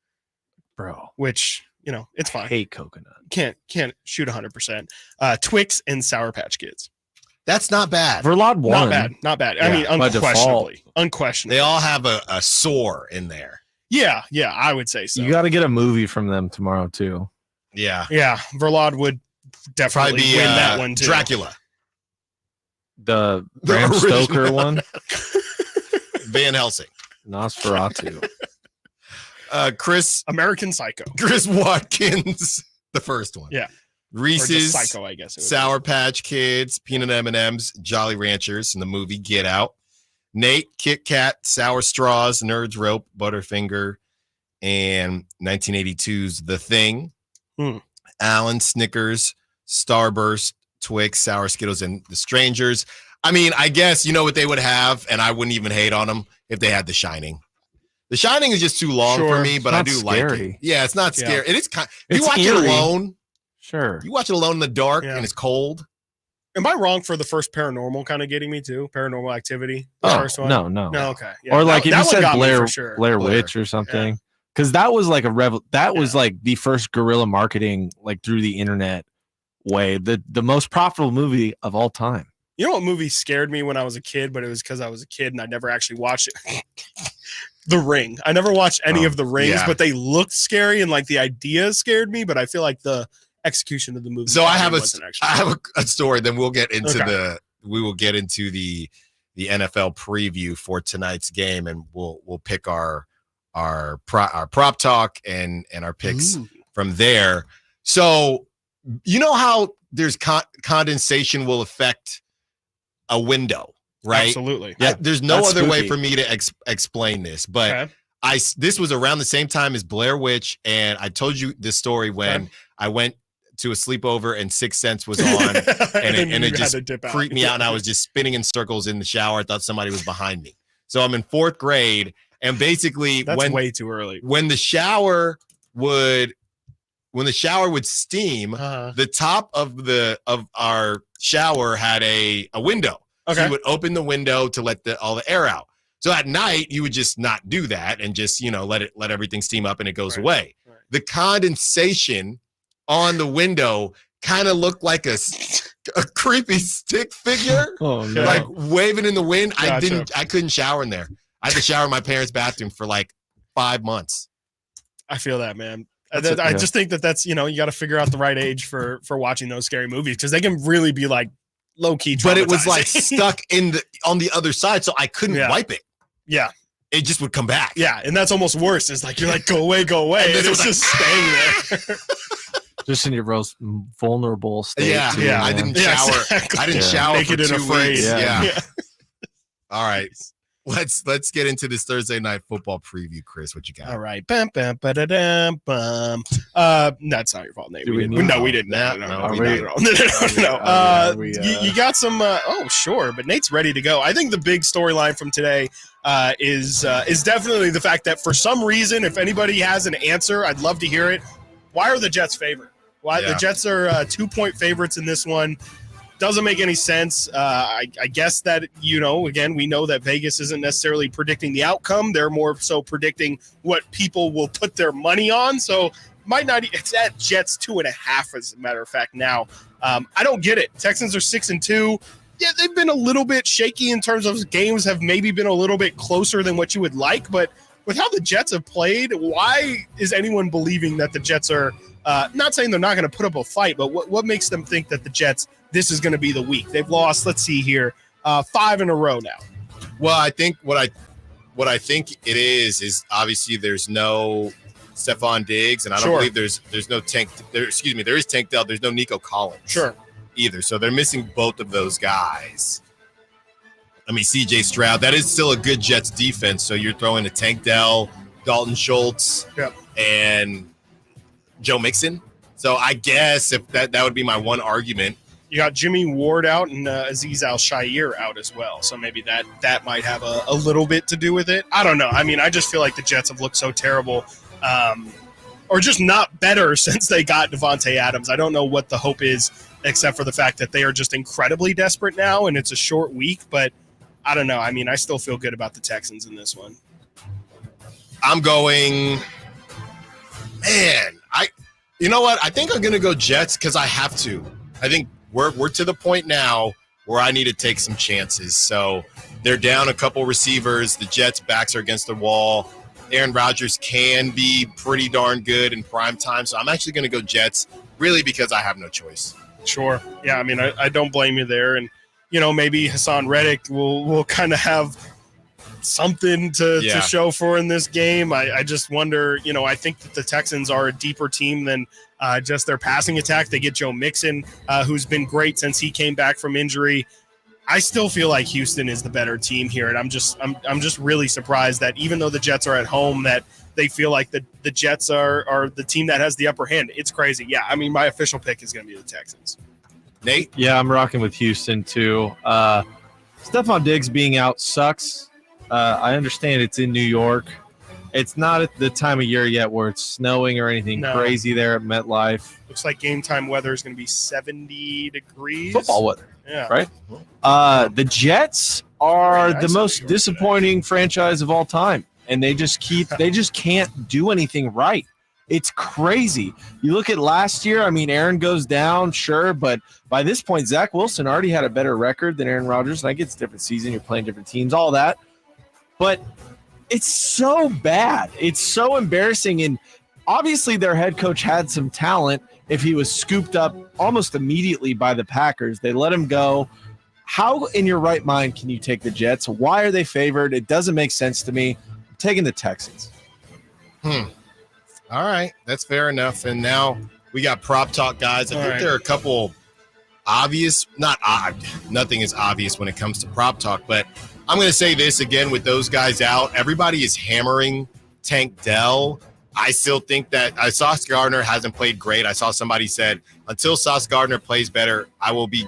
bro, which, it's fine. I hate coconut. Can't shoot 100%. Twix and Sour Patch Kids. That's not bad. Verlad won. Not bad. Yeah, I mean, unquestionably. They all have a sore in there. Yeah, I would say so. You got to get a movie from them tomorrow too. Yeah. Verlad would definitely win that one too. Dracula. The Bram Stoker one. Van Helsing. Nosferatu. Chris. American Psycho. Chris Watkins. The first one. Yeah. Reese's. Psycho, I guess. Sour Patch Kids. Peanut M&Ms. Jolly Ranchers in the movie Get Out. Nate. Kit Kat. Sour Straws. Nerds Rope. Butterfinger. And 1982's The Thing. Alan. Snickers. Starburst, Twix, Sour Skittles, and The Strangers. I mean, I guess you know what they would have, and I wouldn't even hate on them if they had The Shining. The Shining is just too long for me, but I do like it. Yeah, it's not scary. It is kind. You watch it alone. Sure. You watch it alone in the dark, and it's cold. Am I wrong for the first Paranormal kind of getting me too? Paranormal Activity. The first one? No. Okay. Yeah, or like if you said Blair Witch or something, because that was like was like the first guerrilla marketing, like through the internet way, the most profitable movie of all time. You know what movie scared me when I was a kid, but it was because I was a kid and I never actually watched it. The Ring. I never watched any of the Rings, but they looked scary and like the idea scared me, but I feel like the execution of the movie. So I have a story. Then we'll get into the NFL preview for tonight's game, and we'll pick our prop talk and our picks from there. So you know how there's condensation will affect a window, right? Absolutely. Yeah. There's no other way for me to explain this, but this was around the same time as Blair Witch, and I told you this story when I went to a sleepover and Sixth Sense was on, and it just freaked me out, and I was just spinning in circles in the shower. I thought somebody was behind me. So I'm in 4th grade, and basically that's way too early. When the shower would steam, the top of our shower had a window. So you would open the window to let all the air out. So at night you would just not do that and just let everything steam up and it goes away. Right. The condensation on the window kind of looked like a creepy stick figure, like waving in the wind. Gotcha. I couldn't shower in there. I had to shower in my parents' bathroom for like 5 months. I feel that, man. I just think that's, you got to figure out the right age for watching those scary movies, because they can really be like low key. But it was like stuck on the other side, so I couldn't wipe it. Yeah. it just would come back. Yeah, and that's almost worse. It's like you're like, go away, and then it's just staying there. Just in your most vulnerable state. Yeah, too, yeah. I man. didn't shower. Exactly. I didn't shower Naked for and 2 afraid. weeks. Yeah. All right. Let's get into this Thursday night football preview, Chris. What you got? All right. Bum, bum, ba-da-dum, bum. That's not your fault, Nate. We didn't. No, we didn't. No, you got some. Sure. But Nate's ready to go. I think the big storyline from today is definitely the fact that for some reason, if anybody has an answer, I'd love to hear it. Why are the Jets favored? Why the Jets are 2-point favorites in this one? Doesn't make any sense. I guess that, again, we know that Vegas isn't necessarily predicting the outcome. They're more so predicting what people will put their money on. So might not. It's at Jets 2.5, as a matter of fact. Now, I don't get it. Texans are 6-2. Yeah, they've been a little bit shaky in terms of games have maybe been a little bit closer than what you would like. But with how the Jets have played, why is anyone believing that the Jets are not saying they're not going to put up a fight, but what makes them think that the Jets, this is going to be the week? They've lost, let's see here, 5 in a row now. Well, I think what I think it is obviously there's no Stephon Diggs, and I don't believe there's no Tank. There is Tank Dell. There's no Nico Collins. Either. So they're missing both of those guys. I mean, C.J. Stroud. That is still a good Jets defense. So you're throwing a Tank Dell, Dalton Schultz, and Joe Mixon. So I guess if that would be my one argument. You got Jimmy Ward out and Azeez Al-Shaair out as well. So maybe that might have a little bit to do with it. I don't know. I mean, I just feel like the Jets have looked so terrible or just not better since they got Devontae Adams. I don't know what the hope is except for the fact that they are just incredibly desperate now and it's a short week. But I don't know. I mean, I still feel good about the Texans in this one. I'm going, man, you know what? I think I'm going to go Jets because I have to. I think we're to the point now where I need to take some chances. So they're down a couple receivers. The Jets' backs are against the wall. Aaron Rodgers can be pretty darn good in prime time. So I'm actually going to go Jets really because I have no choice. Sure. Yeah, I mean, I don't blame you there. And, maybe Hassan Reddick will kind of have something to show for in this game. I just wonder, I think that the Texans are a deeper team than just their passing attack. They get Joe Mixon, who's been great since he came back from injury. I still feel like Houston is the better team here, and I'm just really surprised that even though the Jets are at home, that they feel like the Jets are the team that has the upper hand. It's crazy. Yeah, I mean, my official pick is going to be the Texans. Nate? Yeah, I'm rocking with Houston too. Stephon Diggs being out sucks. I understand it's in New York. It's not at the time of year yet where it's snowing or anything crazy there at MetLife. Looks like game time weather is going to be 70 degrees. Football weather. Yeah. Right? The Jets are the most disappointing franchise of all time. And they just can't do anything right. It's crazy. You look at last year, I mean, Aaron goes down, sure, but by this point, Zach Wilson already had a better record than Aaron Rodgers. And I get it's a different season, you're playing different teams, all that. But it's so bad. It's so embarrassing. And obviously their head coach had some talent if he was scooped up almost immediately by the Packers. They let him go. How in your right mind can you take the Jets? Why are they favored? It doesn't make sense to me. I'm taking the Texans. All right. That's fair enough. And now we got prop talk, guys. I think there are a couple obvious, nothing is obvious when it comes to prop talk, but I'm going to say this again with those guys out. Everybody is hammering Tank Dell. I still think that Sauce Gardner hasn't played great. I saw somebody said until Sauce Gardner plays better, I will be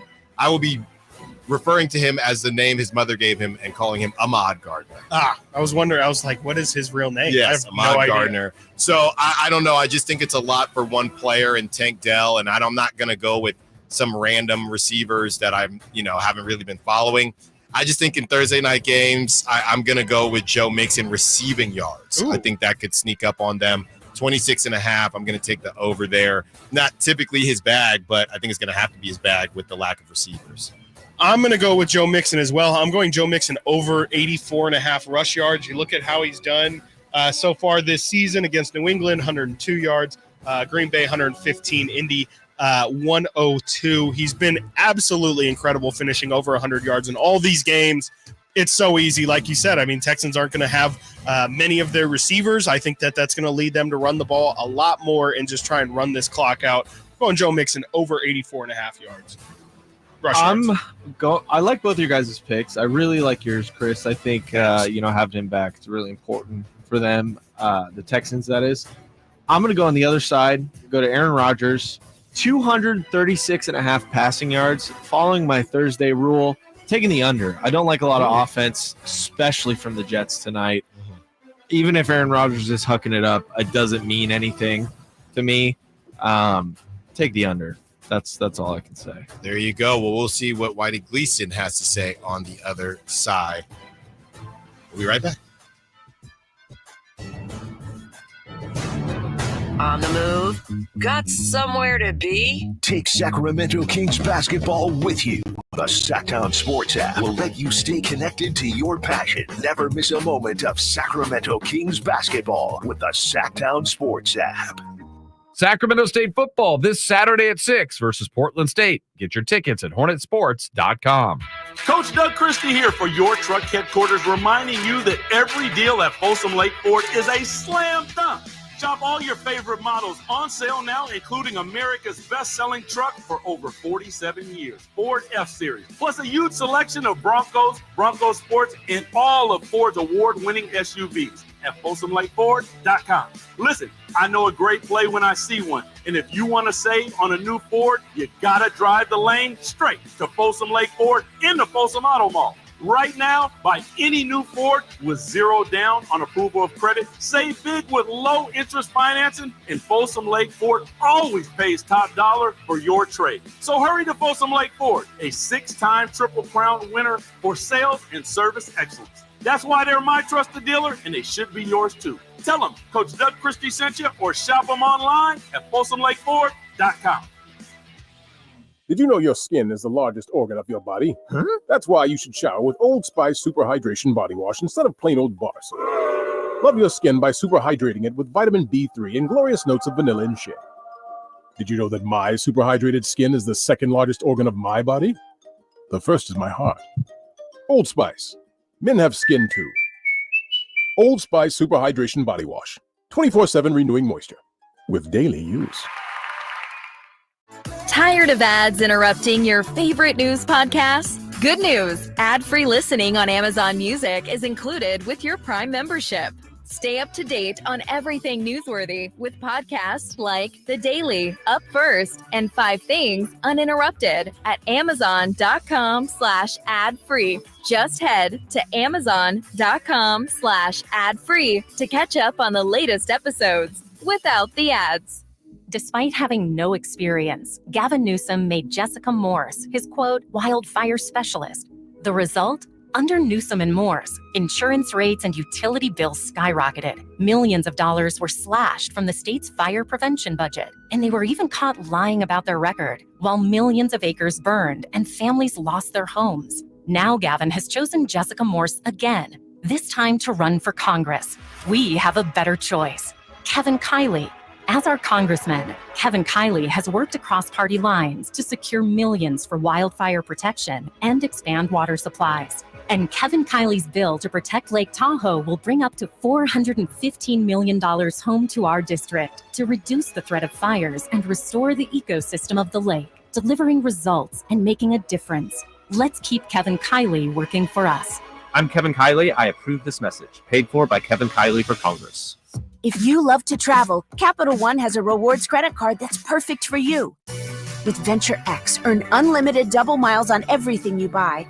referring to him as the name his mother gave him and calling him Ahmad Gardner. I was wondering. I was like, what is his real name? Yes, I have Ahmad Gardner. So I don't know. I just think it's a lot for one player in Tank Dell, and I'm not going to go with some random receivers that haven't really been following. I just think in Thursday night games, I'm going to go with Joe Mixon receiving yards. Ooh. I think that could sneak up on them. 26.5. I'm going to take the over there. Not typically his bag, but I think it's going to have to be his bag with the lack of receivers. I'm going to go with Joe Mixon as well. I'm going Joe Mixon over 84.5 rush yards. You look at how he's done so far this season against New England, 102 yards. Green Bay, 115. Indy, 102. He's been absolutely incredible, finishing over 100 yards in all these games. It's so easy, like you said. I mean, Texans aren't going to have many of their receivers. I think that that's going to lead them to run the ball a lot more and just try and run this clock out. Going Joe Mixon over 84.5 yards. I like both of your guys' picks. I really like yours, Chris. I think having him back is really important for them, the Texans, that is. I'm going to go on the other side, go to Aaron Rodgers, 236.5 passing yards, following my Thursday rule. Taking the under. I don't like a lot of offense, especially from the Jets tonight. Even if Aaron Rodgers is hucking it up, it doesn't mean anything to me. Take the under. That's all I can say. There you go. Well, we'll see what Whitey Gleason has to say on the other side. We'll be right back. On the move? Got somewhere to be? Take Sacramento Kings basketball with you. The Sacktown Sports app will let you stay connected to your passion. Never miss a moment of Sacramento Kings basketball with the Sacktown Sports app. Sacramento State football this Saturday at 6 versus Portland State. Get your tickets at hornetsports.com. Coach Doug Christie here for your truck headquarters, reminding you that every deal at Folsom Lake Ford is a slam dunk. Shop all your favorite models on sale now, including America's best-selling truck for over 47 years, Ford F-Series, plus a huge selection of Broncos, Bronco Sports, and all of Ford's award-winning SUVs at FolsomLakeFord.com. Listen, I know a great play when I see one, and if you want to save on a new Ford, you got to drive the lane straight to Folsom Lake Ford in the Folsom Auto Mall. Right now, buy any new Ford with zero down on approval of credit. Save big with low interest financing, and Folsom Lake Ford always pays top dollar for your trade. So hurry to Folsom Lake Ford, a 6-time Triple Crown winner for sales and service excellence. That's why they're my trusted dealer, and they should be yours too. Tell them Coach Doug Christie sent you, or shop them online at FolsomLakeFord.com. Did you know your skin is the largest organ of your body? Huh? That's why you should shower with Old Spice Super Hydration Body Wash instead of plain old bar soap. Love your skin by super hydrating it with vitamin B3 and glorious notes of vanilla and shea. Did you know that my super hydrated skin is the second largest organ of my body? The first is my heart. Old Spice. Men have skin too. Old Spice Super Hydration Body Wash. 24/7 renewing moisture. With daily use. Tired of ads interrupting your favorite news podcasts? Good news! Ad-free listening on Amazon Music is included with your Prime membership. Stay up to date on everything newsworthy with podcasts like The Daily, Up First, and 5 Things Uninterrupted at Amazon.com/ad-free. Just head to Amazon.com/ad-free to catch up on the latest episodes without the ads. Despite having no experience, Gavin Newsom made Jessica Morse his, quote, wildfire specialist. The result? Under Newsom and Morse, insurance rates and utility bills skyrocketed. Millions of dollars were slashed from the state's fire prevention budget, and they were even caught lying about their record, while millions of acres burned and families lost their homes. Now Gavin has chosen Jessica Morse again, this time to run for Congress. We have a better choice. Kevin Kiley. As our congressman, Kevin Kiley has worked across party lines to secure millions for wildfire protection and expand water supplies. And Kevin Kiley's bill to protect Lake Tahoe will bring up to $415 million home to our district to reduce the threat of fires and restore the ecosystem of the lake, delivering results and making a difference. Let's keep Kevin Kiley working for us. I'm Kevin Kiley. I approve this message. Paid for by Kevin Kiley for Congress. If you love to travel, Capital One has a rewards credit card that's perfect for you. With Venture X, earn unlimited double miles on everything you buy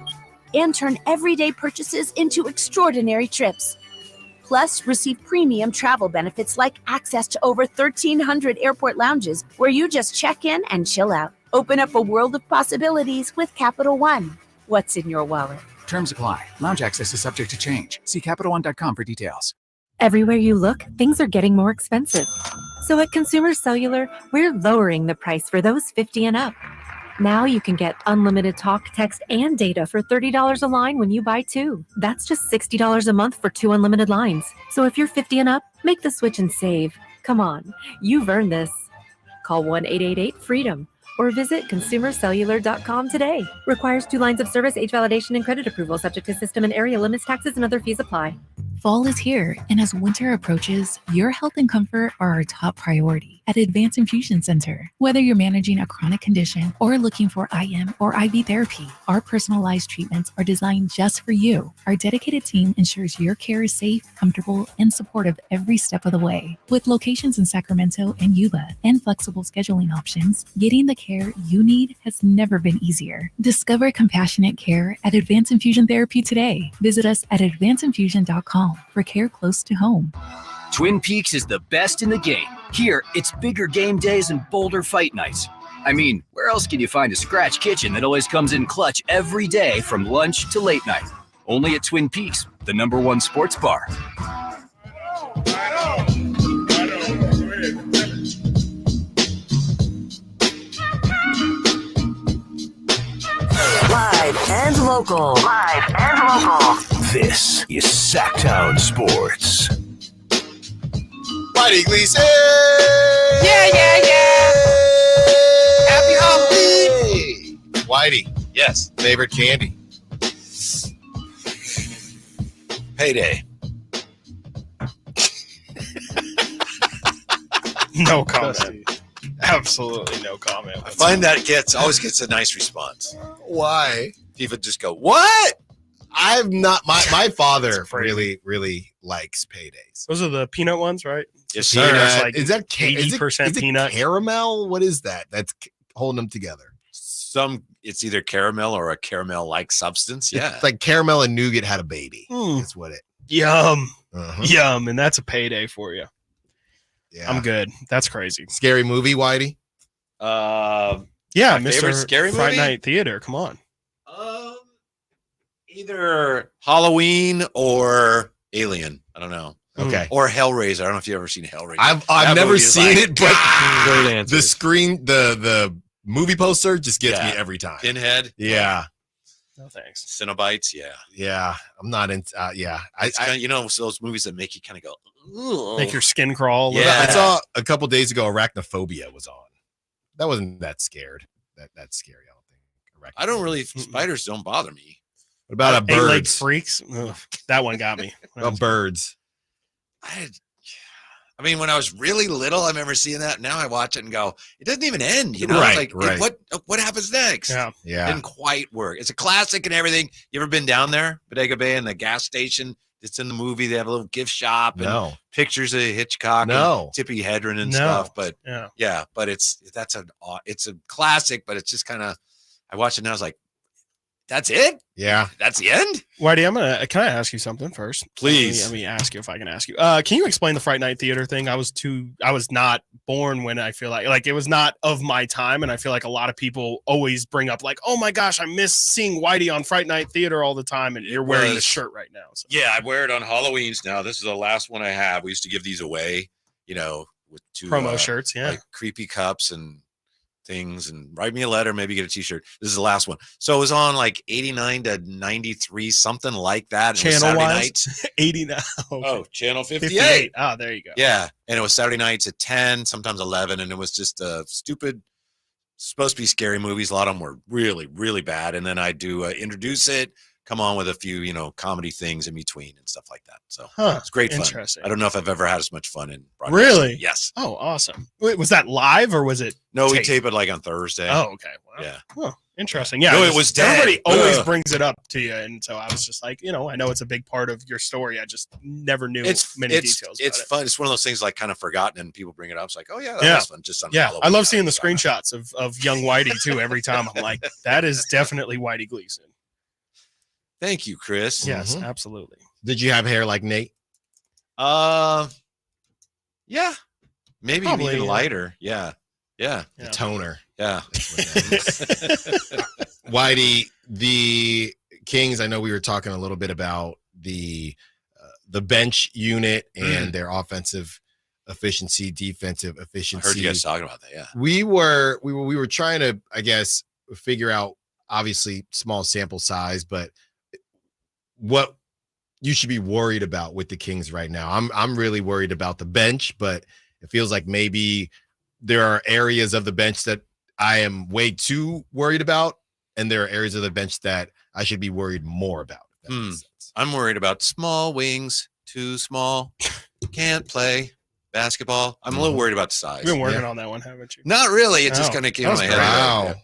and turn everyday purchases into extraordinary trips. Plus, receive premium travel benefits like access to over 1,300 airport lounges where you just check in and chill out. Open up a world of possibilities with Capital One. What's in your wallet? Terms apply. Lounge access is subject to change. See CapitalOne.com for details. Everywhere you look, things are getting more expensive. So at Consumer Cellular, we're lowering the price for those 50 and up. Now you can get unlimited talk, text, and data for $30 a line when you buy 2. That's just $60 a month for 2 unlimited lines. So if you're 50 and up, make the switch and save. Come on, you've earned this. Call 1-888-FREEDOM or visit consumercellular.com today. Requires 2 lines of service, age validation, and credit approval, subject to system and area limits, taxes, and other fees apply. Fall is here, and as winter approaches, your health and comfort are our top priority at Advanced Infusion Center. Whether you're managing a chronic condition or looking for IM or IV therapy, our personalized treatments are designed just for you. Our dedicated team ensures your care is safe, comfortable, and supportive every step of the way. With locations in Sacramento and Yuba and flexible scheduling options, getting the care you need has never been easier. Discover compassionate care at Advanced Infusion Therapy today. Visit us at advancedinfusion.com for care close to home. Twin Peaks is the best in the game. Here, it's bigger game days and bolder fight nights. I mean, where else can you find a scratch kitchen that always comes in clutch every day from lunch to late night? Only at Twin Peaks, the #1 sports bar. Live and local. Live and local. This is Sacktown Sports. Whitey Gleason! Yeah! Happy Halloween! Whitey. Yes. Favorite candy? Payday. No comment. Absolutely no comment. I find that always gets a nice response. Why? People just go, "What?" I'm not. My father really likes paydays. Those are the peanut ones, right? Yes, sir. Like Is that 80% peanut? Caramel? What is that? That's holding them together. It's either caramel or a caramel-like substance. Yeah, It's like caramel and nougat had a baby. That's what it. Yum. Uh-huh. Yum. And that's a payday for you. Yeah. I'm good. That's crazy. Scary movie, Whitey. Yeah, my favorite Mr. scary Friday movie? Night Theater. Come on. Either Halloween or Alien. I don't know. Okay. Or Hellraiser. I don't know if you've ever seen Hellraiser. I've That never movie is seen like, it, but Great answer. the screen, the movie poster just gets Yeah. me every time. Pinhead. Yeah. No thanks. Cenobites. Yeah. Yeah. I'm not in. Yeah. It's kinda, you know, so those movies that make you kind of go, "Ugh." Make your skin crawl. Yeah. I saw a couple days ago Arachnophobia was on. That wasn't that scared. That's scary. I don't think. I don't really, spiders don't bother me. What about a Eight-legged birds? freaks. Ugh, that one got me. About birds. I mean, when I was really little, I remember seeing that. Now I watch it and go, it doesn't even end. You know, Right, it's like, right. what happens next? Yeah. Yeah. Didn't quite work. It's a classic and everything. You ever been down there, Bodega Bay, and the gas station? It's in the movie. They have a little gift shop and No. pictures of Hitchcock, No. and Tippi Hedren and No. stuff. But Yeah. but it's a classic. But it's just kind of, I watched it and I was like, that's it? Yeah. That's the end? Whitey, can I ask you something first? Please. Let me ask you if I can ask you. Can you explain the Fright Night Theater thing? I was not born when I feel like it was not of my time, and I feel like a lot of people always bring up like, oh my gosh, I miss seeing Whitey on Fright Night Theater all the time, and you're wearing the shirt right now. So. Yeah, I wear it on Halloween's now. This is the last one I have. We used to give these away, you know, with two Promo shirts, yeah. like creepy cups and things, and write me a letter, maybe get a t-shirt. This is the last one. So it was on like 89 to 93, something like that. It was Channel Saturday wise, nights. 89. Oh, channel 58. 58. Ah, there you go. Yeah. And it was Saturday nights at 10, sometimes 11. And it was just stupid, supposed to be scary movies. A lot of them were really, really bad. And then I do introduce it, come on with a few, you know, comedy things in between and stuff like that. So it's great fun. Interesting. I don't know if I've ever had as much fun in broadcasting. Really? Yes. Oh, awesome. Wait, was that live or was it? No, we taped? tape it like on Thursday. Oh, okay. Wow. Yeah. Oh, interesting. Yeah. No, it was dead. Everybody always Ugh. brings it up to you, and so I was just like, you know, I know it's a big part of your story. I just never knew many details. It's about fun. It's one of those things like kind of forgotten, and people bring it up. It's like, oh yeah, that Yeah. was fun. Just on Yeah, Halloween. I love seeing the screenshots of young Whitey too. Every time I'm like, that is definitely Whitey Gleason. Thank you, Chris. Yes, Mhm. absolutely. Did you have hair like Nate? Yeah, maybe Probably, even yeah. lighter. Yeah. The toner. Yeah. Whitey, the Kings, I know we were talking a little bit about the bench unit and their offensive efficiency, defensive I efficiency. heard you guys talking about that. Yeah. We were trying to, I guess, figure out, obviously small sample size, but what you should be worried about with the Kings right now. I'm really worried about the bench, but it feels like maybe there are areas of the bench that I am way too worried about, and there are areas of the bench that I should be worried more about. I'm worried about small wings, too small, can't play basketball. I'm a little worried about size. You've been working on that one, haven't you? Not really. It just kind of came in my head. Wow.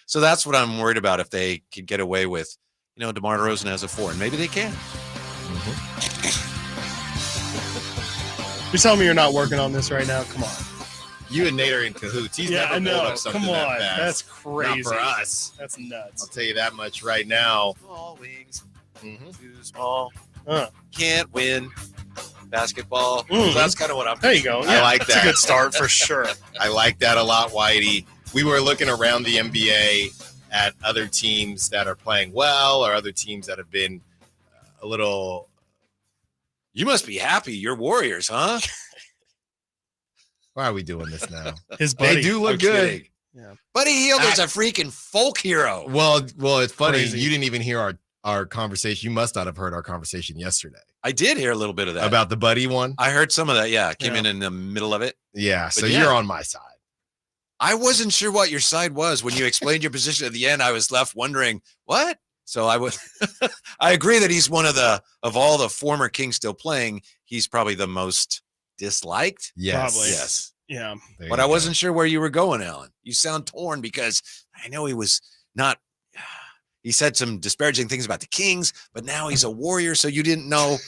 So that's what I'm worried about, if they could get away with, DeMar DeRozan as a 4, and maybe they can. You're telling me you're not working on this right now? Come on. You and Nate are in cahoots. He's never pulled up something Come on. that fast. That's crazy. Not for us. That's nuts. I'll tell you that much right now. Small wings, too small, can't win basketball. So that's kind of what I'm There you go. Yeah, I like that. It's a good start for sure. I like that a lot, Whitey. We were looking around the NBA at other teams that are playing well or other teams that have been a little. You must be happy. You're Warriors, huh? Why are we doing this now? His buddy. They do look good. Yeah. Buddy Hield is a freaking folk hero. Well, it's funny. Crazy. You didn't even hear our conversation. You must not have heard our conversation yesterday. I did hear a little bit of that. About the buddy one? I heard some of that, yeah. Came in the middle of it. Yeah, so But you're on my side. I wasn't sure what your side was. When you explained your position at the end, I was left wondering, what? So I agree that he's one of all the former Kings still playing, he's probably the most disliked. Yes. Probably. Yes. Yeah. But I wasn't sure where you were going, Alan. You sound torn because I know he was not. He said some disparaging things about the Kings, but now he's a Warrior, so you didn't know.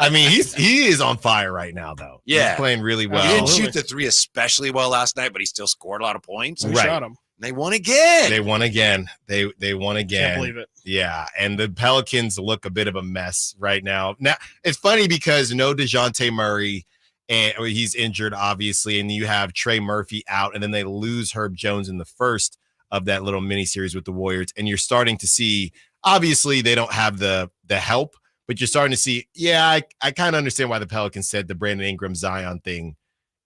I mean, he is on fire right now, though. Yeah. He's playing really well. He didn't shoot the 3 especially well last night, but he still scored a lot of points. Who Right. shot him? And they won again. They won again. They won again. Can't believe it. Yeah, and the Pelicans look a bit of a mess right now. Now it's funny because no DeJounte Murray, and he's injured obviously, and you have Trey Murphy out, and then they lose Herb Jones in the first of that little mini series with the Warriors, and you're starting to see. Obviously, they don't have the help, but you're starting to see. Yeah, I kind of understand why the Pelicans said the Brandon Ingram Zion thing.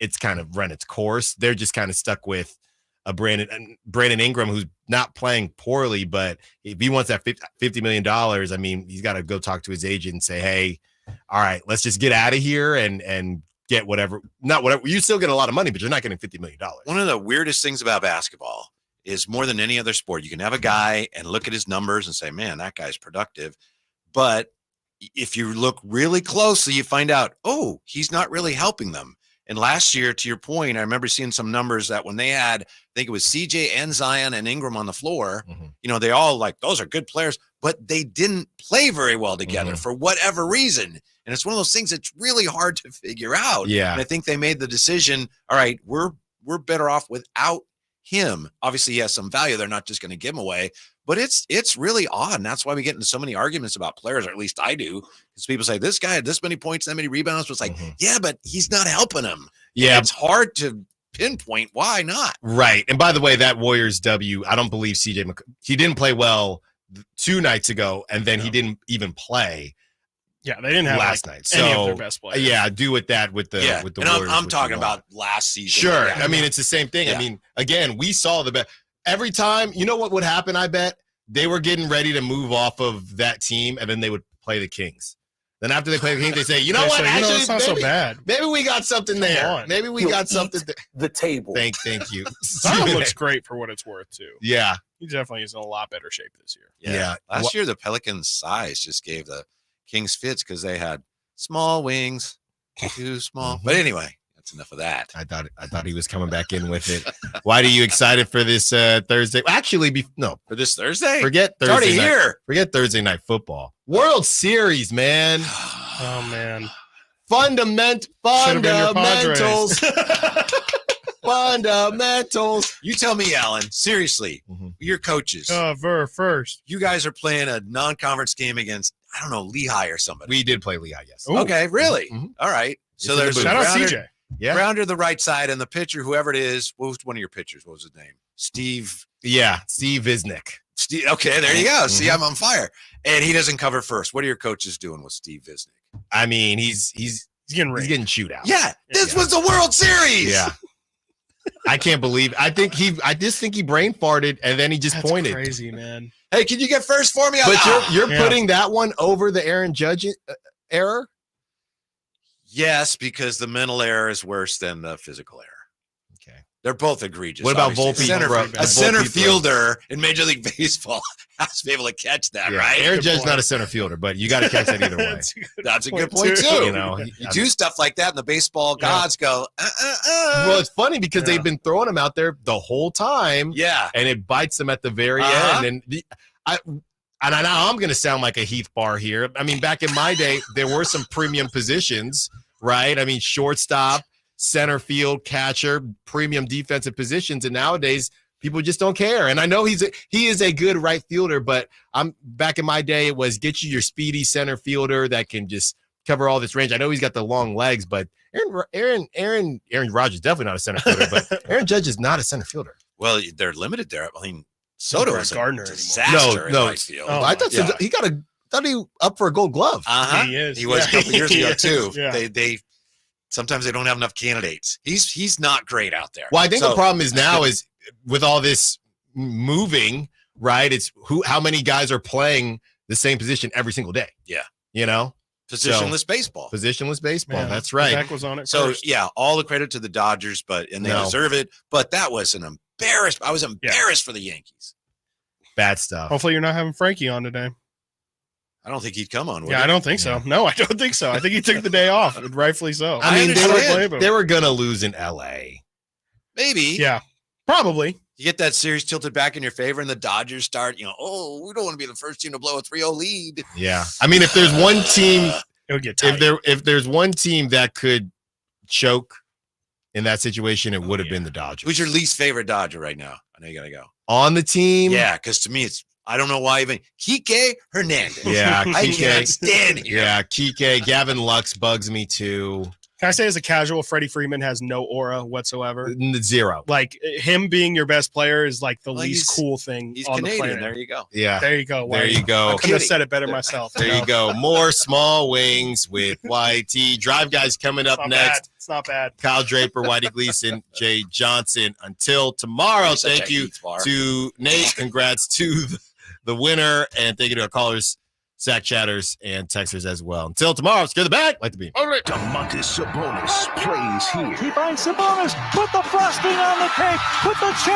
It's kind of run its course. They're just kind of stuck with a Brandon Ingram who's not playing poorly, but if he wants that $50 million, I mean, he's got to go talk to his agent and say, hey, all right, let's just get out of here and get whatever. Not whatever. You still get a lot of money, but you're not getting $50 million. One of the weirdest things about basketball is more than any other sport. You can have a guy and look at his numbers and say, man, that guy's productive. But if you look really closely, you find out, oh, he's not really helping them. And last year, to your point, I remember seeing some numbers that when they had, I think it was CJ and Zion and Ingram on the floor, they all those are good players, but they didn't play very well together for whatever reason. And it's one of those things that's really hard to figure out. Yeah. And I think they made the decision, all right, we're better off without him. Obviously, he has some value. They're not just going to give him away, but it's really odd. And that's why we get into so many arguments about players, or at least I do, because people say this guy had this many points, that many rebounds. It's like, yeah, but he's not helping him. Yeah. And it's hard to pinpoint why not. Right. And by the way, that Warriors W, I don't believe he didn't play well 2 nights ago, and then he didn't even play. Yeah, they didn't have last night. any So of their best players. yeah, do with that with the And Warriors. I'm talking about last season. Sure. Yeah. I mean, it's the same thing. Yeah. I mean, again, we saw the best. Every time, you know what would happen, I bet? They were getting ready to move off of that team, and then they would play the Kings. Then after they play the Kings, they say, you know what? Actually, it's not so bad. Maybe we got something there. Maybe we got something there. The table. Thank you. Zion looks great for what it's worth, too. Yeah. He definitely is in a lot better shape this year. Yeah. Last year, the Pelicans' size just gave the Kings fits because they had small wings, too small. But anyway, that's enough of that. I thought he was coming back in with it. Why are you excited for this Thursday? Actually, for this Thursday? Forget It's Thursday already night. here. Forget Thursday night football. World Series, man. Oh, man. Fundamentals. Fundamentals. You tell me, Alan, seriously, your coaches. First. You guys are playing a non-conference game against, I don't know, Lehigh or somebody. We did play Lehigh, yes. Ooh. Okay, really? All right. So there's Shout out CJ. Yeah. Grounder the right side, and the pitcher, whoever it is, what was one of your pitchers? What was his name? Steve. Yeah, Steve Visnick. Steve. Okay, there you go. See, I'm on fire. And he doesn't cover first. What are your coaches doing with Steve Visnick? I mean, he's getting chewed out. Yeah, this was the World Series. Yeah. I can't believe. I just think he brain farted and then he just pointed. Crazy, man. Hey, can you get first for me? But you're putting that one over the Aaron Judge error? Yes, because the mental error is worse than the physical error. They're both egregious. What about obviously. Volpe? A center fielder in Major League Baseball has to be able to catch that, right? Aaron Judge is not a center fielder, but you got to catch that either way. That's a good point too. You know, you do stuff like that, and the baseball gods go. Well, it's funny because they've been throwing him out there the whole time. Yeah, and it bites them at the very end. And now I'm going to sound like a Heath Barr here. I mean, back in my day, there were some premium positions, right? I mean, shortstop, center field, catcher, premium defensive positions, and nowadays people just don't care. And I know he is a good right fielder, but I'm back in my day it was get you your speedy center fielder that can just cover all this range. I know he's got the long legs, but Aaron Rodgers is definitely not a center fielder, but Aaron Judge is not a center fielder. Well, they're limited there. I mean, Soto is a disaster in right field. I thought he thought he up for a Gold Glove. He is. He was a couple years ago too. They sometimes they don't have enough candidates. He's not great out there. Well, I think the problem is now is with all this moving, right? It's how many guys are playing the same position every single day. Yeah. You know? Positionless baseball. Positionless baseball. Yeah, that's right. Zach was on it So first. yeah, all the credit to the Dodgers, and they deserve it. But that was an embarrassment. I was embarrassed for the Yankees. Bad stuff. Hopefully you're not having Frankie on today. I don't think he'd come on. Yeah, I don't think so. No, I don't think so. I think he took the day off, and rightfully so. I mean, they were going to lose in L.A. Maybe. Yeah, probably. You get that series tilted back in your favor, and the Dodgers start, we don't want to be the first team to blow a 3-0 lead. Yeah. I mean, if there's one team, it would get tight. If there's one team that could choke in that situation, it would have been the Dodgers. Who's your least favorite Dodger right now? I know you got to go. On the team? Yeah, because to me, I don't know why even Kike Hernandez. Yeah, I can't stand him. Yeah, Kike. Gavin Lux bugs me too. Can I say as a casual, Freddie Freeman has no aura whatsoever? Zero. Like him being your best player is like the least cool thing He's on Canadian. the planet. There you go. Yeah. There you go. There you go. I couldn't have said it better myself. There you go. More small wings with YT. Drive Guys coming up next. It's not bad. Kyle Draper, Whitey Gleason, Jay Johnson. Until tomorrow, thank you to Nate. Congrats to the winner. And thank you to our callers, Sack Chatters, and Texters as well. Until tomorrow, secure the bag. Like the beam. All right. Domantas Sabonis plays here. He finds Sabonis. Put the frosting on the cake. Put the